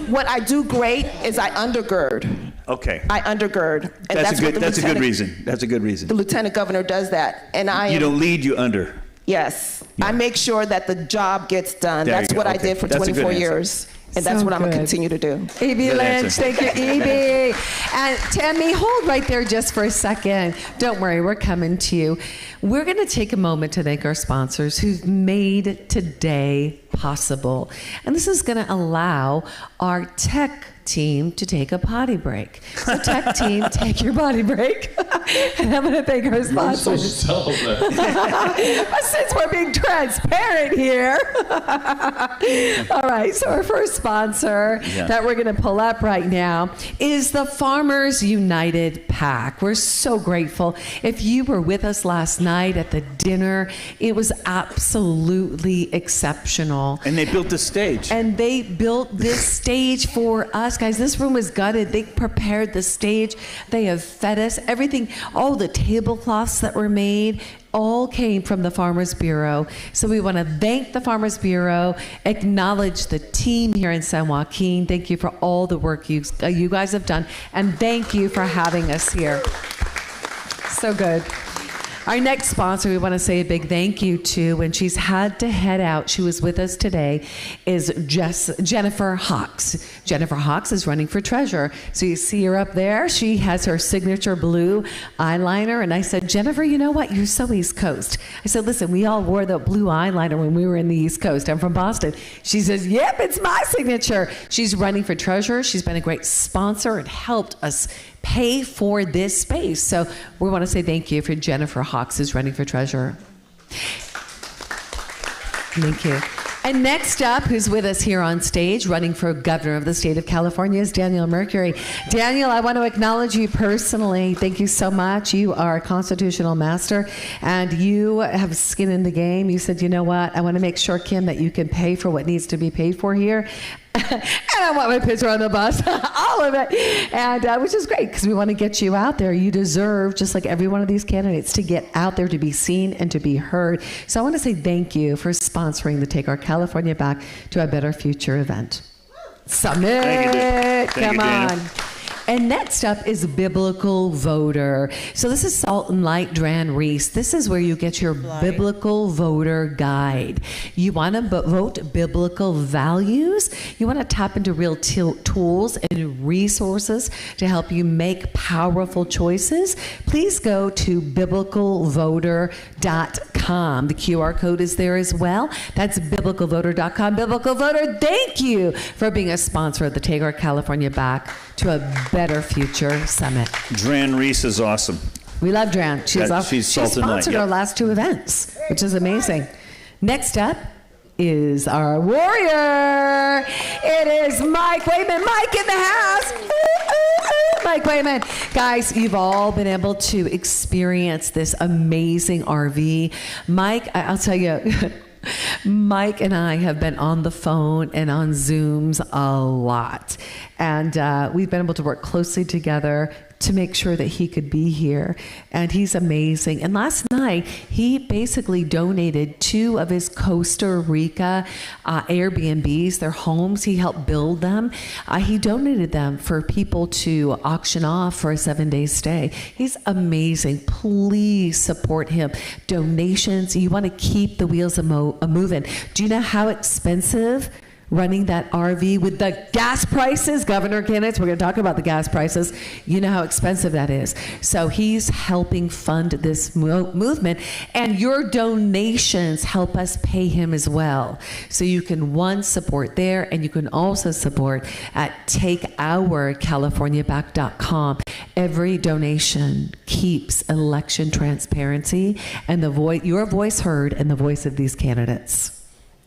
Speaker 17: what I do great is I undergird.
Speaker 26: Okay.
Speaker 17: I undergird. And
Speaker 26: that's a good reason. That's a good reason.
Speaker 17: The Lieutenant Governor does that, and
Speaker 26: You don't lead, you under.
Speaker 17: Yes. Yeah. I make sure that the job gets done. That's what I did for 24 years. And that's what I'm going to continue to do.
Speaker 1: Evie Lynch, thank you, Evie. And Tammy, hold right there just for a second. Don't worry, we're coming to you. We're going to take a moment to thank our sponsors who've made today possible. And this is going to allow our tech team to take a potty break. So tech team, take your potty break. And I'm going to thank our sponsors.
Speaker 7: So
Speaker 1: But since we're being transparent here. All right, so our first sponsor that we're going to pull up right now is the Farmers United PAC. We're so grateful. If you were with us last night at the dinner, it was absolutely exceptional.
Speaker 26: And they built the stage.
Speaker 1: And they built this stage for us. Guys, this room was gutted. They prepared the stage. They have fed us. Everything, all the tablecloths that were made, all came from the Farmers Bureau. So we want to thank the Farmers Bureau, acknowledge the team here in San Joaquin. Thank you for all the work you guys have done. And thank you for having us here. So good. Our next sponsor we want to say a big thank you to, when she's had to head out, she was with us today, is Jennifer Hawks. Jennifer Hawks is running for treasurer. So you see her up there. She has her signature blue eyeliner. And I said, Jennifer, you know what? You're so East Coast. I said, listen, we all wore the blue eyeliner when we were in the East Coast. I'm from Boston. She says, yep, it's my signature. She's running for treasurer. She's been a great sponsor and helped us pay for this space. So we want to say thank you for Jennifer Hawks is running for treasurer. Thank you. And next up, who's with us here on stage, running for governor of the state of California, is Daniel Mercury. Daniel, I want to acknowledge you personally. Thank you so much. You are a constitutional master, and you have skin in the game. You said, you know what, I want to make sure, Kim, that you can pay for what needs to be paid for here. And I want my picture on the bus, all of it, and which is great because we want to get you out there. You deserve, just like every one of these candidates, to get out there, to be seen and to be heard. So I want to say thank you for sponsoring the Take Our California Back to a Better Future event. Summit, come on. And next up is Biblical Voter. So this is Salt and Light Dran Reese. This is where you get your Biblical Voter Guide. You want to vote biblical values. You want to tap into real tools and resources to help you make powerful choices. Please go to biblicalvoter.com. The QR code is there as well. That's biblicalvoter.com. Biblical Voter, thank you for being a sponsor of the Take Our California Back to a Better Future Summit.
Speaker 26: Dran Reese is awesome.
Speaker 1: We love Dran. She's sponsored our
Speaker 26: Yep.
Speaker 1: last two events, which is amazing. Next up is our warrior. It is Mike Wayman. Mike in the house. Mike Wayman. Guys, you've all been able to experience this amazing RV. Mike, I'll tell you, Mike and I have been on the phone and on Zooms a lot. And we've been able to work closely together to make sure that he could be here. And he's amazing. And last night, he basically donated 2 of his Costa Rica Airbnbs, their homes. He helped build them. He donated them for people to auction off for a 7-day stay. He's amazing. Please support him. Donations, you want to keep the wheels moving. Do you know how expensive running that RV with the gas prices? Governor candidates, we're going to talk about the gas prices. You know how expensive that is. So he's helping fund this movement, and your donations help us pay him as well. So you can, one, support there, and you can also support at takeourcaliforniaback.com. Every donation keeps election transparency and your voice heard and the voice of these candidates.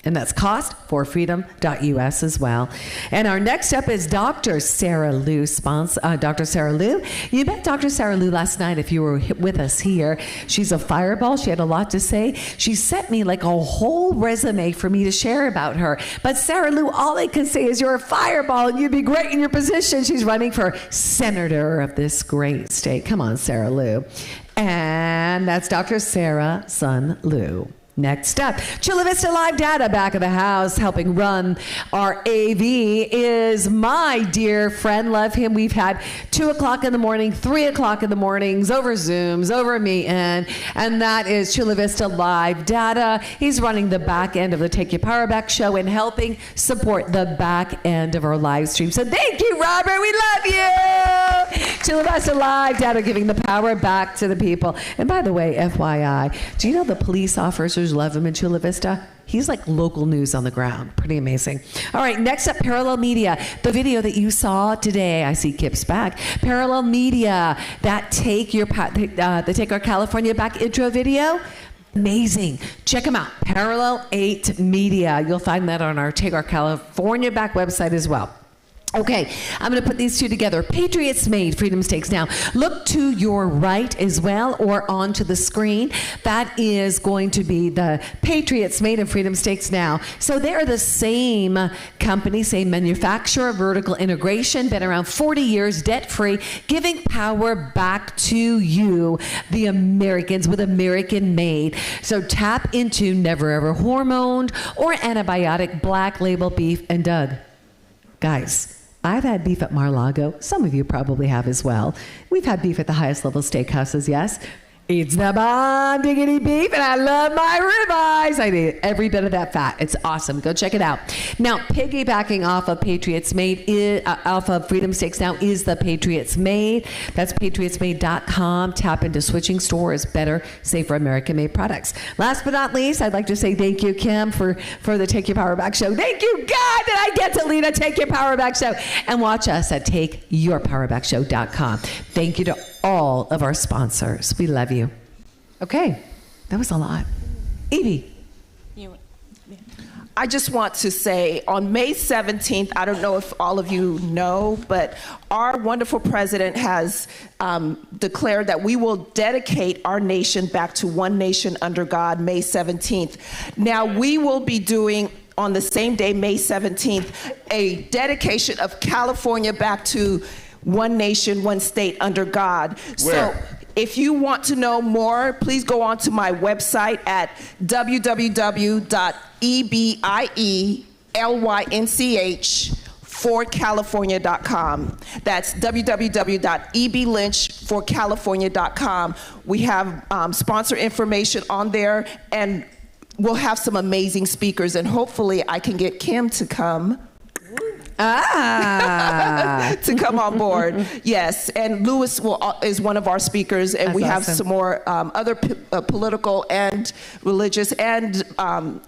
Speaker 1: And that's costforfreedom.us as well. And our next up is Dr. Sarah Liu. Dr. Sarah Liu. You met Dr. Sarah Liu last night if you were with us here. She's a fireball. She had a lot to say. She sent me like a whole resume for me to share about her. But Sarah Liu, all I can say is you're a fireball and you'd be great in your position. She's running for senator of this great state. Come on, Sarah Liu. And that's Dr. Sarah Sun Liu. Next up, Chula Vista Live Data, back of the house, helping run our AV, is my dear friend. Love him. We've had 2 o'clock in the morning, 3 o'clock in the mornings, over Zooms, over Meetin, and that is Chula Vista Live Data. He's running the back end of the Take Your Power Back show and helping support the back end of our live stream. So thank you, Robert. We love you. Chula Vista Live Data, giving the power back to the people. And by the way, FYI, do you know the police officers voters love him in Chula Vista. He's like local news on the ground. Pretty amazing. All right, next up, Parallel Media. The video that you saw today, I see Kip's back. Parallel Media, that Take Our California Back intro video. Amazing. Check them out. Parallel 8 Media. You'll find that on our Take Our California Back website as well. Okay, I'm going to put these two together. Patriots Made, Freedom Stakes Now. Look to your right as well, or onto the screen. That is going to be the Patriots Made and Freedom Stakes Now. So they're the same company, same manufacturer, vertical integration, been around 40 years, debt-free, giving power back to you, the Americans, with American made. So tap into never ever hormoned or antibiotic black label beef. And Doug, guys, I've had beef at Mar-a-Lago. Some of you probably have as well. We've had beef at the highest level steakhouses, yes. It's the bomb diggity beef, and I love my ribeyes. I need every bit of that fat. It's awesome. Go check it out. Now, piggybacking off of Patriots Made, off of Freedom Stakes Now, is the Patriots Made. That's patriotsmade.com. Tap into switching stores, better, safer American-made products. Last but not least, I'd like to say thank you, Kim, for the Take Your Power Back show. Thank you, God, that I get to lead a Take Your Power Back show. And watch us at takeyourpowerbackshow.com. Thank you to all of our sponsors. We love you. Okay, that was a lot. Evie.
Speaker 17: I just want to say on May 17th, I don't know if all of you know, but our wonderful president has declared that we will dedicate our nation back to one nation under God, May 17th. Now, we will be doing on the same day, May 17th, a dedication of California back to one nation, one state under God.
Speaker 6: Where?
Speaker 17: So if you want to know more, please go on to my website at www.ebilynch4california.com. That's www.eblynch4california.com. We have sponsor information on there, and we'll have some amazing speakers, and hopefully I can get Kim to come. To come on board. Yes, and Lewis is one of our speakers, and we have some more other political and religious and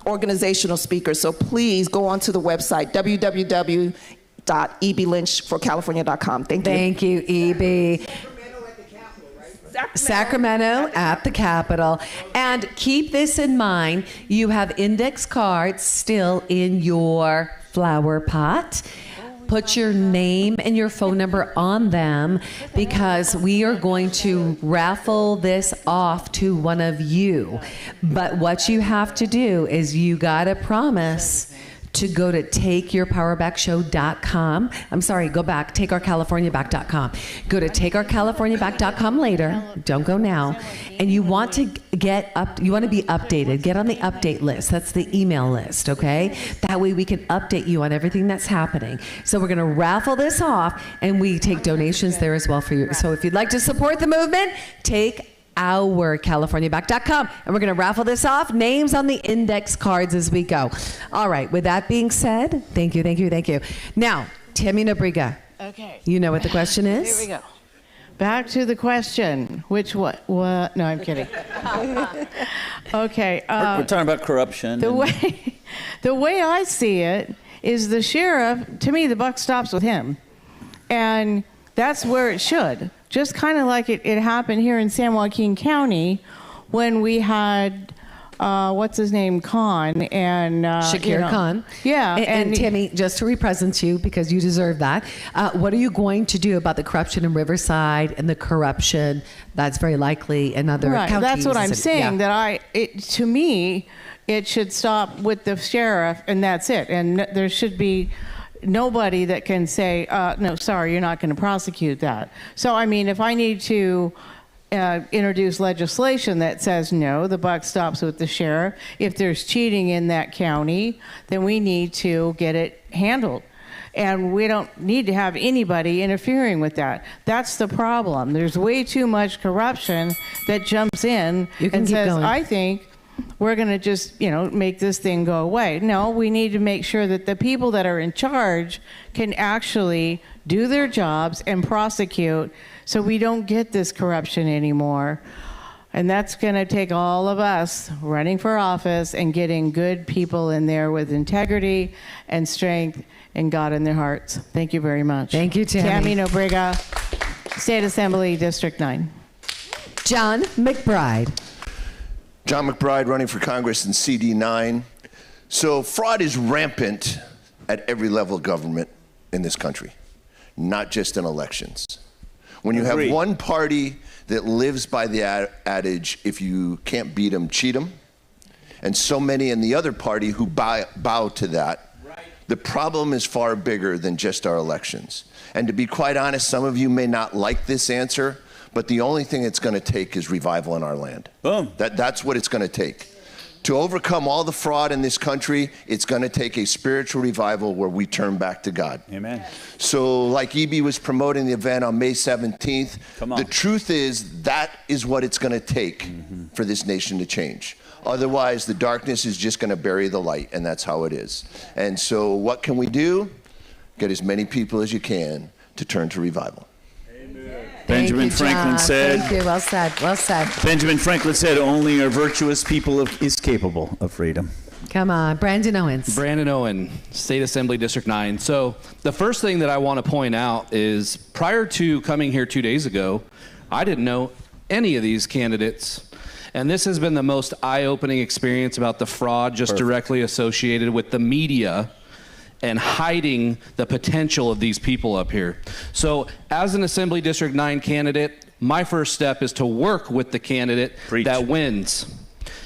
Speaker 17: organizational speakers. So please go onto the website, www.eblynch4california.com. Thank you.
Speaker 1: Thank you, EB. Sacramento at the Capitol. And keep this in mind, you have index cards still in your flower pot. Put your name and your phone number on them, because we are going to raffle this off to one of you. But what you have to do is you got to promise to go to takeyourpowerbackshow.com. I'm sorry, go back, takeourcaliforniaback.com. Go to takeourcaliforniaback.com later. Don't go now. And you want to get up, you want to be updated. Get on the update list. That's the email list, okay? That way we can update you on everything that's happening. So we're going to raffle this off, and we take donations there as well for you. So if you'd like to support the movement, take ourcaliforniaback.com, and we're going to raffle this off. Names on the index cards as we go. All right, with that being said, thank you. Now, Tammy Nobriga.
Speaker 23: Okay.
Speaker 1: You know what the question is?
Speaker 23: Here we go. Back to the question. Which what? What? No, I'm kidding. Okay.
Speaker 26: We're talking about corruption.
Speaker 23: The way I see it is the sheriff, to me, the buck stops with him. And that's where it should. Just kind of like it happened here in San Joaquin County when we had, what's his name, Khan and...
Speaker 1: Shakir Khan.
Speaker 23: Yeah.
Speaker 1: And Tammy, just to represent you, because you deserve that, what are you going to do about the corruption in Riverside and the corruption that's very likely in other counties?
Speaker 23: That's what I'm saying, to me, it should stop with the sheriff, and that's it. And there should be nobody that can say, no, sorry, you're not going to prosecute that. So, I mean, if I need to introduce legislation that says, no, the buck stops with the sheriff, if there's cheating in that county, then we need to get it handled. And we don't need to have anybody interfering with that. That's the problem. There's way too much corruption that jumps in and says, I think we're going to just, make this thing go away. No, we need to make sure that the people that are in charge can actually do their jobs and prosecute, so we don't get this corruption anymore. And that's going to take all of us running for office and getting good people in there with integrity and strength and God in their hearts. Thank you very much.
Speaker 1: Thank you, Tammy.
Speaker 23: Tammy Nobrega, State Assembly, District 9.
Speaker 1: John McBride.
Speaker 24: John McBride running for Congress in CD9. So fraud is rampant at every level of government in this country, not just in elections. When you have one party that lives by the adage, if you can't beat them, cheat them, and so many in the other party who bow to that, the problem is far bigger than just our elections. And to be quite honest, some of you may not like this answer, but the only thing it's going to take is revival in our land.
Speaker 26: Boom.
Speaker 24: That's what it's going to take. To overcome all the fraud in this country, it's going to take a spiritual revival where we turn back to God.
Speaker 26: Amen.
Speaker 24: So like EB was promoting the event on May 17th, the truth is that is what it's going to take for this nation to change. Otherwise, the darkness is just going to bury the light, and that's how it is. And so what can we do? Get as many people as you can to turn to revival.
Speaker 26: Benjamin Franklin said.
Speaker 1: Thank you. Well said. Well said.
Speaker 26: Benjamin Franklin said, "Only a virtuous people is capable of freedom."
Speaker 1: Come on, Brandon Owens.
Speaker 25: Brandon Owen, State Assembly District 9. So the first thing that I want to point out is prior to coming here 2 days ago, I didn't know any of these candidates. And this has been the most eye-opening experience about the fraud just directly associated with the media and hiding the potential of these people up here. So as an Assembly District 9 candidate, my first step is to work with the candidate that wins.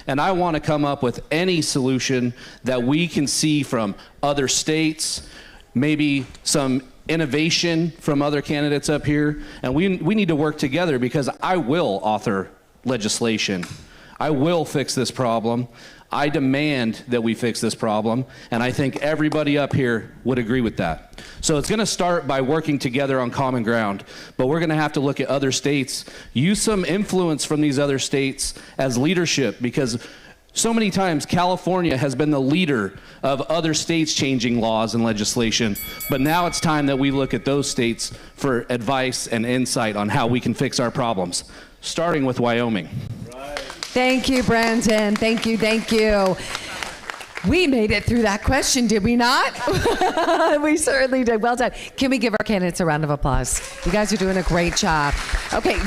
Speaker 25: And I want to come up with any solution that we can see from other states, maybe some innovation from other candidates up here. And we need to work together because I will author legislation. I will fix this problem. I demand that we fix this problem, and I think everybody up here would agree with that. So it's going to start by working together on common ground, but we're going to have to look at other states, use some influence from these other states as leadership, because so many times California has been the leader of other states changing laws and legislation, but now it's time that we look at those states for advice and insight on how we can fix our problems, starting with Wyoming.
Speaker 1: Thank you, Brandon. Thank you, thank you. We made it through that question, did we not? We certainly did. Well done. Can we give our candidates a round of applause? You guys are doing a great job. Okay,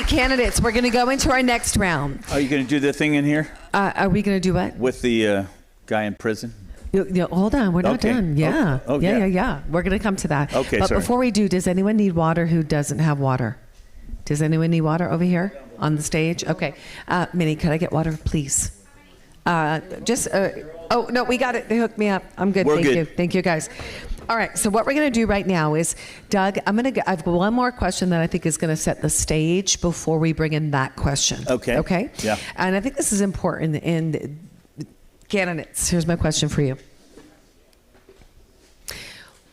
Speaker 1: candidates, we're going to go into our next round.
Speaker 26: Are you going to do the thing in here?
Speaker 1: Are we going to do what?
Speaker 26: With the guy in prison?
Speaker 1: Hold on, we're not done. Yeah. Yeah. We're going to come to that.
Speaker 26: Okay,
Speaker 1: but
Speaker 26: sorry.
Speaker 1: before we do, does anyone need water who doesn't have water? Does anyone need water over here on the stage? Okay. Minnie, could I get water, please? Oh, no, we got it. They hooked me up. I'm good.
Speaker 26: We're
Speaker 1: Thank
Speaker 26: good.
Speaker 1: you. Thank you, guys. All right. So what we're going to do right now is, Doug, I've got one more question that I think is going to set the stage before we bring in that question.
Speaker 26: Okay.
Speaker 1: Okay?
Speaker 26: Yeah.
Speaker 1: And I think this is important. And candidates, here's my question for you.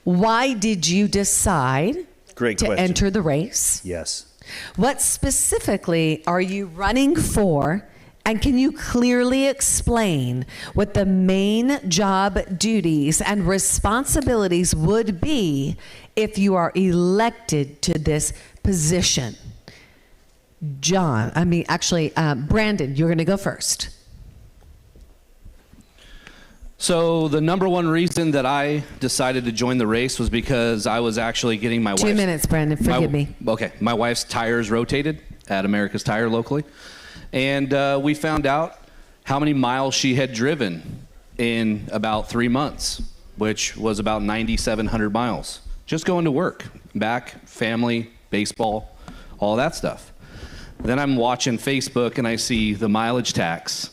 Speaker 1: Why did you decide to enter the race?
Speaker 26: Yes.
Speaker 1: What specifically are you running for? And can you clearly explain what the main job duties and responsibilities would be if you are elected to this position? Brandon, you're going to go first.
Speaker 25: So the number one reason that I decided to join the race was because I was actually getting my
Speaker 1: 2 minutes, Brandon. Forgive me.
Speaker 25: Okay. My wife's tires rotated at America's Tire locally. And we found out how many miles she had driven in about 3 months, which was about 9,700 miles. Just going to work, back, family, baseball, all that stuff. Then I'm watching Facebook and I see the mileage tax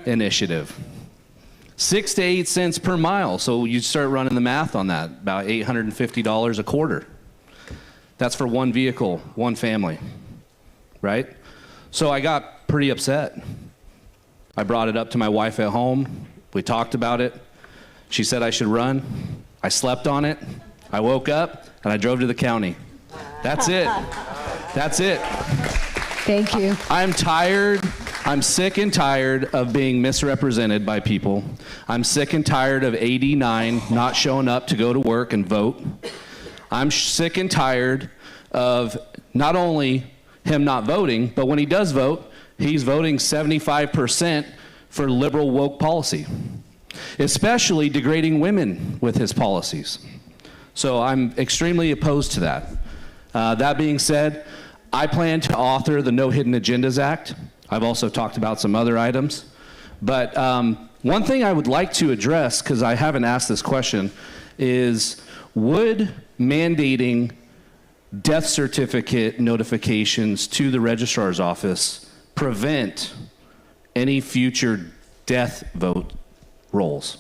Speaker 25: initiative. 6 to 8 cents per mile. So you start running the math on that, about $850 a quarter. That's for one vehicle, one family, right? So I got pretty upset. I brought it up to my wife at home. We talked about it. She said I should run. I slept on it. I woke up and I drove to the county. That's it. That's it.
Speaker 1: Thank you.
Speaker 25: I'm tired. I'm sick and tired of being misrepresented by people. I'm sick and tired of 89 not showing up to go to work and vote. I'm sick and tired of not only him not voting, but when he does vote, he's voting 75% for liberal woke policy, especially degrading women with his policies. So I'm extremely opposed to that. That being said, I plan to author the No Hidden Agendas Act. I've also talked about some other items. But one thing I would like to address, because I haven't asked this question, is would mandating death certificate notifications to the registrar's office prevent any future death vote rolls?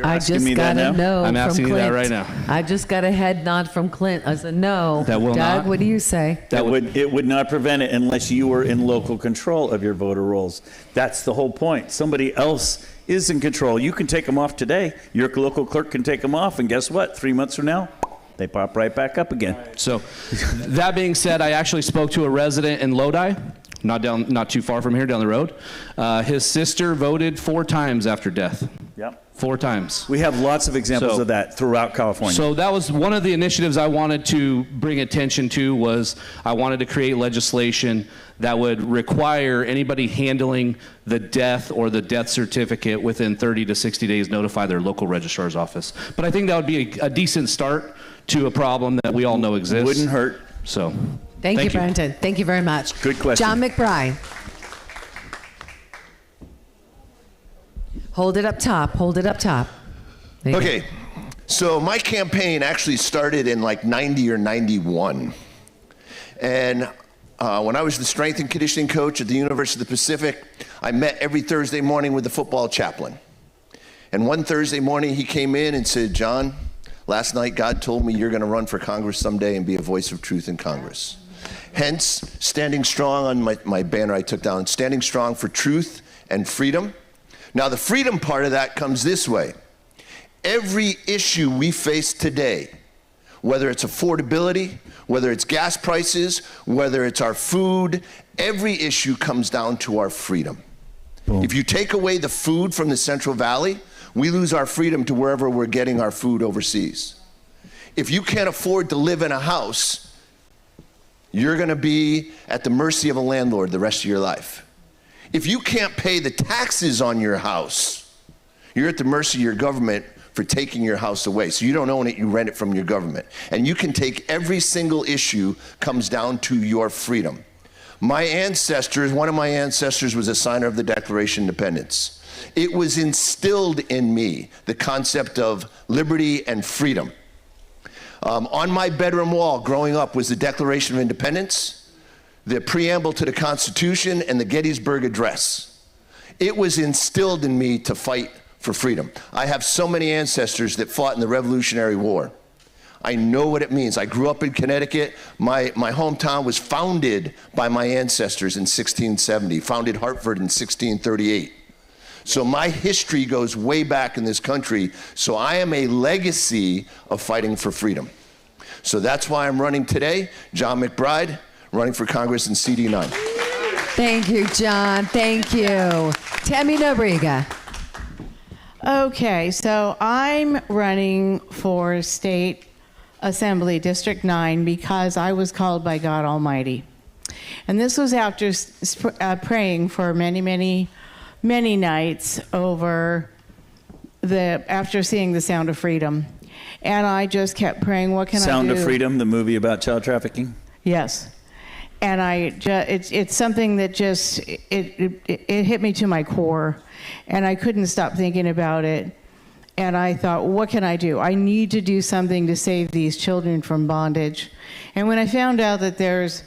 Speaker 1: I just got a no
Speaker 25: I'm
Speaker 1: from
Speaker 25: asking you
Speaker 1: Clint.
Speaker 25: that right now.
Speaker 1: I just got a head nod from Clint as a no.
Speaker 25: That will
Speaker 1: Doug,
Speaker 25: not?
Speaker 1: what do you say?
Speaker 26: It would not prevent it unless you were in local control of your voter rolls. That's the whole point. Somebody else is in control. You can take them off today. Your local clerk can take them off, and guess what? 3 months from now, they pop right back up again.
Speaker 25: So that being said, I actually spoke to a resident in Lodi, not too far from here, down the road. His sister voted 4 times after death.
Speaker 26: Yep.
Speaker 25: 4 times.
Speaker 26: We have lots of examples of that throughout California.
Speaker 25: So that was one of the initiatives I wanted to bring attention to. Was I wanted to create legislation that would require anybody handling the death or the death certificate within 30 to 60 days notify their local registrar's office. But I think that would be a decent start to a problem that we all know exists.
Speaker 26: Wouldn't hurt.
Speaker 25: So
Speaker 1: Thank you, Brenton. Thank you very much.
Speaker 26: Good question.
Speaker 1: John McBride. Hold it up top. Hold it up top. There you
Speaker 24: Okay, so my campaign actually started in like 90 or 91. And when I was the strength and conditioning coach at the University of the Pacific, I met every Thursday morning with the football chaplain. And one Thursday morning he came in and said, "John, last night God told me you're gonna run for Congress someday and be a voice of truth in Congress." Hence, standing strong on my banner I took down, standing strong for truth and freedom. Now the freedom part of that comes this way. Every issue we face today, whether it's affordability, whether it's gas prices, whether it's our food, every issue comes down to our freedom. Boom. If you take away the food from the Central Valley, we lose our freedom to wherever we're getting our food overseas. If you can't afford to live in a house, you're gonna be at the mercy of a landlord the rest of your life. If you can't pay the taxes on your house, you're at the mercy of your government for taking your house away. So you don't own it, you rent it from your government. And you can take every single issue comes down to your freedom. One of my ancestors was a signer of the Declaration of Independence. It was instilled in me, the concept of liberty and freedom. On my bedroom wall growing up was the Declaration of Independence, the preamble to the Constitution, and the Gettysburg Address. It was instilled in me to fight for freedom. I have so many ancestors that fought in the Revolutionary War. I know what it means. I grew up in Connecticut. My hometown was founded by my ancestors in 1670, founded Hartford in 1638. So my history goes way back in this country. So I am a legacy of fighting for freedom. So that's why I'm running today. John McBride, running for Congress in CD9.
Speaker 1: Thank you, John. Thank you. Tammy Nobrega.
Speaker 23: Okay, so I'm running for State Assembly District 9 because I was called by God Almighty. And this was after praying for many, many, many nights after seeing The Sound of Freedom. And I just kept praying, what can I do?
Speaker 26: Sound of Freedom, the movie about child trafficking?
Speaker 23: Yes. And it's something that just, it hit me to my core. And I couldn't stop thinking about it. And I thought, what can I do? I need to do something to save these children from bondage. And when I found out that there's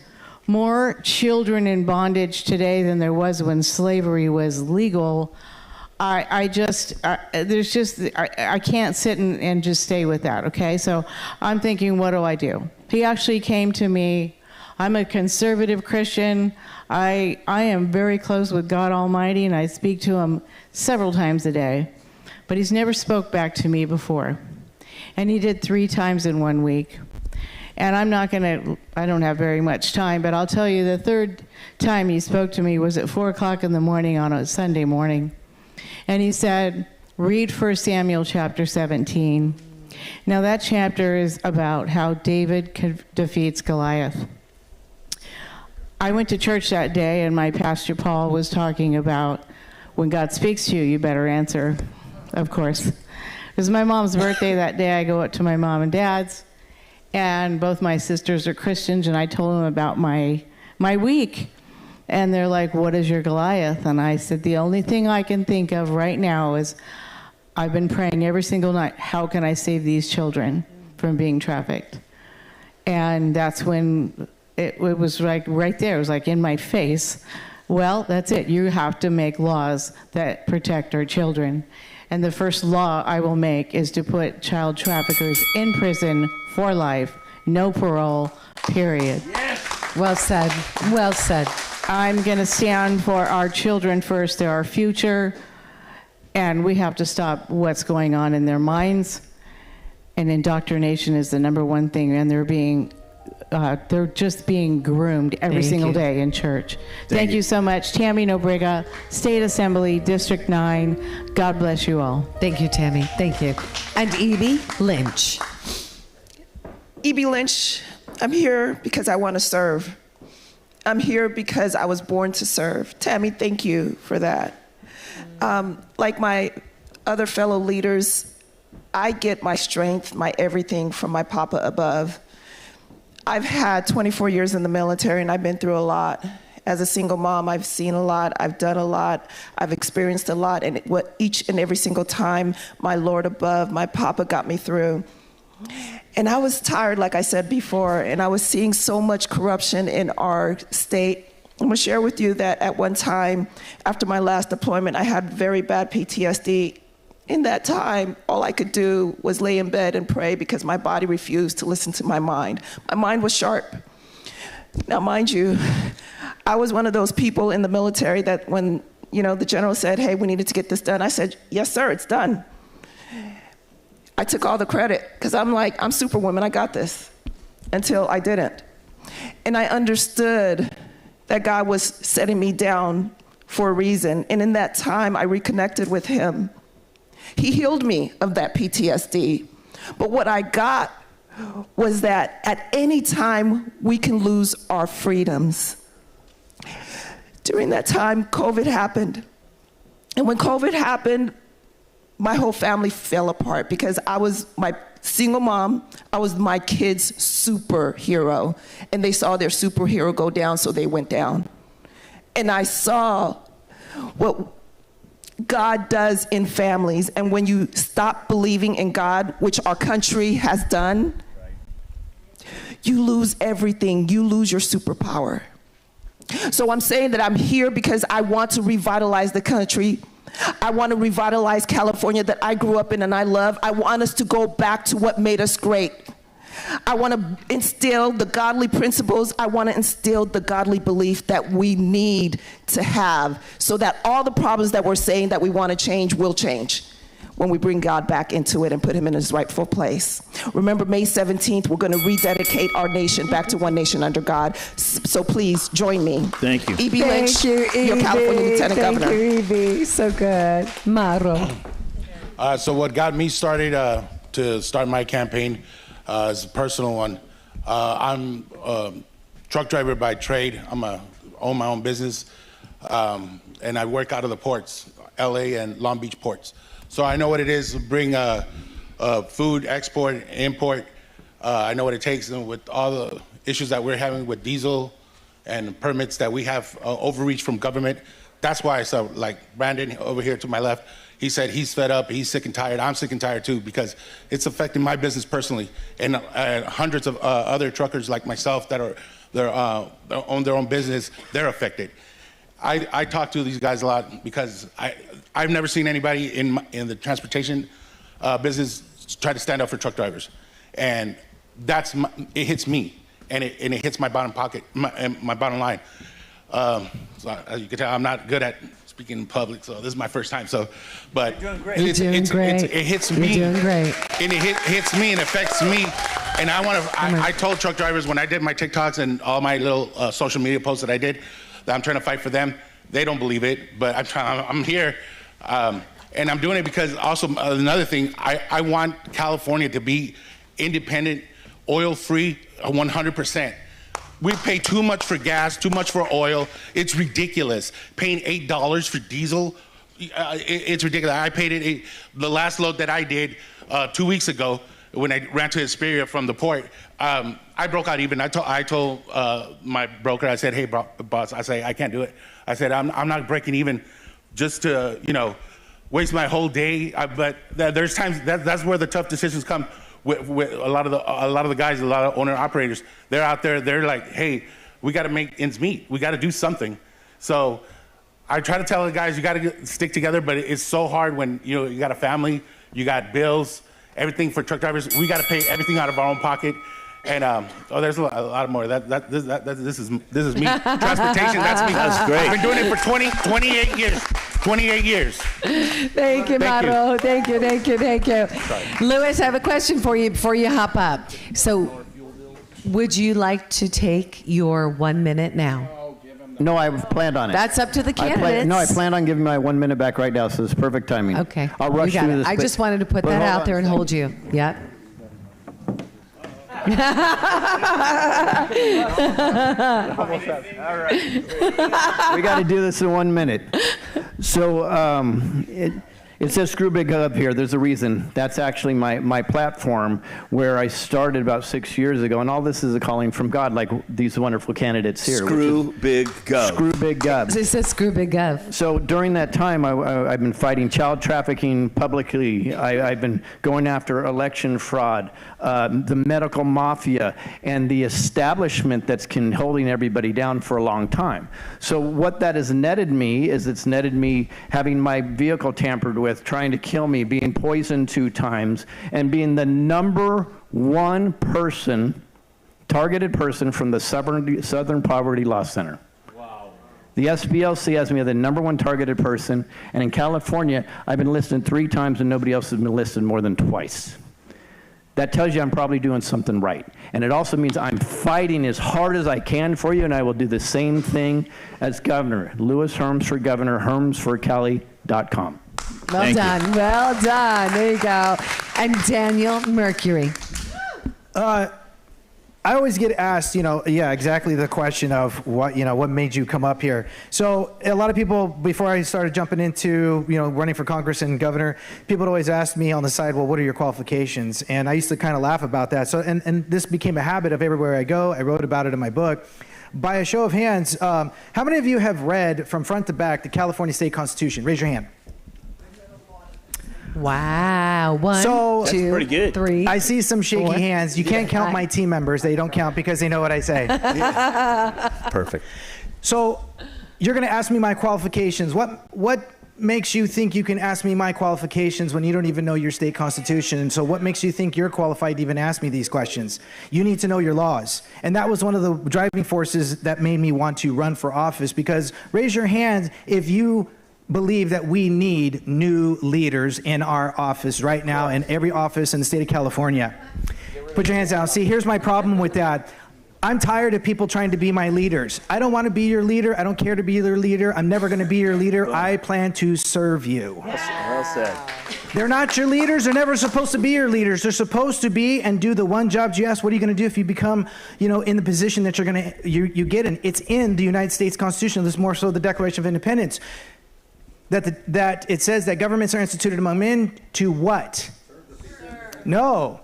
Speaker 23: more children in bondage today than there was when slavery was legal, I can't sit and just stay with that, okay? So I'm thinking, what do? He actually came to me. I'm a conservative Christian. I am very close with God Almighty, and I speak to him several times a day. But he's never spoke back to me before. And he did 3 times in 1 week. And I don't have very much time, but I'll tell you the 3rd time he spoke to me was at 4 o'clock in the morning on a Sunday morning. And he said, read 1 Samuel chapter 17. Now that chapter is about how David defeats Goliath. I went to church that day, and my pastor Paul was talking about when God speaks to you, you better answer, of course. It was my mom's birthday that day. I go up to my mom and dad's, and both my sisters are Christians, and I told them about my week. And they're like, what is your Goliath? And I said, the only thing I can think of right now is I've been praying every single night, how can I save these children from being trafficked? And that's when it was like right there. It was like in my face. Well, that's it. You have to make laws that protect our children. And the first law I will make is to put child traffickers in prison for life, no parole, period.
Speaker 1: Yes. Well said. Well said.
Speaker 23: I'm going to stand for our children first. They're our future, and we have to stop what's going on in their minds. And indoctrination is the number one thing, and they're just being groomed every single day in church. Thank you so much. Tammy Nobriga, State Assembly, District 9. God bless you all.
Speaker 1: Thank you, Tammy. Thank you. And Evie Lynch.
Speaker 2: E.B. Lynch, I'm here because I want to serve. I'm here because I was born to serve. Tammy, thank you for that. Like my other fellow leaders, I get my strength, my everything from my Papa above. I've had 24 years in the military, and I've been through a lot. As a single mom, I've seen a lot, I've done a lot, I've experienced a lot, and what each and every single time my Lord above, my Papa got me through. And I was tired, like I said before, and I was seeing so much corruption in our state. I'm gonna share with you that at one time, after my last deployment, I had very bad PTSD. In that time, all I could do was lay in bed and pray because my body refused to listen to my mind. My mind was sharp. Now, mind you, I was one of those people in the military that when, the general said, hey, we needed to get this done, I said, yes, sir, it's done. I took all the credit because I'm like, I'm Superwoman, I got this, until I didn't. And I understood that God was setting me down for a reason. And in that time, I reconnected with him. He healed me of that PTSD. But what I got was that at any time, we can lose our freedoms. During that time, COVID happened. And when COVID happened, my whole family fell apart because I was my single mom. I was my kids' superhero. And they saw their superhero go down, so they went down. And I saw what God does in families. And when you stop believing in God, which our country has done, you lose everything. You lose your superpower. So I'm saying that I'm here because I want to revitalize the country. I want to revitalize California that I grew up in and I love. I want us to go back to what made us great. I want to instill the godly principles. I want to instill the godly belief that we need to have so that all the problems that we're saying that we want to change will change when we bring God back into it and put him in his rightful place. Remember, May 17th, we're going to rededicate our nation back to one nation under God. So please join me.
Speaker 26: Thank you.
Speaker 2: E.B. Lynch, your California Lieutenant Governor.
Speaker 1: Thank you, E.B. So good. Maro.
Speaker 6: So what got me started to start my campaign is a personal one. I'm a truck driver by trade. Own my own business, and I work out of the ports, LA and Long Beach ports. So I know what it is to bring food, export, import. I know what it takes, and with all the issues that we're having with diesel and permits that we have overreach from government. That's why I saw, like Brandon over here to my left, he said he's fed up, he's sick and tired. I'm sick and tired too, because it's affecting my business personally, and hundreds of other truckers like myself that own their own business, they're affected. I talk to these guys a lot because I've never seen anybody in the transportation business try to stand up for truck drivers, and it hits me, and it hits my bottom pocket, my bottom line. So as you can tell, I'm not good at speaking in public, so this is my first time. But
Speaker 1: You're doing great.
Speaker 6: It hits me.
Speaker 1: You're doing great.
Speaker 6: And it hits me and affects me. And I told truck drivers when I did my TikToks and all my little social media posts that I did, that I'm trying to fight for them. They don't believe it, but I'm here. And I'm doing it because also another thing, I want California to be independent, oil-free, 100%. We pay too much for gas, too much for oil. It's ridiculous. Paying $8 for diesel, it's ridiculous. I paid it. The last load that I did 2 weeks ago, when I ran to Hesperia from the port, I broke out even. I told my broker, I said, hey, boss, I say, I can't do it. I said, I'm not breaking even just to, waste my whole day. But there's times, that's where the tough decisions come with a lot of the guys, a lot of owner operators. They're out there, they're like, hey, we got to make ends meet. We got to do something. So I try to tell the guys, you got to stick together, but it's so hard when you got a family, you got bills, everything for truck drivers. We got to pay everything out of our own pocket. And there's a lot more. This is me. Transportation, that's me.
Speaker 19: That's great.
Speaker 6: I've been doing it for 28 years. 28 years.
Speaker 1: Thank you, Mauro. Thank you. Louis, I have a question for you before you hop up. So, would you like to take your 1 minute now?
Speaker 19: No, I've planned on it.
Speaker 1: That's up to the candidates.
Speaker 19: I plan on giving my 1 minute back right now, so it's perfect timing.
Speaker 1: Okay.
Speaker 19: I'll rush
Speaker 1: You got
Speaker 19: through
Speaker 1: it.
Speaker 19: this.
Speaker 1: I just wanted to put that out there and hold you. Yep.
Speaker 19: All right. We got to do this in 1 minute. So it says Screw Big Up here. There's a reason. That's actually my platform where I started about 6 years ago. And all this is a calling from God, like these wonderful candidates here.
Speaker 26: Screw Big Gov.
Speaker 19: Screw Big Gov.
Speaker 1: It says Screw Big Gov.
Speaker 19: So during that time, I've been fighting child trafficking publicly. I've been going after election fraud, the medical mafia, and the establishment that's holding everybody down for a long time. So what that has netted me is it's netted me having my vehicle tampered with, trying to kill me, being poisoned 2 times, and being the #1 targeted person from the Southern Poverty Law Center. Wow. The SPLC has me as the #1 targeted person, and in California, I've been listed 3 times and nobody else has been listed more than twice. That tells you I'm probably doing something right. And it also means I'm fighting as hard as I can for you, and I will do the same thing as governor. Louis Herms for governor, hermsforcali.com.
Speaker 1: Well done. Well done. There you go. And Daniel Mercury.
Speaker 13: I always get asked, exactly the question of what made you come up here. So a lot of people, before I started jumping into, running for Congress and governor, people would always ask me on the side, well, what are your qualifications? And I used to kind of laugh about that. So, and this became a habit of everywhere I go. I wrote about it in my book. By a show of hands, how many of you have read from front to back the California State Constitution? Raise your hand.
Speaker 1: Wow. 1, 2, 3.
Speaker 13: I see some shaky hands. You can't count my team members. They don't count because they know what I say.
Speaker 26: Perfect.
Speaker 13: So you're going to ask me my qualifications. What makes you think you can ask me my qualifications when you don't even know your state constitution? And so what makes you think you're qualified to even ask me these questions? You need to know your laws. And that was one of the driving forces that made me want to run for office, because raise your hand if you believe that we need new leaders in our office right now, in every office in the state of California. Put your hands down. See, here's my problem with that. I'm tired of people trying to be my leaders. I don't want to be your leader. I don't care to be your leader. I'm never going to be your leader. I plan to serve you.
Speaker 26: Well said.
Speaker 13: They're not your leaders. They're never supposed to be your leaders. They're supposed to be and do the one job you ask. What are you going to do if you become, in the position that you get in? It's in the United States Constitution. This is more so the Declaration of Independence. That it says that governments are instituted among men to what? No.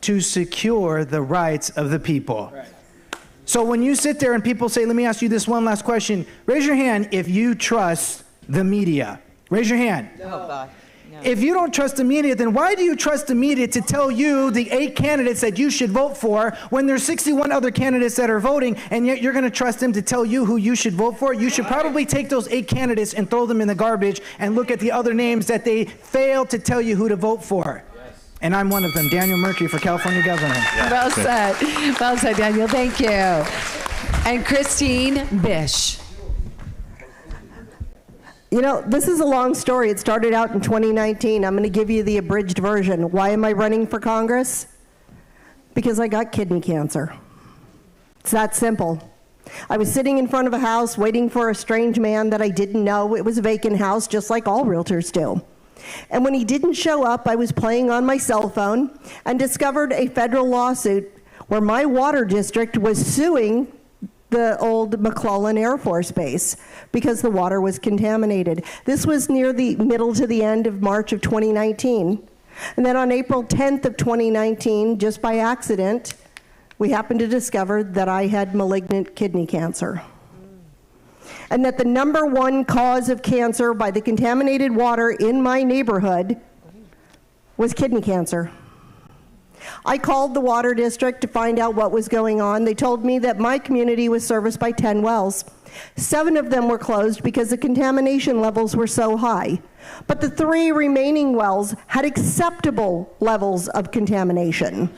Speaker 13: To secure the rights of the people. So when you sit there and people say, let me ask you this one last question, raise your hand if you trust the media. Raise your hand.
Speaker 17: Oh, God. No.
Speaker 13: If you don't trust the media, then why do you trust the media to tell you the 8 candidates that you should vote for when there's 61 other candidates that are voting, and yet you're going to trust them to tell you who you should vote for? You should probably take those 8 candidates and throw them in the garbage and look at the other names that they failed to tell you who to vote for. And I'm one of them, Daniel Mercury for California governor.
Speaker 1: Well said. Well said, Daniel. Thank you. And Christine Bish.
Speaker 9: This is a long story. It started out in 2019. I'm going to give you the abridged version. Why am I running for Congress? Because I got kidney cancer. It's that simple. I was sitting in front of a house waiting for a strange man that I didn't know. It was a vacant house, just like all realtors do. And when he didn't show up, I was playing on my cell phone and discovered a federal lawsuit where my water district was suing the old McClellan Air Force Base because the water was contaminated. This was near the middle to the end of March of 2019. And then on April 10th of 2019, just by accident, we happened to discover that I had malignant kidney cancer. And that the #1 cause of cancer by the contaminated water in my neighborhood was kidney cancer. I called the water district to find out what was going on. They told me that my community was serviced by 10 wells. 7 of them were closed because the contamination levels were so high. But the 3 remaining wells had acceptable levels of contamination.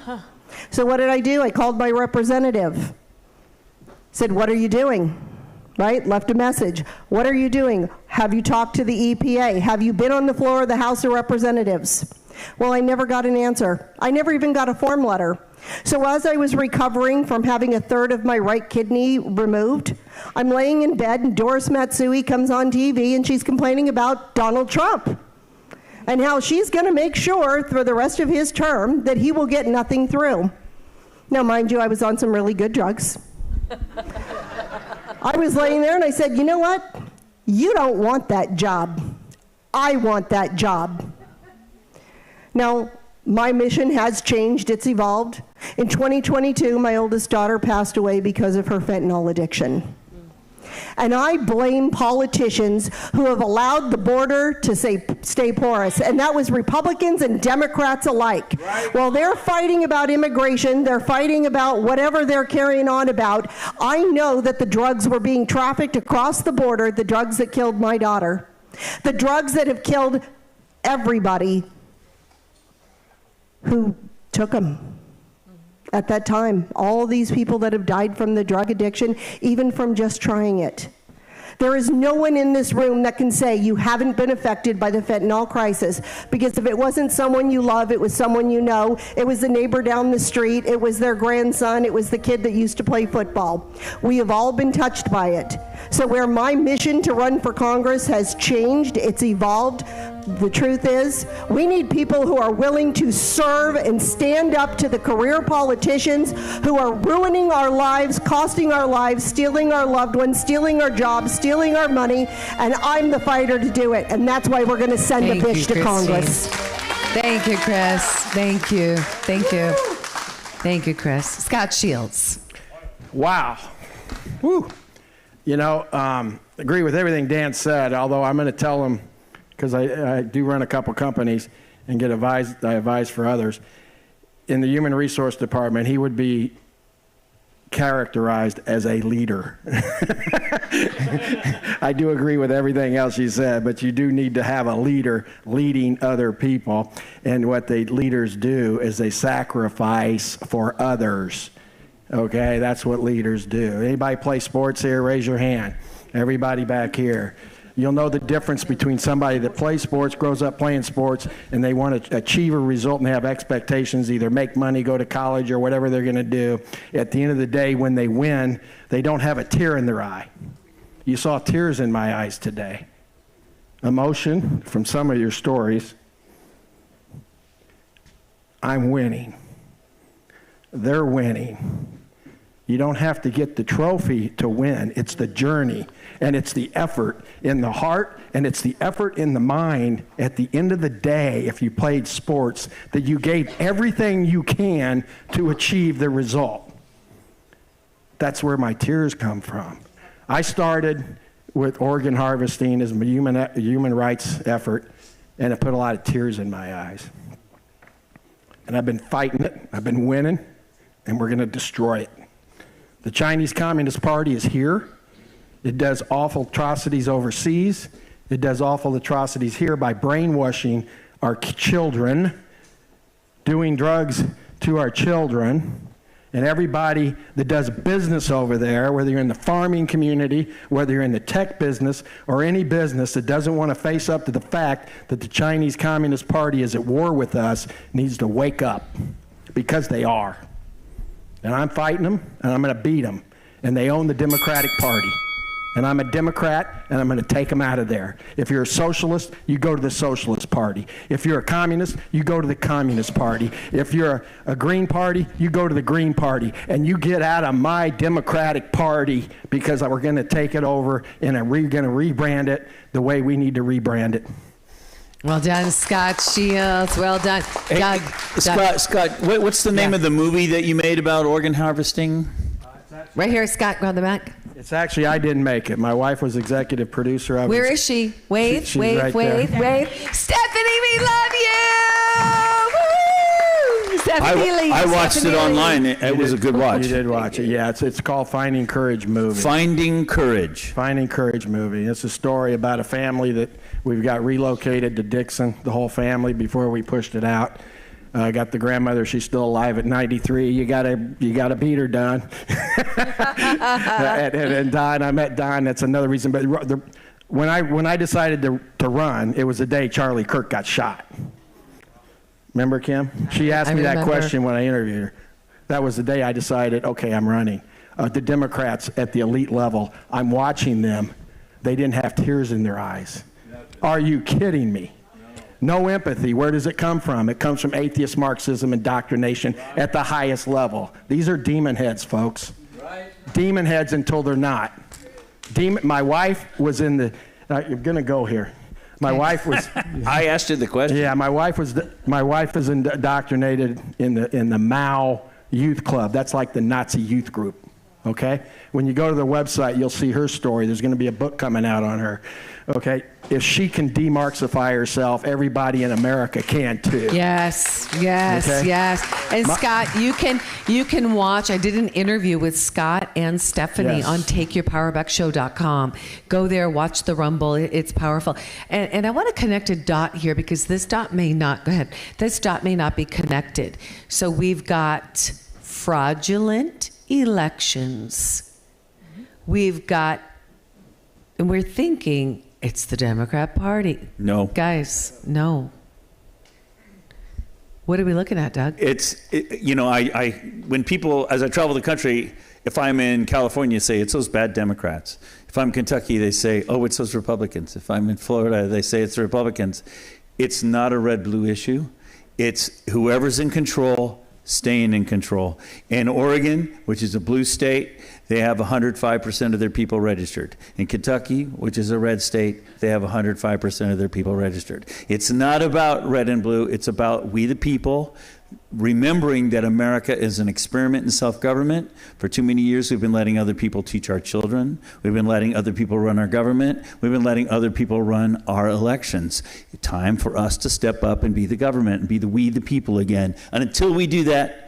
Speaker 9: So what did I do? I called my representative. Said, what are you doing? Right? Left a message. What are you doing? Have you talked to the EPA? Have you been on the floor of the House of Representatives? Well, I never got an answer. I never even got a form letter. So as I was recovering from having a third of my right kidney removed, I'm laying in bed and Doris Matsui comes on TV and she's complaining about Donald Trump and how she's going to make sure for the rest of his term that he will get nothing through. Now, mind you, I was on some really good drugs. I was laying there and I said, you know what? You don't want that job. I want that job. Now, my mission has changed, it's evolved. In 2022, my oldest daughter passed away because of her fentanyl addiction. And I blame politicians who have allowed the border to stay porous. And that was Republicans and Democrats alike. Right. While they're fighting about immigration, they're fighting about whatever they're carrying on about, I know that the drugs were being trafficked across the border, the drugs that killed my daughter. The drugs that have killed everybody who took them at that time. All these people that have died from the drug addiction, even from just trying it. There is no one in this room that can say you haven't been affected by the fentanyl crisis, because if it wasn't someone you love, it was someone you know. It was the neighbor down the street. It was their grandson. It was the kid that used to play football. We have all been touched by it. So where my mission to run for Congress has changed, it's evolved. The truth is, we need people who are willing to serve and stand up to the career politicians who are ruining our lives, costing our lives, stealing our loved ones, stealing our jobs, stealing our money, and I'm the fighter to do it. And that's why we're going to send a bitch to Congress.
Speaker 1: Thank you, Chris. Thank you. Thank you. Thank you, Chris. Scott Shields.
Speaker 16: Wow. Woo. You know, agree with everything Dan said, although I'm going to tell him, because I do run a couple companies and I advise for others. In the human resource department, he would be characterized as a leader. I do agree with everything else you said, but you do need to have a leader leading other people. And what the leaders do is they sacrifice for others. Okay, that's what leaders do. Anybody play sports here? Raise your hand. Everybody back here. You'll know the difference between somebody that plays sports, grows up playing sports, and they want to achieve a result and they have expectations, either make money, go to college, or whatever they're going to do. At the end of the day, when they win, they don't have a tear in their eye. You saw tears in my eyes today. Emotion from some of your stories. I'm winning. They're winning. You don't have to get the trophy to win. It's the journey, and it's the effort in the heart, and it's the effort in the mind at the end of the day, if you played sports, that you gave everything you can to achieve the result. That's where my tears come from. I started with organ harvesting as a human rights effort, and it put a lot of tears in my eyes. And I've been fighting it, I've been winning, and we're going to destroy it. The Chinese Communist Party is here. It does awful atrocities overseas. It does awful atrocities here by brainwashing our children, doing drugs to our children, and everybody that does business over there, whether you're in the farming community, whether you're in the tech business, or any business that doesn't want to face up to the fact that the Chinese Communist Party is at war with us, needs to wake up, because they are. And I'm fighting them, and I'm going to beat them. And they own the Democratic Party.
Speaker 8: And I'm a Democrat, and I'm going to take them out of there. If you're a socialist, you go to the Socialist Party. If you're a communist, you go to the Communist Party. If you're a Green Party, you go to the Green Party. And you get out of my Democratic Party, because we're going to take it over and we're going to rebrand it the way we need to rebrand it.
Speaker 1: Well done, Scott Shields. Well done.
Speaker 26: Hey, Scott, what's the name of the movie that you made about organ harvesting?
Speaker 1: Right here, Scott, go on the back.
Speaker 8: It's actually, I didn't make it. My wife was executive producer.
Speaker 1: Where is she? Wave,
Speaker 8: she's
Speaker 1: wave,
Speaker 8: right
Speaker 1: wave,
Speaker 8: there.
Speaker 1: wave. Stephanie, we love you! Woo! Stephanie Lee.
Speaker 26: I watched it online. It was a good watch.
Speaker 8: You did watch it, yeah. It's called Finding Courage movie.
Speaker 26: Finding Courage.
Speaker 8: Finding Courage movie. It's a story about a family that we've got relocated to Dixon, the whole family, before we pushed it out. I got the grandmother. She's still alive at 93. You gotta beat her, Don. and Don, I met Don. That's another reason. But when I decided to run, it was the day Charlie Kirk got shot. Remember, Kim? She asked me that question when I interviewed her. That was the day I decided, okay, I'm running. The Democrats at the elite level, I'm watching them. They didn't have tears in their eyes. Are you kidding me? No empathy. Where does it come from? It comes from atheist Marxism indoctrination at the highest level. These are demon heads, folks. Right. Demon heads until they're not. My wife was in the. You're gonna go here. My wife was.
Speaker 26: I asked you the question.
Speaker 8: Yeah, my wife was indoctrinated in the Mao Youth Club. That's like the Nazi youth group. Okay. When you go to their website, you'll see her story. There's going to be a book coming out on her. Okay, if she can demarxify herself, everybody in America can too.
Speaker 1: Yes, yes,
Speaker 8: Okay?
Speaker 1: yes. And Scott, you can watch. I did an interview with Scott and Stephanie on TakeYourPowerBackShow.com. Go there, watch the Rumble. It's powerful. And I want to connect a dot here, because this dot may not. Go ahead. This dot may not be connected. So we've got fraudulent elections. We've got, and we're thinking. It's the Democrat Party.
Speaker 26: No.
Speaker 1: Guys, no. What are we looking at, Doug?
Speaker 26: When people, as I travel the country, if I'm in California, say it's those bad Democrats. If I'm in Kentucky, they say, oh, it's those Republicans. If I'm in Florida, they say it's the Republicans. It's not a red-blue issue. It's whoever's in control, staying in control. In Oregon, which is a blue state, they have 105% of their people registered. In Kentucky, which is a red state, they have 105% of their people registered. It's not about red and blue. It's about we the people, remembering that America is an experiment in self-government. For too many years, we've been letting other people teach our children. We've been letting other people run our government. We've been letting other people run our elections. Time for us to step up and be the government and be we the people again. And until we do that,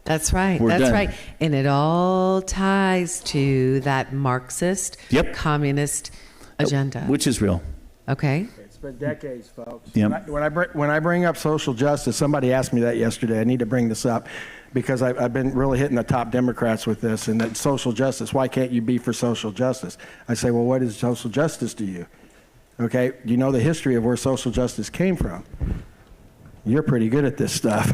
Speaker 1: that's right. That's
Speaker 26: done.
Speaker 1: right. And it all ties to that Marxist, communist agenda.
Speaker 26: Which is real.
Speaker 1: Okay.
Speaker 8: It's been decades, folks.
Speaker 26: Yep.
Speaker 8: When I bring up social justice, somebody asked me that yesterday. I need to bring this up because I've been really hitting the top Democrats with this, and that social justice. Why can't you be for social justice? I say, well, what is social justice to you? Okay, you know the history of where social justice came from. You're pretty good at this stuff.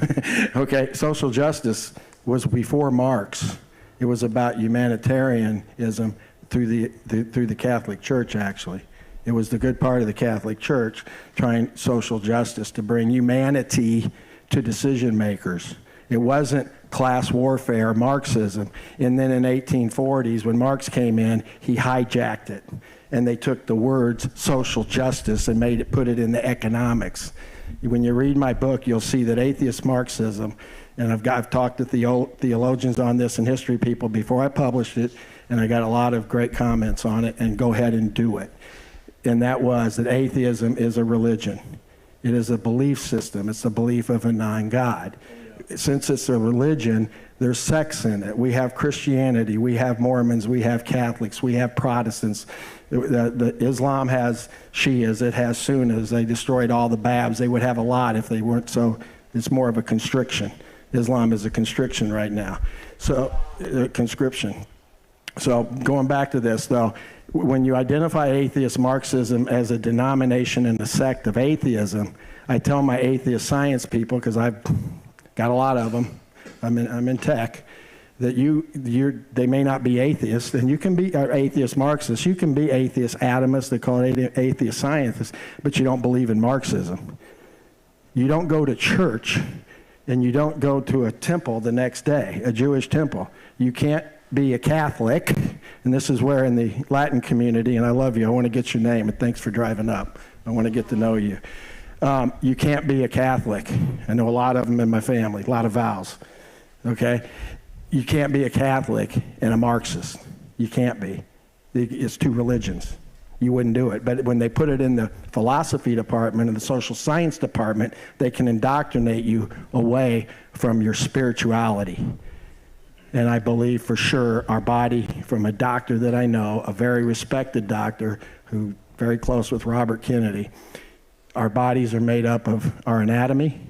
Speaker 8: Okay, social justice was before Marx. It was about humanitarianism through the Catholic Church, actually. It was the good part of the Catholic Church trying social justice to bring humanity to decision makers. It wasn't class warfare, Marxism. And then in 1840s, when Marx came in, he hijacked it. And they took the words social justice and put it in the economics. When you read my book, you'll see that atheist Marxism, and I've talked to theologians on this and history people before I published it, and I got a lot of great comments on it, and go ahead and do it. And that was that atheism is a religion. It is a belief system. It's the belief of a non-God. Since it's a religion, there's sects in it. We have Christianity, we have Mormons, we have Catholics, we have Protestants. Islam has Shias, it has Sunnis. They destroyed all the Babs. They would have a lot if they weren't so. It's more of a constriction. Islam is a constriction right now. So, conscription. So going back to this, though, when you identify atheist Marxism as a denomination and a sect of atheism, I tell my atheist science people, because I've got a lot of them, I'm in tech, that they may not be atheists, and you can be atheist Marxists, you can be atheist atomists, they call it atheist scientists, but you don't believe in Marxism. You don't go to church, and you don't go to a temple the next day, a Jewish temple. You can't be a Catholic, and this is where in the Latin community, and I love you, I want to get your name, and thanks for driving up. I want to get to know you. You can't be a Catholic. I know a lot of them in my family, a lot of vows, okay? You can't be a Catholic and a Marxist. You can't be. It's two religions. You wouldn't do it. But when they put it in the philosophy department and the social science department, they can indoctrinate you away from your spirituality. And I believe for sure our body, from a doctor that I know, a very respected doctor who very close with Robert Kennedy, our bodies are made up of our anatomy,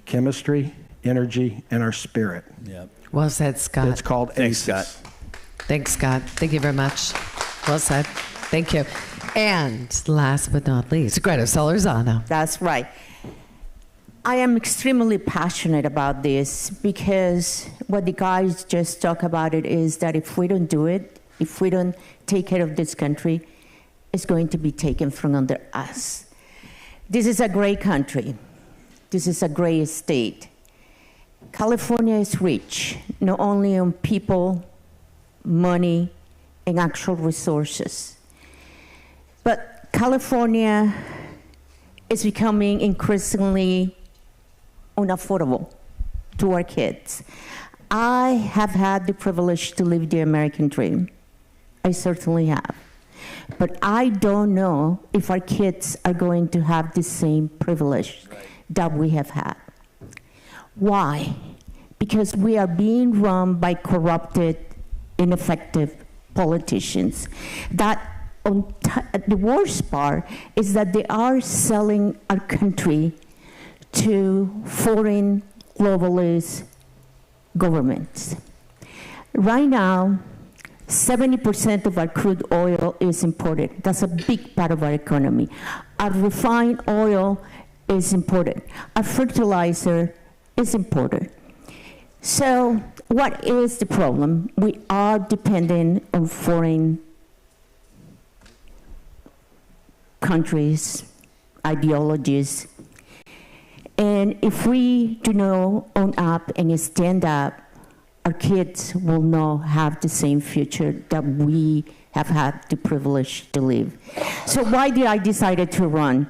Speaker 8: chemistry, energy, and our spirit.
Speaker 26: Yep.
Speaker 1: Well said, Scott.
Speaker 8: It's called
Speaker 26: Thanks,
Speaker 8: ACEs.
Speaker 26: Scott.
Speaker 1: Thanks, Scott. Thank you very much. Well said. Thank you. And last but not least, Greta Solorzano.
Speaker 14: That's right. I am extremely passionate about this because what the guys just talk about it is that if we don't do it, if we don't take care of this country, it's going to be taken from under us. This is a great country. This is a great state. California is rich, not only on people, money, and actual resources. But California is becoming increasingly unaffordable to our kids. I have had the privilege to live the American dream. I certainly have. But I don't know if our kids are going to have the same privilege that we have had. Why? Because we are being run by corrupted, ineffective politicians. The worst part is that they are selling our country to foreign globalist governments. Right now, 70% of our crude oil is imported. That's a big part of our economy. Our refined oil is imported. Our fertilizer is imported. So what is the problem? We are dependent on foreign countries, ideologies. And if we do not own up and stand up, our kids will not have the same future that we have had the privilege to live. So why did I decide to run?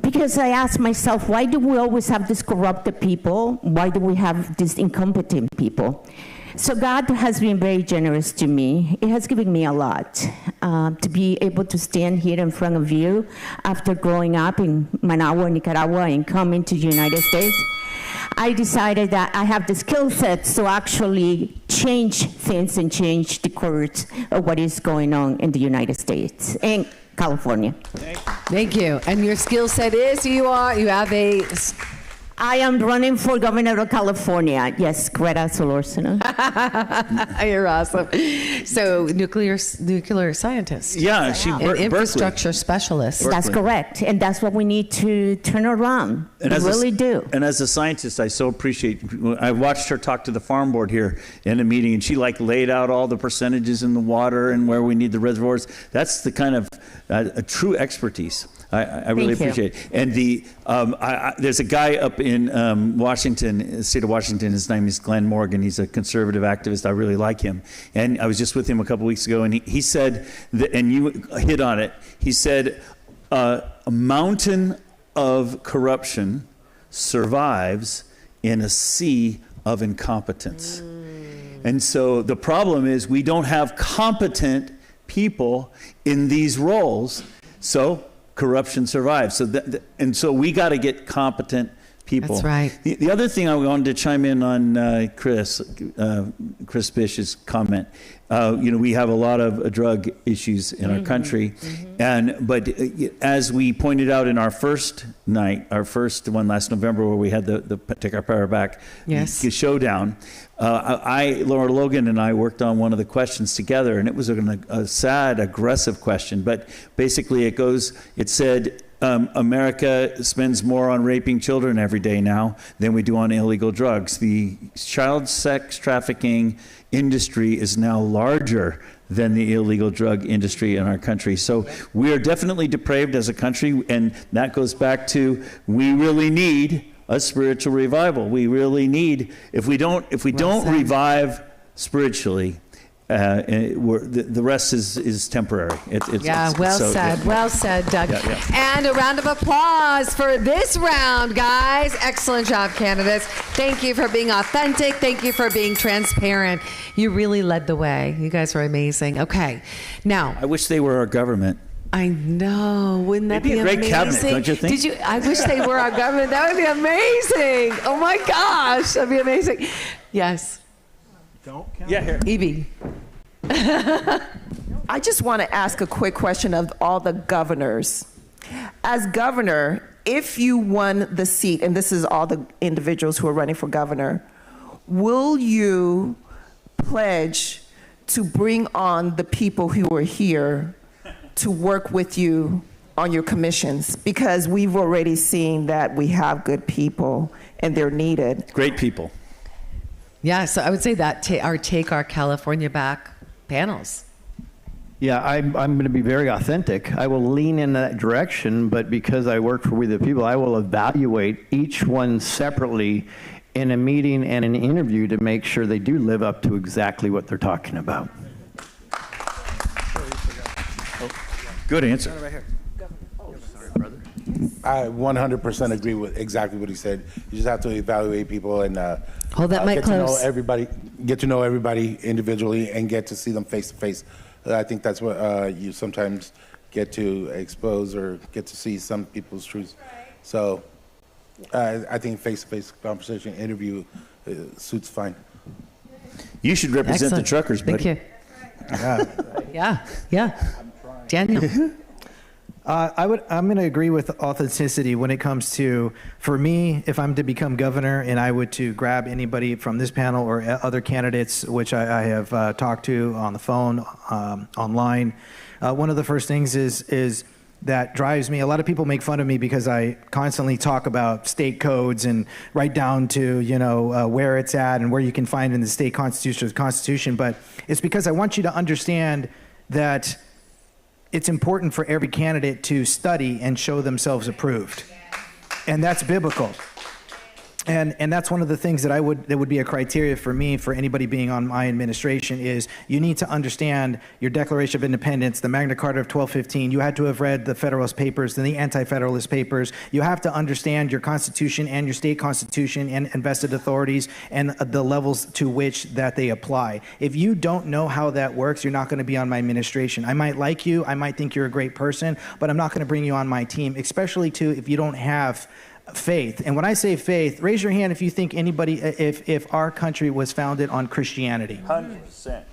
Speaker 14: Because I asked myself, why do we always have these corrupted people? Why do we have these incompetent people? So God has been very generous to me. It has given me a lot to be able to stand here in front of you after growing up in Managua, Nicaragua, and coming to the United States. I decided that I have the skill sets to actually change things and change the course of what is going on in the United States and California.
Speaker 1: Thank you. And your skill set is you have a...
Speaker 14: I am running for governor of California. Yes, Greta Solorzano.
Speaker 1: You're awesome. So nuclear scientist.
Speaker 26: Yeah, she
Speaker 1: and infrastructure specialist.
Speaker 14: That's correct, and that's what we need to turn around.
Speaker 26: And
Speaker 14: we really do.
Speaker 26: And as a scientist, I so appreciate. I watched her talk to the farm board here in a meeting, and she laid out all the percentages in the water and where we need the reservoirs. That's the kind of a true expertise. I really appreciate it. And there's a guy up in Washington, state of Washington. His name is Glenn Morgan. He's a conservative activist. I really like him. And I was just with him a couple weeks ago, and he said, and you hit on it, he said, a mountain of corruption survives in a sea of incompetence. And so the problem is we don't have competent people in these roles. So corruption survives. So we got to get competent people.
Speaker 1: That's right.
Speaker 26: The other thing I wanted to chime in on Chris Bish's comment. We have a lot of drug issues in our country, but as we pointed out in our first night, our first one last November, where we had the Take Our Power Back showdown. Laura Logan and I worked on one of the questions together, and it was a sad, aggressive question. But basically, it said, America spends more on raping children every day now than we do on illegal drugs. The child sex trafficking industry is now larger than the illegal drug industry in our country. So we are definitely depraved as a country, and that goes back to we really need a spiritual revival. We really need, if we don't revive spiritually, the rest is temporary.
Speaker 1: Well said, Doug. And a round of applause for this round, guys. Excellent job, candidates. Thank you for being authentic. Thank you for being transparent. You really led the way. You guys were amazing. Okay, now.
Speaker 26: I wish they were our government.
Speaker 1: I know. Wouldn't that be
Speaker 26: a
Speaker 1: amazing?
Speaker 26: great cabinet, don't you think?
Speaker 1: I wish they were our government. That would be amazing. Oh my gosh, that'd be amazing. Yes.
Speaker 24: Don't count.
Speaker 26: Yeah, here.
Speaker 1: Evie.
Speaker 17: I just want to ask a quick question of all the governors. As governor, if you won the seat, and this is all the individuals who are running for governor, will you pledge to bring on the people who are here to work with you on your commissions? Because we've already seen that we have good people and they're needed.
Speaker 26: Great people.
Speaker 1: Yeah, so I would say that Take Our California Back panels.
Speaker 4: Yeah, I'm going to be very authentic. I will lean in that direction, but because I work for We the People, I will evaluate each one separately in a meeting and an interview to make sure they do live up to exactly what they're talking about.
Speaker 26: Good answer.
Speaker 6: I 100% agree with exactly what he said. You just have to evaluate people and
Speaker 1: hold that mic
Speaker 6: get
Speaker 1: close.
Speaker 6: Get to know everybody individually and get to see them face to face. I think that's what you sometimes get to expose or get to see some people's truths. So I think face-to-face conversation, interview suits fine.
Speaker 26: You should represent the truckers, buddy.
Speaker 1: Thank you. Yeah. Daniel.
Speaker 13: I'm going to agree with authenticity when it comes to, for me, if I'm to become governor and I would to grab anybody from this panel or other candidates, which I have talked to on the phone, online, one of the first things is that drives me. A lot of people make fun of me because I constantly talk about state codes and right down to, where it's at and where you can find in the state constitution. But it's because I want you to understand that it's important for every candidate to study and show themselves approved. And that's biblical. And that's one of the things that would be a criteria for me, for anybody being on my administration, is you need to understand your Declaration of Independence, the Magna Carta of 1215. You had to have read the Federalist Papers and the Anti-Federalist Papers. You have to understand your Constitution and your state constitution and vested authorities and the levels to which that they apply. If you don't know how that works, you're not going to be on my administration. I might like you, I might think you're a great person, but I'm not going to bring you on my team, especially too if you don't have faith. And when I say faith, raise your hand if you think anybody, if our country was founded on Christianity.
Speaker 26: 100%.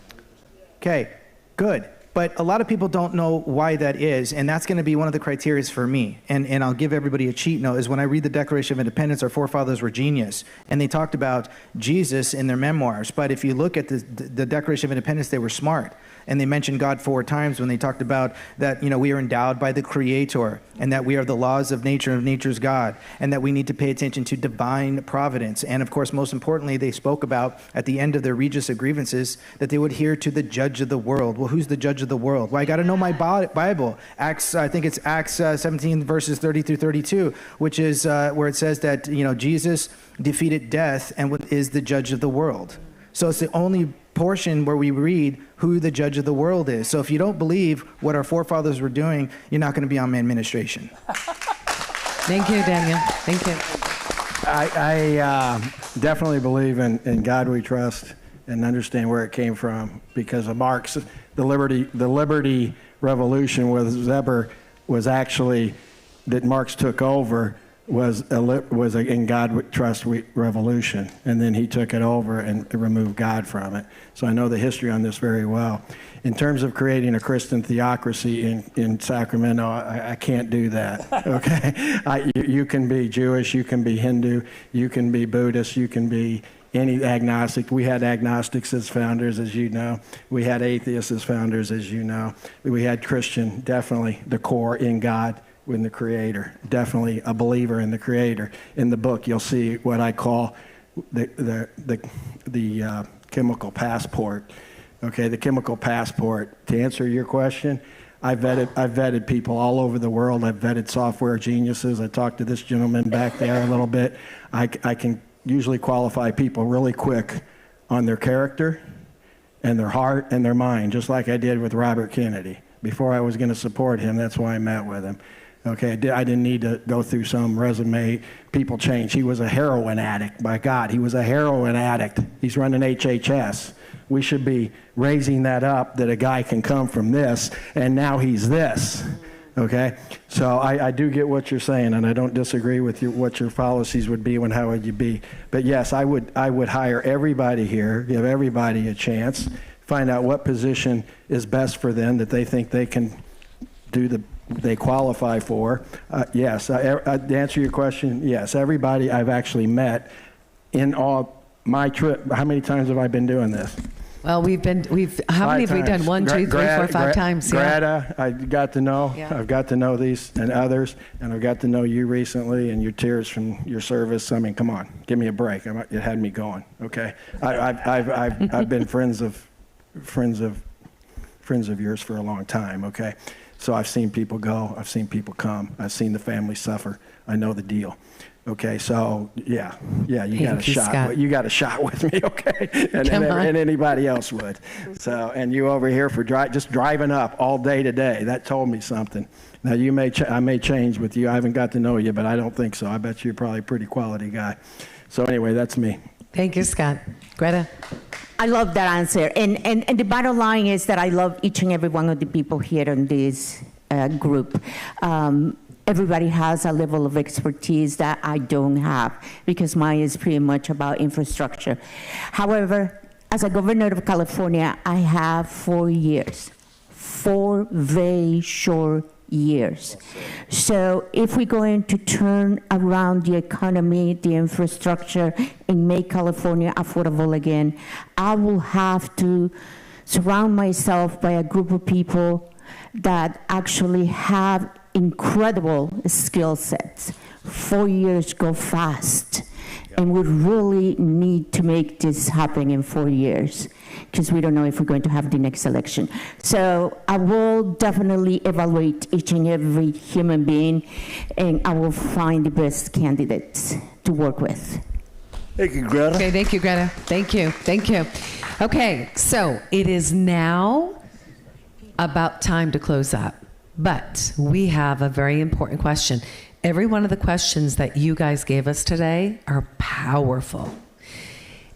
Speaker 13: Okay, good. But a lot of people don't know why that is, and that's going to be one of the criteria for me. And I'll give everybody a cheat note, is when I read the Declaration of Independence, our forefathers were genius, and they talked about Jesus in their memoirs. But if you look at the Declaration of Independence, they were smart. And they mentioned God 4 times when they talked about that, we are endowed by the Creator, and that we are the laws of nature and nature's God, and that we need to pay attention to divine providence. And of course, most importantly, they spoke about at the end of their Regis of Grievances that they would hear to the judge of the world. Well, who's the judge of the world? Well, I got to know my Bible. I think it's Acts 17 verses 30 through 32, which is where it says that, Jesus defeated death and is the judge of the world. So it's the only portion where we read who the judge of the world is. So if you don't believe what our forefathers were doing, you're not going to be on my administration.
Speaker 1: Thank you, Daniel. Thank you.
Speaker 16: I definitely believe in God we trust and understand where it came from, because of Marx, the Liberty Revolution was actually that Marx took over was a in God we trust revolution, and then he took it over and removed God from it. So I know the history on this very well. In terms of creating a Christian theocracy in Sacramento, I can't do that. Okay, you can be Jewish, you can be Hindu, you can be Buddhist, you can be any agnostic. We had agnostics as founders, as you know. We had atheists as founders, as you know. We had Christian, definitely the core in God.
Speaker 8: with the Creator. Definitely a believer in the Creator. In the book, you'll see what I call the chemical passport. Okay, the chemical passport. To answer your question, I've vetted people all over the world. I've vetted software geniuses. I talked to this gentleman back there a little bit. I can usually qualify people really quick on their character and their heart and their mind, just like I did with Robert Kennedy. Before I was going to support him, that's why I met with him. Okay, I didn't need to go through some resume. People change. He was a heroin addict. By God, he was a heroin addict. He's running HHS. We should be raising that up, that a guy can come from this, and now he's this. Okay, so I do get what you're saying, and I don't disagree with what your policies would be and how would you be. But yes, I would hire everybody here, give everybody a chance, find out what position is best for them that they think they can do they qualify for. Yes, to answer your question, yes, everybody I've actually met in all my trip. How many times have I been doing this?
Speaker 1: Well, how many have we done? 1, 2, 3, 4, 5 times.
Speaker 8: Greta, I got to know.
Speaker 1: Yeah.
Speaker 8: I've got to know these and others, and I've got to know you recently and your tears from your service. I mean, come on, give me a break. It had me going. Okay, I've been friends of yours for a long time. Okay, so I've seen people go. I've seen people come. I've seen the family suffer. I know the deal. Okay, so yeah, you got a shot. Scott. You got a shot with me, okay? And anybody else would. So, and you over here for just driving up all day today. That told me something. Now I may change with you. I haven't got to know you, but I don't think so. I bet you're probably a pretty quality guy. So anyway, that's me.
Speaker 1: Thank you, Scott. Greta.
Speaker 14: I love that answer. And the bottom line is that I love each and every one of the people here in this group. Everybody has a level of expertise that I don't have, because mine is pretty much about infrastructure. However, as a governor of California, I have 4 years, 4 very short years. So if we're going to turn around the economy, the infrastructure, and make California affordable again, I will have to surround myself by a group of people that actually have incredible skill sets. 4 years go fast, and we really need to make this happen in 4 years, because we don't know if we're going to have the next election. So I will definitely evaluate each and every human being, and I will find the best candidates to work with.
Speaker 24: Thank you, Greta.
Speaker 1: Okay, thank you, Greta. Thank you. Okay, so it is now about time to close up. But we have a very important question. Every one of the questions that you guys gave us today are powerful.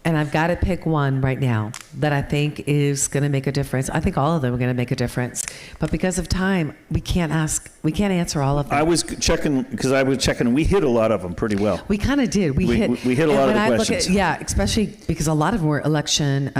Speaker 1: And I've got to pick one right now that I think is going to make a difference. I think all of them are going to make a difference. But because of time, we can't answer all of them.
Speaker 26: I was checking, we hit a lot of them pretty well.
Speaker 1: We kind of did. We hit
Speaker 26: a lot of the questions.
Speaker 1: Especially because a lot of them were election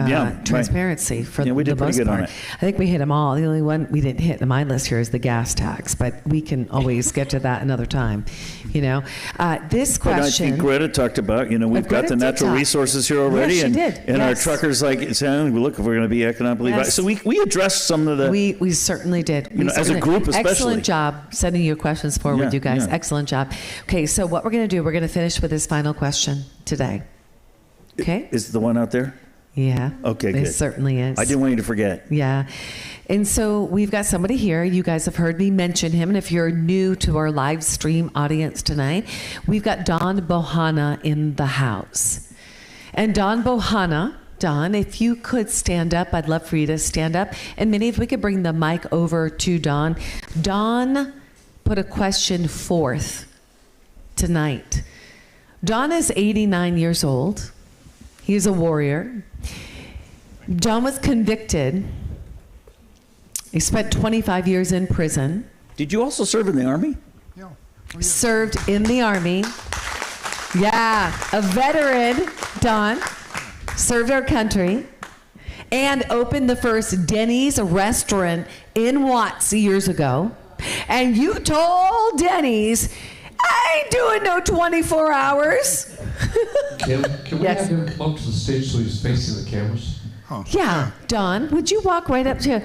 Speaker 1: transparency for
Speaker 26: we did
Speaker 1: the most
Speaker 26: pretty good
Speaker 1: part.
Speaker 26: on it.
Speaker 1: I think we hit them all. The only one we didn't hit in my list here is the gas tax, but we can always get to that another time. This question.
Speaker 26: But I think Greta talked about, we've got the natural resources here already.
Speaker 1: Yes, she did.
Speaker 26: And our truckers saying, look, if we're going to be economically viable. So we addressed some of the.
Speaker 1: We certainly did.
Speaker 26: As a group especially.
Speaker 1: Excellent job sending your questions forward, you guys. Yeah. Excellent job. Okay, so what we're going to do, we're going to finish with this final question today. Okay?
Speaker 26: Is the one out there?
Speaker 1: Yeah.
Speaker 26: Okay, good.
Speaker 1: It certainly is.
Speaker 26: I didn't want you to forget.
Speaker 1: Yeah. And so we've got somebody here. You guys have heard me mention him. And if you're new to our live stream audience tonight, we've got Don Bohanna in the house. And Don Bohanna, Don, if you could stand up, I'd love for you to stand up. And Minnie, if we could bring the mic over to Don. Don put a question forth tonight. Don is 89 years old. He's a warrior. John was convicted. He spent 25 years in prison.
Speaker 26: Did you also serve in the Army?
Speaker 1: Yeah. Served in the Army. Yeah, a veteran, Don. Served our country. And opened the first Denny's restaurant in Watts years ago. And you told Denny's, I ain't doing no 24 hours.
Speaker 7: Can we have him come up to the stage so he's facing the cameras?
Speaker 1: Yeah, Don, would you walk right up to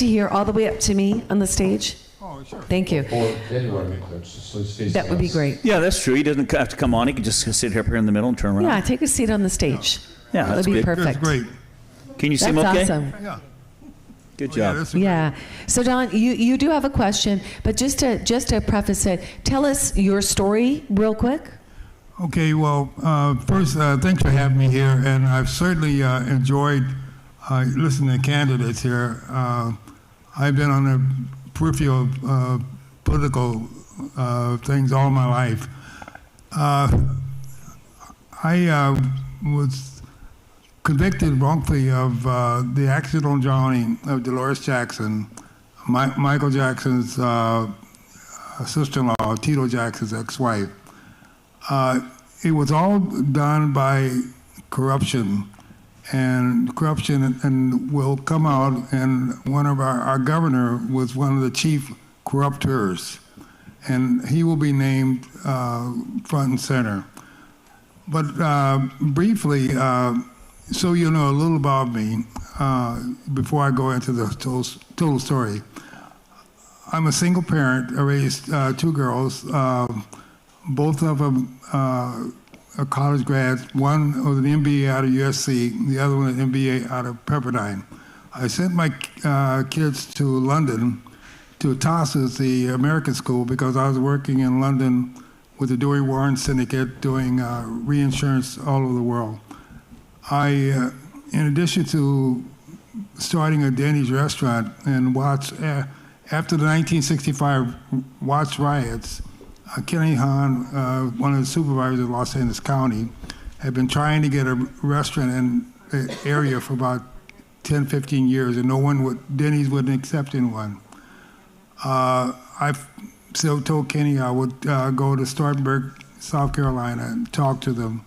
Speaker 1: here, all the way up to me on the stage?
Speaker 20: Oh, sure.
Speaker 1: Thank you. That would be great.
Speaker 26: Yeah, that's true. He doesn't have to come on. He can just sit up here in the middle and turn around.
Speaker 1: Yeah, take a seat on the stage.
Speaker 26: Yeah,
Speaker 1: that
Speaker 26: that's
Speaker 1: would be
Speaker 26: good.
Speaker 1: perfect.
Speaker 26: That's great. Can you see him
Speaker 1: That's
Speaker 26: okay?
Speaker 1: awesome.
Speaker 20: Yeah.
Speaker 26: Good job.
Speaker 1: Yeah. So Don, you do have a question, but just to preface it, tell us your story real quick.
Speaker 3: Okay, well, first, thanks for having me here, and I've certainly enjoyed listening to candidates here. I've been on the periphery of political things all my life. I was convicted wrongfully of the accidental drowning of Dolores Jackson, Michael Jackson's sister-in-law, Tito Jackson's ex-wife. It was all done by corruption, and will come out, and one of our governor was one of the chief corruptors, and he will be named front and center. But briefly, so you know a little about me, before I go into the total story. I'm a single parent. I raised two girls. Both of them are college grads. One was an MBA out of USC, the other one an MBA out of Pepperdine. I sent my kids to London, to TASIS, the American school, because I was working in London with the Dory Warren Syndicate, doing reinsurance all over the world. In addition to starting a Denny's restaurant and after the 1965 Watts riots, Kenny Hahn, one of the supervisors of Los Angeles County, had been trying to get a restaurant in the area for about 10, 15 years, and Denny's wouldn't accept anyone. I still told Kenny I would go to Spartanburg, South Carolina, and talk to them.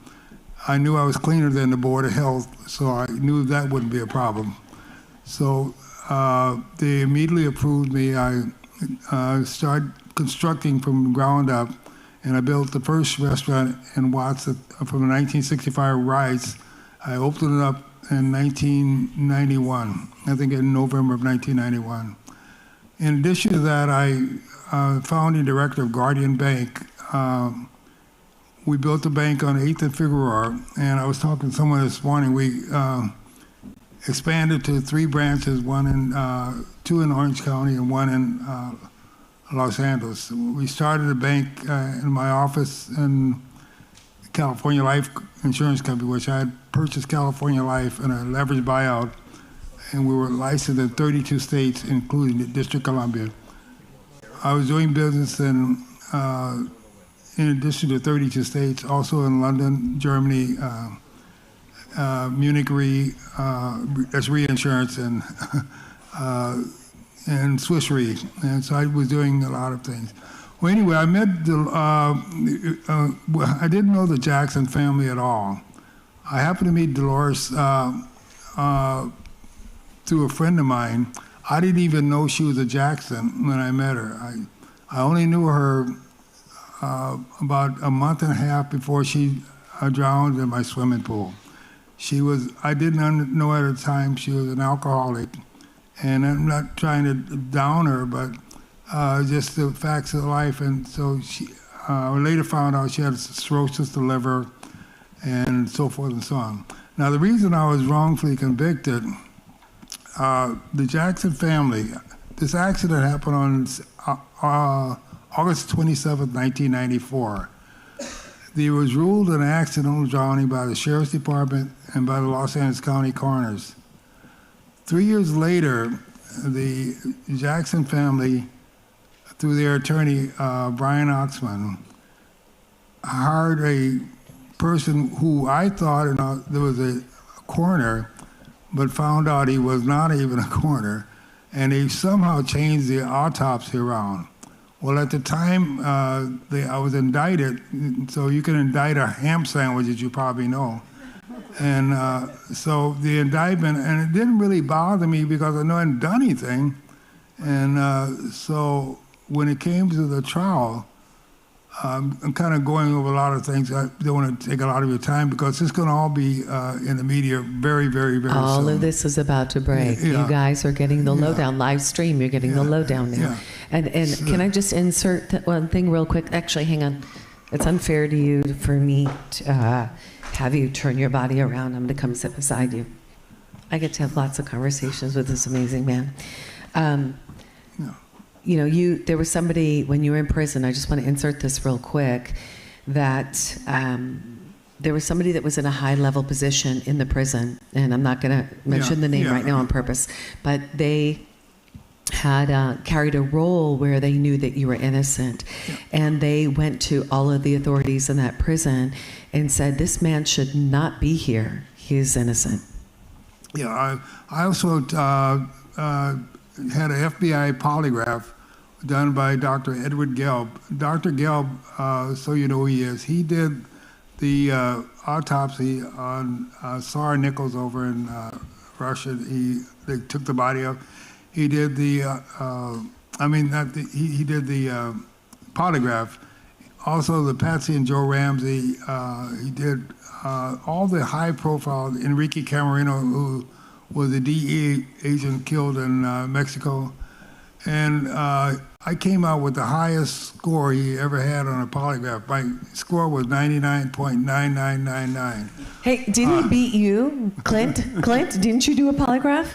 Speaker 3: I knew I was cleaner than the Board of Health, so I knew that wouldn't be a problem. So they immediately approved me. I started constructing from the ground up, and I built the first restaurant in Watts from the 1965 riots. I opened it up in 1991, I think in November of 1991. In addition to that, I founding director of Guardian Bank. We built a bank on 8th and Figueroa, and I was talking to someone this morning. We expanded to 3 branches, two in Orange County and one in Los Angeles. We started a bank in my office in California Life Insurance Company, which I had purchased California Life in a leveraged buyout, and we were licensed in 32 states, including the District of Columbia. I was doing business in addition to 32 states, also in London, Germany, Munich Re, that's reinsurance, and Swiss Re. And so I was doing a lot of things. Well, anyway, I met I didn't know the Jackson family at all. I happened to meet Dolores through a friend of mine. I didn't even know she was a Jackson when I met her. I only knew her about a month and a half before she drowned in my swimming pool. I didn't know at the time she was an alcoholic, and I'm not trying to down her, but just the facts of life. And so I later found out she had cirrhosis of the liver and so forth and so on. Now, the reason I was wrongfully convicted, the Jackson family, this accident happened on August 27, 1994. There was ruled an accidental drowning by the Sheriff's Department and by the Los Angeles County coroners. 3 years later, the Jackson family, through their attorney, Brian Oxman, hired a person who I thought there was a coroner, but found out he was not even a coroner, and they somehow changed the autopsy around. Well, at the time, I was indicted, so you can indict a ham sandwich, as you probably know. And so the indictment, and it didn't really bother me because I hadn't done anything. And so when it came to the trial, I'm kind of going over a lot of things. I don't want to take a lot of your time because it's going to all be in the media very, very, very
Speaker 1: All
Speaker 3: soon.
Speaker 1: of this is about to break.
Speaker 3: Yeah.
Speaker 1: You guys are getting the lowdown. Live stream, you're getting the lowdown now.
Speaker 3: Yeah.
Speaker 1: And can I just insert one thing real quick? Actually, hang on. It's unfair to you for me to have you turn your body around. I'm going to come sit beside you. I get to have lots of conversations with this amazing man. You know, there was somebody when you were in prison, I just want to insert this real quick, that there was somebody that was in a high-level position in the prison, and I'm not going to mention the name right now on purpose, but they had carried a role where they knew that you were innocent, and they went to all of the authorities in that prison and said, this man should not be here. He is innocent.
Speaker 3: Yeah, I also had an FBI polygraph done by Dr. Edward Gelb. Dr. Gelb, so you know who he is, he did the autopsy on Tsar Nichols over in Russia. They took the body up. He did the, he did the polygraph. Also, the Patsy and Joe Ramsey, he did all the high-profile, Enrique Camarino, who was a DEA agent killed in Mexico. And I came out with the highest score he ever had on a polygraph. My score was 99.9999.
Speaker 1: Hey, did he beat you, Clint? Clint, didn't you do a polygraph?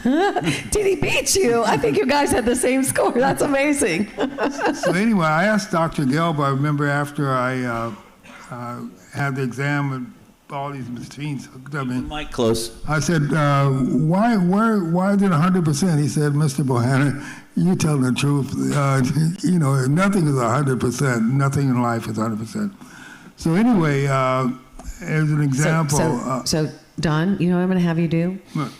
Speaker 1: Did he beat you? I think you guys had the same score. That's amazing.
Speaker 3: So anyway, I asked Dr. Gelb, I remember after I had the exam and all these machines hooked up in.
Speaker 26: Mic close.
Speaker 3: I said, why is it 100%? He said, Mr. Bohanna, you tell the truth. You know, nothing is 100%. Nothing in life is 100%. So anyway, as an example.
Speaker 1: So Don, you know what I'm going to have you do?
Speaker 3: What?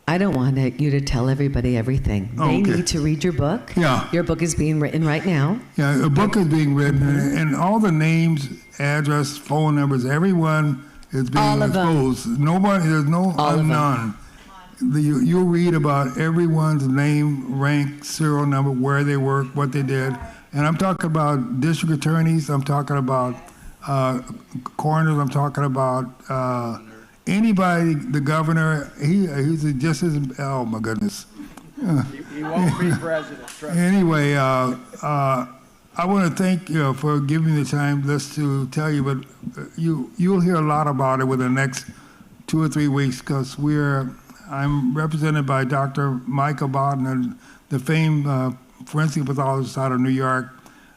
Speaker 1: I don't want you to tell everybody everything. They need to read your book.
Speaker 3: Yeah.
Speaker 1: Your book is being written right now.
Speaker 3: Yeah, a book is being written, and all the names, address, phone numbers, everyone is being exposed. Nobody, there's no unknown. You'll read about everyone's name, rank, serial number, where they work, what they did. And I'm talking about district attorneys, I'm talking about coroners, I'm talking about anybody, the governor, he's just as, oh my goodness.
Speaker 11: He won't be president, trust me.
Speaker 3: Anyway, I want to thank you for giving me the time just to tell you, but you'll hear a lot about it within the next 2 or 3 weeks because I'm represented by Dr. Michael Bodden, the famed forensic pathologist out of New York.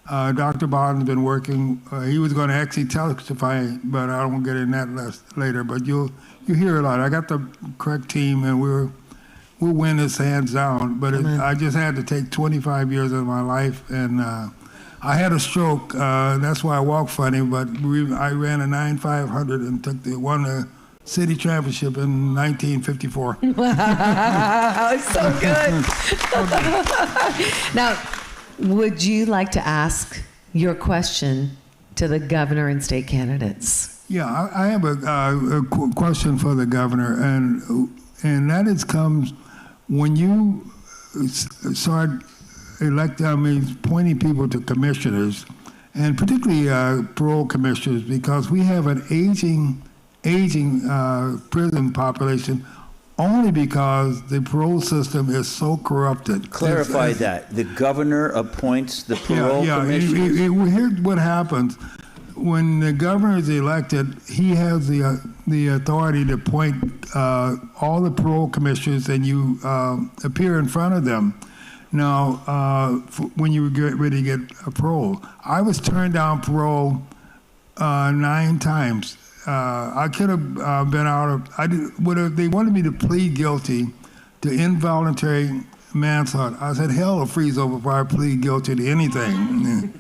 Speaker 3: Dr. Bodden's been working. He was going to actually testify, but I won't get in that later. But you'll hear a lot. I got the correct team, and we'll win this hands down. But I just had to take 25 years of my life, and I had a stroke. That's why I walk funny. But I ran a 9,500 and won the city championship in 1954.
Speaker 1: Wow, it's so good. Now, would you like to ask your question to the governor and state candidates?
Speaker 3: Yeah, I have a question for the governor, and that comes when you start pointing people to commissioners, and particularly parole commissioners, because we have an aging prison population only because the parole system is so corrupted.
Speaker 26: Clarify that. The governor appoints the parole commissioners?
Speaker 3: Here's what happens. When the governor is elected, he has the authority to appoint all the parole commissioners, and you appear in front of them. Now, when you get ready to get a parole, I was turned down parole 9 times. I could have been out of. They wanted me to plead guilty to involuntary manslaughter. I said, "Hell will freeze over before I plead guilty to anything."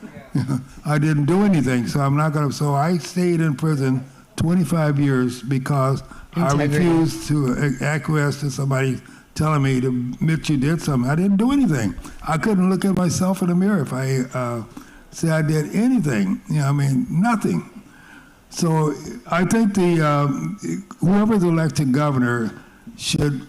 Speaker 3: I didn't do anything, so I'm not going to. So I stayed in prison 25 years because I refused to acquiesce to somebody telling me to admit you did something. I didn't do anything. I couldn't look at myself in the mirror if I say I did anything. Nothing. So I think whoever's elected governor should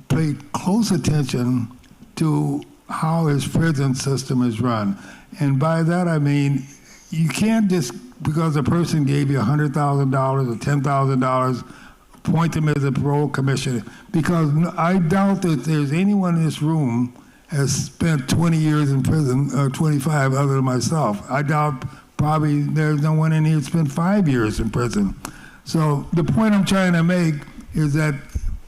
Speaker 3: pay close attention to how his prison system is run. And by that I mean you can't just, because a person gave you $100,000 or $10,000, point them as a parole commissioner, because I doubt that there's anyone in this room has spent 20 years in prison, or 25 other than myself. I doubt probably there's no one in here that spent 5 years in prison. So the point I'm trying to make is that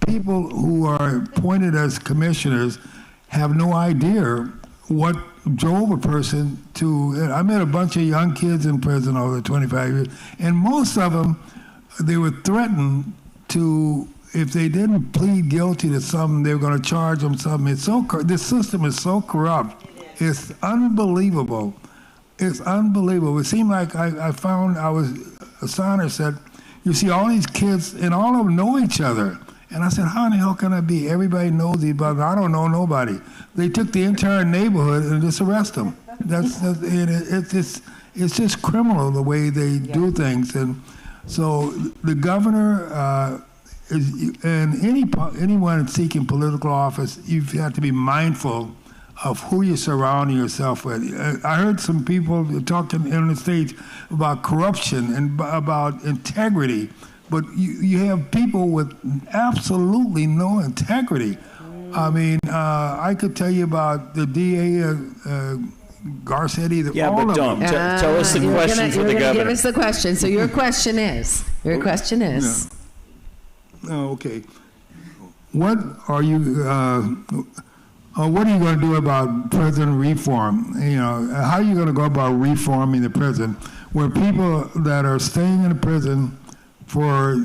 Speaker 3: people who are appointed as commissioners have no idea what drove a person to. I met a bunch of young kids in prison over 25 years, and most of them, they were threatened to, if they didn't plead guilty to something, they were going to charge them something. It's so, this system is so corrupt. It's unbelievable. It's unbelievable. It seemed like Asana said, you see all these kids, and all of them know each other. And I said, how in the hell can that be? Everybody knows each other. I don't know nobody. They took the entire neighborhood and just arrest them. It's just criminal the way they do things. And so the governor and anyone seeking political office, you've got to be mindful of who you're surrounding yourself with. I heard some people talking on the stage about corruption and about integrity, but you have people with absolutely no integrity. I mean, I could tell you about the DA, Garcetti.
Speaker 26: Yeah, but don't. Tell us the question for the governor.
Speaker 1: Give us the question. So your question is?
Speaker 3: Oh, okay. What are you going to do about prison reform? How are you going to go about reforming the prison where people that are staying in the prison for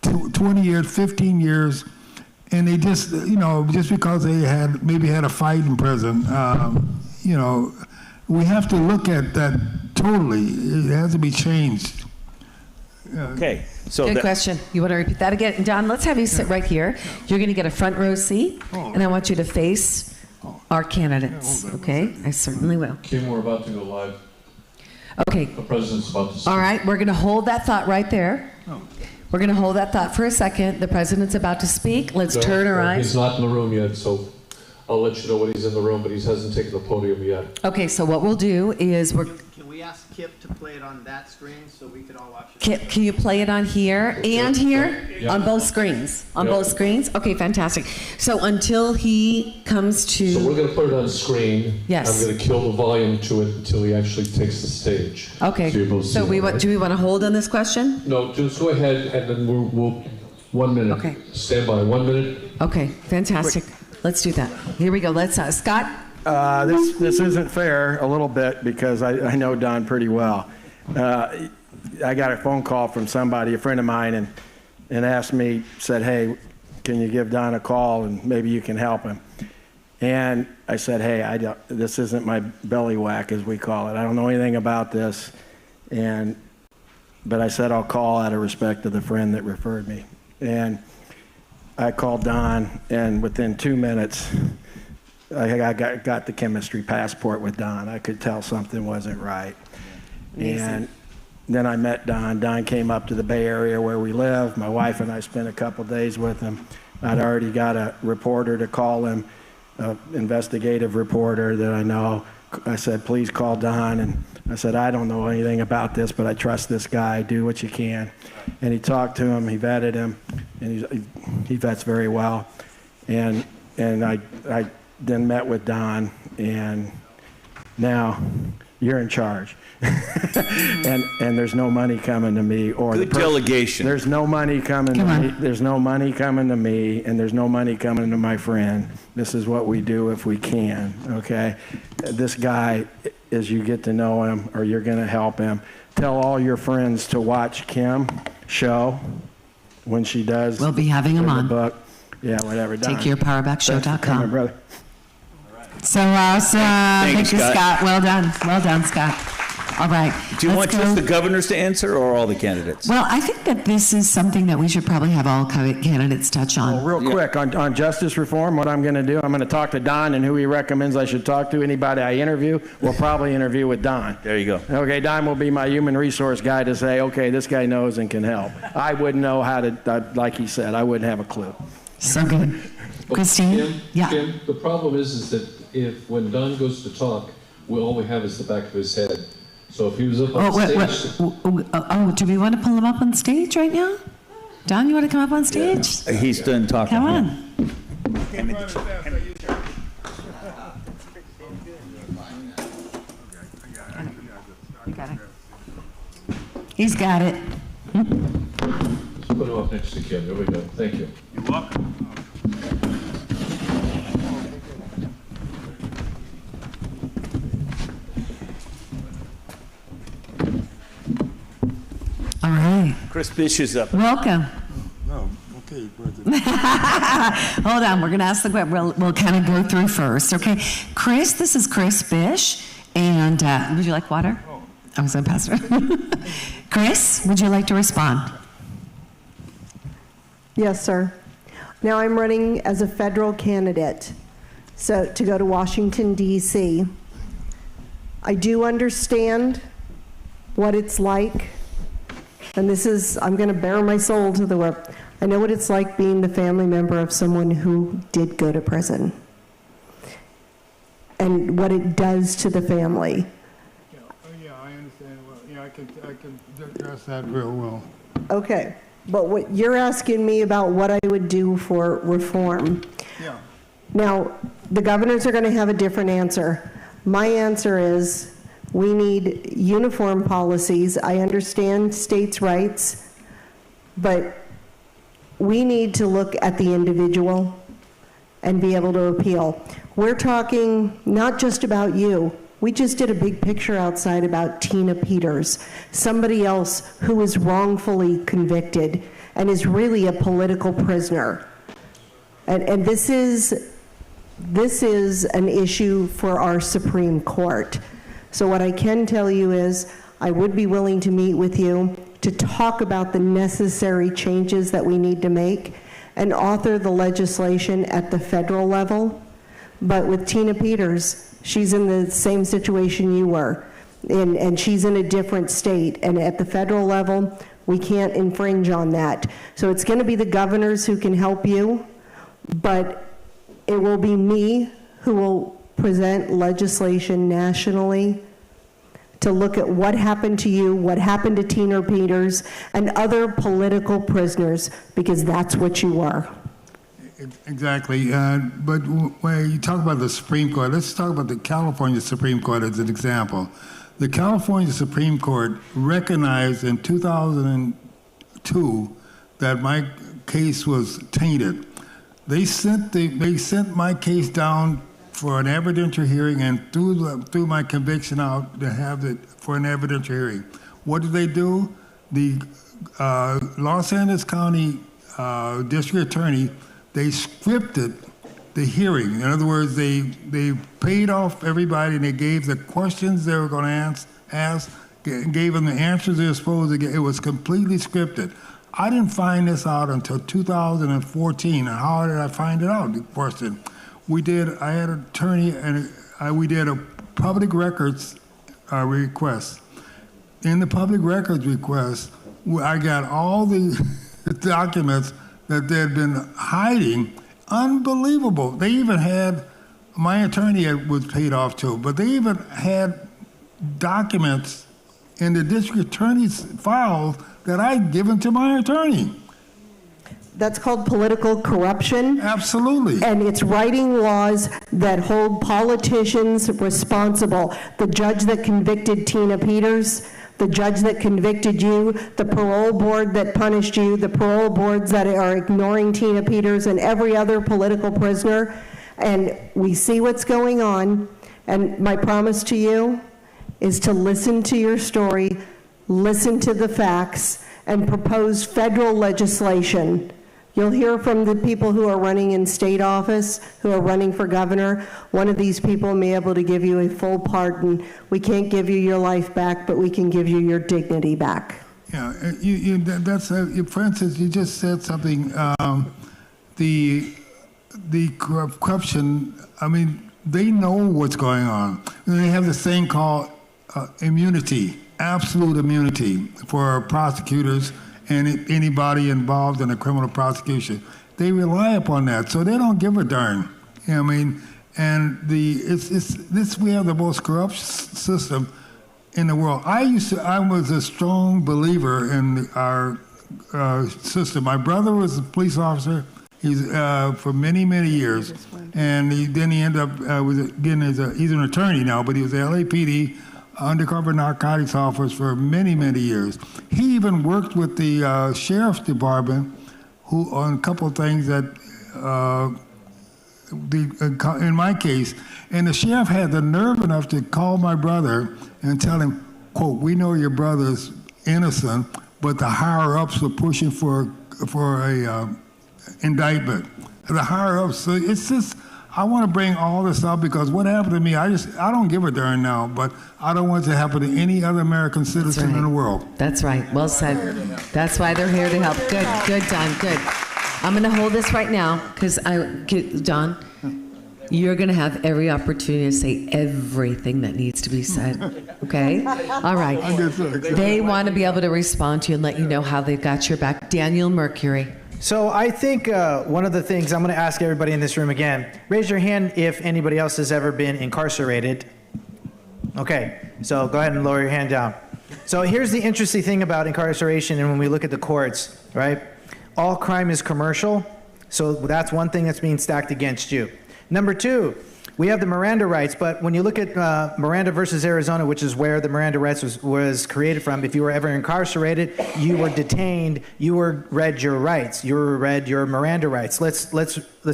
Speaker 3: 20 years, 15 years, and they just, just because they maybe had a fight in prison, we have to look at that totally. It has to be changed.
Speaker 26: Okay. So
Speaker 1: good question. You want to repeat that again? Don, let's have you sit right here. You're going to get a front row seat, and I want you to face our candidates. Okay? I certainly will.
Speaker 7: Kim, we're about to go live.
Speaker 1: Okay.
Speaker 7: The president's about to speak.
Speaker 1: All right. We're going to hold that thought right there. We're going to hold that thought for a second. The president's about to speak. Let's turn our eyes.
Speaker 7: He's not in the room yet, so I'll let you know when he's in the room, but he hasn't taken the podium yet.
Speaker 1: Okay, so what we'll do is
Speaker 10: Can we ask Kip to play it on that screen so we can all watch it?
Speaker 1: Kip, can you play it on here and here?
Speaker 7: Yeah.
Speaker 1: On both screens? On
Speaker 7: Yeah.
Speaker 1: both screens? Okay, fantastic. So until he comes to...
Speaker 7: So we're going to put it on screen.
Speaker 1: Yes.
Speaker 7: I'm going to kill the volume to it until he actually takes the stage.
Speaker 1: Okay,
Speaker 7: So, you're both
Speaker 1: so
Speaker 7: seeing it, right?
Speaker 1: do we want to hold on this question?
Speaker 7: No, just go ahead and then we'll 1 minute.
Speaker 1: Okay.
Speaker 7: Stand by, 1 minute.
Speaker 1: Okay, fantastic. Let's do that. Here we go. Let's, Scott?
Speaker 16: This isn't fair a little bit because I know Don pretty well. I got a phone call from somebody, a friend of mine, and asked me, said, hey, can you give Don a call and maybe you can help him? And I said, hey, this isn't my belly whack, as we call it. I don't know anything about this. But I said I'll call out of respect to the friend that referred me. And I called Don, and within 2 minutes, I got the chemistry passport with Don. I could tell something wasn't right.
Speaker 1: Amazing.
Speaker 16: And then I met Don. Don came up to the Bay Area where we live. My wife and I spent a couple days with him. I'd already got a reporter to call him, an investigative reporter that I know. I said, please call Don. And I said, I don't know anything about this, but I trust this guy. Do what you can. And he talked to him. He vetted him. And he vets very well. And I then met with Don. And now you're in charge. and there's no money coming to me or
Speaker 26: Good delegation.
Speaker 16: There's no money coming to me. There's no money coming to me, and there's no money coming to my friend. This is what we do if we can. Okay, this guy, as you get to know him, or you're going to help him, tell all your friends to watch Kim show when she does.
Speaker 1: We'll be having him on.
Speaker 16: The book. Yeah, whatever.
Speaker 1: TakeYourPowerBackShow.com.
Speaker 16: Brother.
Speaker 1: So awesome. Thank you, Scott. Well done. Well done, Scott. All right.
Speaker 26: Do you want just the governors to answer or all the candidates?
Speaker 1: Well, I think that this is something that we should probably have all candidates touch on.
Speaker 16: Well, real quick, on justice reform, what I'm going to do, I'm going to talk to Don, and who he recommends I should talk to. Anybody I interview, we'll probably interview with Don.
Speaker 26: There you go.
Speaker 16: Okay, Don will be my human resource guy to say, okay, this guy knows and can help. I wouldn't know how to, like he said, I wouldn't have a clue.
Speaker 1: So good. Christine?
Speaker 7: Kim, the problem is that when Don goes to talk, all we have is the back of his head. So if he was up on stage.
Speaker 1: Do we want to pull him up on stage right now? Don, you want to come up on stage?
Speaker 26: He's done talking.
Speaker 1: Come on. You got it. He's got it.
Speaker 7: Put him up next to Kim. There we go. Thank you.
Speaker 3: You're welcome.
Speaker 1: All right.
Speaker 26: Chris Bish is up.
Speaker 1: Welcome.
Speaker 3: Oh, okay.
Speaker 1: Hold on. We're going to ask the question. We'll kind of go through first. Okay. Chris, this is Chris Bish. And would you like water? I was going to pass it. Chris, would you like to respond?
Speaker 9: Yes, sir. Now I'm running as a federal candidate, so to go to Washington, D.C. I do understand what it's like, and this is, I'm going to bare my soul to the work. I know what it's like being the family member of someone who did go to prison, and what it does to the family.
Speaker 3: Yeah, I understand. Well, yeah, I can address that real well.
Speaker 9: Okay, but what you're asking me about what I would do for reform.
Speaker 3: Yeah.
Speaker 9: Now, the governors are going to have a different answer. My answer is we need uniform policies. I understand states' rights, but we need to look at the individual and be able to appeal. We're talking not just about you. We just did a big picture outside about Tina Peters, somebody else who was wrongfully convicted and is really a political prisoner. And this is an issue for our Supreme Court. So what I can tell you is I would be willing to meet with you to talk about the necessary changes that we need to make and author the legislation at the federal level. But with Tina Peters, she's in the same situation you were, and she's in a different state. And at the federal level, we can't infringe on that. So it's going to be the governors who can help you, but it will be me who will present legislation nationally to look at what happened to you, what happened to Tina Peters, and other political prisoners, because that's what you were.
Speaker 3: Exactly. But when you talk about the Supreme Court, let's talk about the California Supreme Court as an example. The California Supreme Court recognized in 2002 that my case was tainted. They sent my case down for an evidentiary hearing and threw my conviction out to have it for an evidentiary hearing. What did they do? The Los Angeles County District Attorney, they scripted the hearing. In other words, they paid off everybody and they gave the questions they were going to ask, gave them the answers they were supposed to get. It was completely scripted. I didn't find this out until 2014. And how did I find it out? The question. I had an attorney and we did a public records request. In the public records request, I got all the documents that they had been hiding. Unbelievable. They even had, my attorney was paid off too, but they even had documents in the district attorney's files that I'd given to my attorney.
Speaker 9: That's called political corruption.
Speaker 3: Absolutely.
Speaker 9: And it's writing laws that hold politicians responsible. The judge that convicted Tina Peters, the judge that convicted you, the parole board that punished you, the parole boards that are ignoring Tina Peters and every other political prisoner. And we see what's going on. And my promise to you is to listen to your story, listen to the facts, and propose federal legislation. You'll hear from the people who are running in state office, who are running for governor. One of these people may be able to give you a full pardon. We can't give you your life back, but we can give you your dignity back.
Speaker 3: Yeah, that's for instance, you just said something. The corruption. I mean, they know what's going on. They have this thing called immunity, absolute immunity for prosecutors and anybody involved in a criminal prosecution. They rely upon that, so they don't give a darn. You know what I mean? And we have the most corrupt system in the world. I was a strong believer in our system. My brother was a police officer. He's for many, many years, and then he ended up he's an attorney now, but he was the LAPD undercover narcotics officer for many, many years. He even worked with the sheriff's department, who on a couple of things that in my case, and the sheriff had the nerve enough to call my brother and tell him, quote, "We know your brother's innocent, but the higher ups are pushing for a indictment." The higher ups. So it's just, I want to bring all this up because what happened to me, I don't give a darn now, but I don't want it to happen to any other American citizen in the world.
Speaker 1: That's right. Well said. That's why they're here to help. Good, Don. Good. I'm going to hold this right now because Don, you're going to have every opportunity to say everything that needs to be said. Okay? All right. They want to be able to respond to you and let you know how they've got your back. Daniel Mercury.
Speaker 13: So I think one of the things I'm going to ask everybody in this room again, raise your hand if anybody else has ever been incarcerated. Okay, so go ahead and lower your hand down. So here's the interesting thing about incarceration and when we look at the courts, right? All crime is commercial, so that's one thing that's being stacked against you. Number two, we have the Miranda rights, but when you look at Miranda versus Arizona, which is where the Miranda rights was created from, if you were ever incarcerated, you were detained, you were read your rights, you were read your Miranda rights. Let's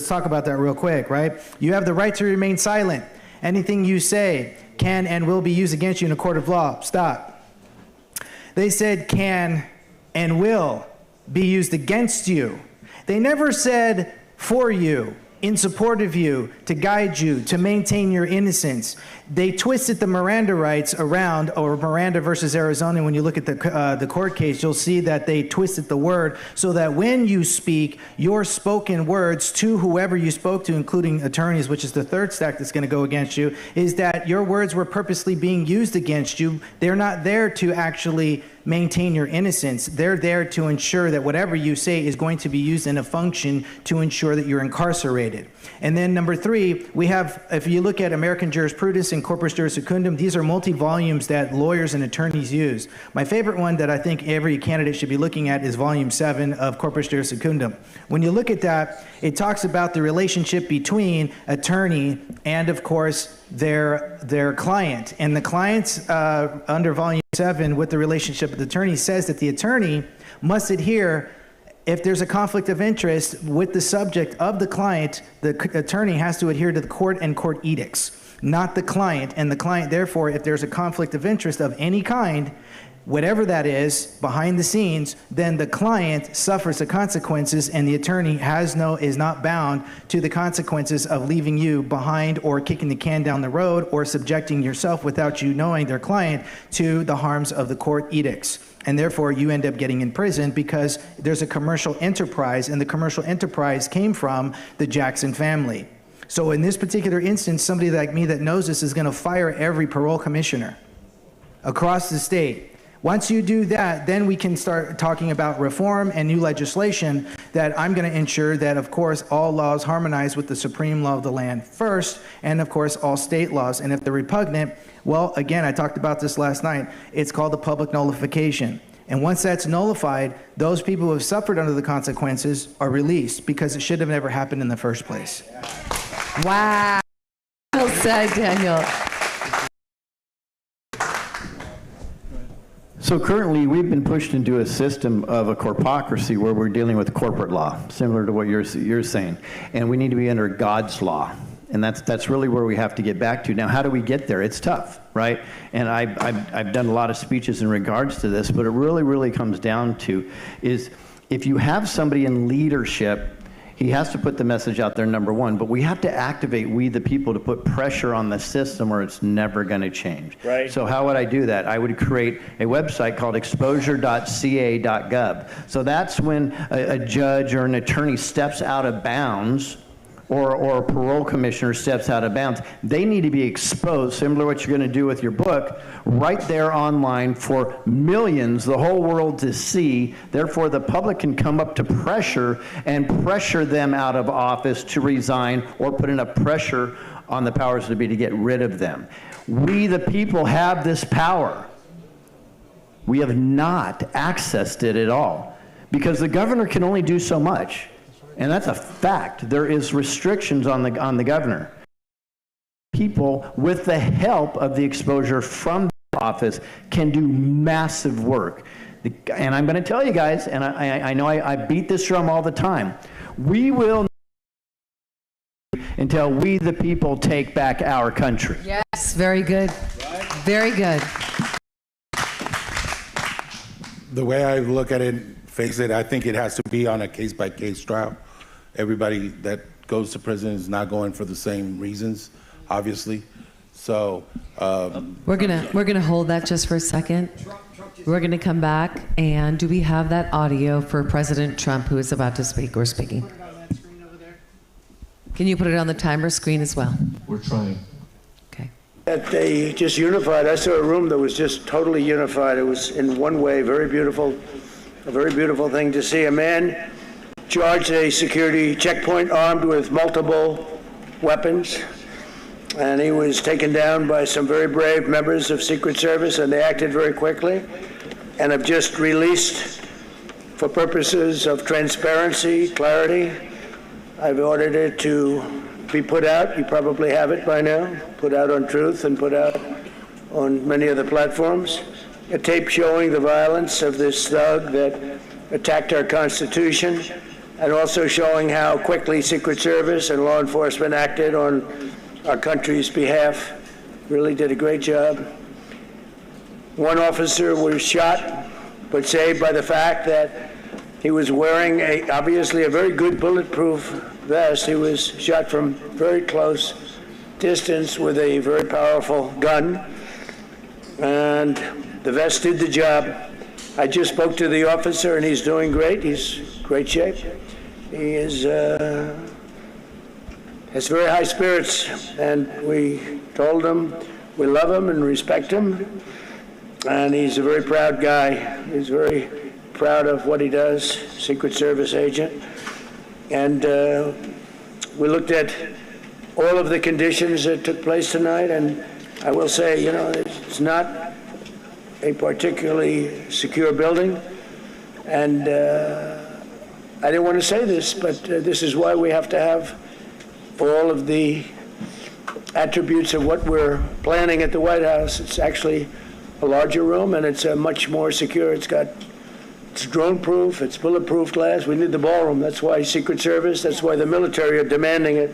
Speaker 13: talk about that real quick, right? You have the right to remain silent. Anything you say can and will be used against you in a court of law. Stop. They said can and will be used against you. They never said for you, in support of you, to guide you, to maintain your innocence. They twisted the Miranda rights around, or Miranda versus Arizona. When you look at the court case, you'll see that they twisted the word so that when you speak, your spoken words to whoever you spoke to, including attorneys, which is the third stack that's going to go against you, is that your words were purposely being used against you. They're not there to actually maintain your innocence. They're there to ensure that whatever you say is going to be used in a function to ensure that you're incarcerated. And then number three, we have, if you look at American jurisprudence and corpus juris secundum, these are multi-volumes that lawyers and attorneys use. My favorite one that I think every candidate should be looking at is volume 7 of corpus juris secundum. When you look at that, it talks about the relationship between attorney and, of course, their client. And the client's under volume 7 with the relationship with the attorney says that the attorney must adhere, if there's a conflict of interest with the subject of the client, the attorney has to adhere to the court and court edicts, not the client. And the client, therefore, if there's a conflict of interest of any kind, whatever that is, behind the scenes, then the client suffers the consequences and the attorney is not bound to the consequences of leaving you behind or kicking the can down the road or subjecting yourself without you knowing, their client, to the harms of the court edicts. And therefore, you end up getting in prison because there's a commercial enterprise, and the commercial enterprise came from the Jackson family. So in this particular instance, somebody like me that knows this is going to fire every parole commissioner across the state. Once you do that, then we can start talking about reform and new legislation that I'm going to ensure that, of course, all laws harmonize with the supreme law of the land first, and, of course, all state laws. And if they're repugnant, well, again, I talked about this last night, it's called the public nullification. And once that's nullified, those people who have suffered under the consequences are released because it should have never happened in the first place.
Speaker 1: Wow. Well said, Daniel.
Speaker 19: So currently, we've been pushed into a system of a corpocracy where we're dealing with corporate law, similar to what you're saying, and we need to be under God's law, and that's really where we have to get back to. Now, how do we get there? It's tough, right? And I've done a lot of speeches in regards to this, but it really comes down to is if you have somebody in leadership, he has to put the message out there, number one, but we have to activate we the people to put pressure on the system or it's never going to change. Right. So how would I do that? I would create a website called exposure.ca.gov. So that's when a judge or an attorney steps out of bounds or a parole commissioner steps out of bounds, they need to be exposed, similar to what you're going to do with your book, right there online for millions, the whole world to see. Therefore, the public can come up to pressure and pressure them out of office to resign or put enough pressure on the powers that be to get rid of them. We, the people, have this power. We have not accessed it at all because the governor can only do so much. And that's a fact. There is restrictions on the governor. People, with the help of the exposure from the office, can do massive work. And I'm going to tell you guys, and I know I beat this drum all the time, we will until we the people take back our country.
Speaker 1: Yes, very good. Very good.
Speaker 6: The way I look at it, face it, I think it has to be on a case-by-case trial. Everybody that goes to prison is not going for the same reasons, obviously. So
Speaker 1: we're gonna hold that just for a second. We're gonna come back, and do we have that audio for President Trump, who is about to speak or speaking? Can you put it on the timer screen as well?
Speaker 7: We're trying.
Speaker 1: Okay.
Speaker 5: That they just unified. I saw a room that was just totally unified. It was in one way very beautiful, a very beautiful thing to see. A man charged a security checkpoint armed with multiple weapons, and he was taken down by some very brave members of Secret Service, and they acted very quickly and have just released, for purposes of transparency, clarity, I've ordered it to be put out. You probably have it by now, put out on Truth and put out on many other platforms. A tape showing the violence of this thug that attacked our Constitution, and also showing how quickly Secret Service and law enforcement acted on our country's behalf. Really did a great job. One officer was shot, but saved by the fact that he was wearing obviously a very good bulletproof vest. He was shot from very close distance with a very powerful gun, and the vest did the job. I just spoke to the officer, and he's doing great. He's in great shape. He is has very high spirits, and we told him we love him and respect him, and he's a very proud guy. He's very proud of what he does, Secret Service agent. And we looked at all of the conditions that took place tonight, and I will say, you know, it's not a particularly secure building, and I didn't want to say this, but this is why we have to have all of the attributes of what we're planning at the White House. It's actually a larger room, and it's much more secure. It's drone-proof, it's bulletproof glass. We need the ballroom. That's why Secret Service, that's why the military are demanding it.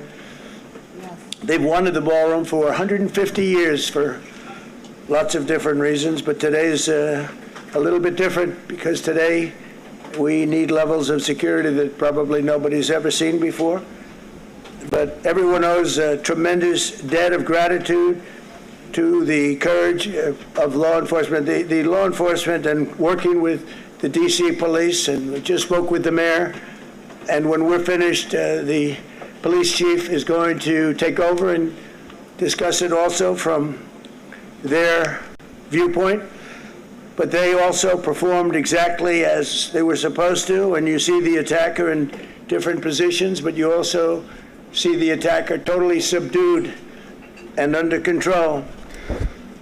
Speaker 5: They've wanted the ballroom for 150 years for lots of different reasons, but today's a little bit different because today we need levels of security that probably nobody's ever seen before. But everyone owes a tremendous debt of gratitude to the courage of law enforcement. The law enforcement and working with the D.C. police, and we just spoke with the mayor, and when we're finished, the police chief is going to take over and discuss it also from their viewpoint. But they also performed exactly as they were supposed to, and you see the attacker in different positions, but you also see the attacker totally subdued and under control.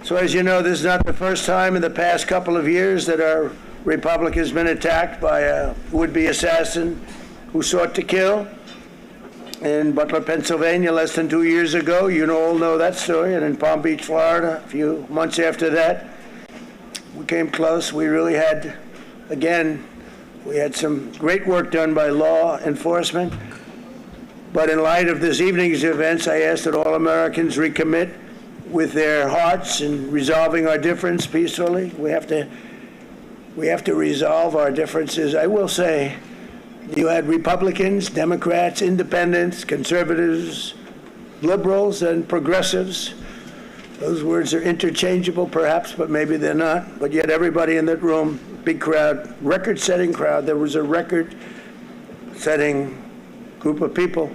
Speaker 5: So as you know, this is not the first time in the past couple of years that our republic has been attacked by a would-be assassin who sought to kill. In Butler, Pennsylvania, less than 2 years ago, you all know that story, and in Palm Beach, Florida, a few months after that, we came close. We really had, again, we had some great work done by law enforcement. But in light of this evening's events, I ask that all Americans recommit with their hearts in resolving our difference peacefully. We have to resolve our differences. I will say, you had Republicans, Democrats, independents, conservatives, liberals, and progressives. Those words are interchangeable, perhaps, but maybe they're not. But yet everybody in that room, big crowd, record-setting crowd. There was a record-setting group of people,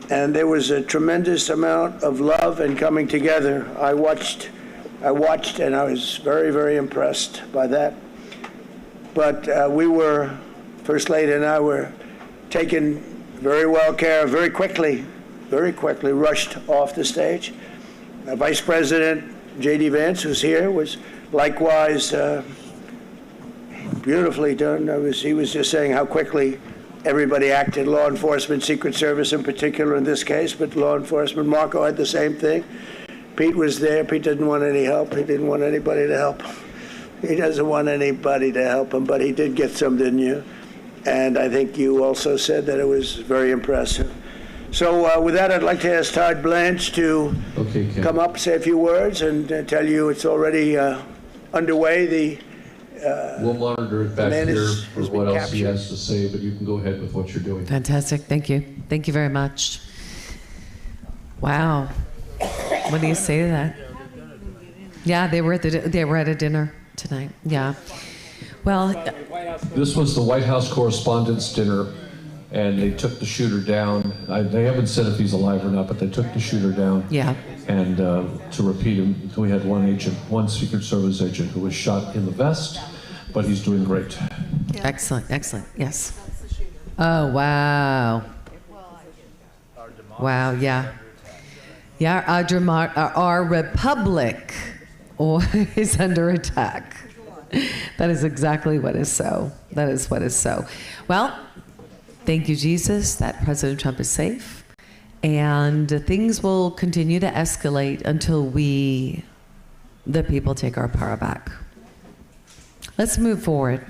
Speaker 5: and there was a tremendous amount of love and coming together. I watched, and I was very, very impressed by that. But we were, First Lady and I were taken very well care of, very quickly rushed off the stage. Vice President J.D. Vance, who's here, was likewise beautifully done. He was just saying how quickly everybody acted, law enforcement, Secret Service in particular in this case, but law enforcement. Marco had the same thing. Pete was there. Pete didn't want any help. He didn't want anybody to help him. He doesn't want anybody to help him, but he did get some, didn't you? And I think you also said that it was very impressive. So with that, I'd like to ask Todd Blanche to come up, say a few words, and tell you it's already underway.
Speaker 7: We'll monitor it back here for what else he has to say, but you can go ahead with what you're doing.
Speaker 1: Fantastic. Thank you. Thank you very much. Wow. What do you say to that? Yeah, they were at a dinner tonight. Yeah. Well,
Speaker 7: this was the White House Correspondents' Dinner, and they took the shooter down. They haven't said if he's alive or not, but they took the shooter down.
Speaker 1: Yeah.
Speaker 7: And to repeat him, we had one Secret Service agent who was shot in the vest, but he's doing great.
Speaker 1: excellent, excellent. Yes. Oh, wow. Wow, yeah. Yeah, our republic is under attack. That is exactly what is so. That is what is so. Well, thank you, Jesus, that President Trump is safe. And things will continue to escalate until we, the people, take our power back. Let's move forward.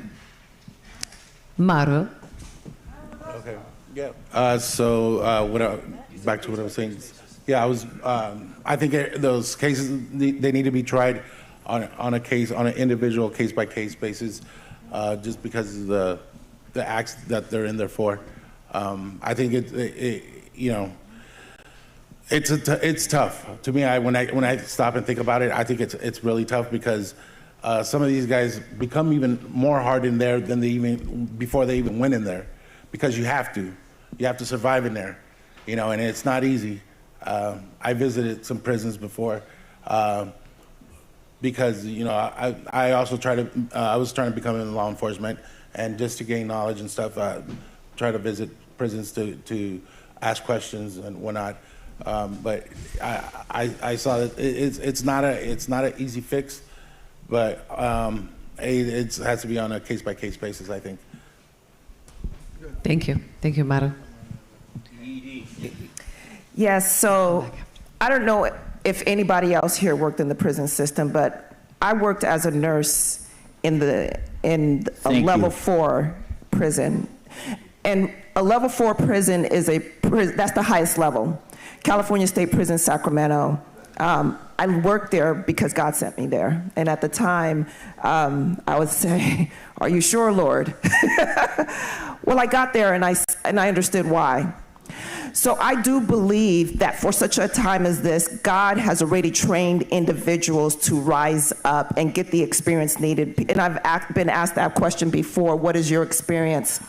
Speaker 1: Maru.
Speaker 6: Okay. Yeah. Back to what I was saying. Yeah, I think those cases, they need to be tried on an individual case-by-case basis, just because of the acts that they're in there for. I think it's tough to me. When I stop and think about it, I think it's really tough because some of these guys become even more hard in there than before they even went in there, because you have to survive in there, and it's not easy. I visited some prisons before because I also I was trying to become in law enforcement, and just to gain knowledge and stuff, try to visit prisons to ask questions and whatnot. But I saw that it's not an easy fix, but it has to be on a case-by-case basis, I think.
Speaker 1: Thank you, Maru.
Speaker 2: Yes, so I don't know if anybody else here worked in the prison system, but I worked as a nurse in a level 4 prison. And a level 4 prison is that's the highest level. California State Prison, Sacramento. I worked there because God sent me there. And at the time, I would say, "Are you sure, Lord?" Well, I got there and I understood why. So I do believe that for such a time as this, God has already trained individuals to rise up and get the experience needed. And I've been asked that question before. What is your experience?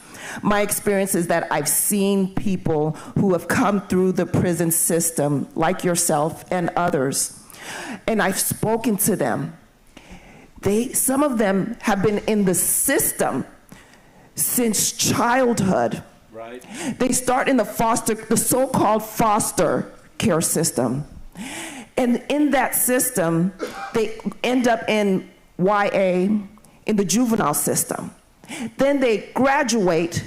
Speaker 2: My experience is that I've seen people who have come through the prison system, like yourself and others, and I've spoken to them. Some of them have been in the system since childhood. Right. They start in the so-called foster care system. And in that system, they end up in YA, in the juvenile system. Then they graduate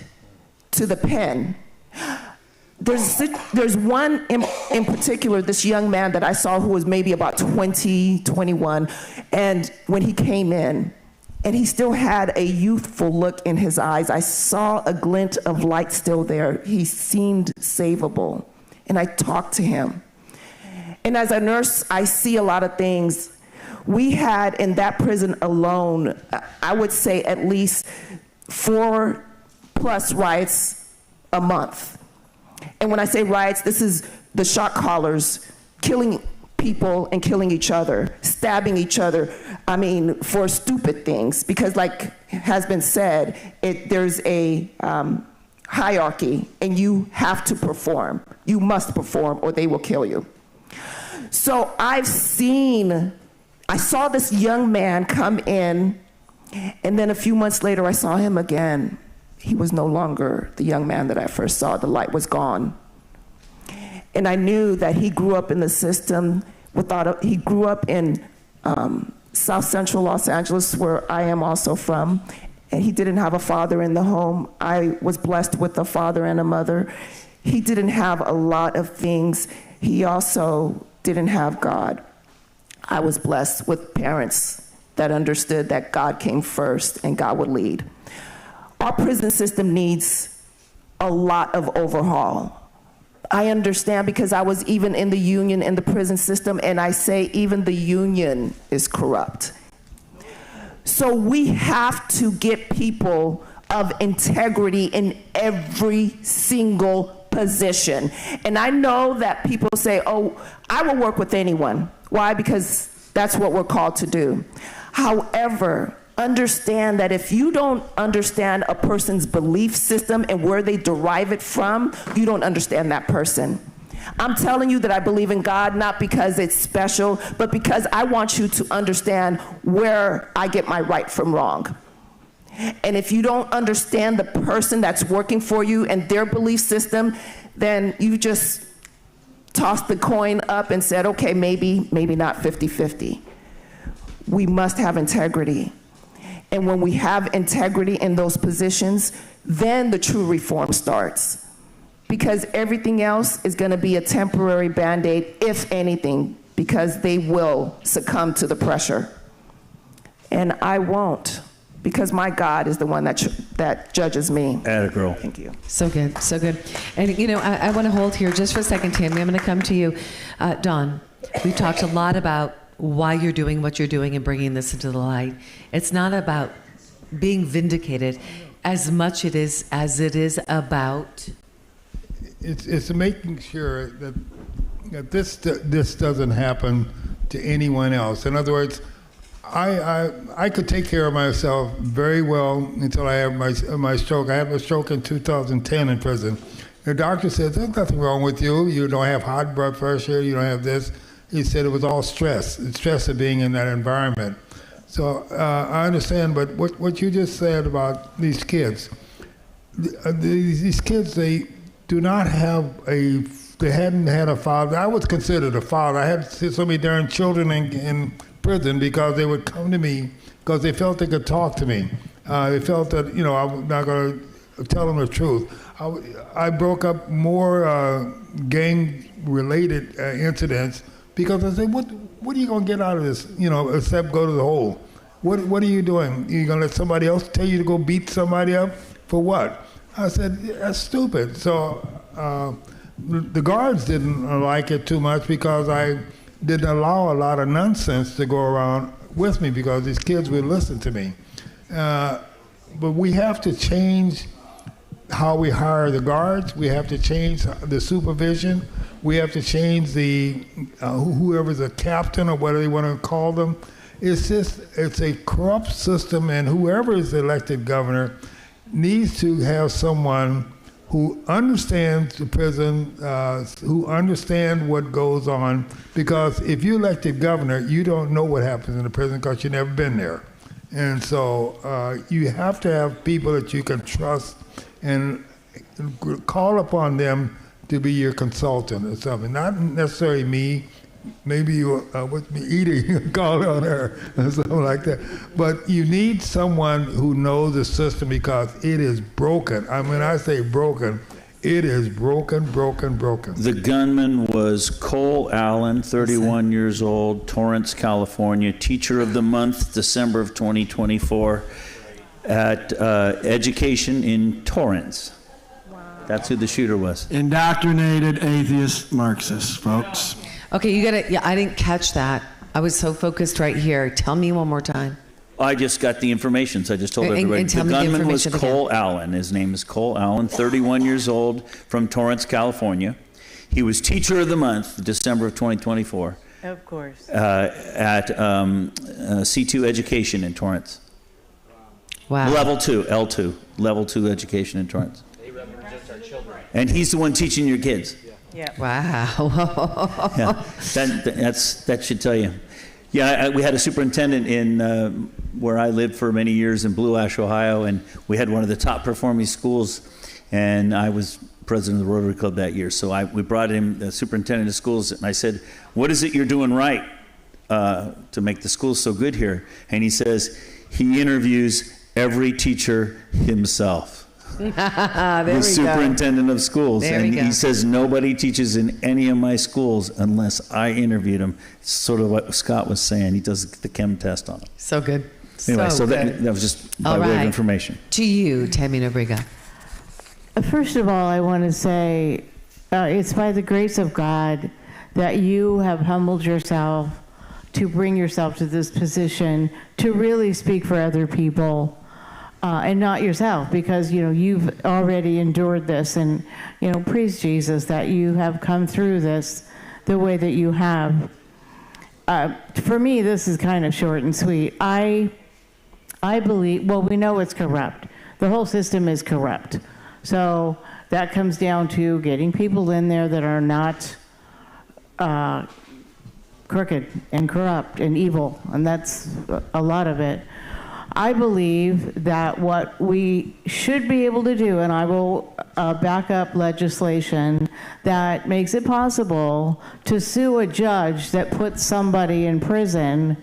Speaker 2: to the pen. There's one in particular, this young man that I saw who was maybe about 20, 21, and when he came in, and he still had a youthful look in his eyes. I saw a glint of light still there. He seemed savable. And I talked to him. And as a nurse, I see a lot of things. We had in that prison alone, I would say at least 4+ riots a month. And when I say riots, this is the shot callers killing people and killing each other, stabbing each other, for stupid things. Because like has been said, there's a hierarchy and you have to perform. You must perform or they will kill you. So I saw this young man come in, and then a few months later I saw him again. He was no longer the young man that I first saw. The light was gone. And I knew that he grew up in the system he grew up in South Central Los Angeles, where I am also from, and he didn't have a father in the home. I was blessed with a father and a mother. He didn't have a lot of things. He also didn't have God. I was blessed with parents that understood that God came first and God would lead. Our prison system needs a lot of overhaul. I understand because I was even in the union in the prison system, and I say even the union is corrupt. So we have to get people of integrity in every single position. And I know that people say, oh, I will work with anyone. Why? Because that's what we're called to do. However, understand that if you don't understand a person's belief system and where they derive it from, you don't understand that person. I'm telling you that I believe in God, not because it's special, but because I want you to understand where I get my right from wrong. And if you don't understand the person that's working for you and their belief system, then you just tossed the coin up and said, okay, maybe not 50-50. We must have integrity. And when we have integrity in those positions, then the true reform starts. Because everything else is going to be a temporary Band-Aid, if anything, because they will succumb to the pressure. And I won't, because my God is the one that judges me.
Speaker 26: Atta girl.
Speaker 2: Thank you.
Speaker 1: So good, so good. And you know, I want to hold here just for a second, Tammy. I'm going to come to you. Dawn, we've talked a lot about why you're doing what you're doing and bringing this into the light. It's not about being vindicated as much as it is about...
Speaker 3: It's making sure that this doesn't happen to anyone else. In other words, I could take care of myself very well until I have my stroke. I had a stroke in 2010 in prison. The doctor said, there's nothing wrong with you. You don't have high blood pressure. You don't have this. He said it was all stress. The stress of being in that environment. So I understand, but what you just said about these kids, these kids, they do not have they hadn't had a father. I was considered a father. I had so many darn children in prison because they would come to me because they felt they could talk to me. They felt that, you know, I was not going to tell them the truth. I broke up more gang-related incidents because I said, what are you going to get out of this, you know, except go to the hole? What are you doing? You going to let somebody else tell you to go beat somebody up? For what? I said, that's stupid. So the guards didn't like it too much because I didn't allow a lot of nonsense to go around with me because these kids would listen to me. But we have to change how we hire the guards. We have to change the supervision. We have to change the whoever's a captain or whatever you want to call them. It's a corrupt system, and whoever is elected governor needs to have someone who understands the prison, who understands what goes on, because if you're elected governor, you don't know what happens in the prison because you've never been there. And so you have to have people that you can trust and call upon them to be your consultant or something. Not necessarily me. Maybe you with me eating, call on her or something like that. But you need someone who knows the system because it is broken. I mean, I say broken, it is broken.
Speaker 26: The gunman was Cole Allen, 31 years old, Torrance, California, Teacher of the Month, December of 2024, at Education in Torrance. Wow. That's who the shooter was.
Speaker 16: Indoctrinated atheist Marxists, folks.
Speaker 1: Okay, you gotta, yeah, I didn't catch that. I was so focused right here. Tell me one more time.
Speaker 26: I just got the information, so I just told everybody.
Speaker 1: And tell
Speaker 26: the
Speaker 1: me the
Speaker 26: gunman was
Speaker 1: information
Speaker 26: Cole Allen. His name is Cole Allen, 31 years old, from Torrance, California. He was Teacher of the Month, December of 2024.
Speaker 23: Of course.
Speaker 26: At C2 Education in Torrance.
Speaker 1: Wow.
Speaker 26: Level 2, L2, Level 2 Education in Torrance.
Speaker 11: They represent our children.
Speaker 26: And he's the one teaching your kids.
Speaker 23: Yeah.
Speaker 1: Wow.
Speaker 26: Yeah, that should tell you. Yeah, we had a superintendent in where I lived for many years in Blue Ash, Ohio, and we had one of the top performing schools, and I was president of the Rotary Club that year. So we brought him, the superintendent of schools, and I said, what is it you're doing right to make the schools so good here? And he says he interviews every teacher himself.
Speaker 1: There
Speaker 26: The
Speaker 1: we go.
Speaker 26: superintendent of schools.
Speaker 1: There
Speaker 26: And
Speaker 1: we go.
Speaker 26: he says, nobody teaches in any of my schools unless I interviewed him. It's sort of what Scott was saying. He does the chem test on them.
Speaker 1: So good.
Speaker 26: Anyway, so
Speaker 1: good.
Speaker 26: that was just by
Speaker 1: All
Speaker 26: way of
Speaker 1: right.
Speaker 26: information.
Speaker 1: To you, Tammy Nobriga.
Speaker 23: First of all, I want to say it's by the grace of God that you have humbled yourself to bring yourself to this position to really speak for other people and not yourself, because you've already endured this, and praise Jesus that you have come through this the way that you have. For me, this is kind of short and sweet. I believe, well, we know it's corrupt. The whole system is corrupt. So that comes down to getting people in there that are not crooked and corrupt and evil, and that's a lot of it. I believe that what we should be able to do, and I will back up legislation that makes it possible to sue a judge that puts somebody in prison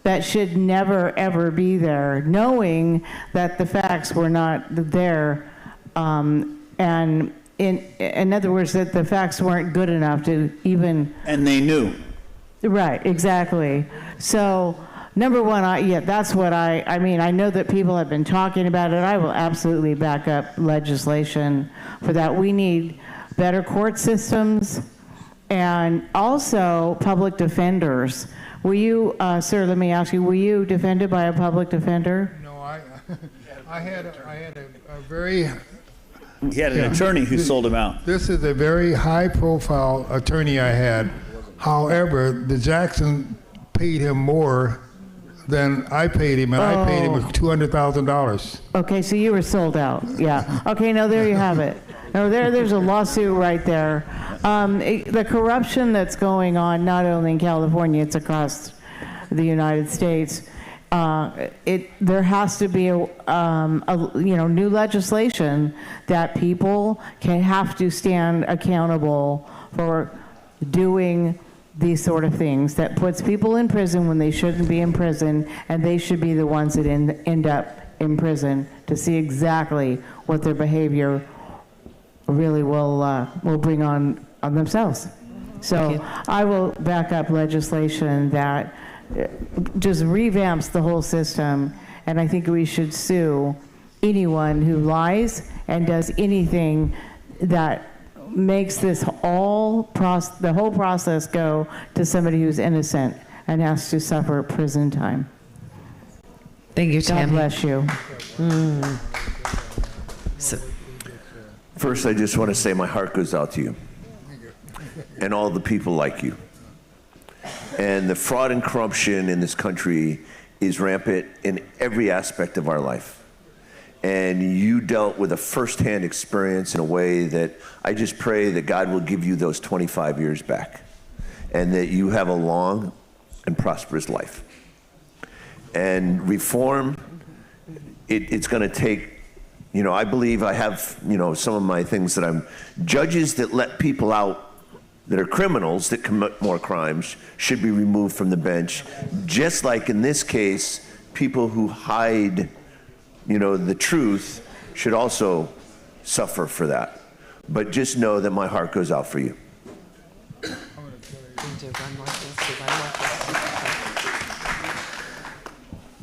Speaker 23: that should never, ever be there, knowing that the facts were not there. And in other words, that the facts weren't good enough to even...
Speaker 26: And they knew.
Speaker 23: Right, exactly. So, number one, that's what I mean, I know that people have been talking about it. I will absolutely back up legislation for that. We need better court systems and also public defenders. Were you, sir, let me ask you, were you defended by a public defender?
Speaker 3: No, I had a very...
Speaker 26: He had an attorney who sold him out.
Speaker 3: This is a very high-profile attorney I had. However, the Jackson paid him more than I paid him, and I paid him $200,000.
Speaker 23: Okay, so you were sold out. Yeah. Okay, no, there you have it. No, there's a lawsuit right there. The corruption that's going on, not only in California, it's across the United States. There has to be a new legislation that people have to stand accountable for doing these sort of things, that puts people in prison when they shouldn't be in prison, and they should be the ones that end up in prison to see exactly what their behavior really will bring on themselves. So I will back up legislation that just revamps the whole system, and I think we should sue anyone who lies and does anything that makes this the whole process go to somebody who's innocent and has to suffer prison time.
Speaker 1: Thank you, Tammy.
Speaker 23: God bless you.
Speaker 24: First, I just want to say my heart goes out to you and all the people like you. And the fraud and corruption in this country is rampant in every aspect of our life. And you dealt with a firsthand experience in a way that I just pray that God will give you those 25 years back and that you have a long and prosperous life. And reform, it's going to take, I believe I have, some of my things that judges that let people out that are criminals that commit more crimes should be removed from the bench. Just like in this case, people who hide the truth should also suffer for that. But just know that my heart goes out for you.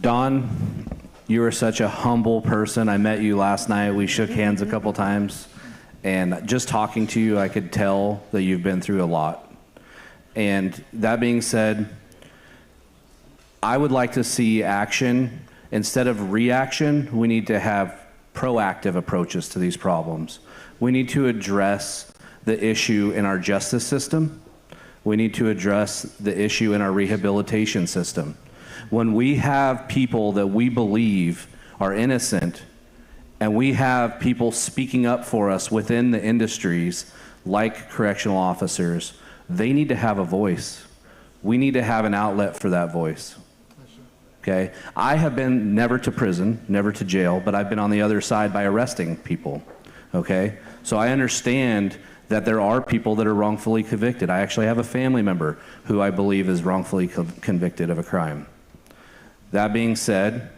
Speaker 12: Don, you are such a humble person. I met you last night. We shook hands a couple times. And just talking to you, I could tell that you've been through a lot. And that being said, I would like to see action. Instead of reaction, we need to have proactive approaches to these problems. We need to address the issue in our justice system. We need to address the issue in our rehabilitation system. When we have people that we believe are innocent, and we have people speaking up for us within the industries, like correctional officers, they need to have a voice. We need to have an outlet for that voice. Okay? I have been never to prison, never to jail, but I've been on the other side by arresting people. Okay? So I understand that there are people that are wrongfully convicted. I actually have a family member who I believe is wrongfully convicted of a crime. That being said,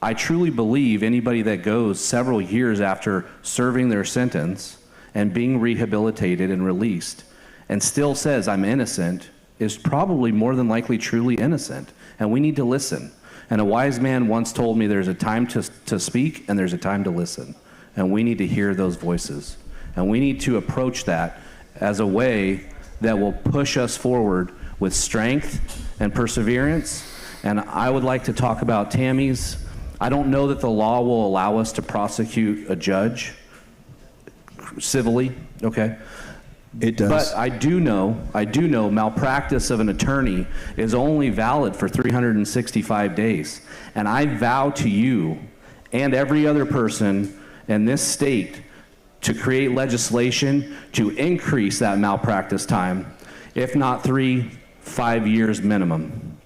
Speaker 12: I truly believe anybody that goes several years after serving their sentence and being rehabilitated and released and still says I'm innocent is probably more than likely truly innocent. And we need to listen. And a wise man once told me there's a time to speak and there's a time to listen. And we need to hear those voices. And we need to approach that as a way that will push us forward with strength and perseverance. And I would like to talk about Tammy's. I don't know that the law will allow us to prosecute a judge civilly, okay?
Speaker 26: It does.
Speaker 12: But I do know malpractice of an attorney is only valid for 365 days. And I vow to you and every other person in this state to create legislation to increase that malpractice time, if not 3-5 years minimum.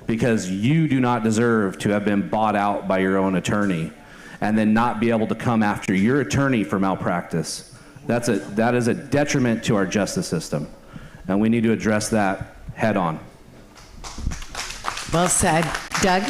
Speaker 12: Because you do not deserve to have been bought out by your own attorney and then not be able to come after your attorney for malpractice. That is a detriment to our justice system, and we need to address that head on.
Speaker 1: Well said, Doug.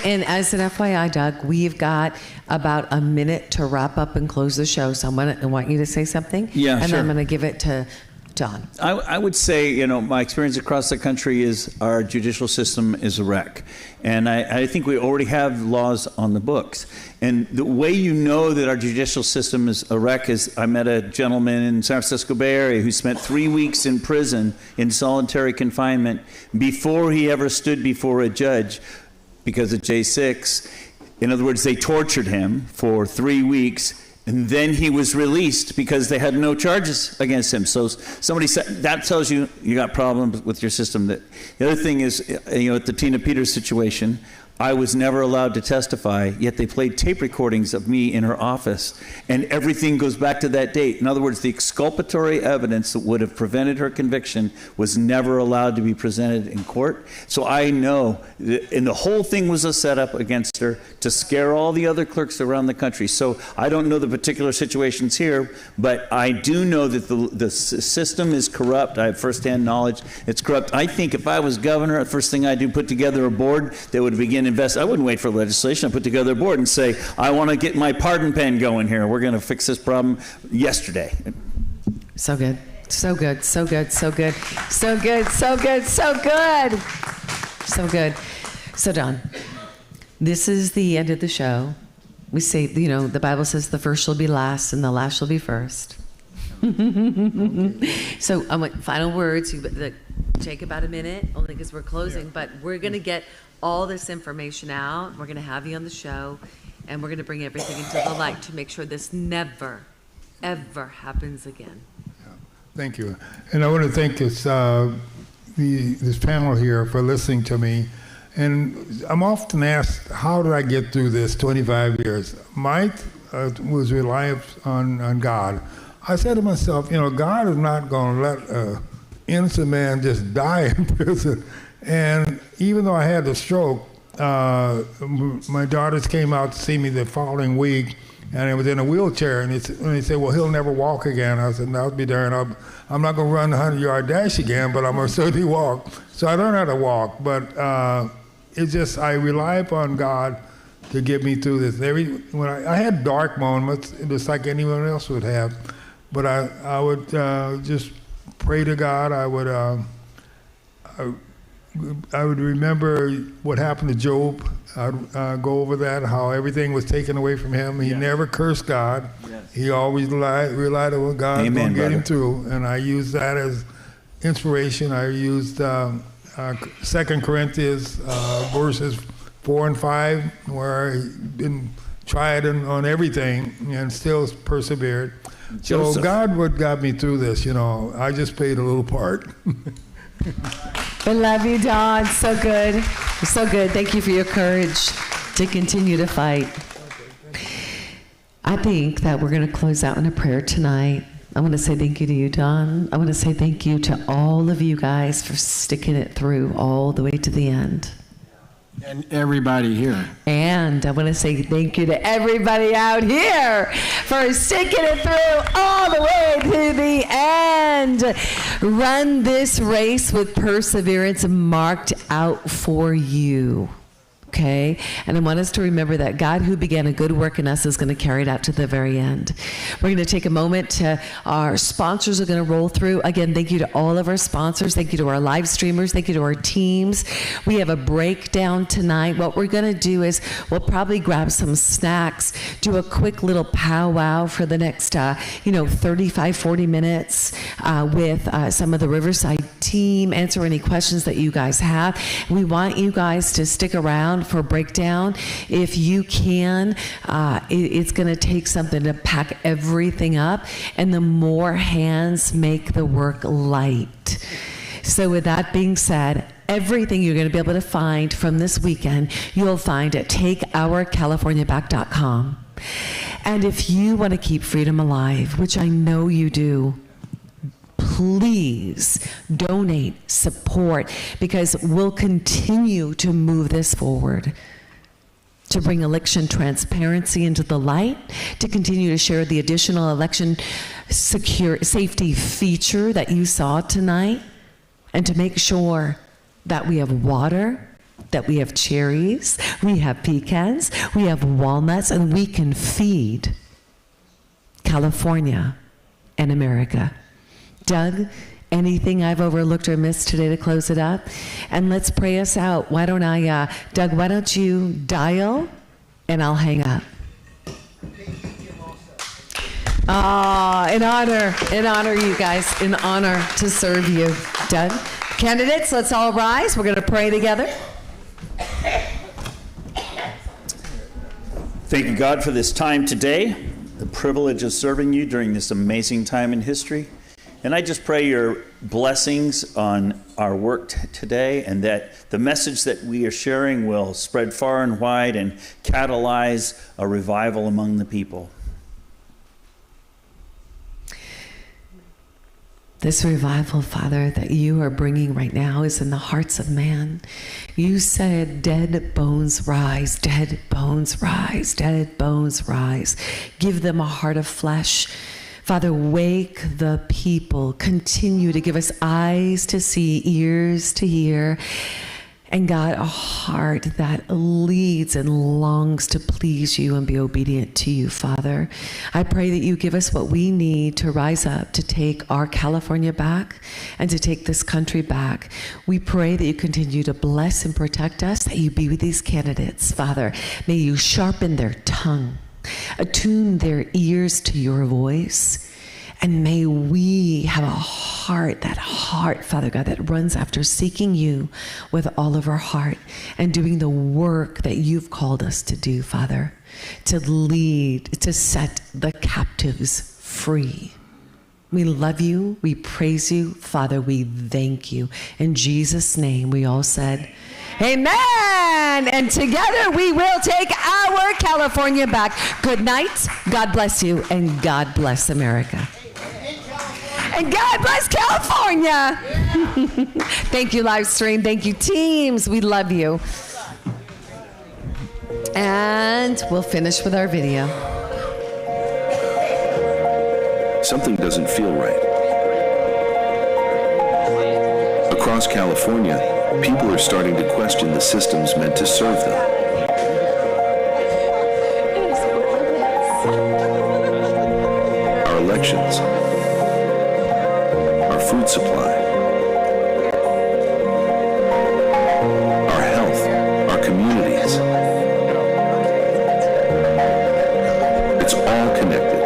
Speaker 1: And as an FYI, Doug, we've got about a minute to wrap up and close the show. So I want you to say something.
Speaker 26: Yeah,
Speaker 1: and
Speaker 26: sure.
Speaker 1: I'm going to give it to John.
Speaker 26: I would say, my experience across the country is our judicial system is a wreck. And I think we already have laws on the books. And the way you know that our judicial system is a wreck is I met a gentleman in San Francisco Bay Area who spent 3 weeks in prison in solitary confinement before he ever stood before a judge because of J6. In other words, they tortured him for 3 weeks. And then he was released because they had no charges against him. So somebody said, that tells you you got problems with your system. The other thing is, at the Tina Peters situation, I was never allowed to testify, yet they played tape recordings of me in her office, and everything goes back to that date. In other words, the exculpatory evidence that would have prevented her conviction was never allowed to be presented in court. So I know, and the whole thing was a setup against her to scare all the other clerks around the country. So I don't know the particular situations here, but I do know that the system is corrupt. I have firsthand knowledge it's corrupt. I think if I was governor, the first thing I'd do, put together a board that would begin I wouldn't wait for legislation. I'd put together a board and say, I want to get my pardon pen going here. We're going to fix this problem yesterday.
Speaker 1: So good. So good. So good. So good. So good. So good. So good. So good. So Don, this is the end of the show. We say, the Bible says the first shall be last and the last shall be first. So final words. Take about a minute, only because we're closing, but we're going to get all this information out. We're going to have you on the show, and we're going to bring everything into the light to make sure this never, ever happens again.
Speaker 3: Thank you. And I want to thank this panel here for listening to me. And I'm often asked, how did I get through this 25 years? Mike was reliant on God. I said to myself, God is not going to let an innocent man just die in prison. And even though I had the stroke, my daughters came out to see me the following week, and I was in a wheelchair, and they said, well, he'll never walk again. I said, I'll be darned. I'm not going to run the 100-yard dash again, but I'm going to certainly walk. So I learned how to walk, but I rely upon God to get me through this. When I had dark moments, just like anyone else would have, but I would just pray to God. I would remember what happened to Job. I'd go over that, how everything was taken away from him. He never cursed God. Yes. He always relied on God to get him through. And I used that as inspiration. I used 2 Corinthians verses 4 and 5, where he been tried on everything and still persevered. Joseph. So God would got me through this. I just played a little part.
Speaker 1: I love you, Don. So good. So good. Thank you for your courage to continue to fight. I think that we're going to close out in a prayer tonight. I want to say thank you to you, Don. I want to say thank you to all of you guys for sticking it through all the way to the end.
Speaker 16: And everybody here.
Speaker 1: And I want to say thank you to everybody out here for sticking it through all the way to the end. Run this race with perseverance marked out for you. Okay? And I want us to remember that God who began a good work in us is going to carry it out to the very end. We're going to take a moment to, our sponsors are going to roll through. Again, thank you to all of our sponsors. Thank you to our live streamers. Thank you to our teams. We have a breakdown tonight. What we're going to do is we'll probably grab some snacks, do a quick little powwow for the next, 35, 40 minutes with some of the Riverside team, answer any questions that you guys have. We want you guys to stick around for breakdown if you can. It's going to take something to pack everything up, and the more hands make the work light. So with that being said, everything you're going to be able to find from this weekend, you'll find at takeourcaliforniaback.com. And if you want to keep freedom alive, which I know you do, please donate, support, because we'll continue to move this forward, to bring election transparency into the light, to continue to share the additional election safety feature that you saw tonight, and to make sure that we have water, that we have cherries, we have pecans, we have walnuts, and we can feed California and America. Doug, anything I've overlooked or missed today to close it up? And let's pray us out. Why don't Doug, why don't you dial and I'll hang up. In honor, you guys, in honor to serve you. Doug? Candidates, let's all rise. We're going to pray together.
Speaker 26: Thank you, God, for this time today, the privilege of serving you during this amazing time in history. And I just pray your blessings on our work today, and that the message that we are sharing will spread far and wide and catalyze a revival among the people.
Speaker 1: This revival, Father, that you are bringing right now is in the hearts of man. You said, dead bones rise, dead bones rise, dead bones rise. Give them a heart of flesh. Father, wake the people. Continue to give us eyes to see, ears to hear, and God, a heart that leads and longs to please you and be obedient to you, Father. I pray that you give us what we need to rise up, to take our California back and to take this country back. We pray that you continue to bless and protect us, that you be with these candidates, Father. May you sharpen their tongue, attune their ears to your voice. And may we have a heart, that heart, Father God, that runs after seeking you with all of our heart and doing the work that you've called us to do, Father, to lead, to set the captives free. We love you. We praise you. Father, we thank you. In Jesus' name, we all said, amen. And together we will take our California back. Good night. God bless you. And God bless America. And God bless California. Thank you, live stream. Thank you, teams. We love you. And we'll finish with our video.
Speaker 15: Something doesn't feel right. Across California, people are starting to question the systems meant to serve them. Our elections, our food supply, our health, our communities. It's all connected.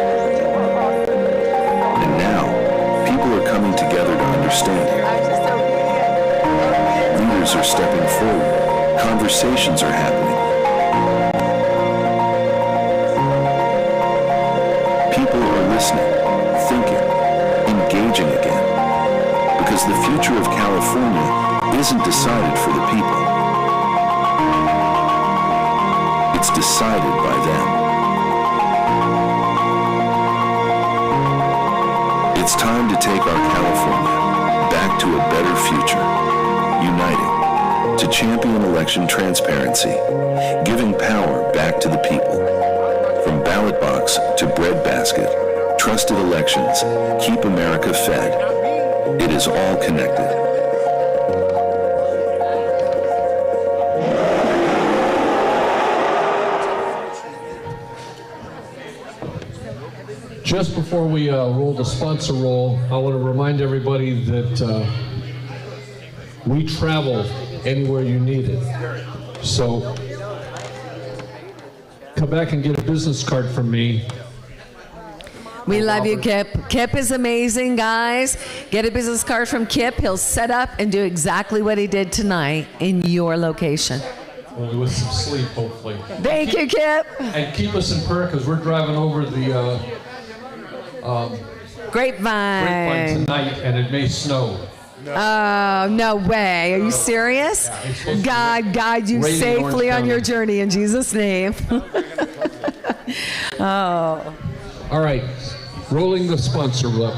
Speaker 15: And now, people are coming together to understand it. Leaders are stepping forward. Conversations are happening. People are listening, thinking, engaging again. Because the future of California isn't decided for the people. It's decided by them. It's time to take our California back to a better future, uniting to champion election transparency, giving power back to the people. From ballot box to breadbasket, trusted elections keep America fed. It is all connected.
Speaker 7: Just before we roll the sponsor roll, I want to remind everybody that we travel anywhere you need it. So come back and get a business card from me.
Speaker 1: We love you, Kip. Kip is amazing, guys. Get a business card from Kip. He'll set up and do exactly what he did tonight in your location.
Speaker 7: Only with some sleep, hopefully.
Speaker 1: Thank you, Kip.
Speaker 7: And keep us in prayer because we're driving over the
Speaker 1: Grapevine
Speaker 7: tonight, and it may snow.
Speaker 1: Oh, no way. Are you serious? God guide you safely on your journey in Jesus' name. Oh.
Speaker 7: All right, rolling the sponsor up.